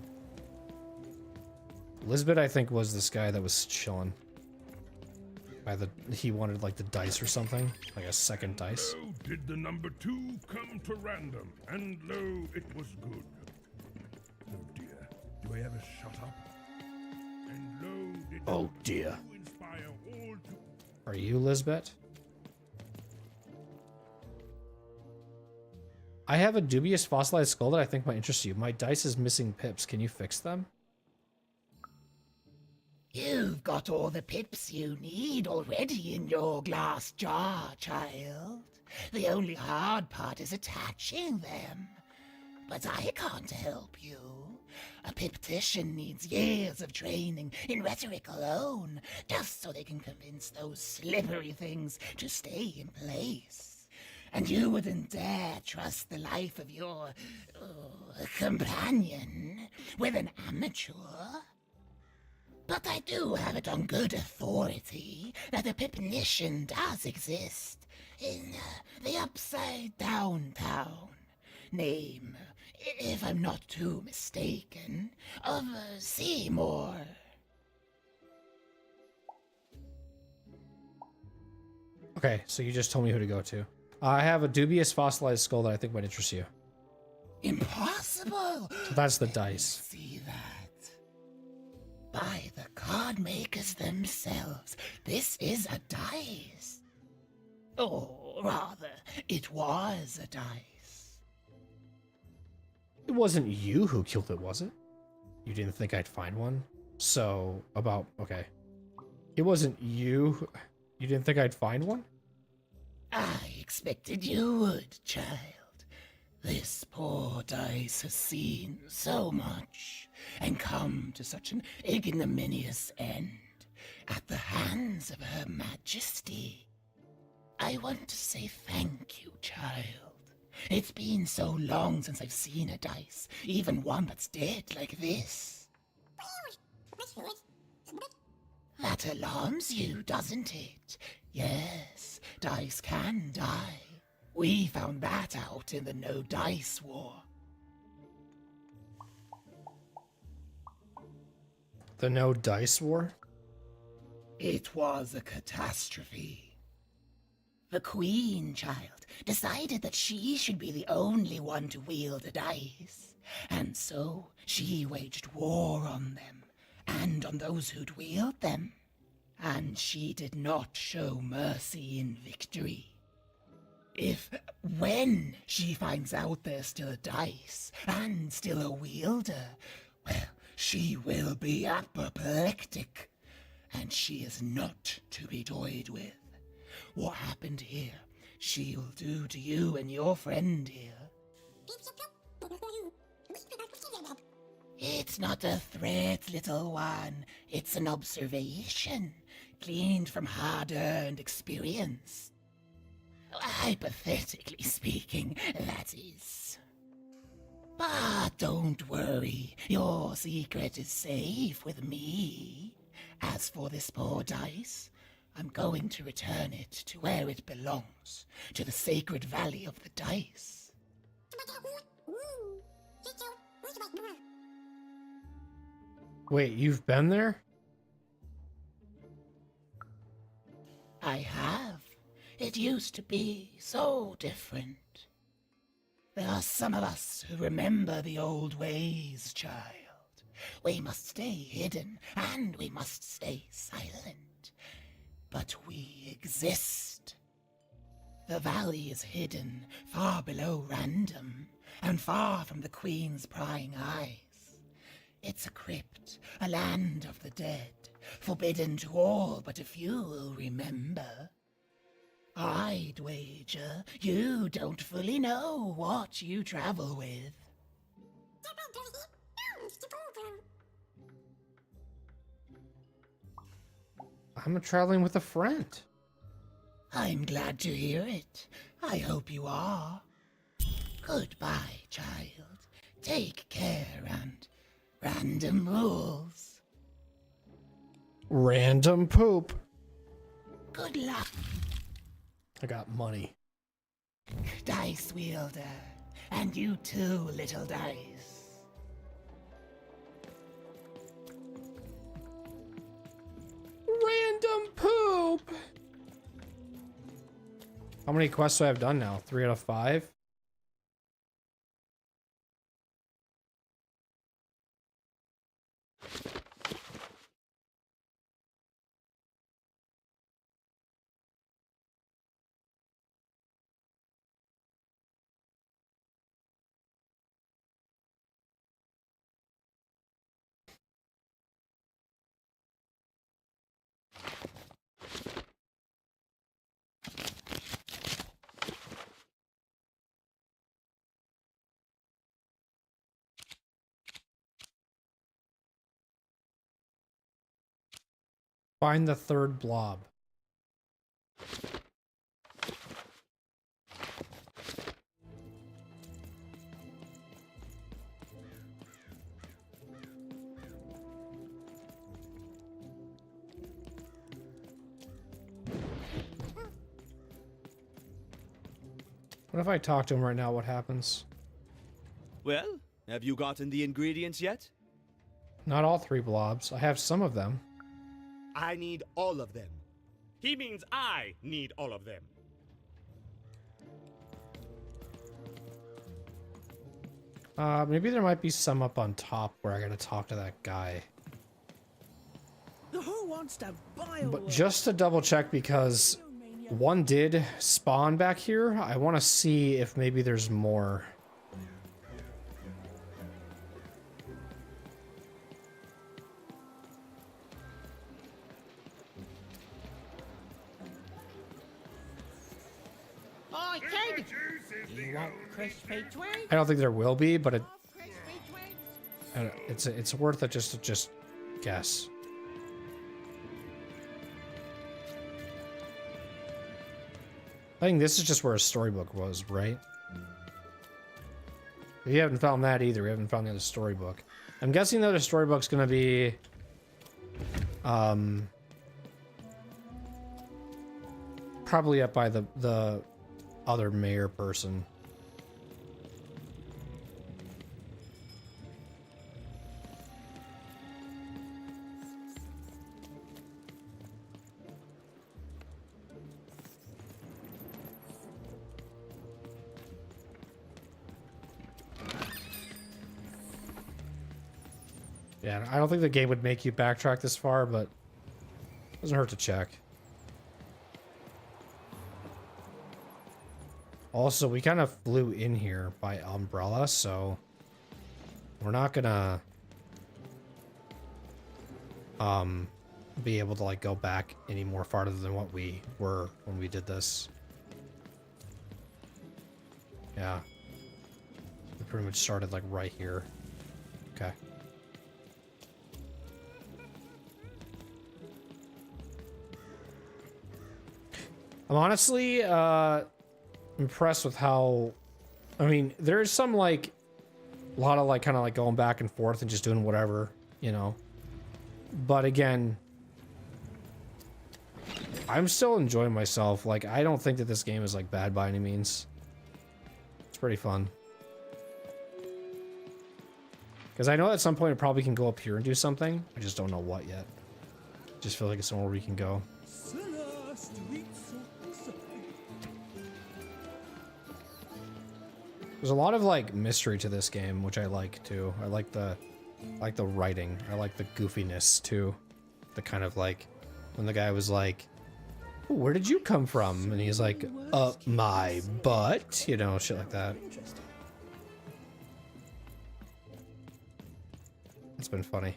Lisbeth, I think, was this guy that was chilling. He wanted like the dice or something, like a second dice. Lo, did the number 2 come to random, and lo, it was good. Oh dear, do I ever shut up? And lo, did Oh dear. inspire all to... Are you Lisbeth? I have a dubious fossilized skull that I think might interest you. My dice is missing pips. Can you fix them? You've got all the pips you need already in your glass jar, child. The only hard part is attaching them. But I can't help you. A piptician needs years of training in rhetoric alone, just so they can convince those slippery things to stay in place. And you wouldn't dare trust the life of your companion with an amateur. But I do have it on good authority that a pipnician does exist in the Upside Down town. Name, if I'm not too mistaken, of Seymour. Okay, so you just told me who to go to. I have a dubious fossilized skull that I think might interest you. Impossible! So that's the dice. See that? By the card makers themselves, this is a dice. Or rather, it was a dice. It wasn't you who killed it, was it? You didn't think I'd find one? So, okay. It wasn't you. You didn't think I'd find one? I expected you would, child. This poor dice has seen so much and come to such an ignominious end at the hands of Her Majesty. I want to say thank you, child. It's been so long since I've seen a dice, even one that's dead like this. That alarms you, doesn't it? Yes, dice can die. We found that out in the No Dice War. The No Dice War? It was a catastrophe. The Queen, child, decided that she should be the only one to wield a dice, and so she waged war on them, and on those who'd wield them. And she did not show mercy in victory. When she finds out there's still a dice and still a wielder, well, she will be apoplectic. And she is not to be toyed with. What happened here, she'll do to you and your friend here. It's not a threat, little one. It's an observation, gleaned from hard-earned experience. Hypothetically speaking, that is. But don't worry, your secret is safe with me. As for this poor dice, I'm going to return it to where it belongs, to the sacred valley of the dice. Wait, you've been there? I have. It used to be so different. There are some of us who remember the old ways, child. We must stay hidden, and we must stay silent. But we exist. The valley is hidden, far below random, and far from the Queen's prying eyes. It's a crypt, a land of the dead, forbidden to all but a few will remember. I'd wager you don't fully know what you travel with. I'm traveling with a friend. I'm glad to hear it. I hope you are. Goodbye, child. Take care and random rules. Random poop. Good luck. I got money. Dice wielder. And you too, little dice. Random poop. How many quests do I have done now? 3 out of 5? Find the third blob. What if I talk to him right now? What happens? Well, have you gotten the ingredients yet? Not all 3 blobs. I have some of them. I need all of them. He means I need all of them. Maybe there might be some up on top where I gotta talk to that guy. Who wants to buy But just to double check, because one did spawn back here, I want to see if maybe there's more. Hi, kid! You want crispy twigs? I don't think there will be, but it's worth it just to guess. I think this is just where a storybook was, right? We haven't found that either. We haven't found the other storybook. I'm guessing the other storybook's gonna be probably up by the other mayor person. Yeah, I don't think the game would make you backtrack this far, but it doesn't hurt to check. Also, we kind of flew in here by umbrella, so we're not gonna be able to like go back any more farther than what we were when we did this. Yeah. We pretty much started like right here. Okay. I'm honestly impressed with how, I mean, there's some like a lot of like kind of like going back and forth and just doing whatever, you know. But again, I'm still enjoying myself. Like, I don't think that this game is like bad by any means. It's pretty fun. Because I know at some point it probably can go up here and do something. I just don't know what yet. Just feel like it's somewhere we can go. There's a lot of like mystery to this game, which I like too. I like the writing. I like the goofiness too. The kind of like when the guy was like, "Where did you come from?" And he's like, my butt," you know, shit like that. It's been funny.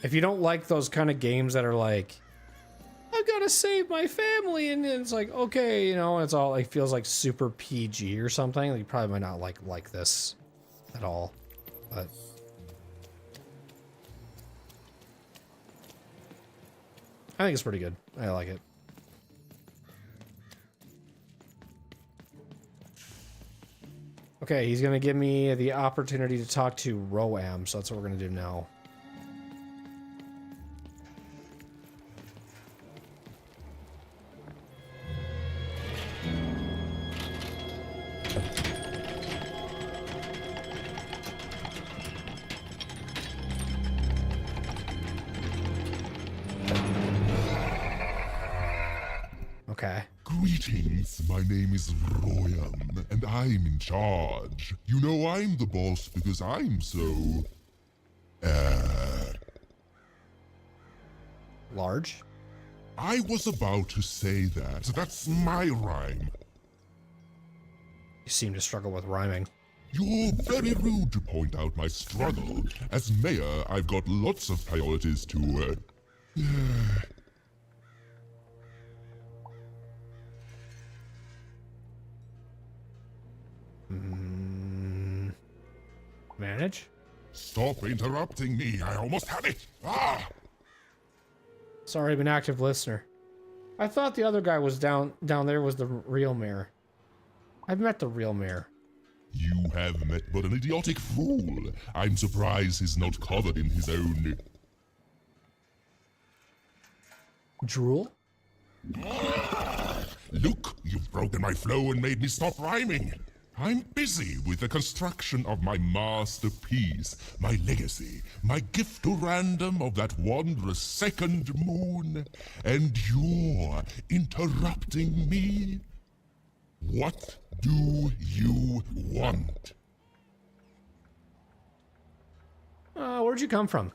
If you don't like those kind of games that are like, I've got to save my family, and it's like, okay, you know, it's all like feels like super PG or something, you probably might not like this at all. But I think it's pretty good. I like it. Okay, he's gonna give me the opportunity to talk to Roam, so that's what we're gonna do now. Okay. Greetings, my name is Royam, and I'm in charge. You know I'm the boss because I'm so... large? I was about to say that. That's my rhyme. You seem to struggle with rhyming. You're very rude to point out my struggle. As mayor, I've got lots of priorities to, Manage? Stop interrupting me. I almost had it. Ah! Sorry, I'm an active listener. I thought the other guy was down there was the real mayor. I've met the real mayor. You have met but an idiotic fool. I'm surprised he's not covered in his own... drool? Look, you've broken my flow and made me stop rhyming. I'm busy with the construction of my masterpiece, my legacy, my gift to random of that wondrous second moon, and you're interrupting me? What do you want? Where'd you come from?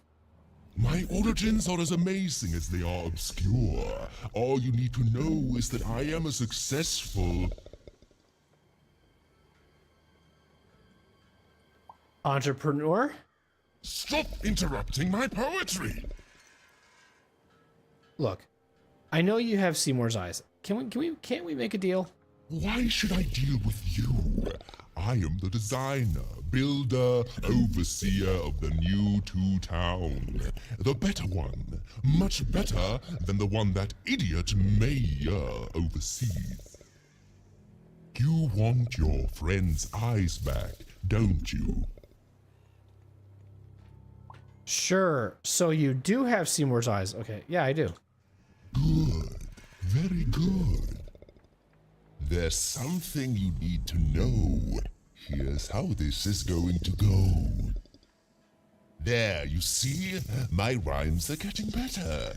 My origins are as amazing as they are obscure. All you need to know is that I am a successful... entrepreneur? Stop interrupting my poetry! Look, I know you have Seymour's eyes. Can't we make a deal? Why should I deal with you? I am the designer, builder, overseer of the new two-town. The better one. Much better than the one that idiot mayor oversees. You want your friend's eyes back, don't you? Sure. So you do have Seymour's eyes. Okay. Yeah, I do. Good. Very good. There's something you need to know. Here's how this is going to go. There, you see? My rhymes are getting better.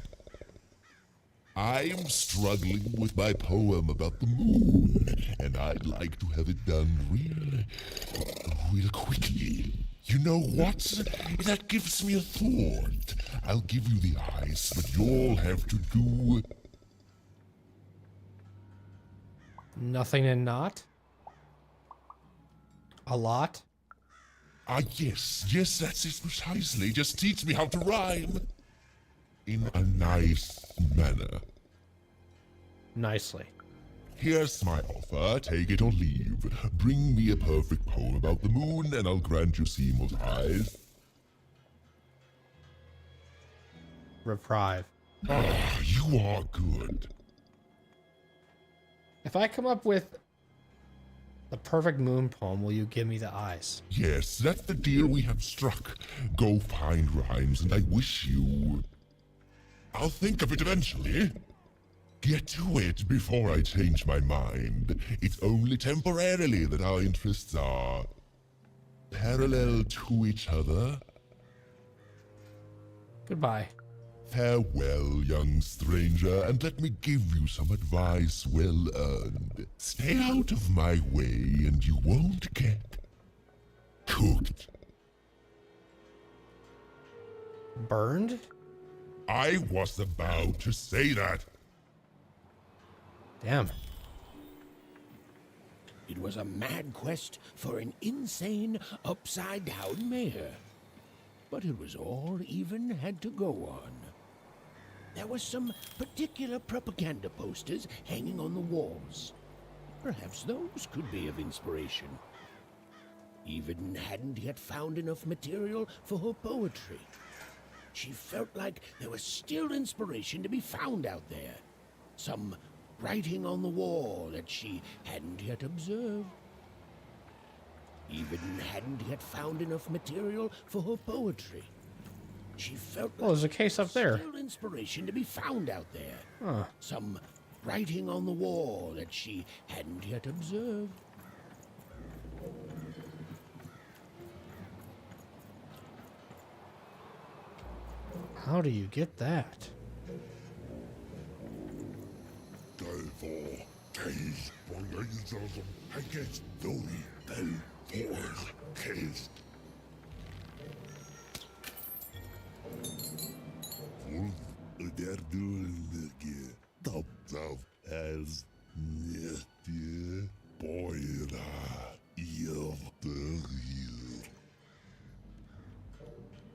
I'm struggling with my poem about the moon, and I'd like to have it done real quickly. You know what? That gives me a thought. I'll give you the ice, but you'll have to do... Nothing and not? A lot? Ah, yes, that's it precisely. Just teach me how to rhyme. In a nice manner. Nicely. Here's my offer, take it or leave. Bring me a perfect poem about the moon, and I'll grant you Seymour's eyes. Reprieve. Ah, you are good. If I come up with the perfect moon poem, will you give me the eyes? Yes, that's the deal we have struck. Go find rhymes, and I wish you... I'll think of it eventually. Get to it before I change my mind. It's only temporarily that our interests are parallel to each other. Goodbye. Farewell, young stranger, and let me give you some advice well earned. Stay out of my way, and you won't get cooked. Burned? I was about to say that. Damn. It was a mad quest for an insane, upside-down mayor. But it was all even had to go on. There were some particular propaganda posters hanging on the walls. Perhaps those could be of inspiration. Even hadn't yet found enough material for her poetry. She felt like there was still inspiration to be found out there. Some writing on the wall that she hadn't yet observed. Even hadn't yet found enough material for her poetry. She felt like there's a case up there. Still inspiration to be found out there. Huh. Some writing on the wall that she hadn't yet observed. How do you get that?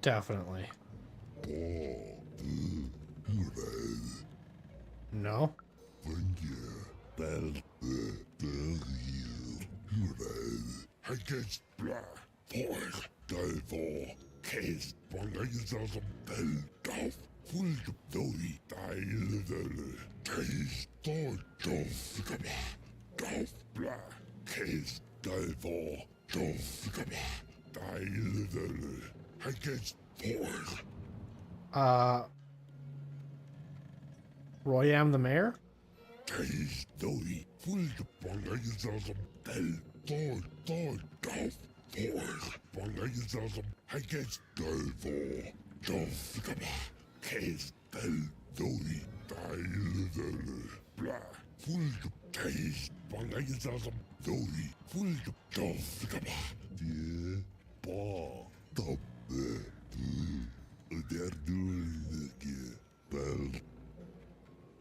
Definitely. No? Roy am the mayor?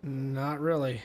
Not really.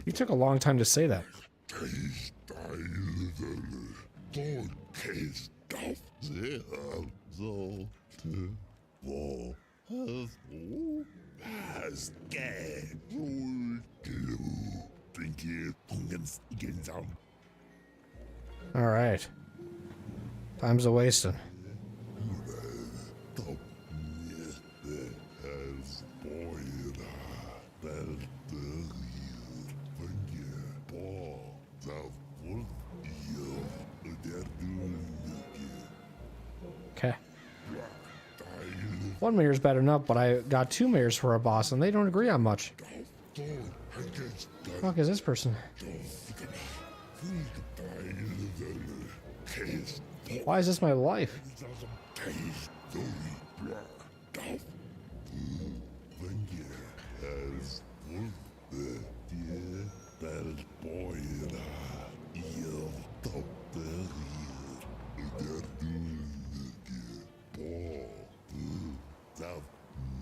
You took a long time to say that. All right. Time's a wasting. Okay. One mayor's bad enough, but I got 2 mayors for our boss, and they don't agree on much. What the fuck is this person? Why is this my life?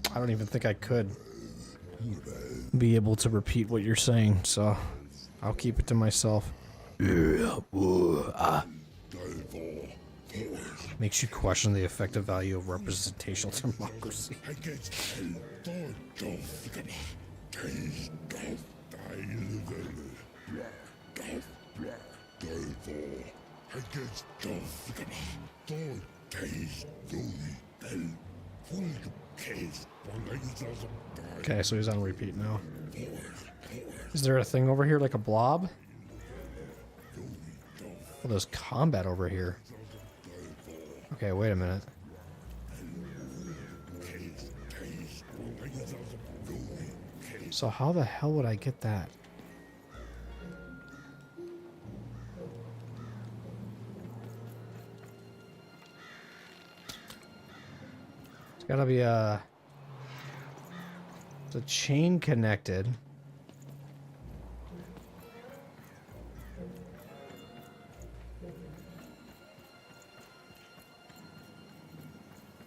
I don't even think I could be able to repeat what you're saying, so I'll keep it to myself. Makes you question the effective value of representational democracy. Okay, so he's on repeat now. Is there a thing over here like a blob? Oh, there's combat over here. Okay, wait a minute. So how the hell would I get that? It's gotta be a chain connected.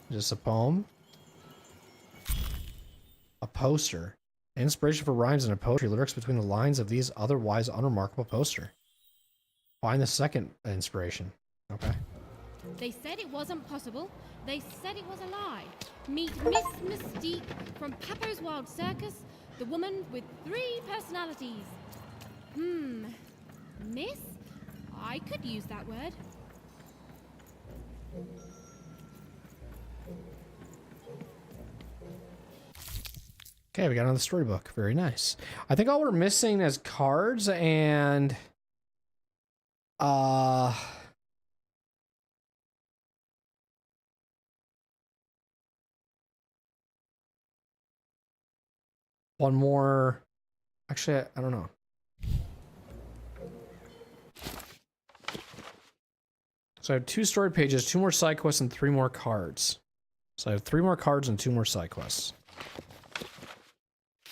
Is this a poem? A poster. Inspiration for rhymes and poetry lyrics between the lines of these otherwise unremarkable poster. Find the second inspiration. Okay. They said it wasn't possible. They said it was a lie. Meet Miss Mystique from Papo's Wild Circus, the woman with 3 personalities. Miss? I could use that word. Okay, we got another storybook. Very nice. I think all we're missing is cards and one more. Actually, I don't know. So I have 2 story pages, 2 more side quests, and 3 more cards. So I have 3 more cards and 2 more side quests.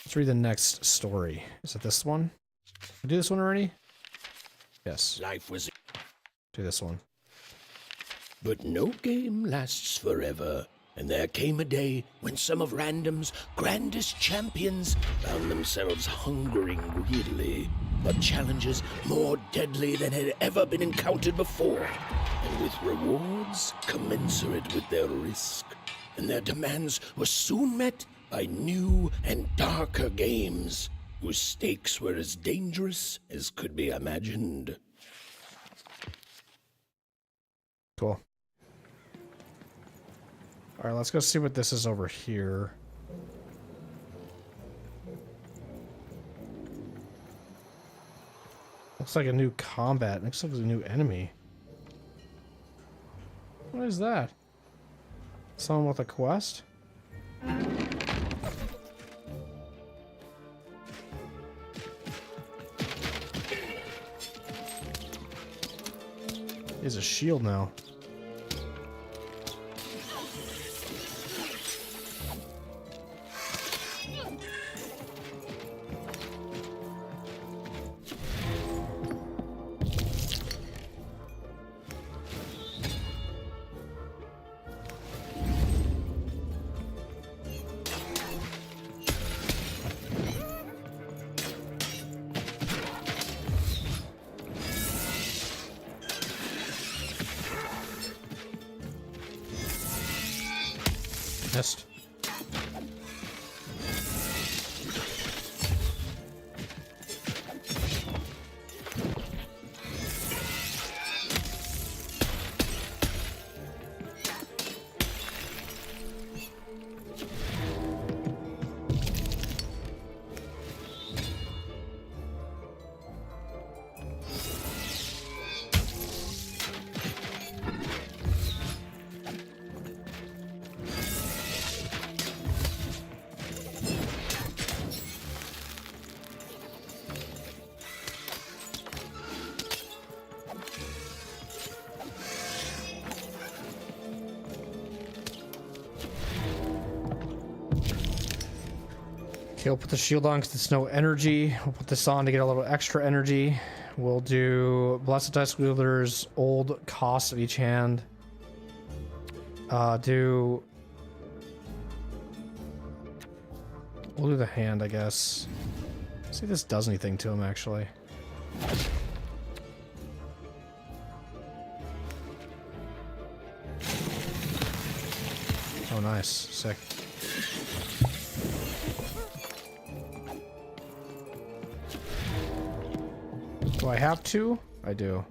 Let's read the next story. Is it this one? Did I do this one already? Yes. Life was... Do this one. But no game lasts forever, and there came a day when some of Random's grandest champions found themselves hungering greedily for challenges more deadly than had ever been encountered before, and with rewards commensurate with their risk. And their demands were soon met by new and darker games, whose stakes were as dangerous as could be imagined. Cool. Alright, let's go see what this is over here. Looks like a new combat. Looks like a new enemy. What is that? Someone with a quest? He's a shield now. Missed. Okay, we'll put the shield on because it's no energy. We'll put this on to get a little extra energy. We'll do Blessed Dice Wielder's old cost of each hand. We'll do the hand, I guess. See if this does anything to him, actually. Oh, nice. Sick. Do I have to? I do.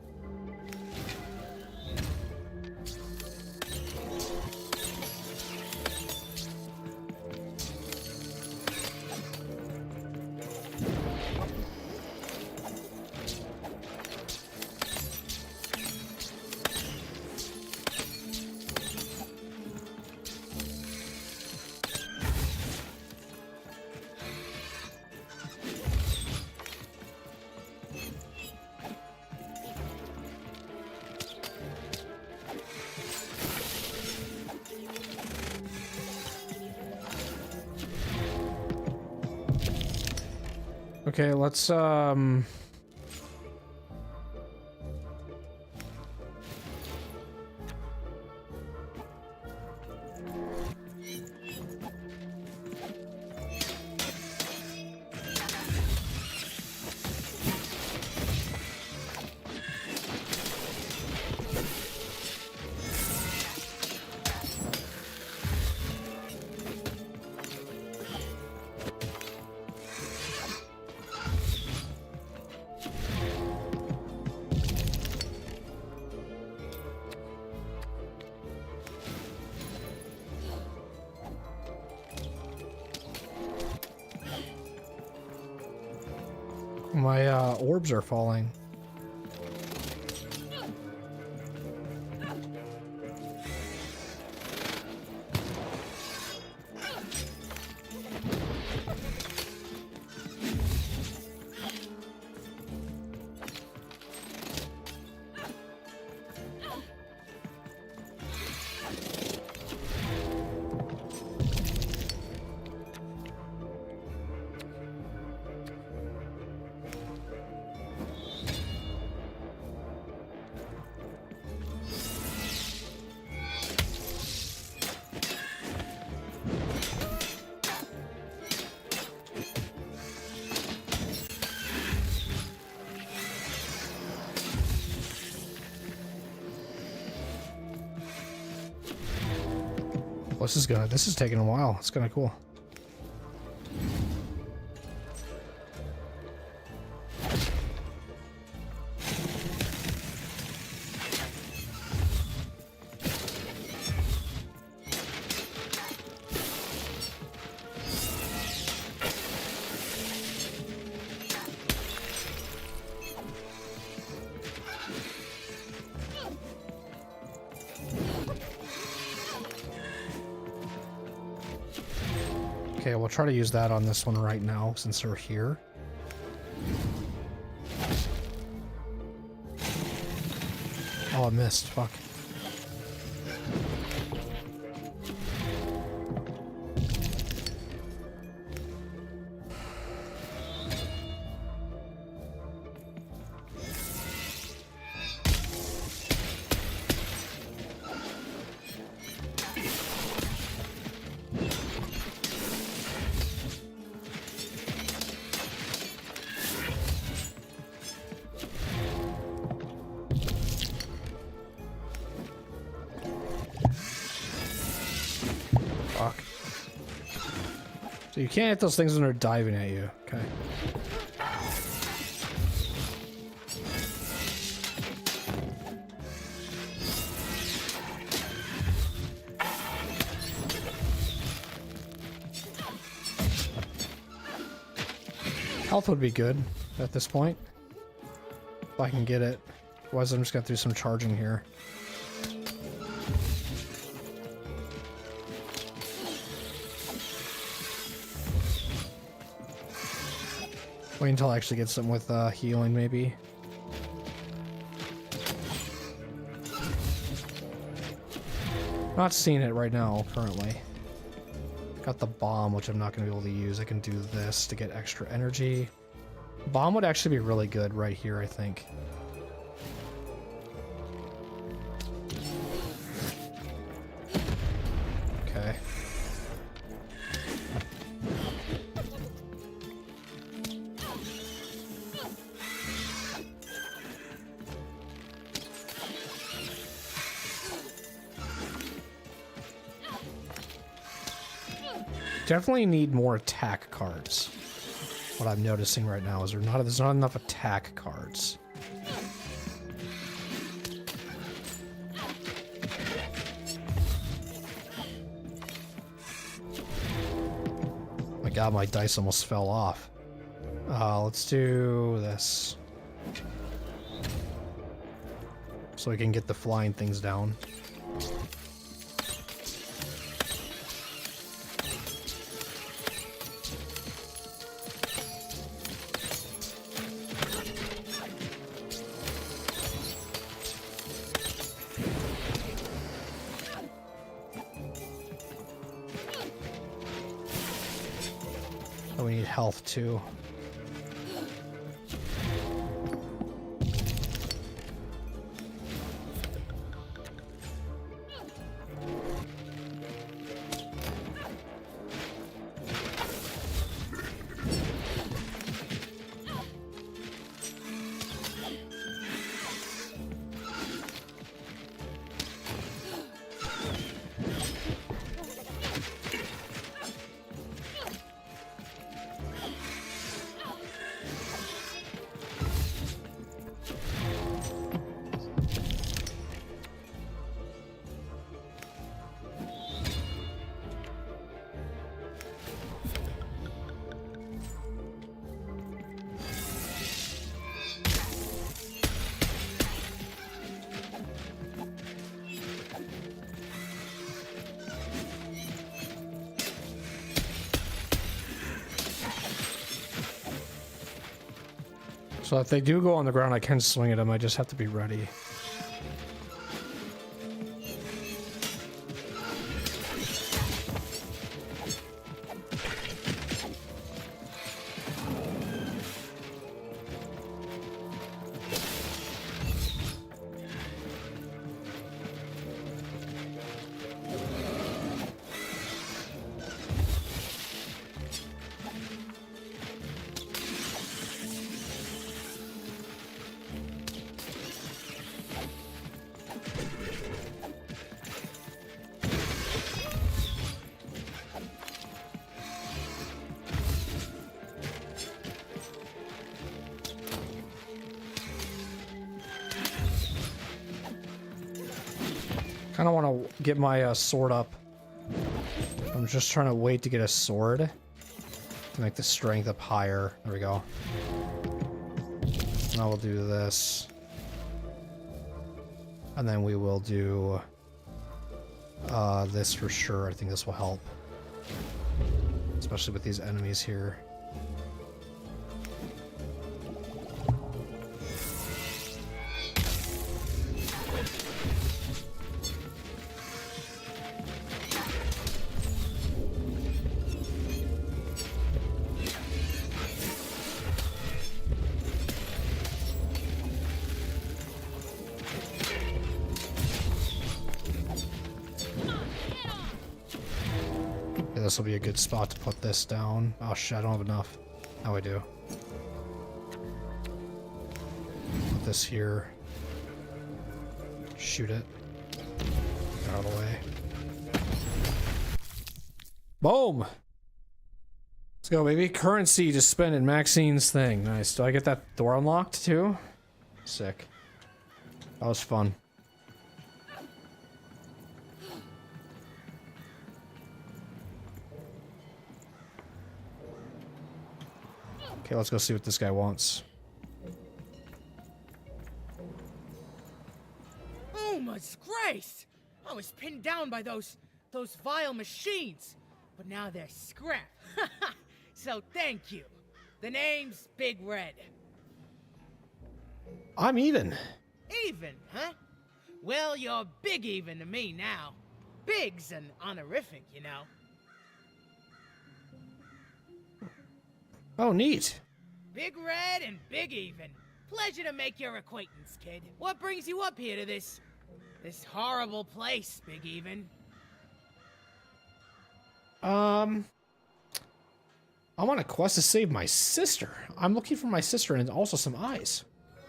Okay, let's my orbs are falling. This is taking a while. It's kind of cool. Okay, we'll try to use that on this one right now since we're here. Oh, I missed. Fuck. So you can't hit those things when they're diving at you. Okay. Health would be good at this point. If I can get it. Otherwise I'm just gonna do some charging here. Wait until I actually get some with healing, maybe. Not seeing it right now, currently. Got the bomb, which I'm not going to be able to use. I can do this to get extra energy. Bomb would actually be really good right here, I think. Okay. Definitely need more attack cards. What I'm noticing right now is there's not enough attack cards. My god, my dice almost fell off. Let's do this. So we can get the flying things down. We need health too. So if they do go on the ground, I can swing at them. I just have to be ready. Kind of want to get my sword up. I'm just trying to wait to get a sword to make the strength up higher. There we go. Now we'll do this. And then we will do this for sure. I think this will help. Especially with these enemies here. This will be a good spot to put this down. Oh shit, I don't have enough. Now I do. Put this here. Shoot it. Get out of the way. Boom! Let's go, baby. Currency to spend in Maxine's thing. Nice. Do I get that door unlocked too? Sick. That was fun. Okay, let's go see what this guy wants. Oh my grace! I was pinned down by those vile machines, but now they're scrap. So thank you. The name's Big Red. I'm even. Even, huh? Well, you're big even to me now. Big's an honorific, you know. Oh, neat. Big Red and Big Even. Pleasure to make your acquaintance, kid. What brings you up here to this horrible place, Big Even? I'm on a quest to save my sister. I'm looking for my sister and also some eyes.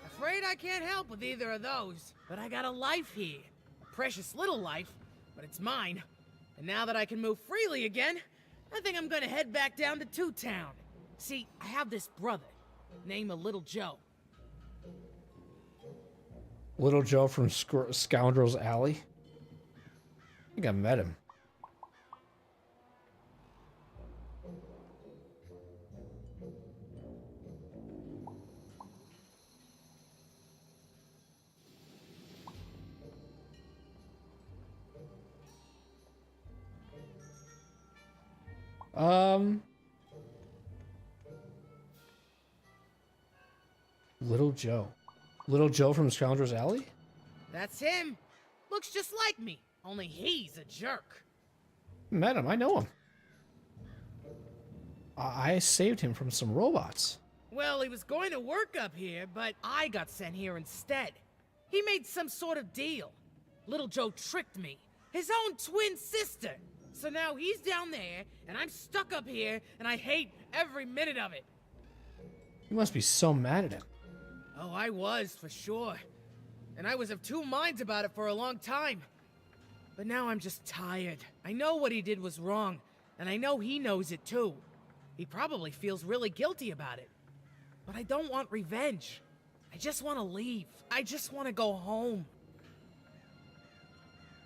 Afraid I can't help with either of those, but I got a life here. A precious little life, but it's mine. And now that I can move freely again, I think I'm gonna head back down to Two Town. See, I have this brother, named Little Joe. Little Joe from Scoundrel's Alley. I think I met him. Little Joe. Little Joe from Scoundrel's Alley? That's him. Looks just like me, only he's a jerk. Met him, I know him. I saved him from some robots. Well, he was going to work up here, but I got sent here instead. He made some sort of deal. Little Joe tricked me. His own twin sister. So now he's down there, and I'm stuck up here, and I hate every minute of it. You must be so mad at him. Oh, I was, for sure. And I was of two minds about it for a long time. But now I'm just tired. I know what he did was wrong, and I know he knows it too. He probably feels really guilty about it. But I don't want revenge. I just want to leave. I just want to go home.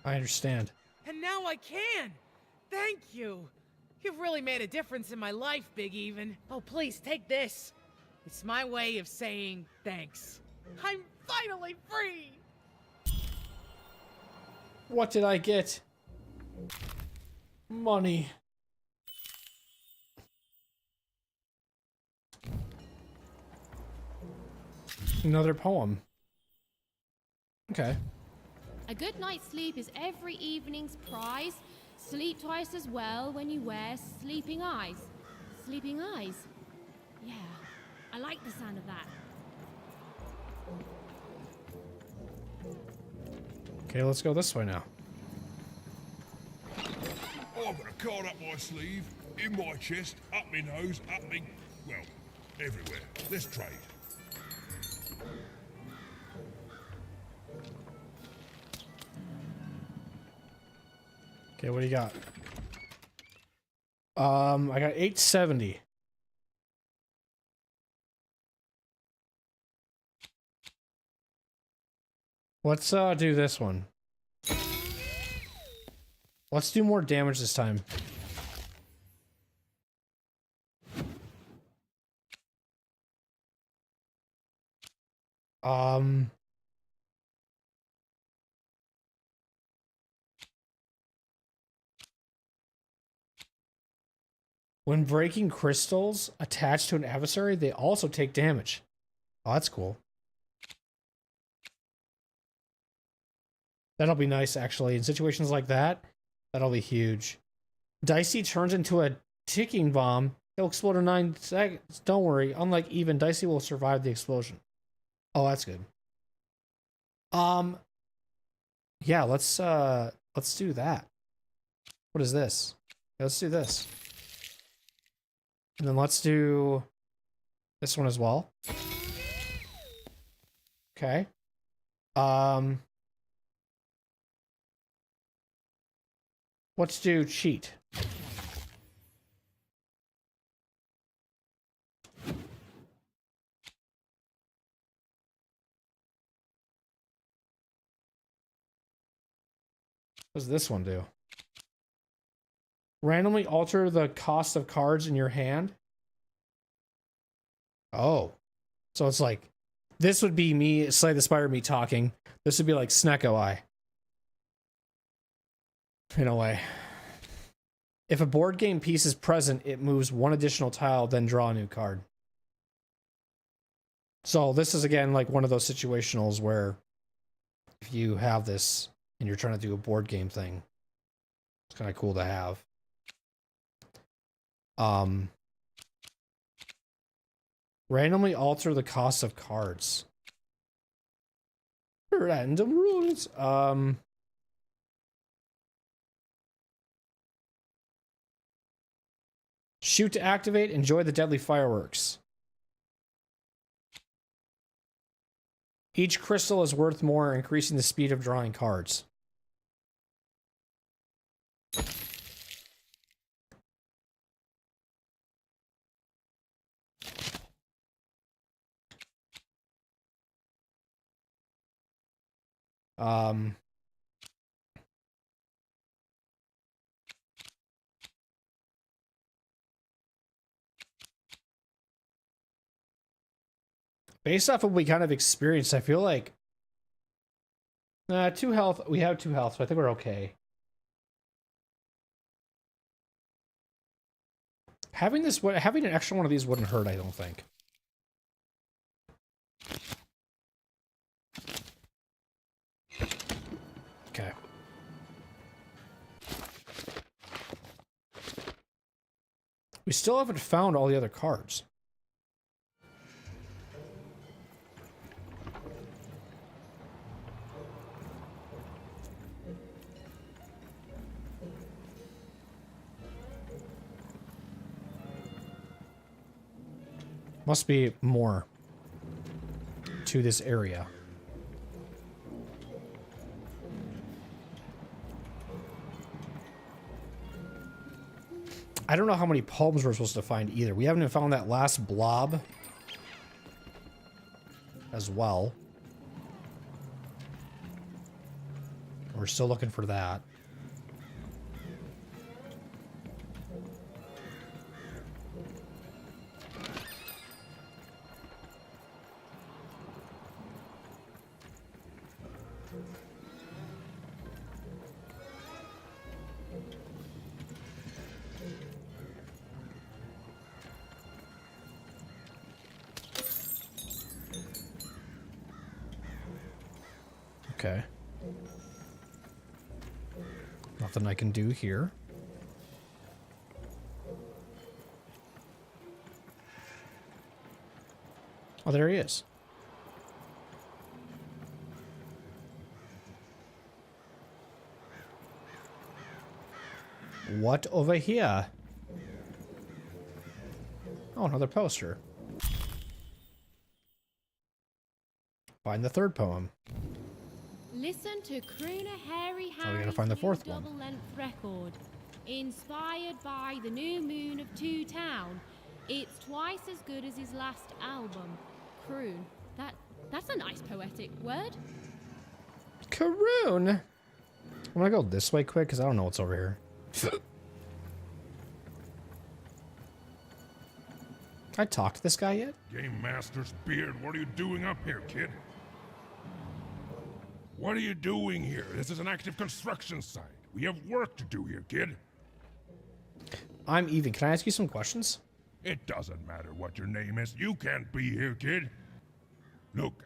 I understand. And now I can! Thank you! You've really made a difference in my life, Big Even. Oh, please, take this. It's my way of saying thanks. I'm finally free! What did I get? Money. Another poem. Okay. A good night's sleep is every evening's prize. Sleep twice as well when you wear sleeping eyes. Sleeping eyes? Yeah, I like the sound of that. Okay, let's go this way now. I've got a card up my sleeve, in my chest, up my nose, up me... well, everywhere. Let's trade. Okay, what do you got? I got 870. Let's do this one. Let's do more damage this time. When breaking crystals attached to an adversary, they also take damage. Oh, that's cool. That'll be nice, actually. In situations like that, that'll be huge. Dicey turns into a ticking bomb. It'll explode in 9 seconds. Don't worry. Unlike Even, Dicey will survive the explosion. Oh, that's good. Yeah, let's do that. What is this? Let's do this. And then let's do this one as well. Okay. Let's do cheat. What does this one do? Randomly alter the cost of cards in your hand. Oh. So it's like, this would be me, Slay the Spire, me talking. This would be like Snecko Eye. In a way. If a board game piece is present, it moves one additional tile, then draw a new card. So this is again like one of those situationals where if you have this and you're trying to do a board game thing, it's kind of cool to have. Randomly alter the cost of cards. Random rules. Shoot to activate. Enjoy the deadly fireworks. Each crystal is worth more, increasing the speed of drawing cards. Based off of what we kind of experienced, I feel like 2 health. We have 2 health, so I think we're okay. Having an extra one of these wouldn't hurt, I don't think. Okay. We still haven't found all the other cards. Must be more to this area. I don't know how many poems we're supposed to find either. We haven't even found that last blob as well. We're still looking for that. Okay. Nothing I can do here. Oh, there he is. What over here? Oh, another poster. Find the third poem. Listen to crooner Harry Oh, we gotta Harry's find the new fourth one. double-length record. Inspired by the new moon of Two Town. It's twice as good as his last album. Croon. That's a nice poetic word. Karoon! I'm gonna go this way quick because I don't know what's over here. Can I talk to this guy yet? Game Master's beard, what are you doing up here, kid? What are you doing here? This is an active construction site. We have work to do here, kid. I'm Even. Can I ask you some questions? It doesn't matter what your name is. You can't be here, kid. Look,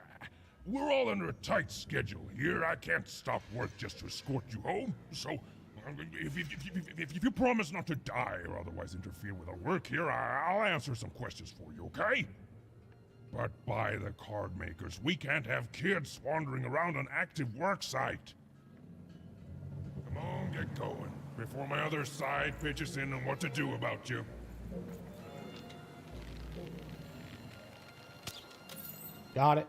we're all under a tight schedule here. I can't stop work just to escort you home. So, if you promise not to die or otherwise interfere with our work here, I'll answer some questions for you, okay? But by the card makers, we can't have kids wandering around an active work site. Come on, get going, before my other side pitches in on what to do about you. Got it.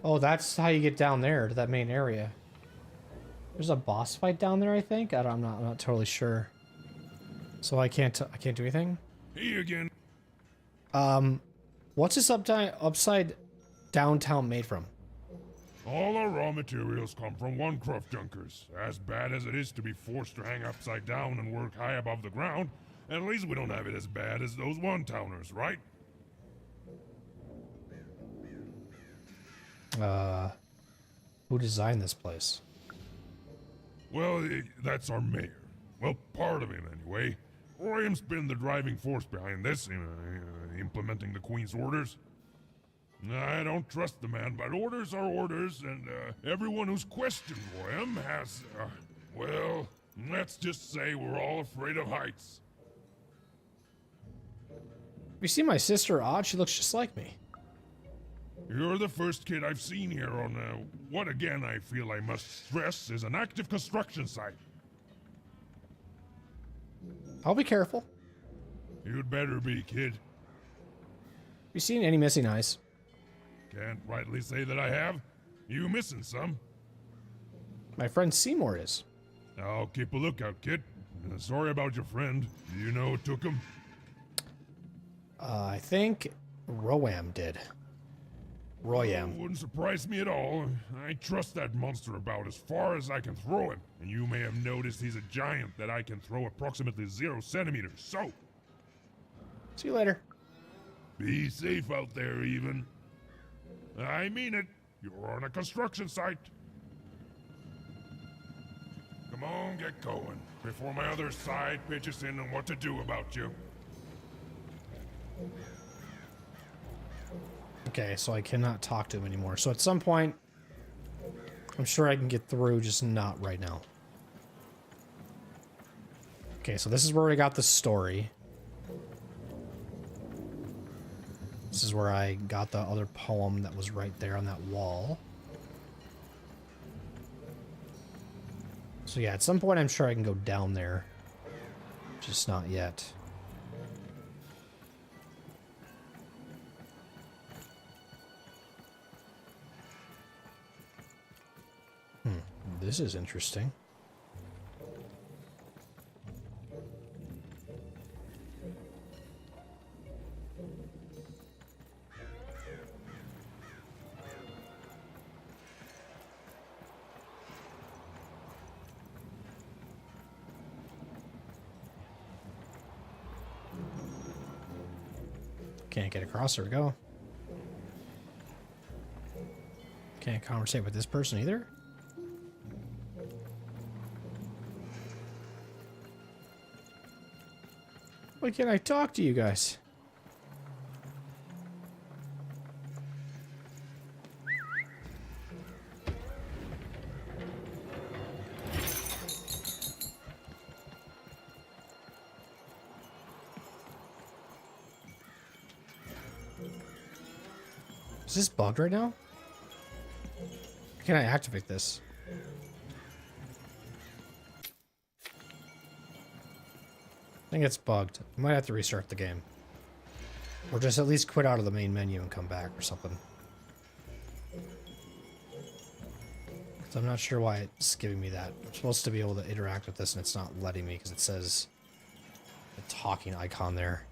Oh, that's how you get down there to that main area. There's a boss fight down there, I think. I'm not totally sure. So I can't do anything. Hey again. What's this upside downtown made from? All our raw materials come from Onecroft junkers. As bad as it is to be forced to hang upside down and work high above the ground, at least we don't have it as bad as those one-towners, right? Who designed this place? Well, that's our mayor. Well, part of him, anyway. Royham's been the driving force behind this, implementing the Queen's orders. I don't trust the man, but orders are orders, and everyone who's questioned Royham has, well, Let's just say we're all afraid of heights. You see my sister Odd? She looks just like me. You're the first kid I've seen here on what again I feel I must stress is an active construction site. I'll be careful. You'd better be, kid. You seen any missing eyes? Can't rightly say that I have. You missing some? My friend Seymour is. I'll keep a lookout, kid. Sorry about your friend. Do you know who took him? I think Roam did. Royam. Wouldn't surprise me at all. I trust that monster about as far as I can throw him. And you may have noticed he's a giant that I can throw approximately 0 centimeters. So, see you later. Be safe out there, even. I mean it. You're on a construction site. Come on, get going, before my other side pitches in on what to do about you. Okay, so I cannot talk to him anymore. So at some point, I'm sure I can get through, just not right now. Okay, so this is where I got the story. This is where I got the other poem that was right there on that wall. So yeah, at some point I'm sure I can go down there. Just not yet. This is interesting. Can't get across. There we go. Can't conversate with this person either. Why can't I talk to you guys? Is this bugged right now? Can I activate this? I think it's bugged. I might have to restart the game. Or just at least quit out of the main menu and come back or something. So I'm not sure why it's giving me that. I'm supposed to be able to interact with this and it's not letting me because it says the talking icon there.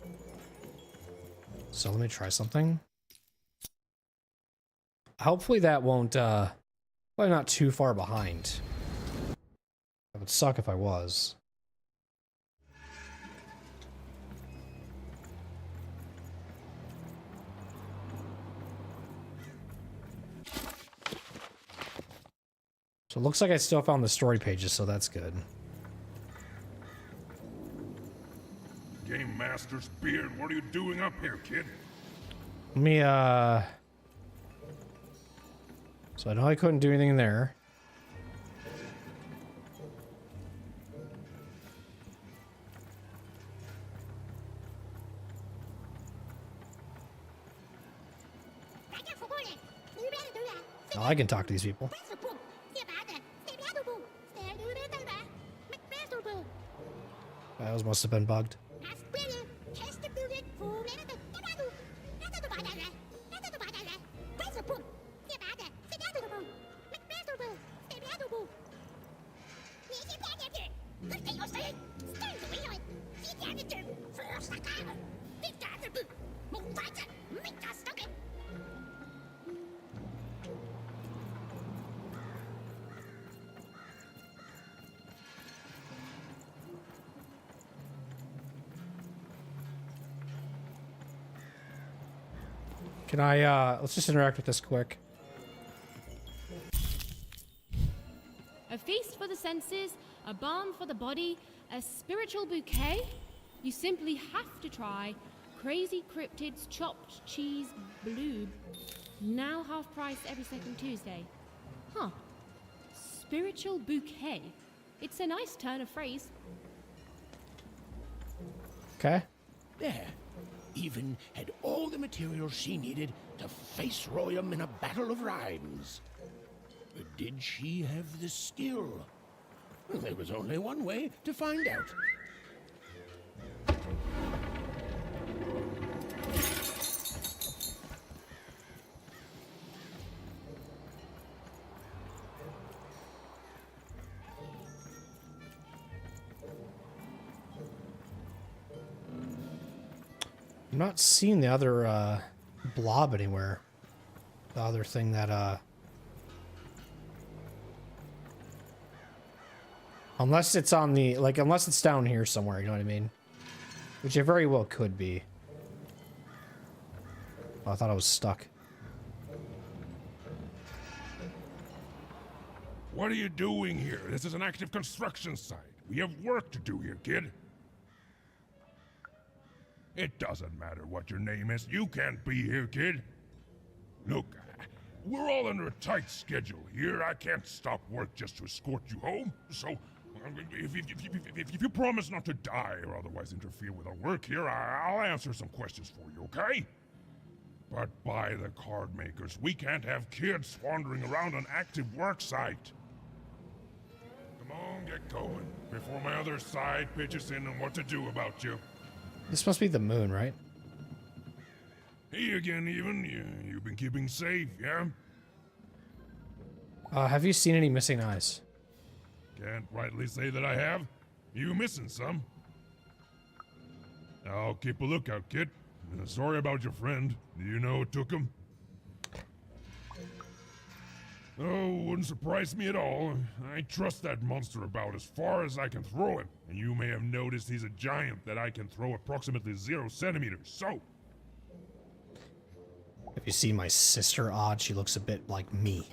So let me try something. Hopefully that won't, probably not too far behind. It would suck if I was. So it looks like I still found the story pages, so that's good. Game Master's beard, what are you doing up here, kid? Let me, so I know I couldn't do anything in there. Now I can talk to these people. Those must have been bugged. Can I, let's just interact with this quick. A feast for the senses, a balm for the body, a spiritual bouquet? You simply have to try Crazy Cryptids Chopped Cheese Bloob. Now half price every second Tuesday. Huh. Spiritual bouquet. It's a nice turn of phrase. Okay. There. Even had all the material she needed to face Royam in a battle of rhymes. But did she have the skill? Well, there was only one way to find out. I'm not seeing the other blob anywhere. The other thing that unless it's on the unless it's down here somewhere, you know what I mean? Which it very well could be. Oh, I thought I was stuck. What are you doing here? This is an active construction site. We have work to do here, kid. It doesn't matter what your name is. You can't be here, kid. Look, we're all under a tight schedule here. I can't stop work just to escort you home. So, if you promise not to die or otherwise interfere with our work here, I'll answer some questions for you, okay? But by the card makers, we can't have kids wandering around an active work site. Come on, get going, before my other side pitches in on what to do about you. This must be the moon, right? Hey again, even. You've been keeping safe, yeah? Have you seen any missing eyes? Can't rightly say that I have. You missing some? I'll keep a lookout, kid. Sorry about your friend. Do you know who took him? Oh, wouldn't surprise me at all. I trust that monster about as far as I can throw him. And you may have noticed he's a giant that I can throw approximately 0 centimeters, so... Have you seen my sister, Odd? She looks a bit like me.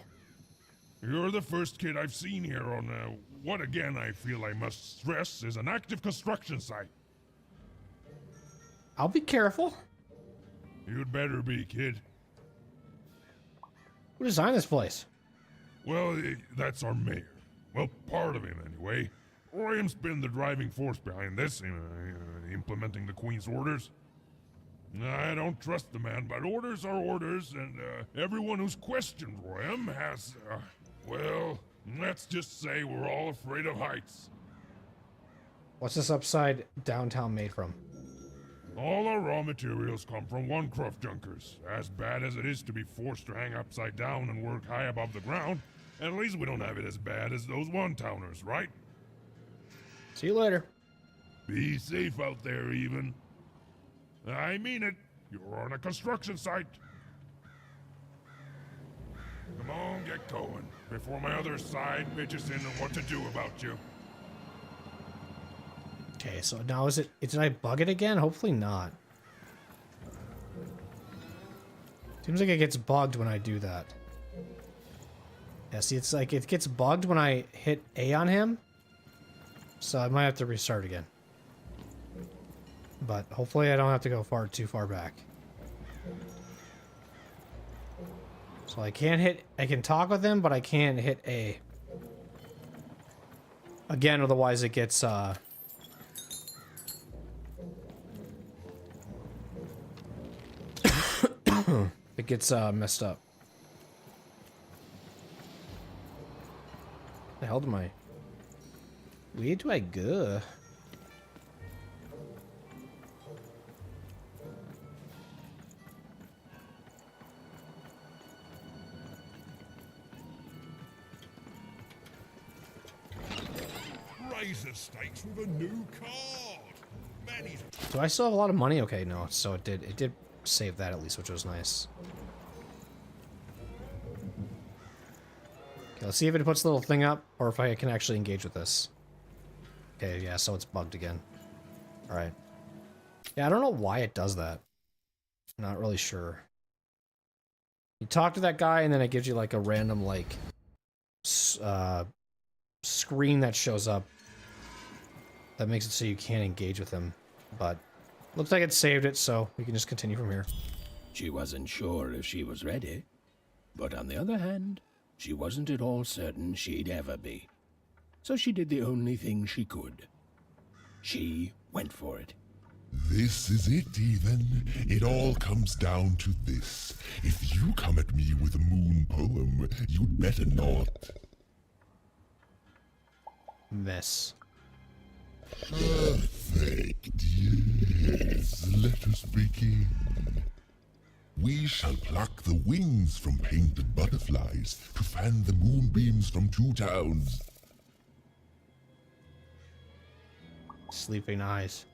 You're the first kid I've seen here on, what again I feel I must stress is an active construction site. I'll be careful. You'd better be, kid. Who designed this place? Well, that's our mayor. Well, part of him, anyway. Royam's been the driving force behind this, implementing the Queen's orders. I don't trust the man, but orders are orders, and everyone who's questioned Royam has, well, let's just say we're all afraid of heights. What's this upside downtown made from? All our raw materials come from Onecroft junkers. As bad as it is to be forced to hang upside down and work high above the ground, at least we don't have it as bad as those one-towners, right? See you later. Be safe out there, even. I mean it. You're on a construction site. Come on, get going, before my other side pitches in on what to do about you. Okay, so now is it... Did I bug it again? Hopefully not. Seems like it gets bugged when I do that. Yeah, see, it's like it gets bugged when I hit A on him. So I might have to restart again. But hopefully I don't have to go too far back. So I can't hit... I can talk with him, but I can't hit A. Again, otherwise it gets, it gets, messed up. The hell am I? Where do I go? Razor stakes with a new card. Man, he's... Do I still have a lot of money? Okay, no. So it did save that at least, which was nice. Okay, let's see if it puts a little thing up, or if I can actually engage with this. Okay, yeah, so it's bugged again. Alright. Yeah, I don't know why it does that. I'm not really sure. You talk to that guy, and then it gives you, like, a random, like... screen that shows up. That makes it so you can't engage with him. But, looks like it saved it, so we can just continue from here. She wasn't sure if she was ready. But on the other hand, she wasn't at all certain she'd ever be. so she did the only thing she could. She went for it. This is it, even. It all comes down to this. If you come at me with a moon poem, you'd better not. This. Perfect, yes. Let us begin. We shall pluck the wings from painted butterflies to fan the moonbeams from 2 towns. Sleeping eyes.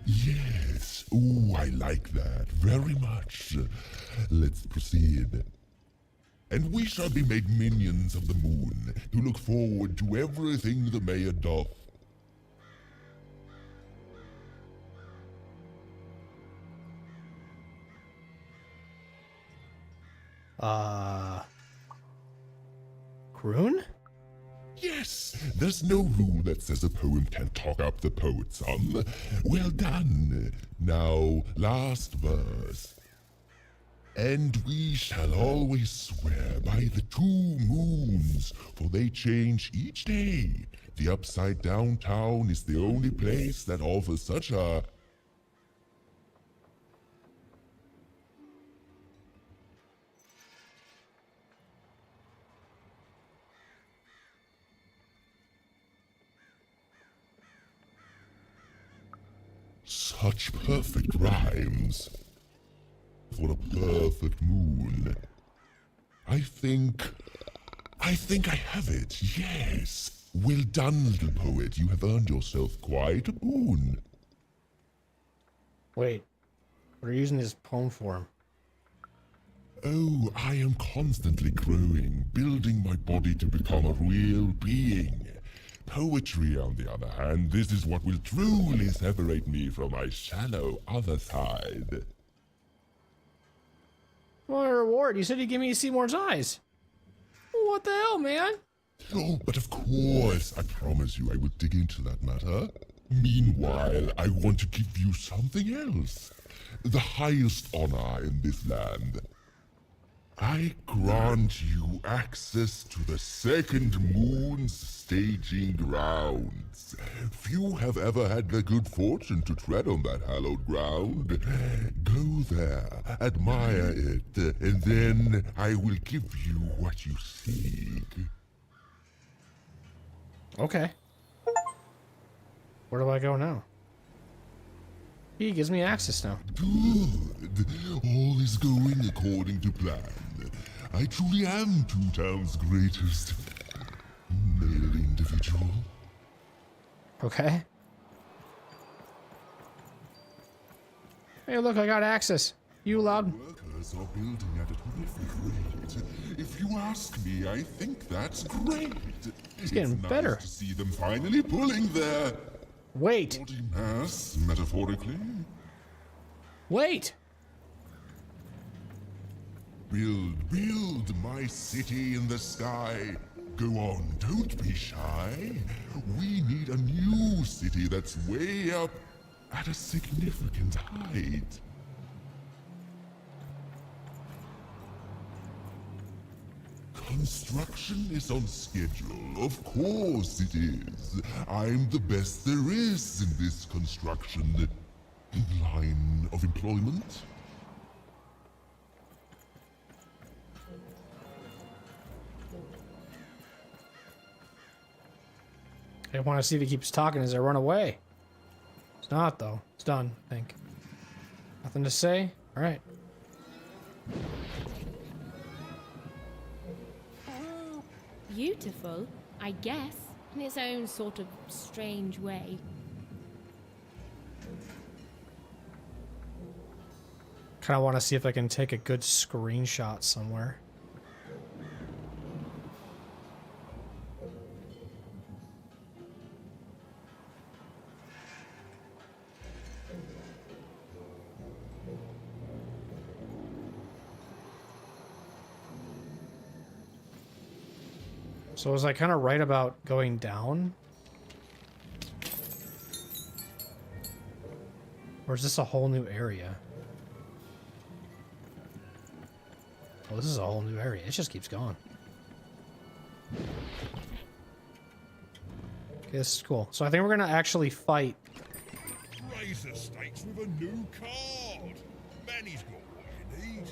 Yes. Ooh, I like that very much. Let's proceed. And we shall be made minions of the moon to look forward to everything the mayor doth. Croon? Yes, there's no rule that says a poem can't talk up the poet some. Well done. Now, last verse. And we shall always swear by the 2 moons, for they change each day. The upside down town is the only place that offers such a... Such perfect rhymes. For a perfect moon. I think I have it, yes. Well done, little poet. You have earned yourself quite a boon. Wait, what are you using this poem for? Oh, I am constantly growing, building my body to become a real being. Poetry, on the other hand, this is what will truly separate me from my shallow other side. What a reward? You said you'd give me Seymour's eyes. What the hell, man? Oh, but of course, I promise you I will dig into that matter. Meanwhile, I want to give you something else. The highest honor in this land. I grant you access to the second moon's staging grounds. Few have ever had the good fortune to tread on that hallowed ground. Go there, admire it, and then I will give you what you seek. Okay. Where do I go now? He gives me access now. Good. All is going according to plan. I truly am 2 towns' greatest male individual. Okay. Hey, look, I got access. You allowed? Workers are building at a terrific rate. If you ask me, I think that's great. It's getting better. Nice to see them finally pulling their Wait. body mass, metaphorically. Wait. Build my city in the sky. Go on, don't be shy. We need a new city that's way up at a significant height. Construction is on schedule. Of course it is. I'm the best there is in this construction line of employment. I want to see if he keeps talking as I run away. It's not, though. It's done, I think. Nothing to say? Alright. Beautiful, I guess, in its own sort of strange way. Kind of want to see if I can take a good screenshot somewhere. So was I kind of right about going down? Or is this a whole new area? Oh, this is a whole new area. It just keeps going. Okay, this is cool. So I think we're gonna actually fight. Raise the stakes with a new card. Manny's got what you need.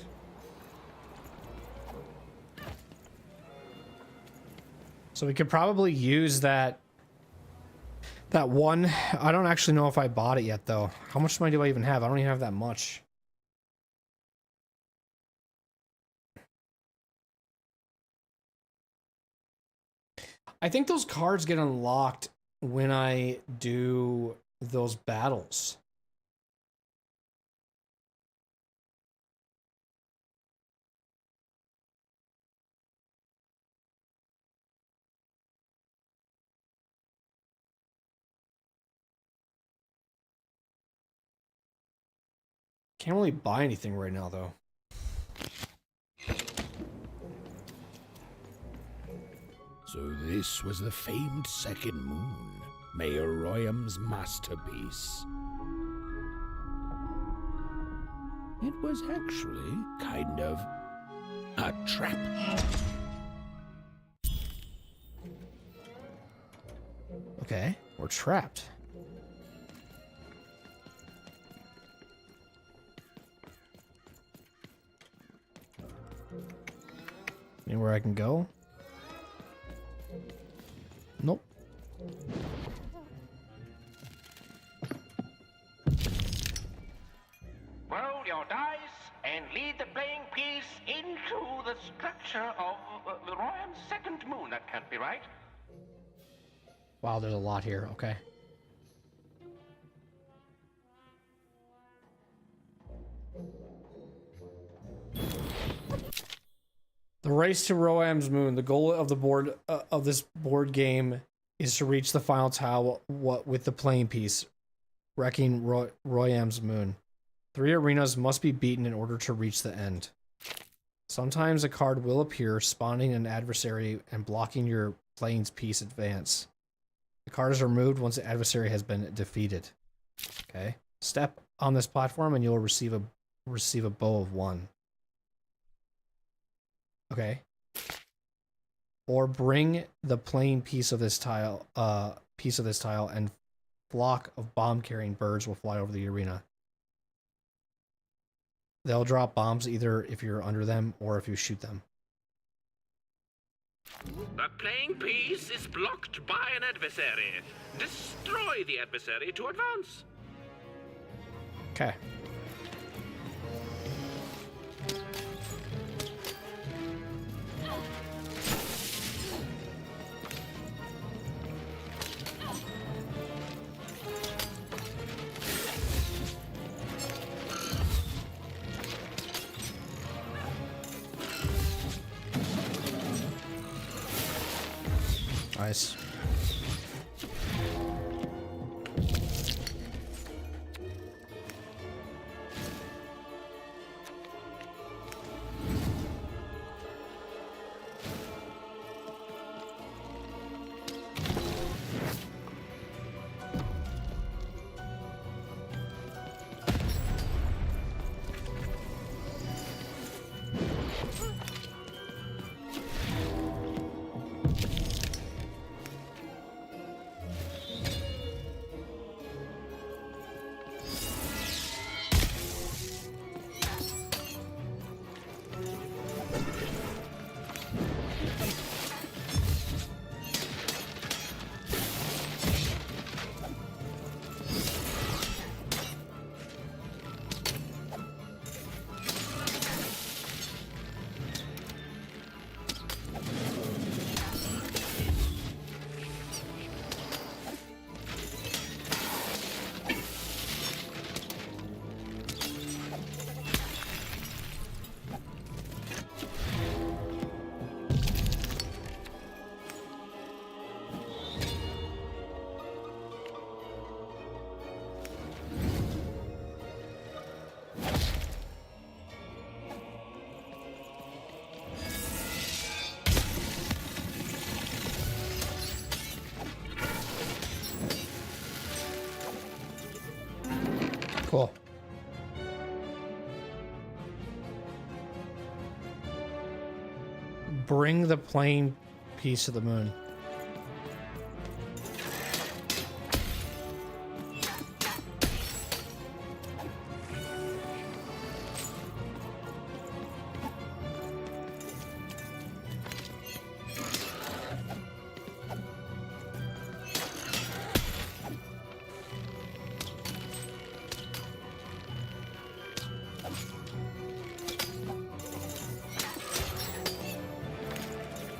So we could probably use that one. I don't actually know if I bought it yet though. How much money do I even have? I don't even have that much. I think those cards get unlocked when I do those battles. Can't really buy anything right now though. So this was the famed second moon, Mayor Royam's masterpiece. It was actually kind of a trap. Okay, we're trapped. Anywhere I can go? Nope. Roll your dice and lead the playing piece into the structure of the Royam's second moon. That can't be right. Wow, there's a lot here. Okay. The race to Royam's moon. The goal of the board of this board game is to reach the final tile with the playing piece, wrecking Royam's moon. 3 arenas must be beaten in order to reach the end. Sometimes a card will appear, spawning an adversary and blocking your playing piece advance. The card is removed once the adversary has been defeated. Okay. Step on this platform and you'll receive a bow of 1. Okay. Or bring the playing piece of this tile, and flock of bomb-carrying birds will fly over the arena. They'll drop bombs either if you're under them or if you shoot them. The playing piece is blocked by an adversary. Destroy the adversary to advance. Okay. Nice. Cool. Bring the plane piece to the moon.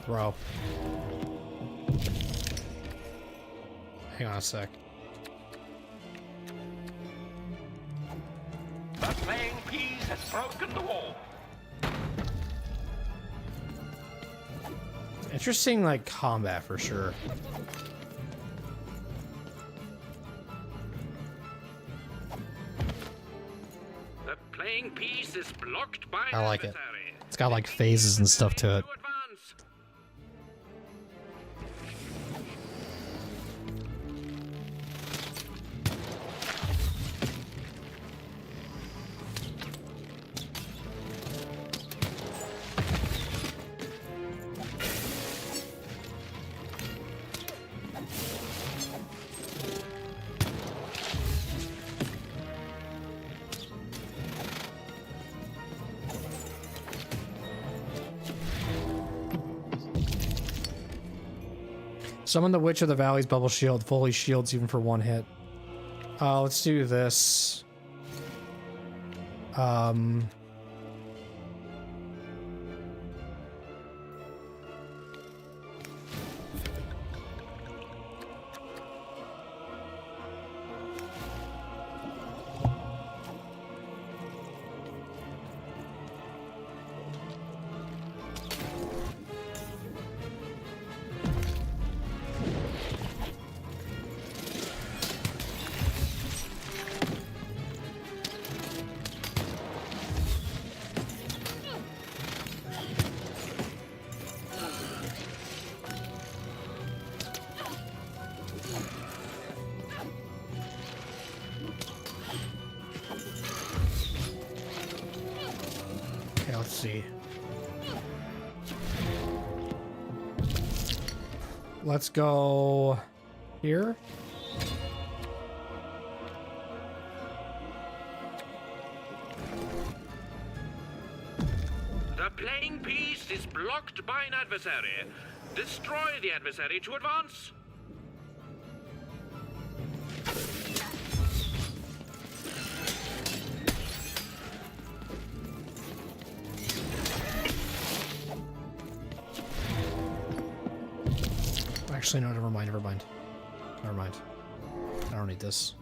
throw. Hang on a sec. The playing piece has broken the wall. Interesting, like, combat for sure. The playing piece is blocked by I like it. adversary. It's got like phases and stuff to it. Summon the Witch of the Valley's Bubble Shield. Fully shields even for one hit. Let's do this. Okay, let's see. Let's go here. The playing piece is blocked by an adversary. Destroy the adversary to advance. Actually, no, never mind, never mind. Never mind. I don't need this.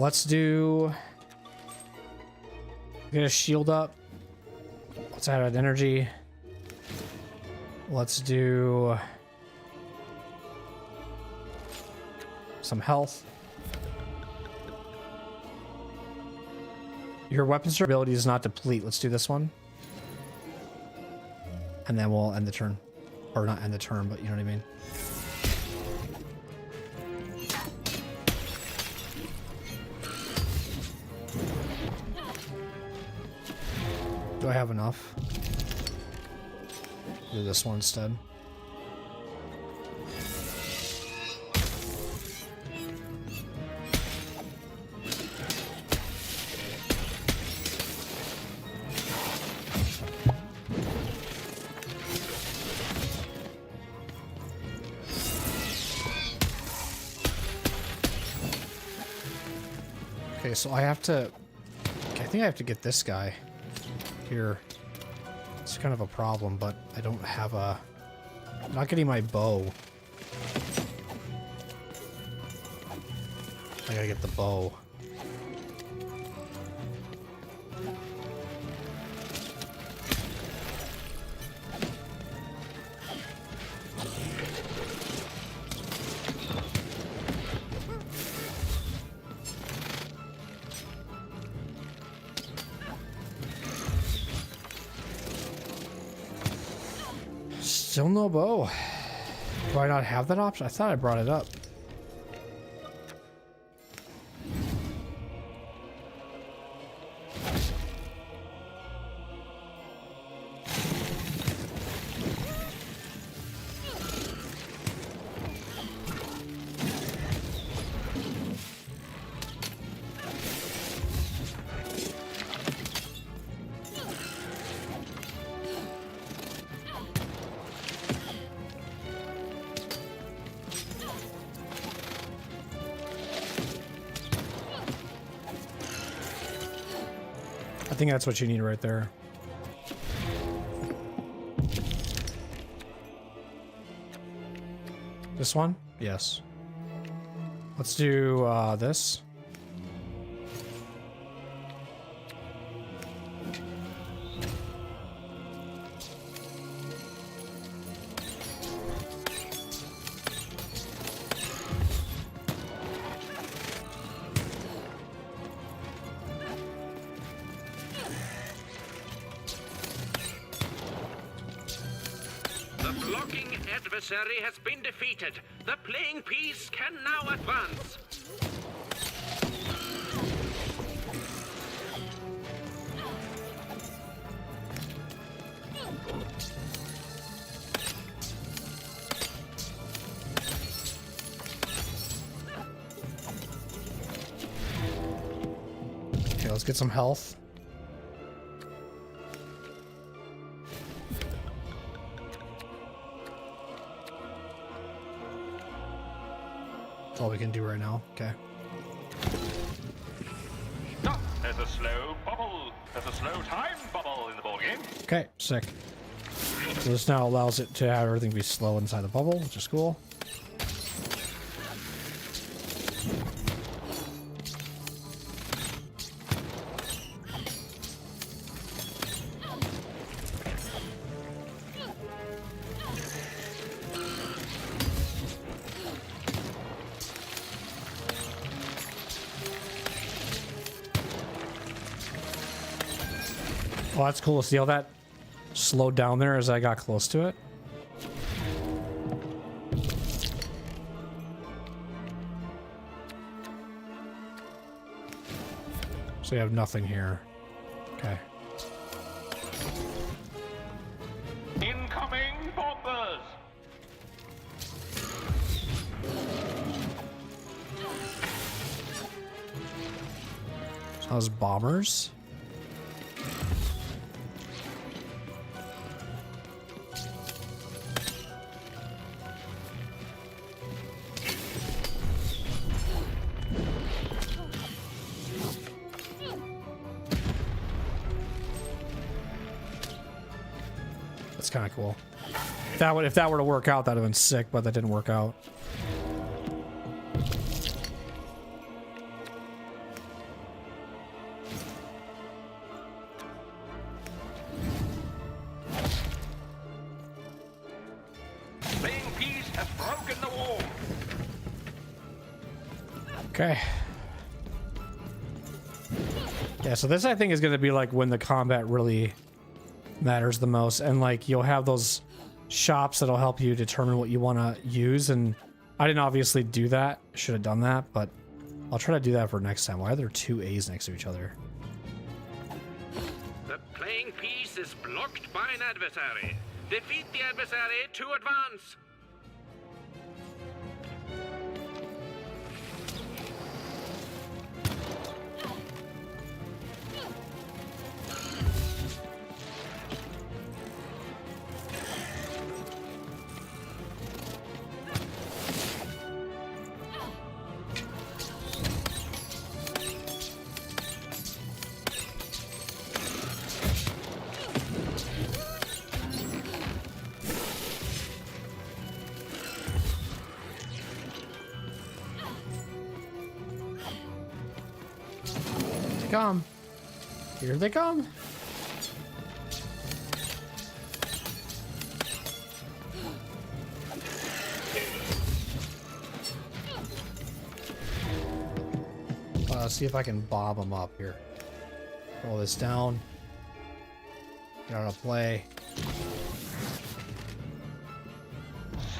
Let's do... Get a shield up. Let's add an energy. Let's do... some health. Your weapons ability does not deplete. Let's do this one. And then we'll end the turn. Or not end the turn, but you know what I mean. Do I have enough? Do this one instead. Okay, so I have to... I think I have to get this guy here. It's kind of a problem, but I don't have a... I'm not getting my bow. I gotta get the bow. Still no bow. Do I not have that option? I thought I brought it up. I think that's what you need right there. This one? Yes. Let's do this. Adversary has been defeated. The playing piece can now advance. Okay, let's get some health. That's all we can do right now. Okay. No, there's a slow bubble. There's a slow time bubble in the ball game. Okay, sick. So this now allows it to have everything be slow inside the bubble, which is cool. Oh, that's cool to see how that slowed down there as I got close to it. So you have nothing here. Okay. Incoming bombers. So those bombers. That's kind of cool. If that were to work out, that'd have been sick, but that didn't work out. Playing piece has broken the wall. Okay. Yeah, so this I think is going to be like when the combat really matters the most, and like you'll have those shops that'll help you determine what you want to use, and I didn't obviously do that. Should have done that, but I'll try to do that for next time. Why are there two A's next to each other? The playing piece blocked by an adversary. Defeat the adversary to advance. Come. Here they come. Let's see if I can bob them up here. Roll this down. Get out of play.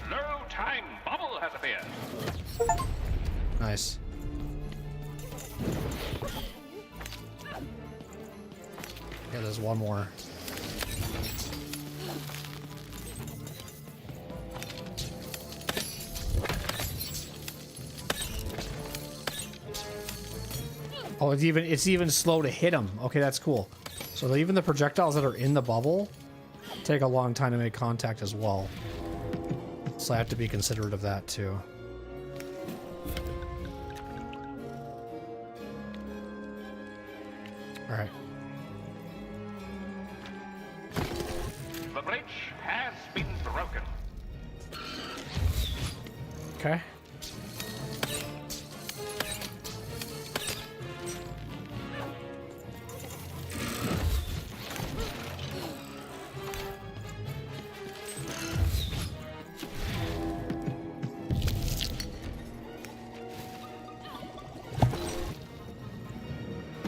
Slow time bubble has appeared. Nice. Yeah, there's one more. Oh, it's even slow to hit them. Okay, that's cool. So even the projectiles that are in the bubble take a long time to make contact as well. So I have to be considerate of that too. All right. The bridge has been broken. Okay.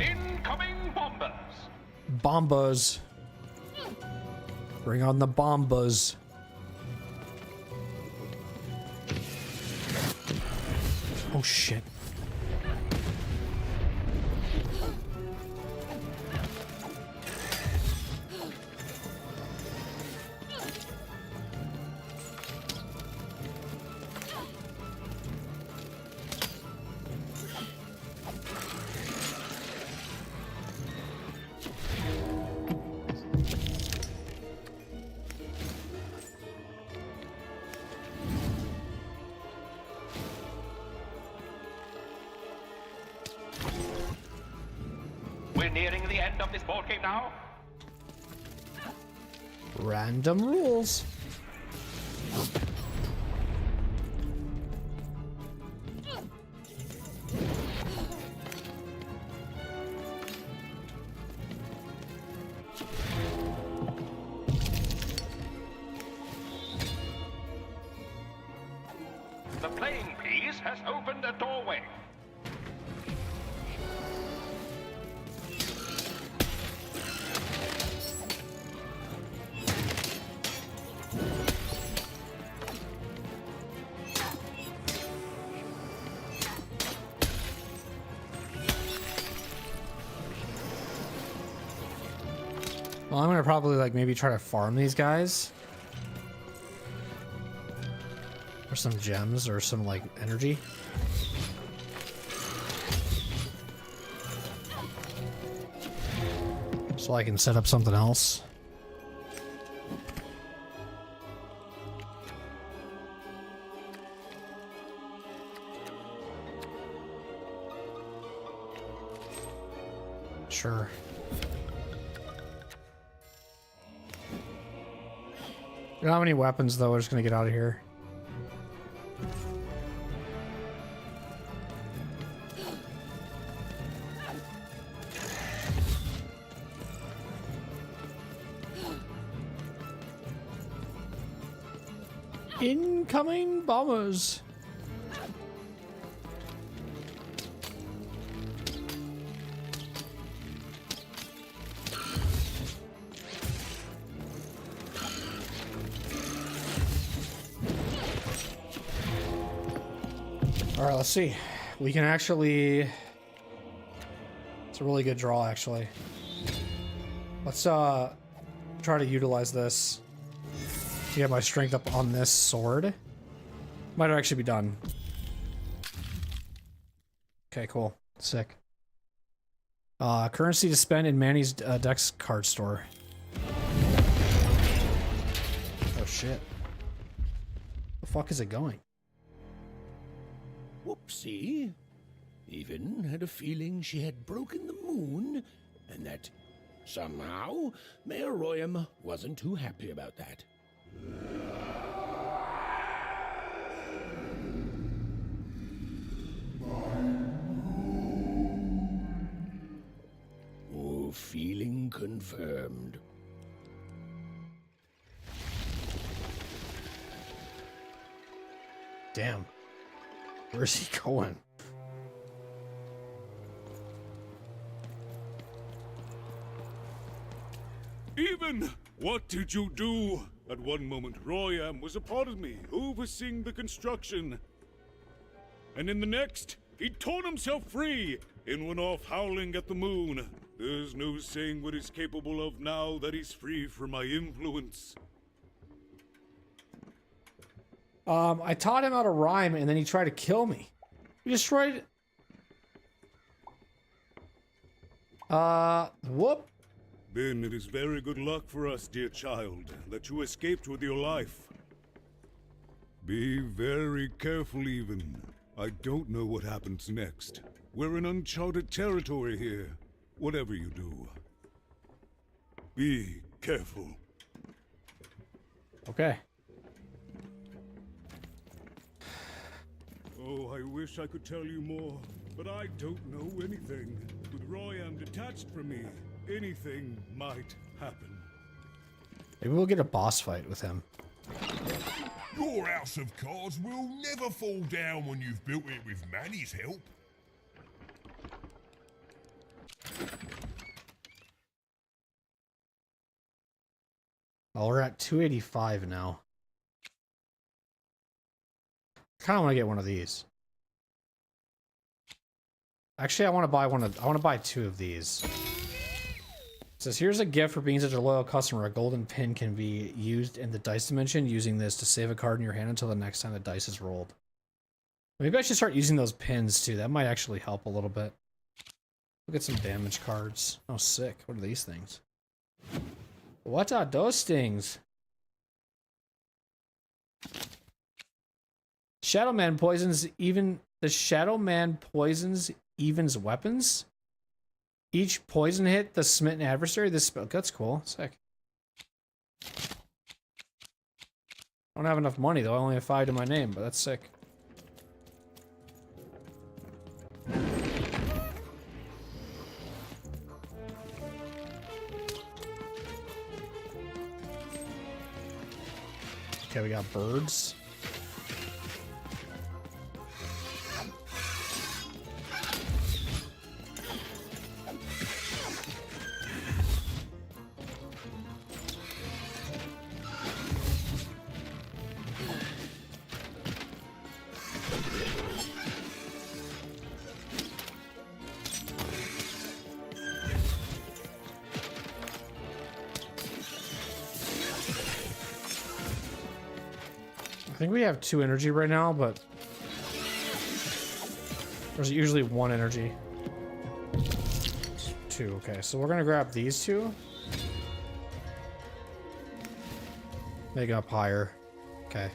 Incoming bombers. Bombas. Bring on the bombas. Oh shit. We're nearing the end of this board game now. Random rules. The playing piece has opened a doorway. Well, I'm gonna probably like maybe try to farm these guys. Or some gems or some like energy. So I can set up something else. Sure. I don't have any weapons though, we're just gonna get out of here. Incoming bombers. All right, let's see. We can actually... It's a really good draw, actually. Let's try try to utilize this to get my strength up on this sword. Might actually be done. Okay, cool. Sick. Currency to spend in Manny's Dex card store. Oh shit. The fuck is it going? Whoopsie. Even had a feeling she had broken the moon, and that somehow Mayor Royam wasn't too happy about that. Oh, feeling confirmed. Damn. Where's he going? Even! What did you do? At one moment, Royam was a part of me, overseeing the construction. And in the next, he torn himself free and went off howling at the moon. There's no saying what he's capable of now that he's free from my influence. I taught him how to rhyme, and then he tried to kill me. He destroyed... Whoop. Then it is very good luck for us, dear child, that you escaped with your life. Be very careful, even. I don't know what happens next. We're in uncharted territory here, whatever you do. Be careful. Okay. Oh, I wish I could tell you more, but I don't know anything. With Royam detached from me, anything might happen. Maybe we'll get a boss fight with him. Your house of cards will never fall down when you've built it with Manny's help. Oh, we're at 285 now. I kind of want to get one of these. Actually, I want to buy two of these. It says, here's a gift for being such a loyal customer. A golden pin can be used in the dice dimension. Using this to save a card in your hand until the next time the dice is rolled. Maybe I should start using those pins too. That might actually help a little bit. We'll get some damage cards. Oh, sick. What are these things? What are those things? Shadow Man poisons even... The Shadow Man poisons evens weapons? Each poison hit the smitten adversary. This spell, that's cool. Sick. I don't have enough money though. I only have 5 to my name, but that's sick. Okay, we got birds. I think we have 2 energy right now, but there's usually 1 energy. 2, okay, so we're gonna grab these 2. Make it up higher. Okay.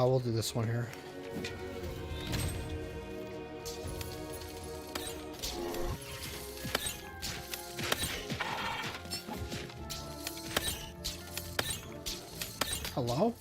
We'll do this one here. Hello?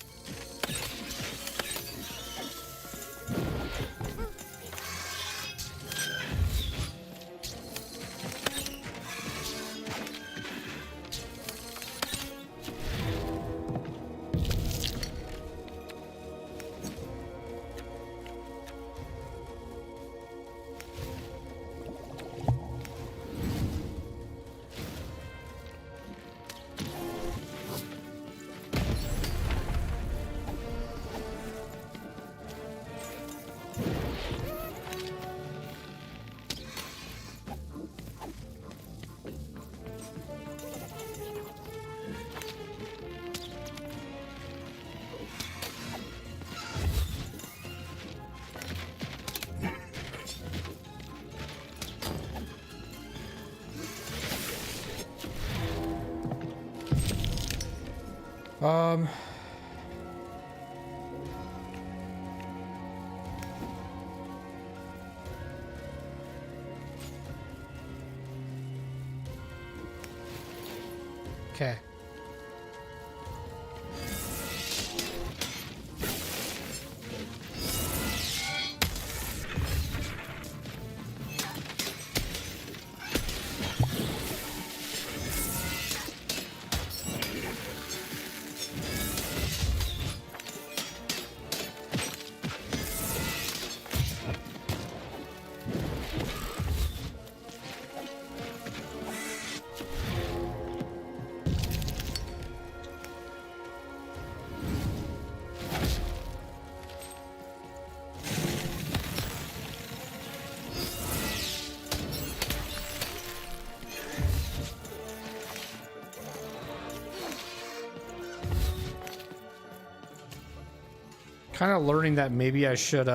Okay. Kind of learning that maybe I should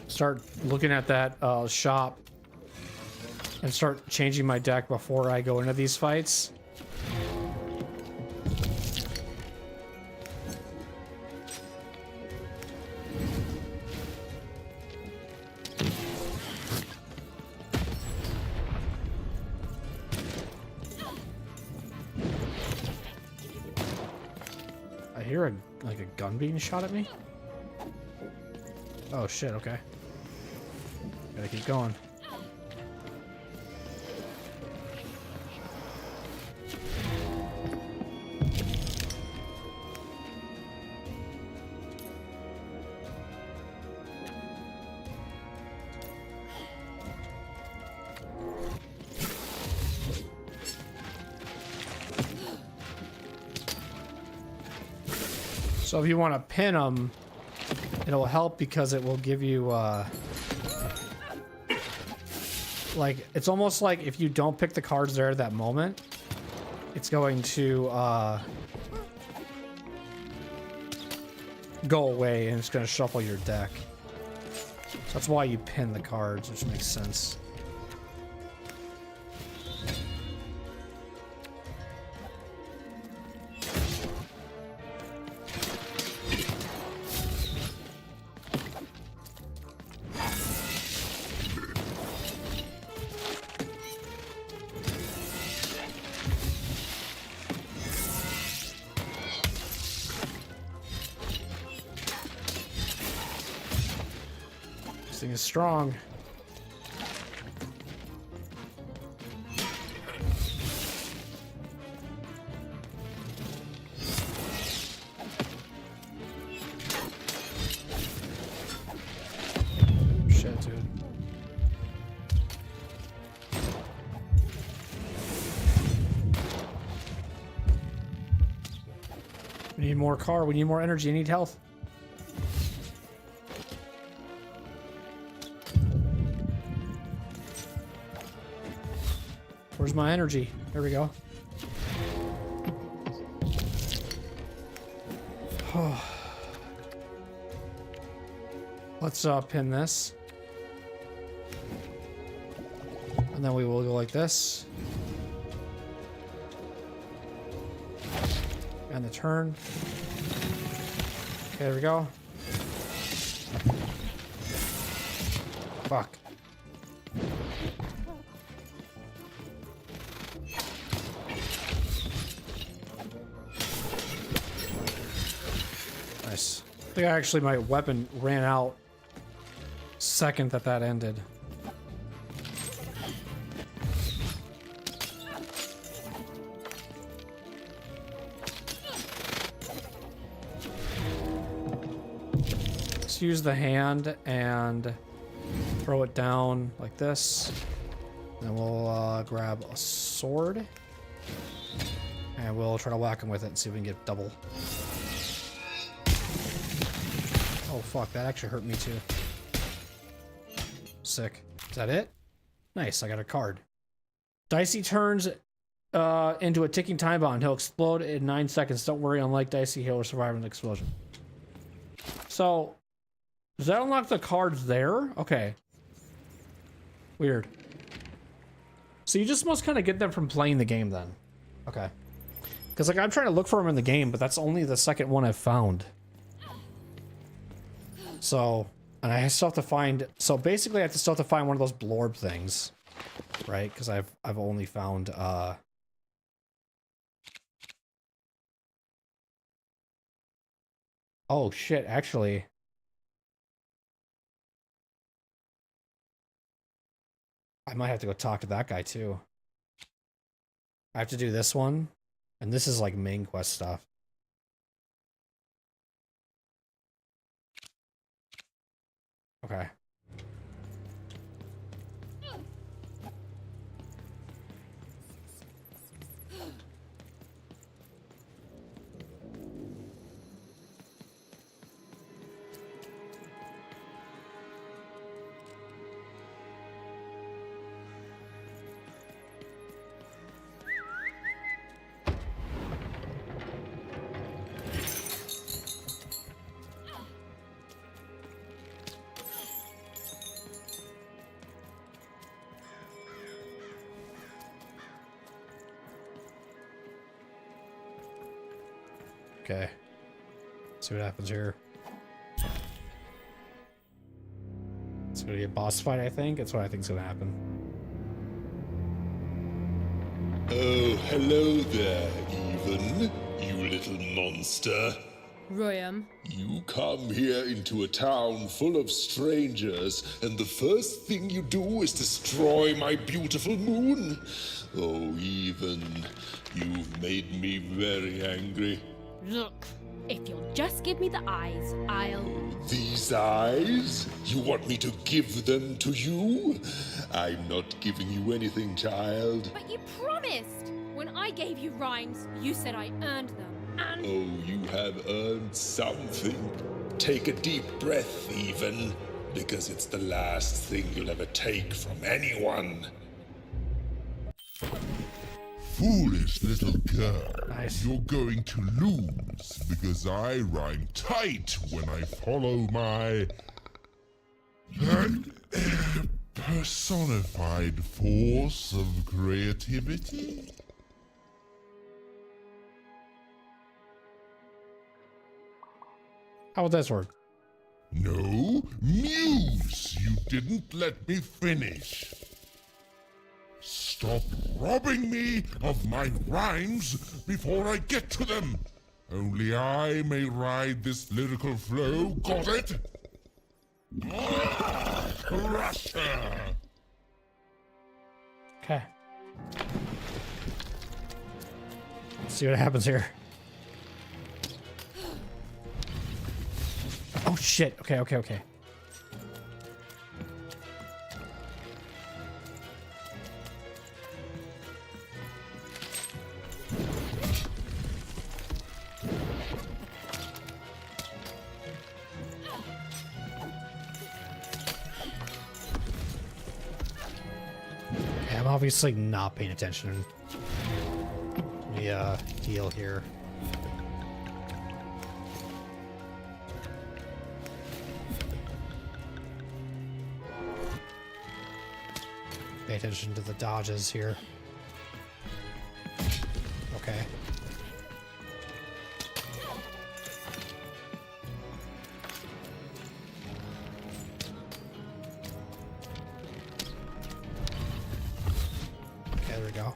start looking at that shop and start changing my deck before I go into these fights. I hear a gun being shot at me. Oh shit, okay. Gotta keep going. So if you want to pin them, it'll help because it will give you, like, it's almost like if you don't pick the cards there at that moment, it's going to, go away and it's going to shuffle your deck. So that's why you pin the cards, which makes sense. This thing is strong. Shit, dude. We need more car. We need more energy. I need health. Where's my energy? There we go. Let's pin this. And then we will go like this. And the turn. Okay, there we go. Fuck. Nice. I think actually my weapon ran out second that ended. Let's use the hand and throw it down like this. Then we'll grab a sword. And we'll try to whack him with it and see if we can get double. Oh fuck, that actually hurt me too. Sick. Is that it? Nice, I got a card. Dicey turns into a ticking time bomb. He'll explode in 9 seconds. Don't worry, unlike Dicey, he'll survive an explosion. So, does that unlock the cards there? Okay. Weird. So you just must kind of get them from playing the game then. Okay. Because like I'm trying to look for them in the game, but that's only the second one I've found. So, and I still have to find, so basically I have to still have to find one of those blorb things, right? Because I've only found, oh shit, actually. I might have to go talk to that guy too. I have to do this one, and this is like main quest stuff. Okay. Okay. See what happens here. It's gonna be a boss fight, I think. That's what I think is gonna happen. Oh, hello there, Even, you little monster. Royam. You come here into a town full of strangers, and the first thing you do is destroy my beautiful moon. Oh, Even, you've made me very angry. Look, if you'll just give me the eyes, I'll... These eyes? You want me to give them to you? I'm not giving you anything, child. But you promised! When I gave you rhymes, you said I earned them, and... Oh, you have earned something. Take a deep breath, Even, because it's the last thing you'll ever take from anyone. Foolish little girl. Nice. You're going to lose because I rhyme tight when I follow my personified force of creativity. How would this work? No, Muse! You didn't let me finish. Stop robbing me of my rhymes before I get to them. Only I may ride this lyrical flow, got it? Crusher! Okay. Let's see what happens here. Oh shit. Okay. I'm obviously not paying attention. Let me heal here. Pay attention to the dodges here. Okay. There we go.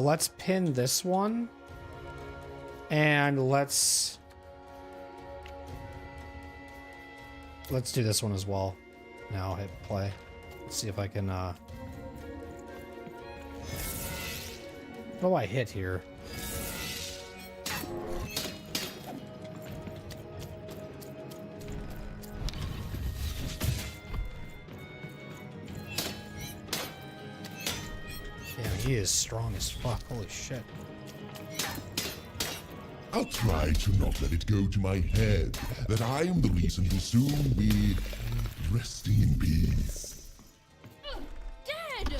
Let's pin this one. And let's do this one as well. Now hit play. Let's see if I can, what do I hit here? Damn, he is strong as fuck. Holy shit. I'll try to not let it go to my head that I am the reason you'll soon be resting in peace. Dad!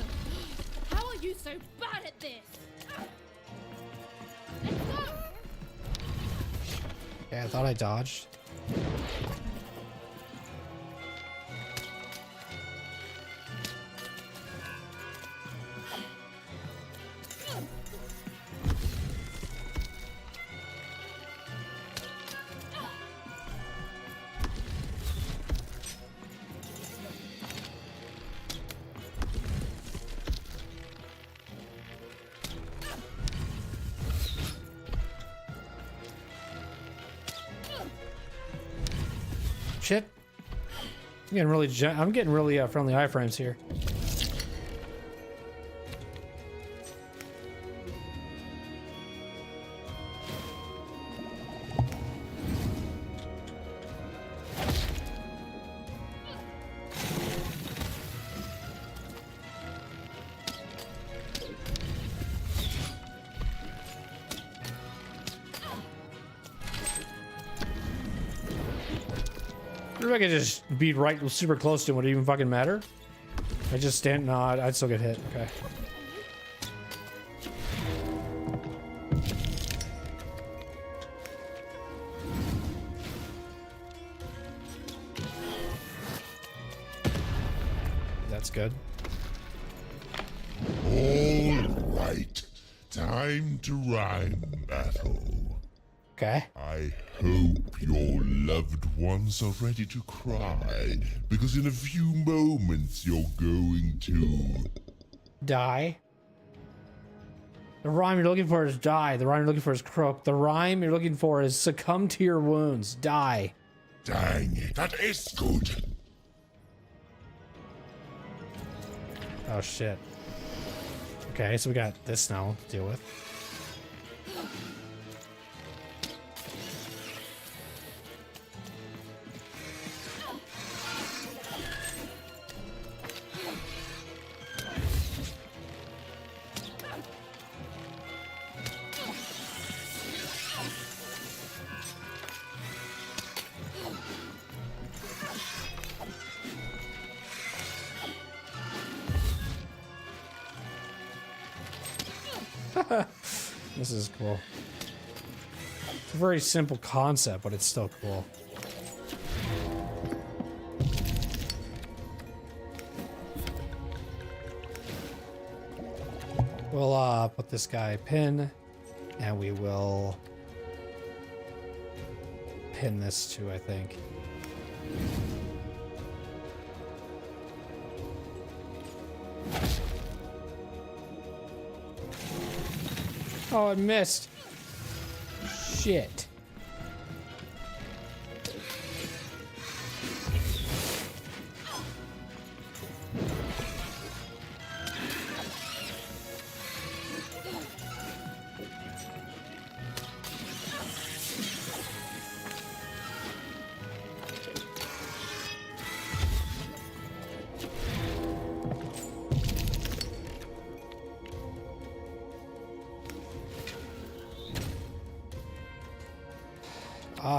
How are you so bad at this? Let's go! Yeah, I thought I dodged. Shit. I'm getting really friendly iframes here. If I could just be right super close to him, would it even fucking matter? I just stand. No, I'd still get hit. Okay. That's good. All right. Time to rhyme battle. Okay. I hope your loved ones are ready to cry, because in a few moments you're going to... Die. The rhyme you're looking for is die. The rhyme you're looking for is croak. The rhyme you're looking for is succumb to your wounds. Die. Dang it, that is good. Oh shit. Okay, so we got this now to deal with. This is cool. It's a very simple concept, but it's still cool. We'll put this guy pin, and we will pin this too, I think. Oh, I missed. Shit.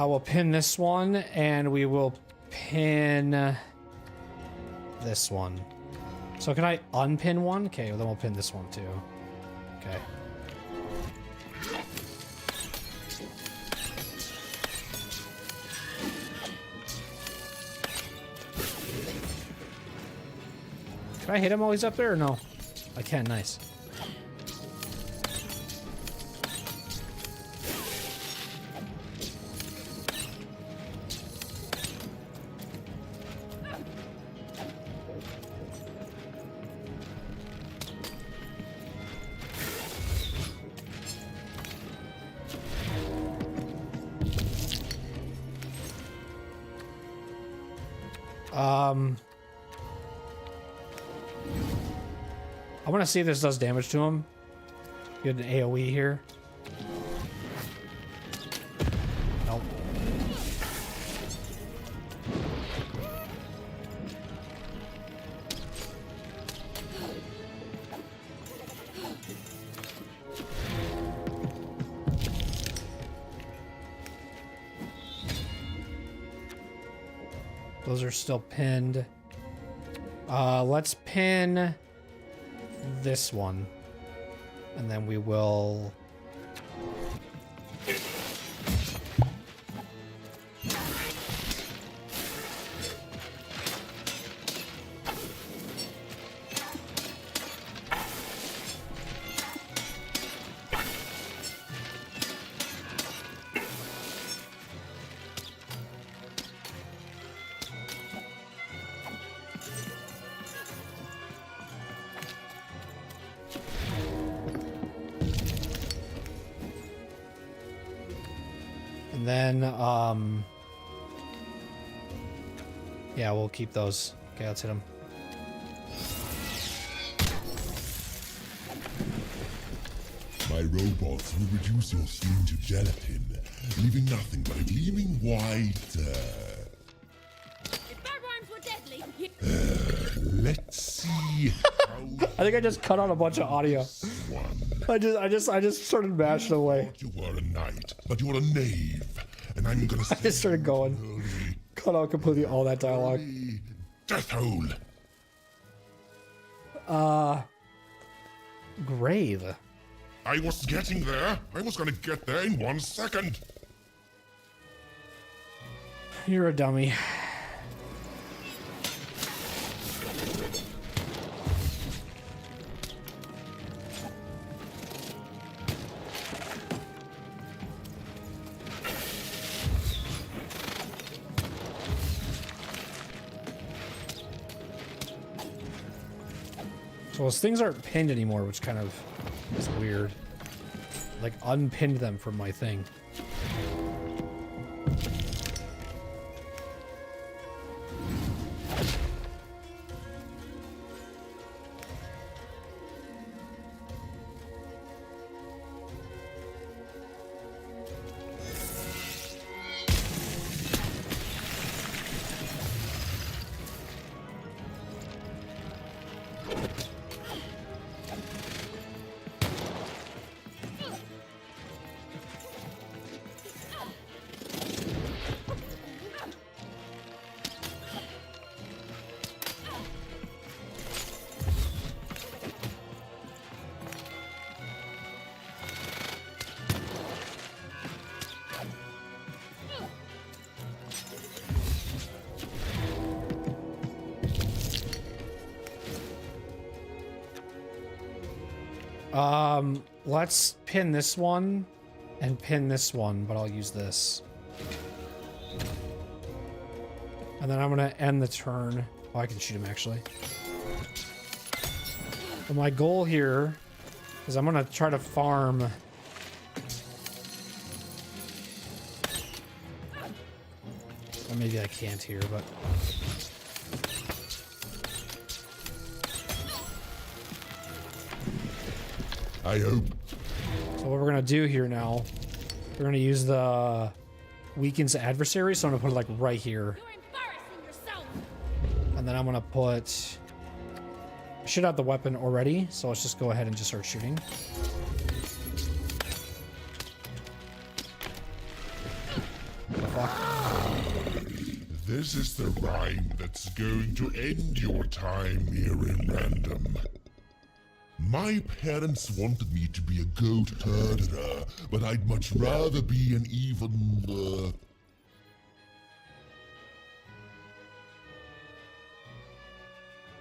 We'll pin this one, and we will pin this one. So can I unpin one? Okay, well then we'll pin this one too. Okay. Can I hit him while he's up there or no? I can, nice. I want to see if this does damage to him. Get an AoE here. Nope. Those are still pinned. Let's pin this one. And then we will... And then, yeah, we'll keep those. Okay, let's hit them. My robots will reduce your skin to gelatin, leaving nothing but a gleaming white, If that rhymes were deadly. let's see. I think I just cut out a bunch of audio. I just started mashing away. You were a knight, but you're a knave, and I'm gonna. I just started going. Cut out completely all that dialogue. Death hole. Grave. I was getting there. I was gonna get there in 1 second. You're a dummy. So those things aren't pinned anymore, which kind of is weird. Like, unpinned them from my thing. Let's pin this one and pin this one, but I'll use this. And then I'm gonna end the turn. Oh, I can shoot him actually. But my goal here is I'm gonna try to farm. Or maybe I can't here, but. I hope. So what we're gonna do here now, we're gonna use the weakens adversary, so I'm gonna put it like right here. And then I'm gonna put, I should have the weapon already, so let's just go ahead and just start shooting. Fuck. This is the rhyme that's going to end your time here in Random. My parents wanted me to be a goat herder, but I'd much rather be an even,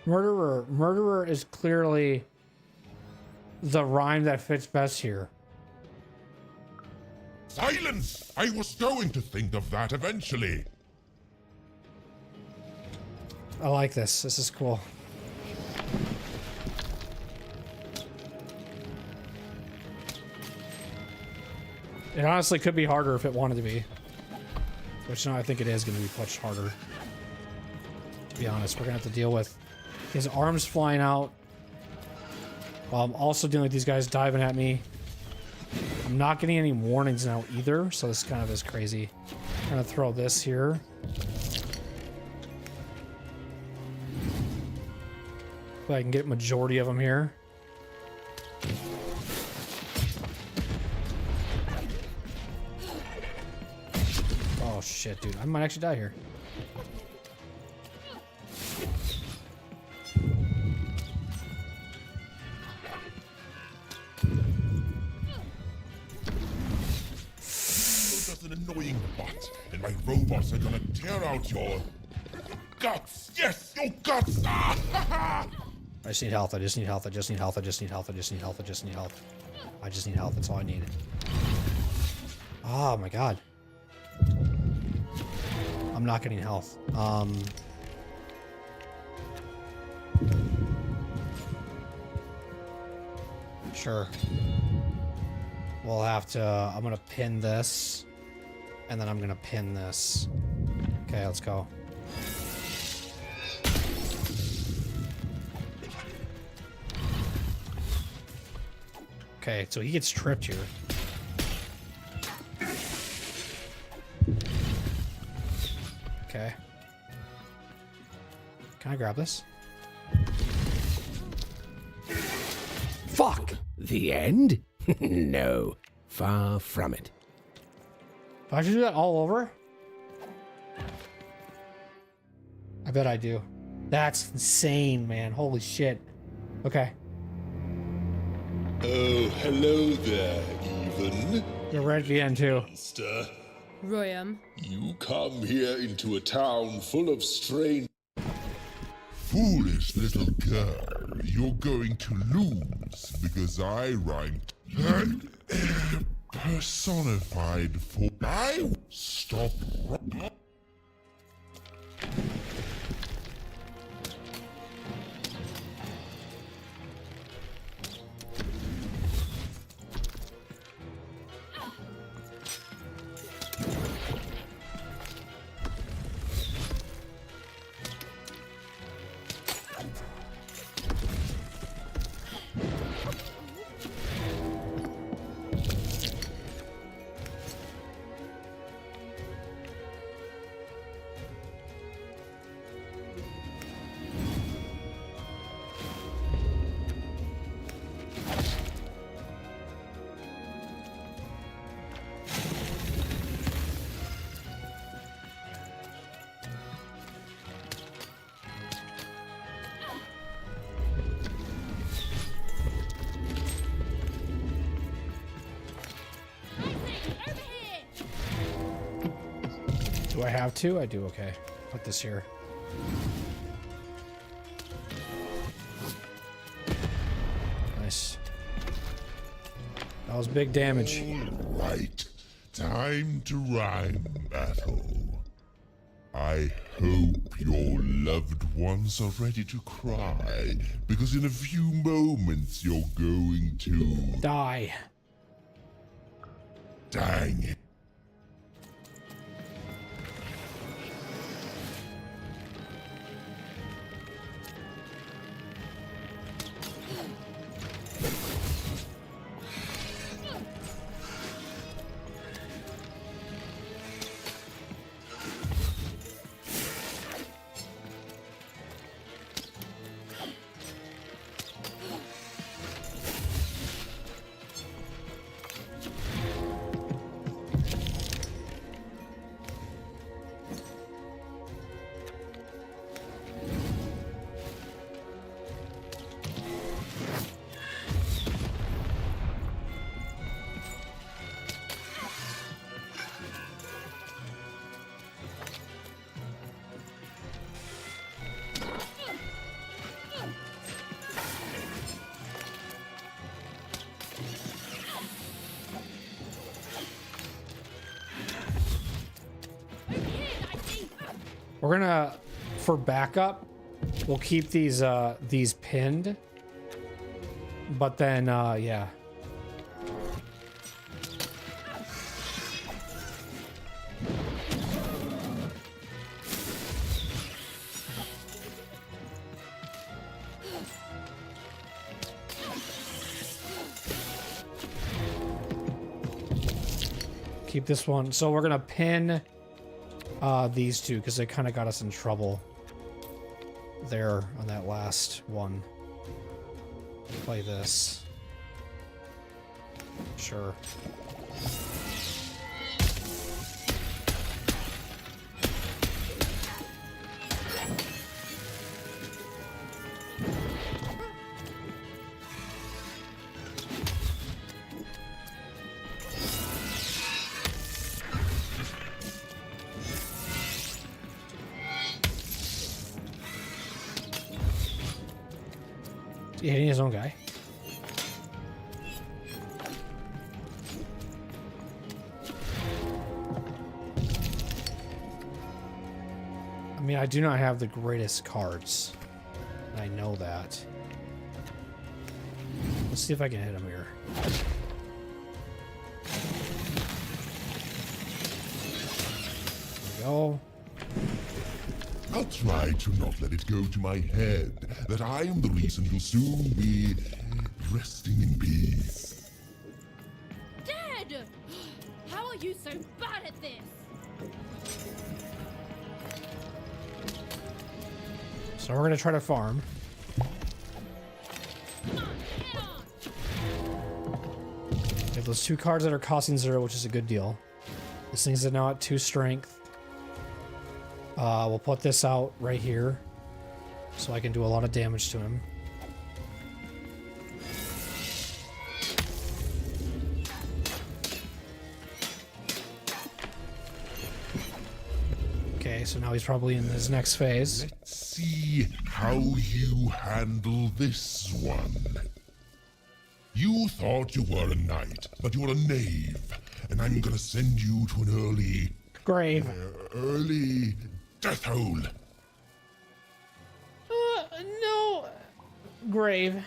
Murderer. Murderer is clearly the rhyme that fits best here. Silence! I was going to think of that eventually. I like this. This is cool. It honestly could be harder if it wanted to be. Which now I think it is going to be much harder. to be honest. We're gonna have to deal with his arms flying out. While I'm also dealing with these guys diving at me. I'm not getting any warnings now either, so this kind of is crazy. I'm gonna throw this here. But I can get majority of them here. Oh shit, dude. I might actually die here. You're just an annoying butt, and my robots are gonna tear out your guts. Yes, your guts. Ah! I just need health. I just need health. I just need health. I just need health. I just need health. I just need health. I just need health. That's all I need. Oh my god. I'm not getting health. Sure. We'll have to, I'm gonna pin this, and then I'm gonna pin this. Okay, let's go. Okay, so he gets tripped here. Okay. Can I grab this? Fuck! The end? No, far from it. Do I have to do that all over? I bet I do. That's insane, man. Holy shit. Okay. Oh, hello there, Even. You're right at the end, too. Monster. Royam. You come here into a town full of strange... Foolish little girl, you're going to lose because I rhymed personified for... I stop... Do I have to? I do, okay. Put this here. Nice. That was big damage. Right. Time to rhyme battle. I hope your loved ones are ready to cry, because in a few moments you're going to... Die. Dang it. We're gonna, for backup, we'll keep these pinned. But then, yeah. Keep this one. So we're gonna pin these two because they kind of got us in trouble there on that last one. Play this. Sure. Is he hitting his own guy? I mean, I do not have the greatest cards. I know that. Let's see if I can hit him here. There we go. I'll try to not let it go to my head that I am the reason you'll soon be resting in peace. Dad! How are you so bad at this? So we're gonna try to farm. We have those two cards that are costing 0, which is a good deal. This thing's now at 2 strength. We'll put this out right here so I can do a lot of damage to him. Okay, so now he's probably in his next phase. Let's see how you handle this one. You thought you were a knight, but you're a knave, and I'm gonna send you to an early death hole. No. Grave.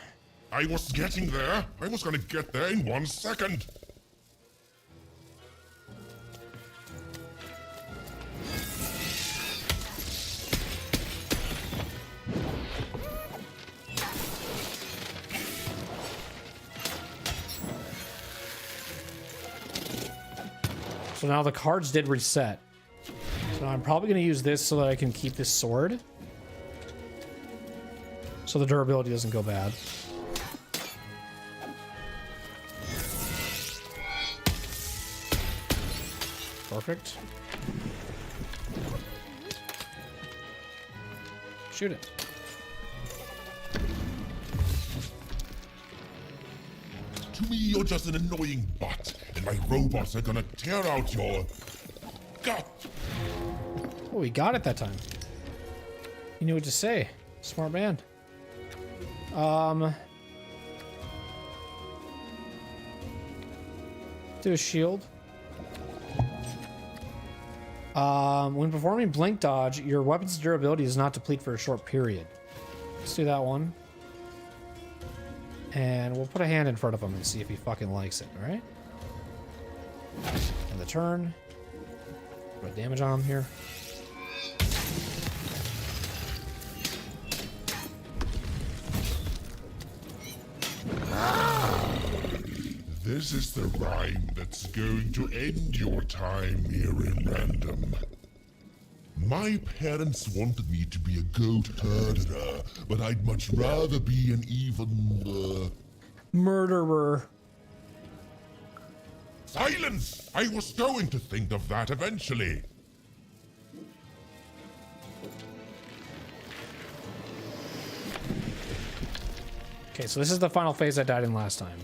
I was getting there. I was gonna get there in 1 second. So now the cards did reset. So I'm probably going to use this so that I can keep this sword. So the durability doesn't go bad. Perfect. Shoot it. To me, you're just an annoying butt, and my robots are gonna tear out your gut. Oh, he got it that time. He knew what to say. Smart man. Do a shield. When performing blink dodge, your weapon's durability does not deplete for a short period. Let's do that one. And we'll put a hand in front of him and see if he fucking likes it, alright? And the turn. Put damage on him here. This is the rhyme that's going to end your time here in Random. My parents wanted me to be a goat herder, but I'd much rather be an even, murderer. Silence! I was going to think of that eventually. Okay, so this is the final phase I died in last time.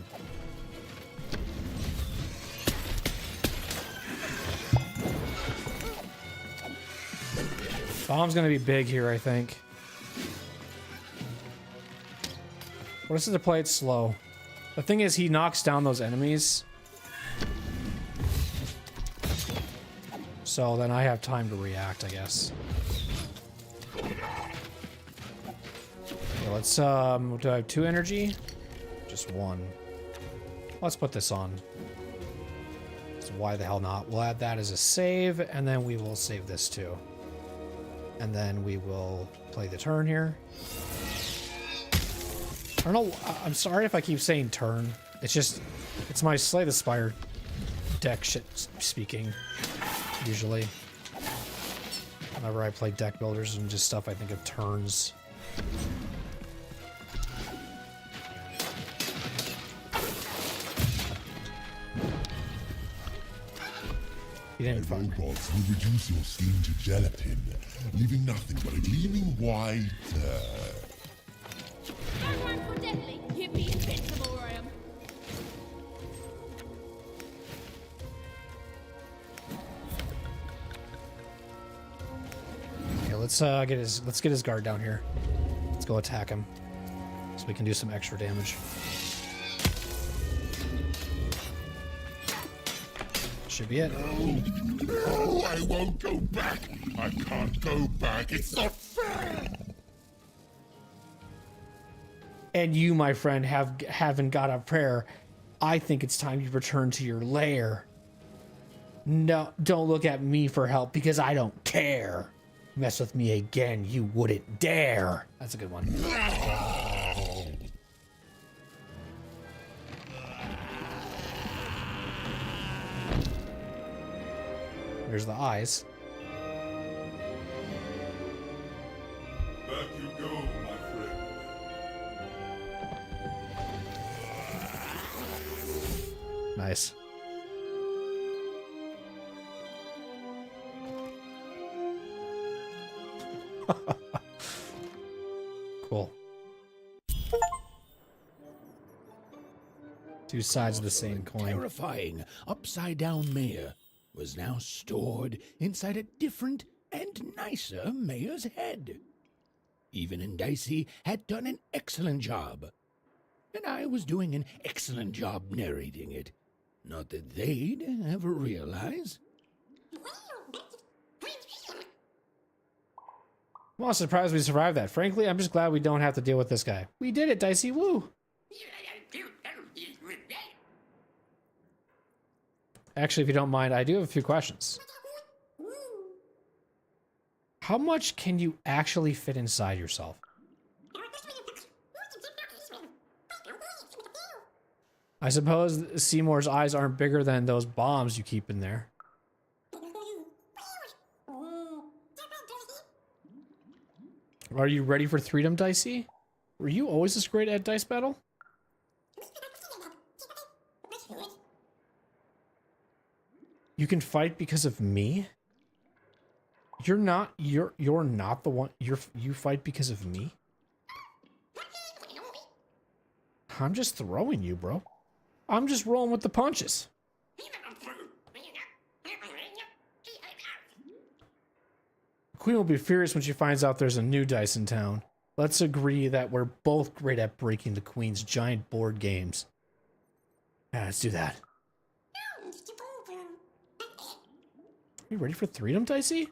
Bomb's gonna be big here, I think. What is it to play it slow? The thing is, he knocks down those enemies. So then I have time to react, I guess. Okay, let's, do I have 2 energy? Just 1. Let's put this on. So why the hell not? We'll add that as a save, and then we will save this too. And then we will play the turn here. I don't know, I'm sorry if I keep saying turn. It's just, it's my Slay the Spire deck shit speaking, usually. Whenever I play deck builders and just stuff, I think of turns. You didn't find robots will reduce your skin to gelatin, leaving nothing but a gleaming white. Don't run for deadly. You'd be invincible, Graham. Okay, let's get his guard down here. Let's go attack him, so we can do some extra damage. Should be it. No, I won't go back. I can't go back. It's not fair. And you, my friend, haven't got a prayer. I think it's time you return to your lair. No, don't look at me for help because I don't care. Mess with me again, you wouldn't dare. That's a good one. There's the eyes. Back you go, my friend. Nice. Cool. Two sides of the same coin. Terrifying upside-down mayor was now stored inside a different and nicer mayor's head. Even and Dicey had done an excellent job, and I was doing an excellent job narrating it. Not that they'd ever realize. Well, I'm surprised we survived that. Frankly, I'm just glad we don't have to deal with this guy. We did it, Dicey. Woo! Actually, if you don't mind, I do have a few questions. How much can you actually fit inside yourself? I suppose Seymour's eyes aren't bigger than those bombs you keep in there. Are you ready for Threedom, Dicey? Were you always this great at Dice Battle? You can fight because of me? You're not the one. You fight because of me? I'm just throwing you, bro. I'm just rolling with the punches. Queen will be furious when she finds out there's a new dice in town. Let's agree that we're both great at breaking the Queen's giant board games. Yeah, let's do that. Are you ready for Threedom, Dicey?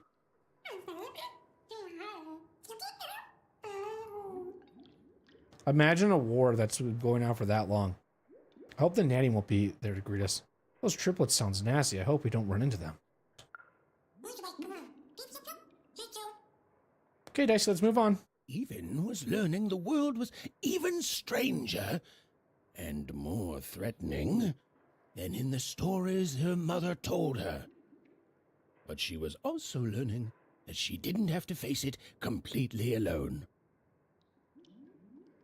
Imagine a war that's going on for that long. I hope the nanny won't be there to greet us. Those triplets sounds nasty. I hope we don't run into them. Okay, Dicey, let's move on. Even was learning the world was even stranger and more threatening than in the stories her mother told her. But she was also learning that she didn't have to face it completely alone.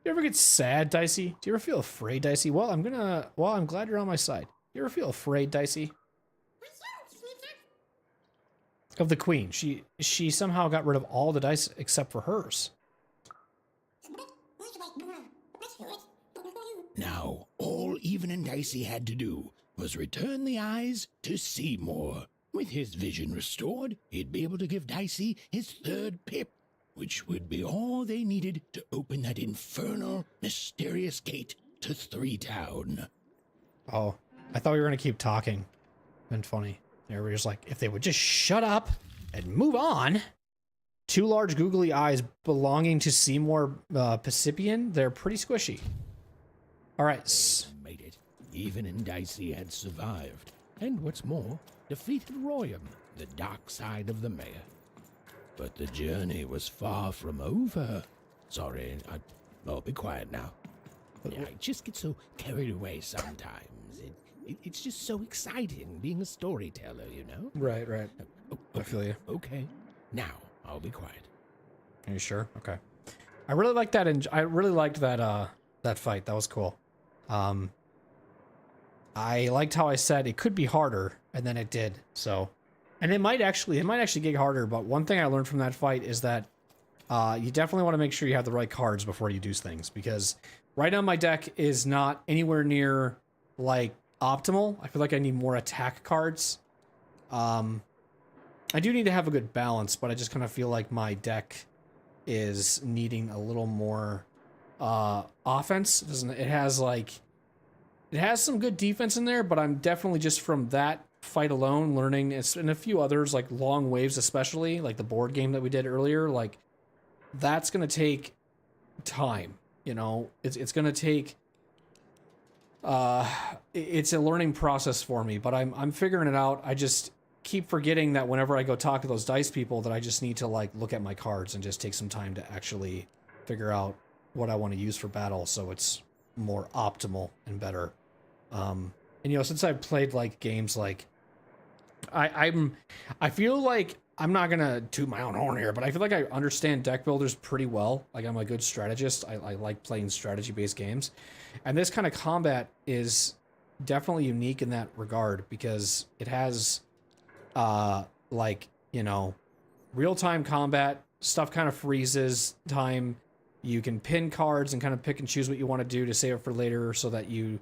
You ever get sad, Dicey? Do you ever feel afraid, Dicey? Well, I'm glad you're on my side. You ever feel afraid, Dicey? Of the Queen. She somehow got rid of all the dice except for hers. Now, all Even and Dicey had to do was return the eyes to Seymour. With his vision restored, he'd be able to give Dicey his third pip, which would be all they needed to open that infernal, mysterious gate to Three Town. Oh, I thought we were going to keep talking. Been funny. Everybody's like, if they would just shut up and move on. Two large googly eyes belonging to Seymour Pacifian. They're pretty squishy. All right. Made it. Even and Dicey had survived. And what's more, defeated Royam, the dark side of the mayor. But the journey was far from over. Sorry, I'll be quiet now. I just get so carried away sometimes. It's just so exciting being a storyteller, you know? Right. I feel you. Okay. Now, I'll be quiet. Are you sure? Okay. I really like that, and I really liked that that fight. That was cool. I liked how I said it could be harder, and then it did. So, and it might actually get harder. But one thing I learned from that fight is that you definitely want to make sure you have the right cards before you do things, because right now my deck is not anywhere near like optimal. I feel like I need more attack cards. I do need to have a good balance, but I just kind of feel like my deck is needing a little more offense. It has some good defense in there, but I'm definitely just from that fight alone learning. It's and a few others like Long Waves, especially like the board game that we did earlier. Like that's gonna take time. You know, it's gonna take. It's a learning process for me, but I'm figuring it out. I just keep forgetting that whenever I go talk to those dice people, that I just need to like look at my cards and just take some time to actually figure out what I want to use for battle, so it's more optimal and better. And you know, since I've played like games like I feel like I'm not gonna toot my own horn here, but I feel like I understand deck builders pretty well. Like I'm a good strategist. I like playing strategy-based games, and this kind of combat is definitely unique in that regard because it has like, you know, real-time combat stuff. Kind of freezes time. You can pin cards and kind of pick and choose what you want to do to save it for later so that your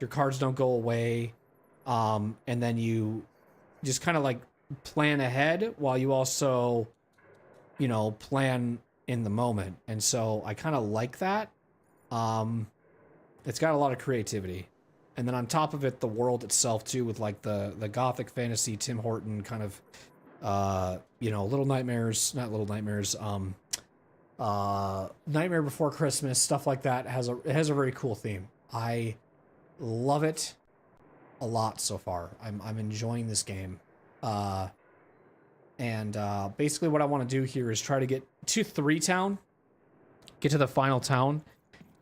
cards don't go away. And then you just kind of like plan ahead while you also, you know, plan in the moment. And so I kind of like that. It's got a lot of creativity. And then on top of it, the world itself too, with like the gothic fantasy, Tim Horton kind of, you know, Little Nightmares, not Little Nightmares, Nightmare Before Christmas, stuff like that. It has a very cool theme. I love it a lot so far. I'm enjoying this game. And basically what I want to do here is try to get to 3 town, get to the final town,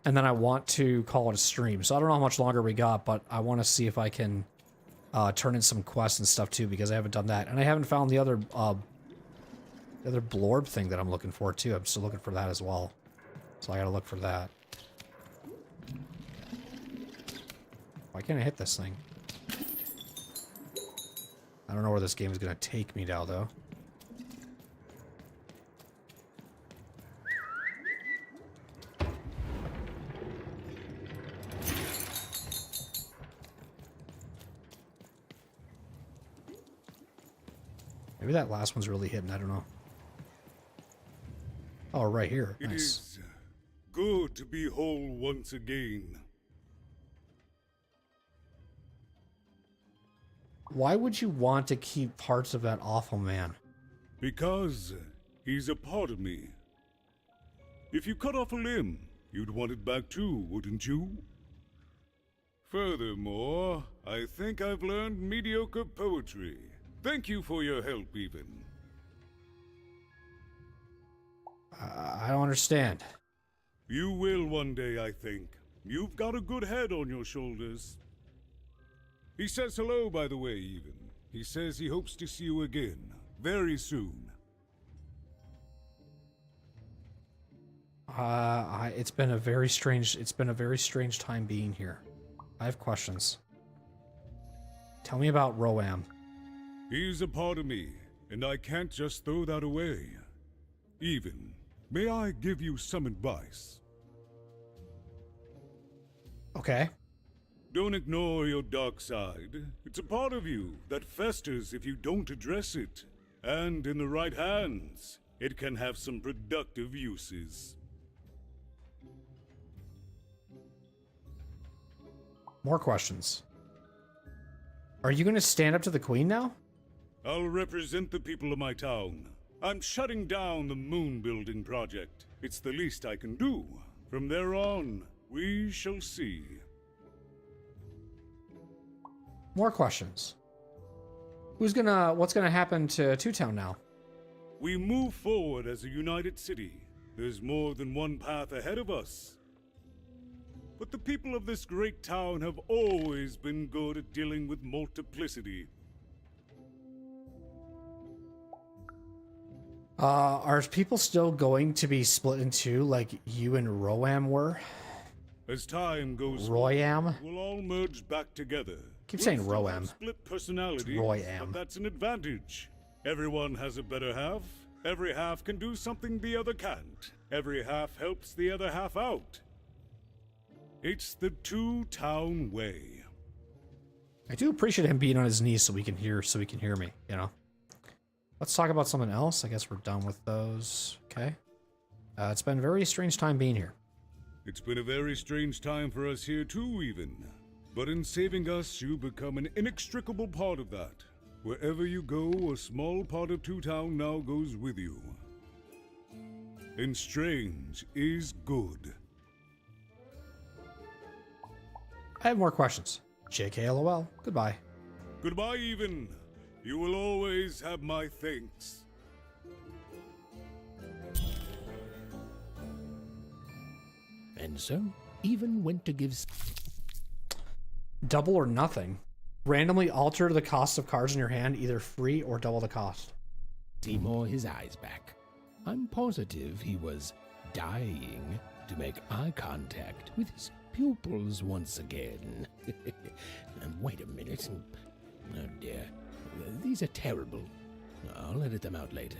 and then I want to call it a stream. So I don't know how much longer we got, but I want to see if I can turn in some quests and stuff too, because I haven't done that. And I haven't found the other blorb thing that I'm looking for too. I'm still looking for that as well. So I gotta look for that. Why can't I hit this thing? I don't know where this game is gonna take me now though. Maybe that last one's really hidden, I don't know. Oh, right here. It Nice. is good to be whole once again. Why would you want to keep parts of that awful man? Because he's a part of me. If you cut off a limb, you'd want it back too, wouldn't you? Furthermore, I think I've learned mediocre poetry. Thank you for your help, even. I don't understand. You will one day, I think. You've got a good head on your shoulders. He says hello, by the way, even. He says he hopes to see you again, very soon. It's been a very strange time being here. I have questions. Tell me about Roam. He's a part of me, and I can't just throw that away. Even, may I give you some advice? Okay. Don't ignore your dark side. It's a part of you that festers if you don't address it. And in the right hands, it can have some productive uses. More questions. Are you going to stand up to the Queen now? I'll represent the people of my town. I'm shutting down the moon building project. It's the least I can do. From there on, we shall see. More questions. What's gonna happen to Two Town now? We move forward as a united city. There's more than one path ahead of us. but the people of this great town have always been good at dealing with multiplicity. Are people still going to be split in two like you and Roam were? As time goes Royam? we'll all merge back together. Keep We'll saying still have Roam. Split personalities, Royam. but that's an advantage. Everyone has a better half. Every half can do something the other can't. Every half helps the other half out. It's the two-town way. I do appreciate him being on his knees so he can hear me, you know. Let's talk about something else. I guess we're done with those. Okay. It's been a very strange time being here. It's been a very strange time for us here too, even. But in saving us, you become an inextricable part of that. Wherever you go, a small part of Two-Town now goes with you. And strange is good. I have more questions. JK LOL. Goodbye. Goodbye, even. You will always have my thanks. And so, even went to give... Double or nothing. Randomly alter the cost of cards in your hand, either free or double the cost. Seymour his eyes back. I'm positive he was dying to make eye contact with his pupils once again. And wait a minute. Oh dear. These are terrible. I'll edit them out later.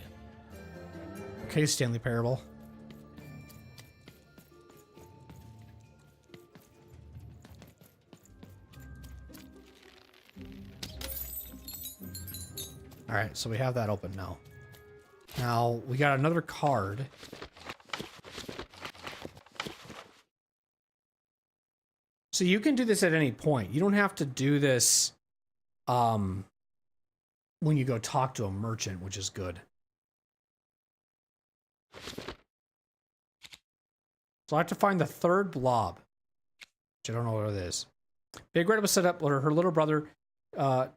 Okay, Stanley Parable. Alright, so we have that open now. Now, we got another card. So you can do this at any point. You don't have to do this when you go talk to a merchant, which is good. So I have to find the third blob, which I don't know what it is. Big Red was set up with her little brother. So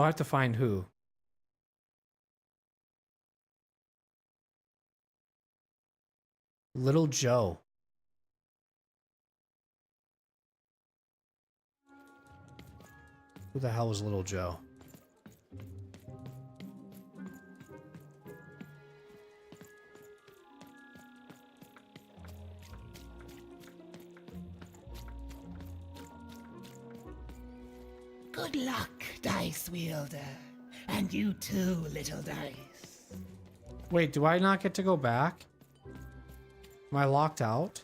I have to find who? Little Joe. Who the hell is Little Joe? Good luck, Dice Wielder. And you too, little dice. Wait, do I not get to go back? Am I locked out?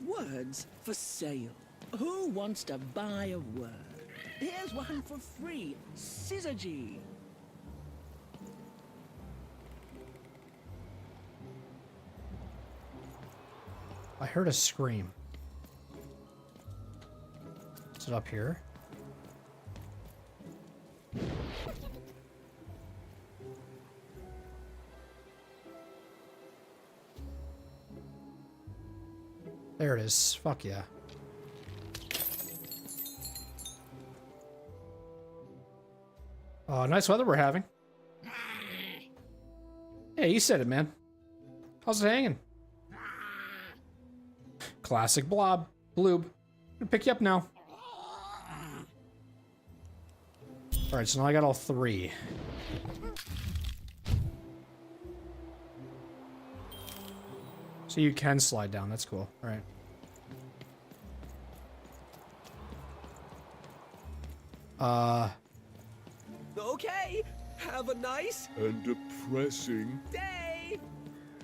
Words for sale. Who wants to buy a word? Here's one for free. Syzygy. I heard a scream. Is it up here? There it is. Fuck yeah. Nice weather we're having. Hey, you said it, man. How's it hanging? Classic blob. Bloob. I'm gonna pick you up now. Alright, so now I got all three. So you can slide down. That's cool. Alright. Okay, have a nice and depressing day.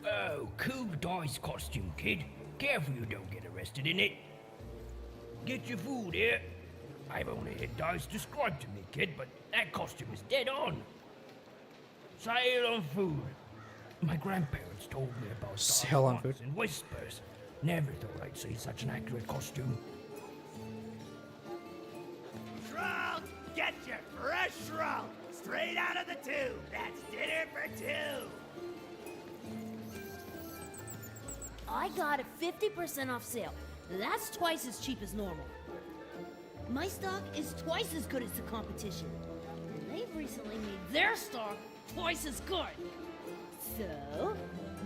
Oh, cool dice costume, kid. Careful you don't get arrested in it. Get your food here. I've only had dice described to me, kid, but that costume is dead on. Sail on food. My grandparents told me about Sail on food in whispers. Never thought I'd see such an accurate costume. Shroud, get your fresh shroud straight out of the tube. That's dinner for two. I got a 50% off sale. That's twice as cheap as normal. My stock is twice as good as the competition. And they've recently made their stock twice as good. So,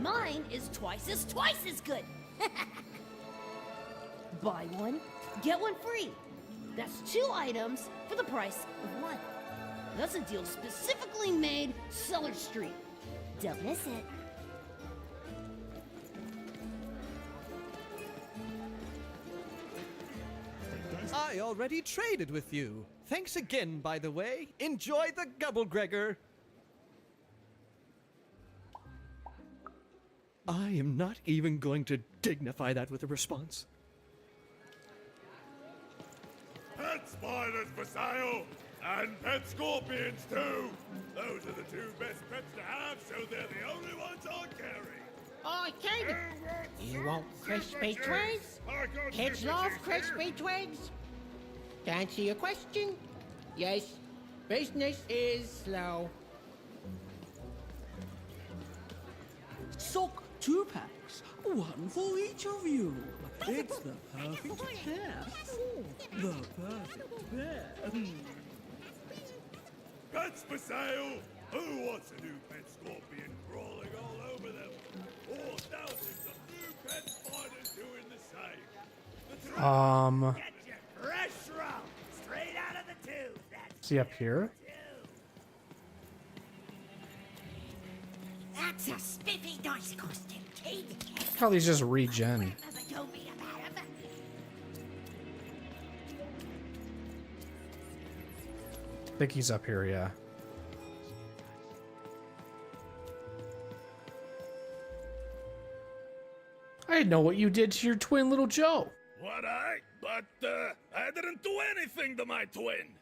mine is twice as good. Buy one, get one free. That's 2 items for the price of 1. That's a deal specifically made Cellar Street. Don't miss it. I already traded with you. Thanks again, by the way. Enjoy the Gubblegregor. I am not even going to dignify that with a response. Pet spiders for sale! And pet scorpions too! Those are the 2 best pets to have, so they're the only ones I'll carry! Oh, kid! You want crispy twigs? Kids love crispy twigs. To answer your question, yes, business is slow. Sock 2 packs, 1 for each of you. It's the perfect pair. The perfect pair. Pets for sale! Who wants a new pet scorpion crawling all over them? Or thousands of new pet spiders doing the same? Get your fresh roll, straight out of the tube. Is he up here? That's a spiffy dice costume, kid. Look how these just regen. Never told me about him. I think he's up here, yeah. I didn't know what you did to your twin, little Joe. What I didn't do anything to my twin!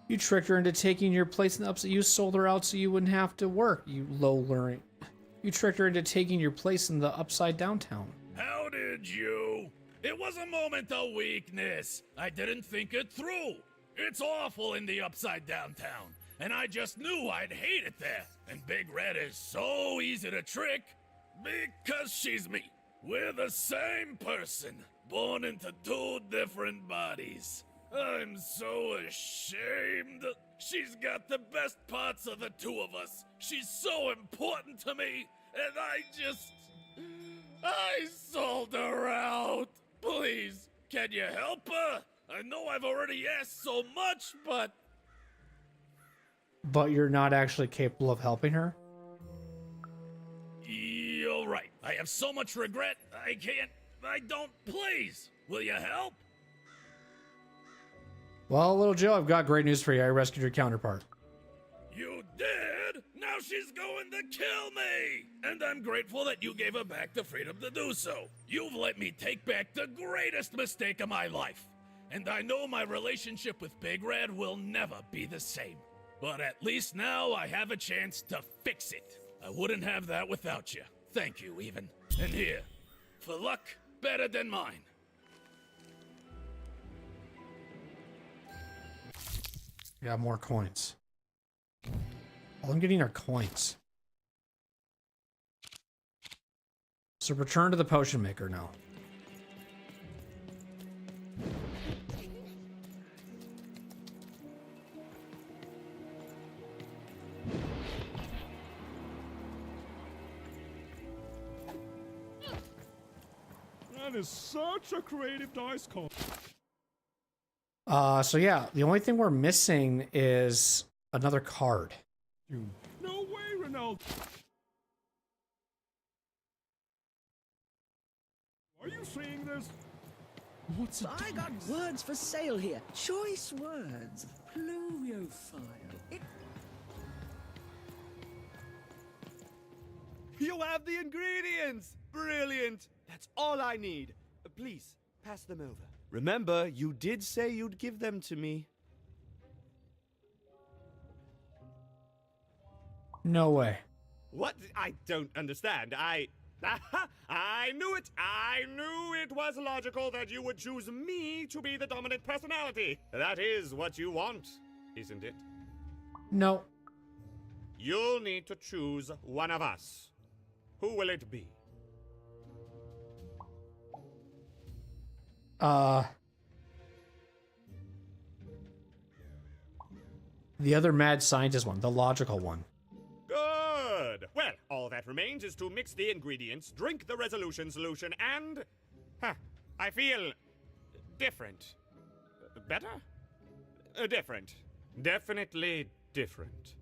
You tricked her into taking your place in the upside. You sold her out so you wouldn't have to work, you low learning. You tricked her into taking your place in the upside downtown. How did you? It was a moment of weakness. I didn't think it through. It's awful in the upside downtown, and I just knew I'd hate it there. And Big Red is so easy to trick because she's me. We're the same person, born into 2 different bodies. I'm so ashamed. She's got the best parts of the 2 of us. She's so important to me, and I sold her out. Please, can you help her? I know I've already asked so much, but... But you're not actually capable of helping her? You're right. I have so much regret. I don't. Please, will you help? Well, little Joe, I've got great news for you. I rescued your counterpart. You did? Now she's going to kill me! And I'm grateful that you gave her back the freedom to do so. You've let me take back the greatest mistake of my life. And I know my relationship with Big Red will never be the same. But at least now I have a chance to fix it. I wouldn't have that without you. Thank you, even. And here, for luck better than mine. Got more coins. All I'm getting are coins. So return to the potion maker now. That is such a creative dice call. So yeah, the only thing we're missing is another card. No way, Ronaldo. Are you seeing this? What's it? I got words for sale here. Choice words. Pluviophile. You have the ingredients! Brilliant! That's all I need. Please, pass them over. Remember, you did say you'd give them to me. No way. What? I don't understand. I knew it! I knew it was logical that you would choose me to be the dominant personality. That is what you want, isn't it? No. You'll need to choose one of us. Who will it be? The other mad scientist one, the logical one. Good! Well, all that remains is to mix the ingredients, drink the resolution solution, and... I feel... different. Better? Different. Definitely different.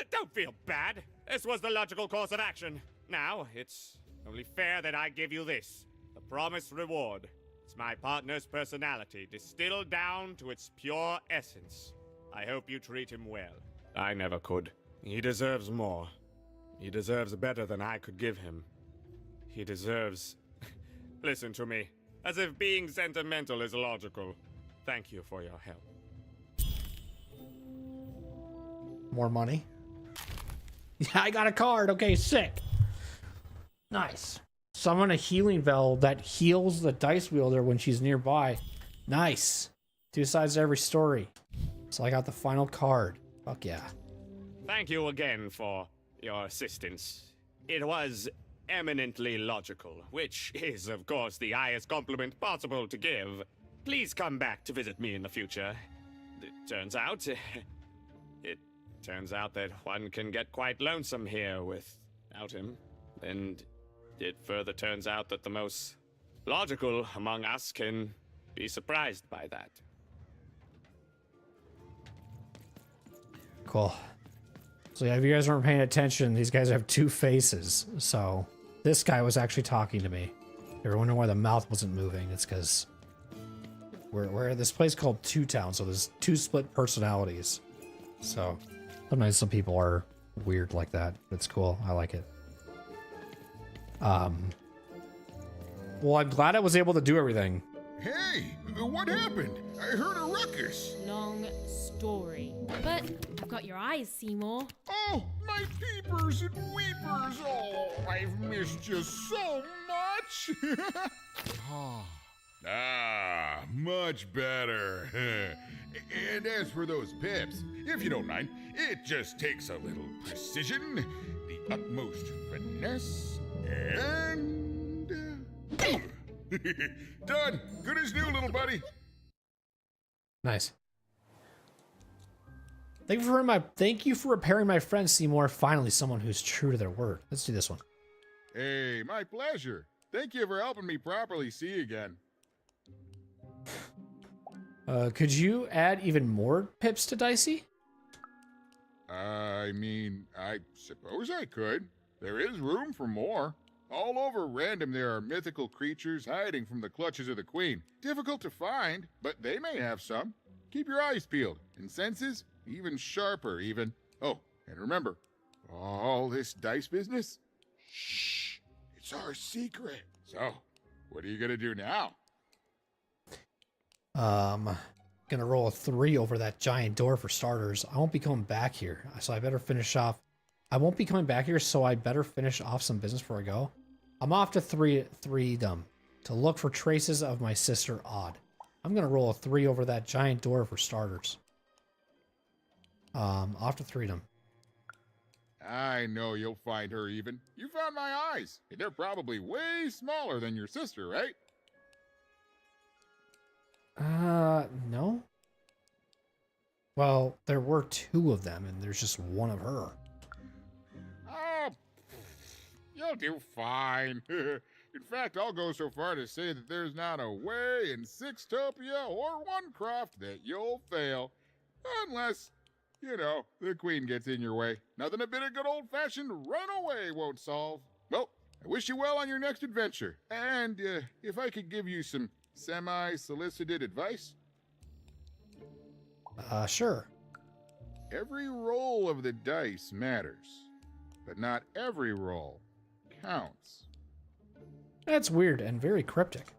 Don't feel bad. This was the logical course of action. Now, it's only fair that I give you this. The promised reward. It's my partner's personality, distilled down to its pure essence. I hope you treat him well. I never could. He deserves more. He deserves better than I could give him. He deserves... Listen to me. As if being sentimental is logical. Thank you for your help. More money. Yeah, I got a card. Okay, sick. Nice. Summon a healing bell that heals the dice wielder when she's nearby. Nice. 2 sides to every story. So I got the final card. Fuck yeah. Thank you again for your assistance. It was eminently logical, which is, of course, the highest compliment possible to give. Please come back to visit me in the future. It turns out that one can get quite lonesome here without him. And it further turns out that the most logical among us can be surprised by that. Cool. So yeah, if you guys weren't paying attention, these guys have 2 faces. So this guy was actually talking to me. If you're wondering why the mouth wasn't moving, it's because we're at this place called Two Town, so there's 2 split personalities. So sometimes some people are weird like that. It's cool. I like it. Well, I'm glad I was able to do everything. Hey, what happened? I heard a ruckus. Long story. But I've got your eyes, Seymour. Oh, my peepers and weepers. Oh, I've missed you so much. Much better. And as for those pips, if you don't mind, it just takes a little precision, the utmost finesse, and... Done. Good as new, little buddy. Nice. Thank you for repairing my friend Seymour. Finally, someone who's true to their word. Let's do this one. Hey, my pleasure. Thank you for helping me properly see again. Could you add even more pips to Dicey? I mean, I suppose I could. There is room for more. All over Random there are mythical creatures hiding from the clutches of the Queen. Difficult to find, but they may have some. Keep your eyes peeled, and senses even sharper even. Oh, and remember, all this dice business? Shh, it's our secret. So, what are you gonna do now? Gonna roll a 3 over that giant door for starters. I won't be coming back here, so I better finish off. I won't be coming back here, so I better finish off some business before I go. I'm off to Threedom to look for traces of my sister Odd. I'm gonna roll a 3 over that giant door for starters. Off to Threedom. I know you'll find her even. You found my eyes. They're probably way smaller than your sister, right? No. Well, there were 2 of them, and there's just 1 of her. Oh, you'll do fine. In fact, I'll go so far to say that there's not a way in Sixtopia or Onecroft that you'll fail. Unless, you know, the Queen gets in your way. Nothing a bit of good old-fashioned runaway won't solve. Well, I wish you well on your next adventure. And if I could give you some semi-solicited advice? Sure. Every roll of the dice matters, but not every roll counts. That's weird and very cryptic.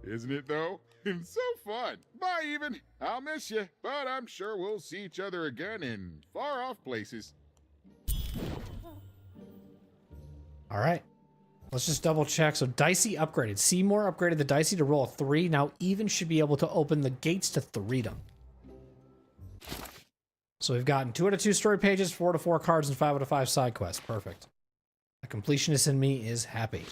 Isn't it, though? And so fun. Bye, even. I'll miss you, but I'm sure we'll see each other again in far-off places. All right. Let's just double check. So Dicey upgraded. Seymour upgraded the Dicey to roll a 3. Now Even should be able to open the gates to Threedom. So we've gotten 2 out of 2 story pages, 4 out of 4 cards, and 5 out of 5 side quests. Perfect. The completionist in me is happy.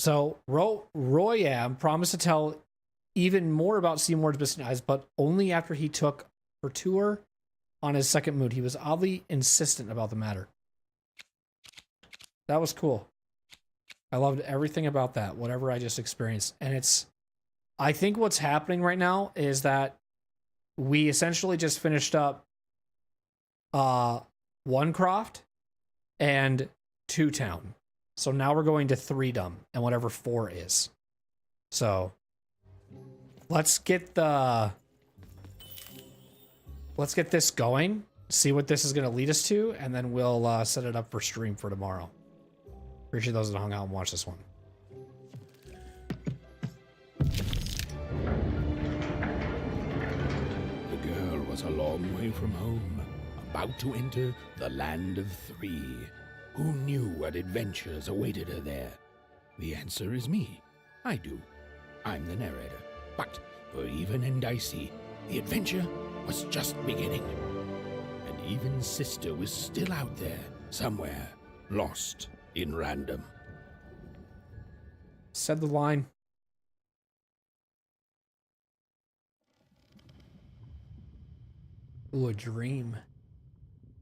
So Royam promised to tell even more about Seymour's missing eyes, but only after he took her tour on his second moon. He was oddly insistent about the matter. That was cool. I loved everything about that, whatever I just experienced. And I think what's happening right now is that we essentially just finished up Onecroft and Two Town. So now we're going to Threedom and whatever 4 is. So let's get this going, see what this is going to lead us to, and then we'll set it up for stream for tomorrow. Appreciate those that hung out and watched this one. The girl was a long way from home, about to enter the land of 3. Who knew what adventures awaited her there? The answer is me. I do. I'm the narrator. But for Even and Dicey, the adventure was just beginning. And Even's sister was still out there, somewhere, lost in random. Said the line. Ooh, a dream.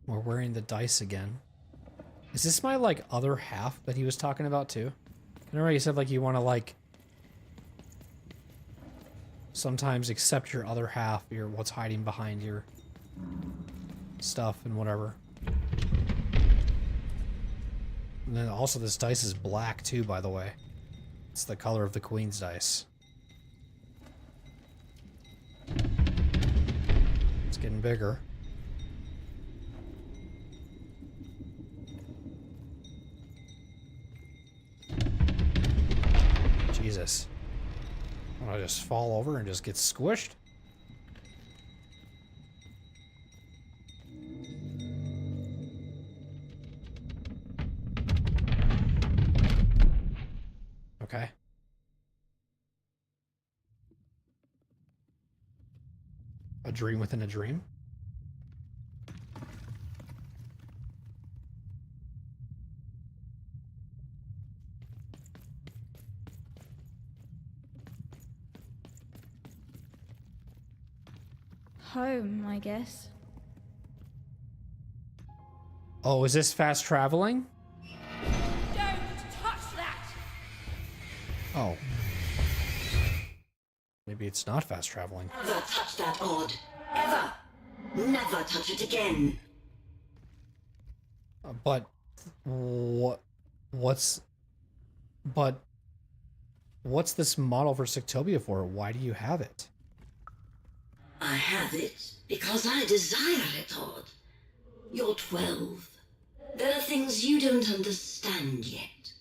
We're wearing the dice again. Is this my, like, other half that he was talking about, too? I remember he said, like, you want to, like, sometimes accept your other half, your what's hiding behind your stuff and whatever. And then also this dice is black, too, by the way. It's the color of the Queen's dice. It's getting bigger. Jesus. Want to just fall over and just get squished? Okay. A dream within a dream? Home, I guess. Oh, is this fast traveling? Don't touch that! Oh. Maybe it's not fast traveling. Never touch that odd. Ever. Never touch it again. But what's this model for Sectopia for? Why do you have it? I have it because I desire it, Odd. You're 12. There are things you don't understand yet.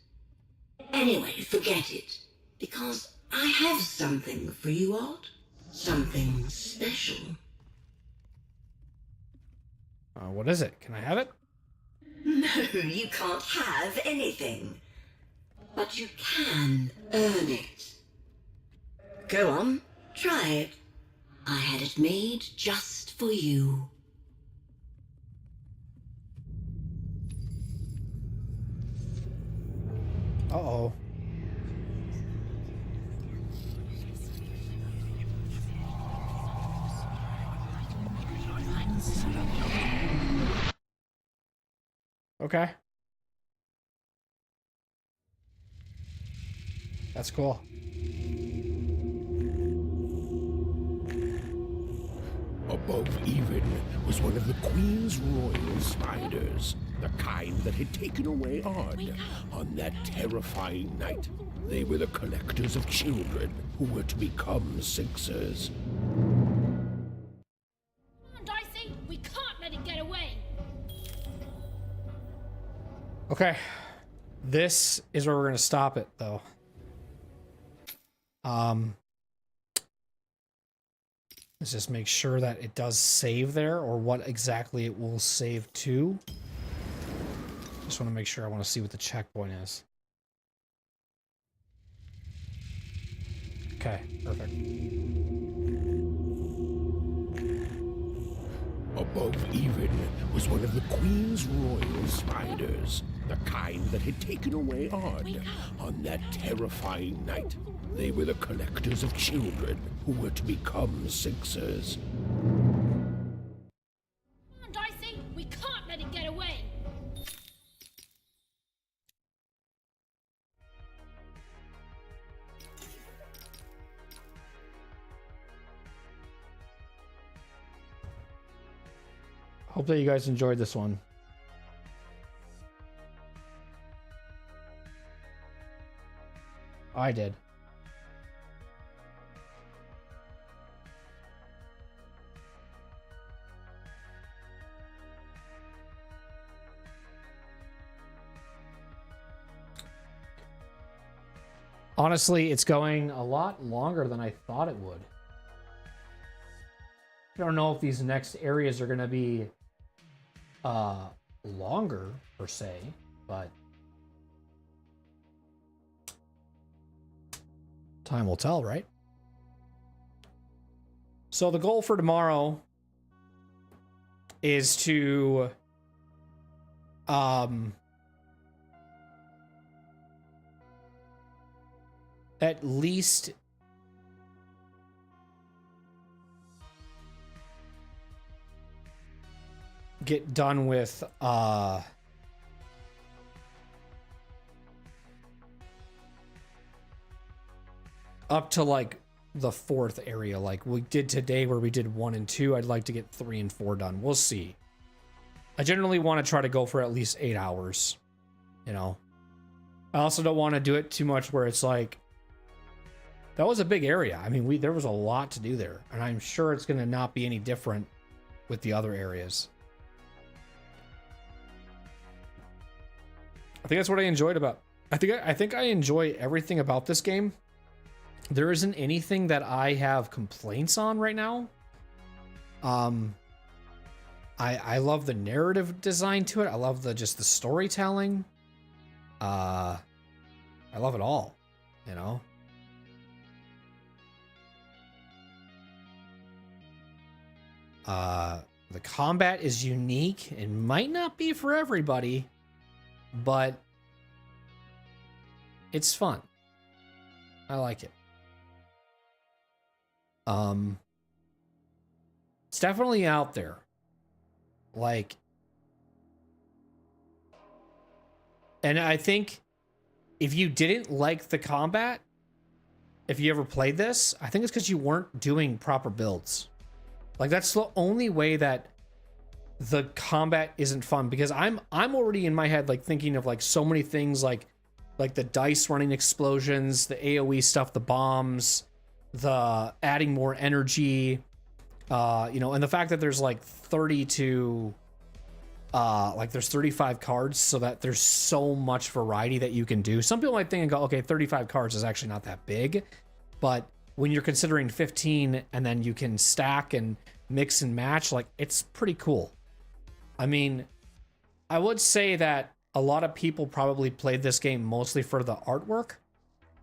Anyway, forget it. Because I have something for you, Odd. Something special. What is it? Can I have it? No, you can't have anything. But you can earn it. Go on, try it. I had it made just for you. Uh-oh. Okay. That's cool. Above Even was one of the Queen's royal spiders, the kind that had taken away Odd on that terrifying night. They were the collectors of children who were to become Sixers. Come on, Dicey! We can't let it get away! Okay. This is where we're going to stop it, though. Let's just make sure that it does save there, or what exactly it will save to. Just want to make sure. I want to see what the checkpoint is. Okay, perfect. Above Even was one of the Queen's royal spiders, the kind that had taken away Odd on that terrifying night. They were the collectors of children who were to become Sixers. Come on, Dicey! We can't let it get away! Hope that you guys enjoyed this one. I did. Honestly, it's going a lot longer than I thought it would. I don't know if these next areas are going to be longer per se, but time will tell, right? So the goal for tomorrow is to at least get done with up to like the 4th area like we did today where we did 1 and 2. I'd like to get 3 and 4 done. We'll see. I generally want to try to go for at least 8 hours, you know. I also don't want to do it too much where it's like that was a big area. I mean, there was a lot to do there, and I'm sure it's going to not be any different with the other areas. I think that's what I enjoyed about. I think I enjoy everything about this game. There isn't anything that I have complaints on right now. I love the narrative design to it. I love just the storytelling. I love it all, you know. The combat is unique and might not be for everybody, but it's fun. I like it. It's definitely out there. Like, and I think if you didn't like the combat, if you ever played this, I think it's because you weren't doing proper builds. Like, that's the only way that the combat isn't fun, because I'm already in my head like thinking of like so many things like the dice running explosions, the AoE stuff, the bombs, the adding more energy, you know, and the fact that there's like 32 like there's 35 cards, so that there's so much variety that you can do. Some people might think and go, okay, 35 cards is actually not that big, but when you're considering 15 and then you can stack and mix and match, like, it's pretty cool. I mean, I would say that a lot of people probably played this game mostly for the artwork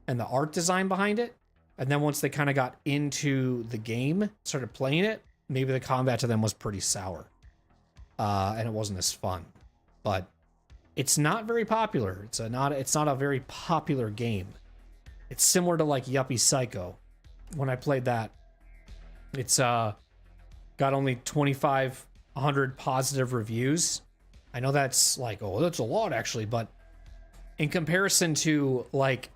and the art design behind it. And then once they kind of got into the game, started playing it, maybe the combat to them was pretty sour. And it wasn't as fun. But it's not very popular. It's not a very popular game. It's similar to like Yuppie Psycho. When I played that, it's got only 2,500 positive reviews. I know that's like, oh, that's a lot actually, but in comparison to like,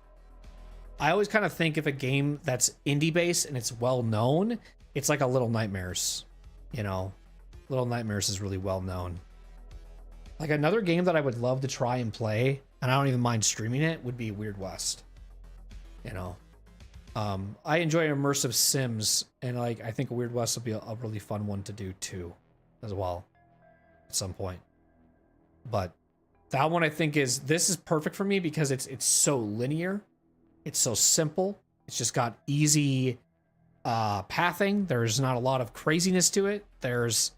I always kind of think if a game that's indie based and it's well known, it's like a Little Nightmares, you know. Little Nightmares is really well known. Like, another game that I would love to try and play, and I don't even mind streaming it, would be Weird West. You know, I enjoy immersive sims, and like, I think Weird West would be a really fun one to do too, as well, at some point. But that one I think this is perfect for me because it's so linear, it's so simple, it's just got easy pathing. There's not a lot of craziness to it. There's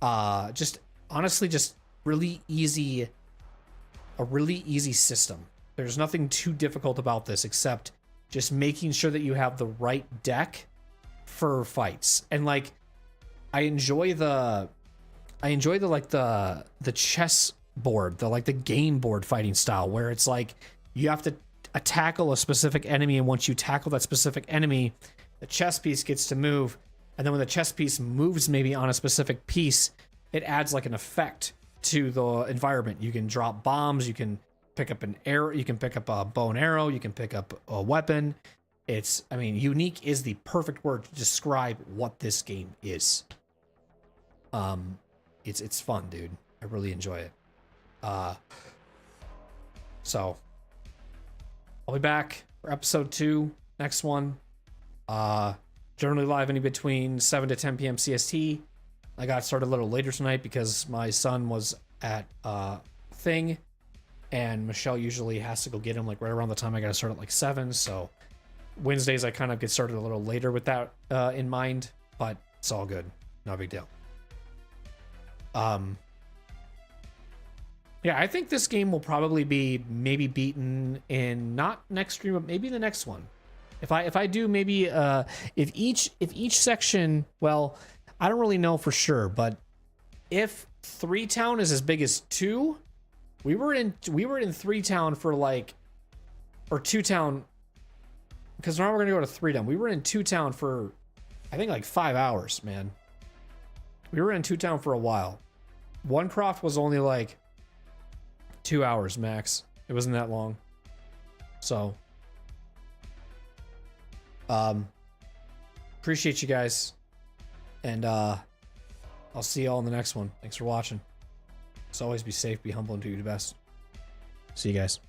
just honestly just a really easy system. There's nothing too difficult about this except just making sure that you have the right deck for fights. And like, I enjoy the like the chess board, the game board fighting style, where it's like you have to tackle a specific enemy, and once you tackle that specific enemy, the chess piece gets to move, and then when the chess piece moves maybe on a specific piece, it adds like an effect to the environment. You can drop bombs, you can pick up an arrow, you can pick up a bow and arrow, you can pick up a weapon. I mean, unique is the perfect word to describe what this game is. It's fun, dude. I really enjoy it. So I'll be back for episode 2, next one. Generally live in between 7 to 10 p.m. CST. I got started a little later tonight because my son was at thing, and Michelle usually has to go get him like right around the time I got to start at like 7. So Wednesdays I kind of get started a little later with that in mind, but it's all good. No big deal. Yeah, I think this game will probably be maybe beaten in not next stream, but maybe the next one. If I do maybe if each section, well, I don't really know for sure, but if 3 Town is as big as 2, we were in 3 Town for like, or 2 Town, because now we're gonna go to 3 Town. We were in 2 Town for I think like 5 hours, man. We were in 2 Town for a while. Onecroft was only like 2 hours max. It wasn't that long. So appreciate you guys, and I'll see you all in the next one. Thanks for watching. As always, be safe, be humble, and do your best. See you guys.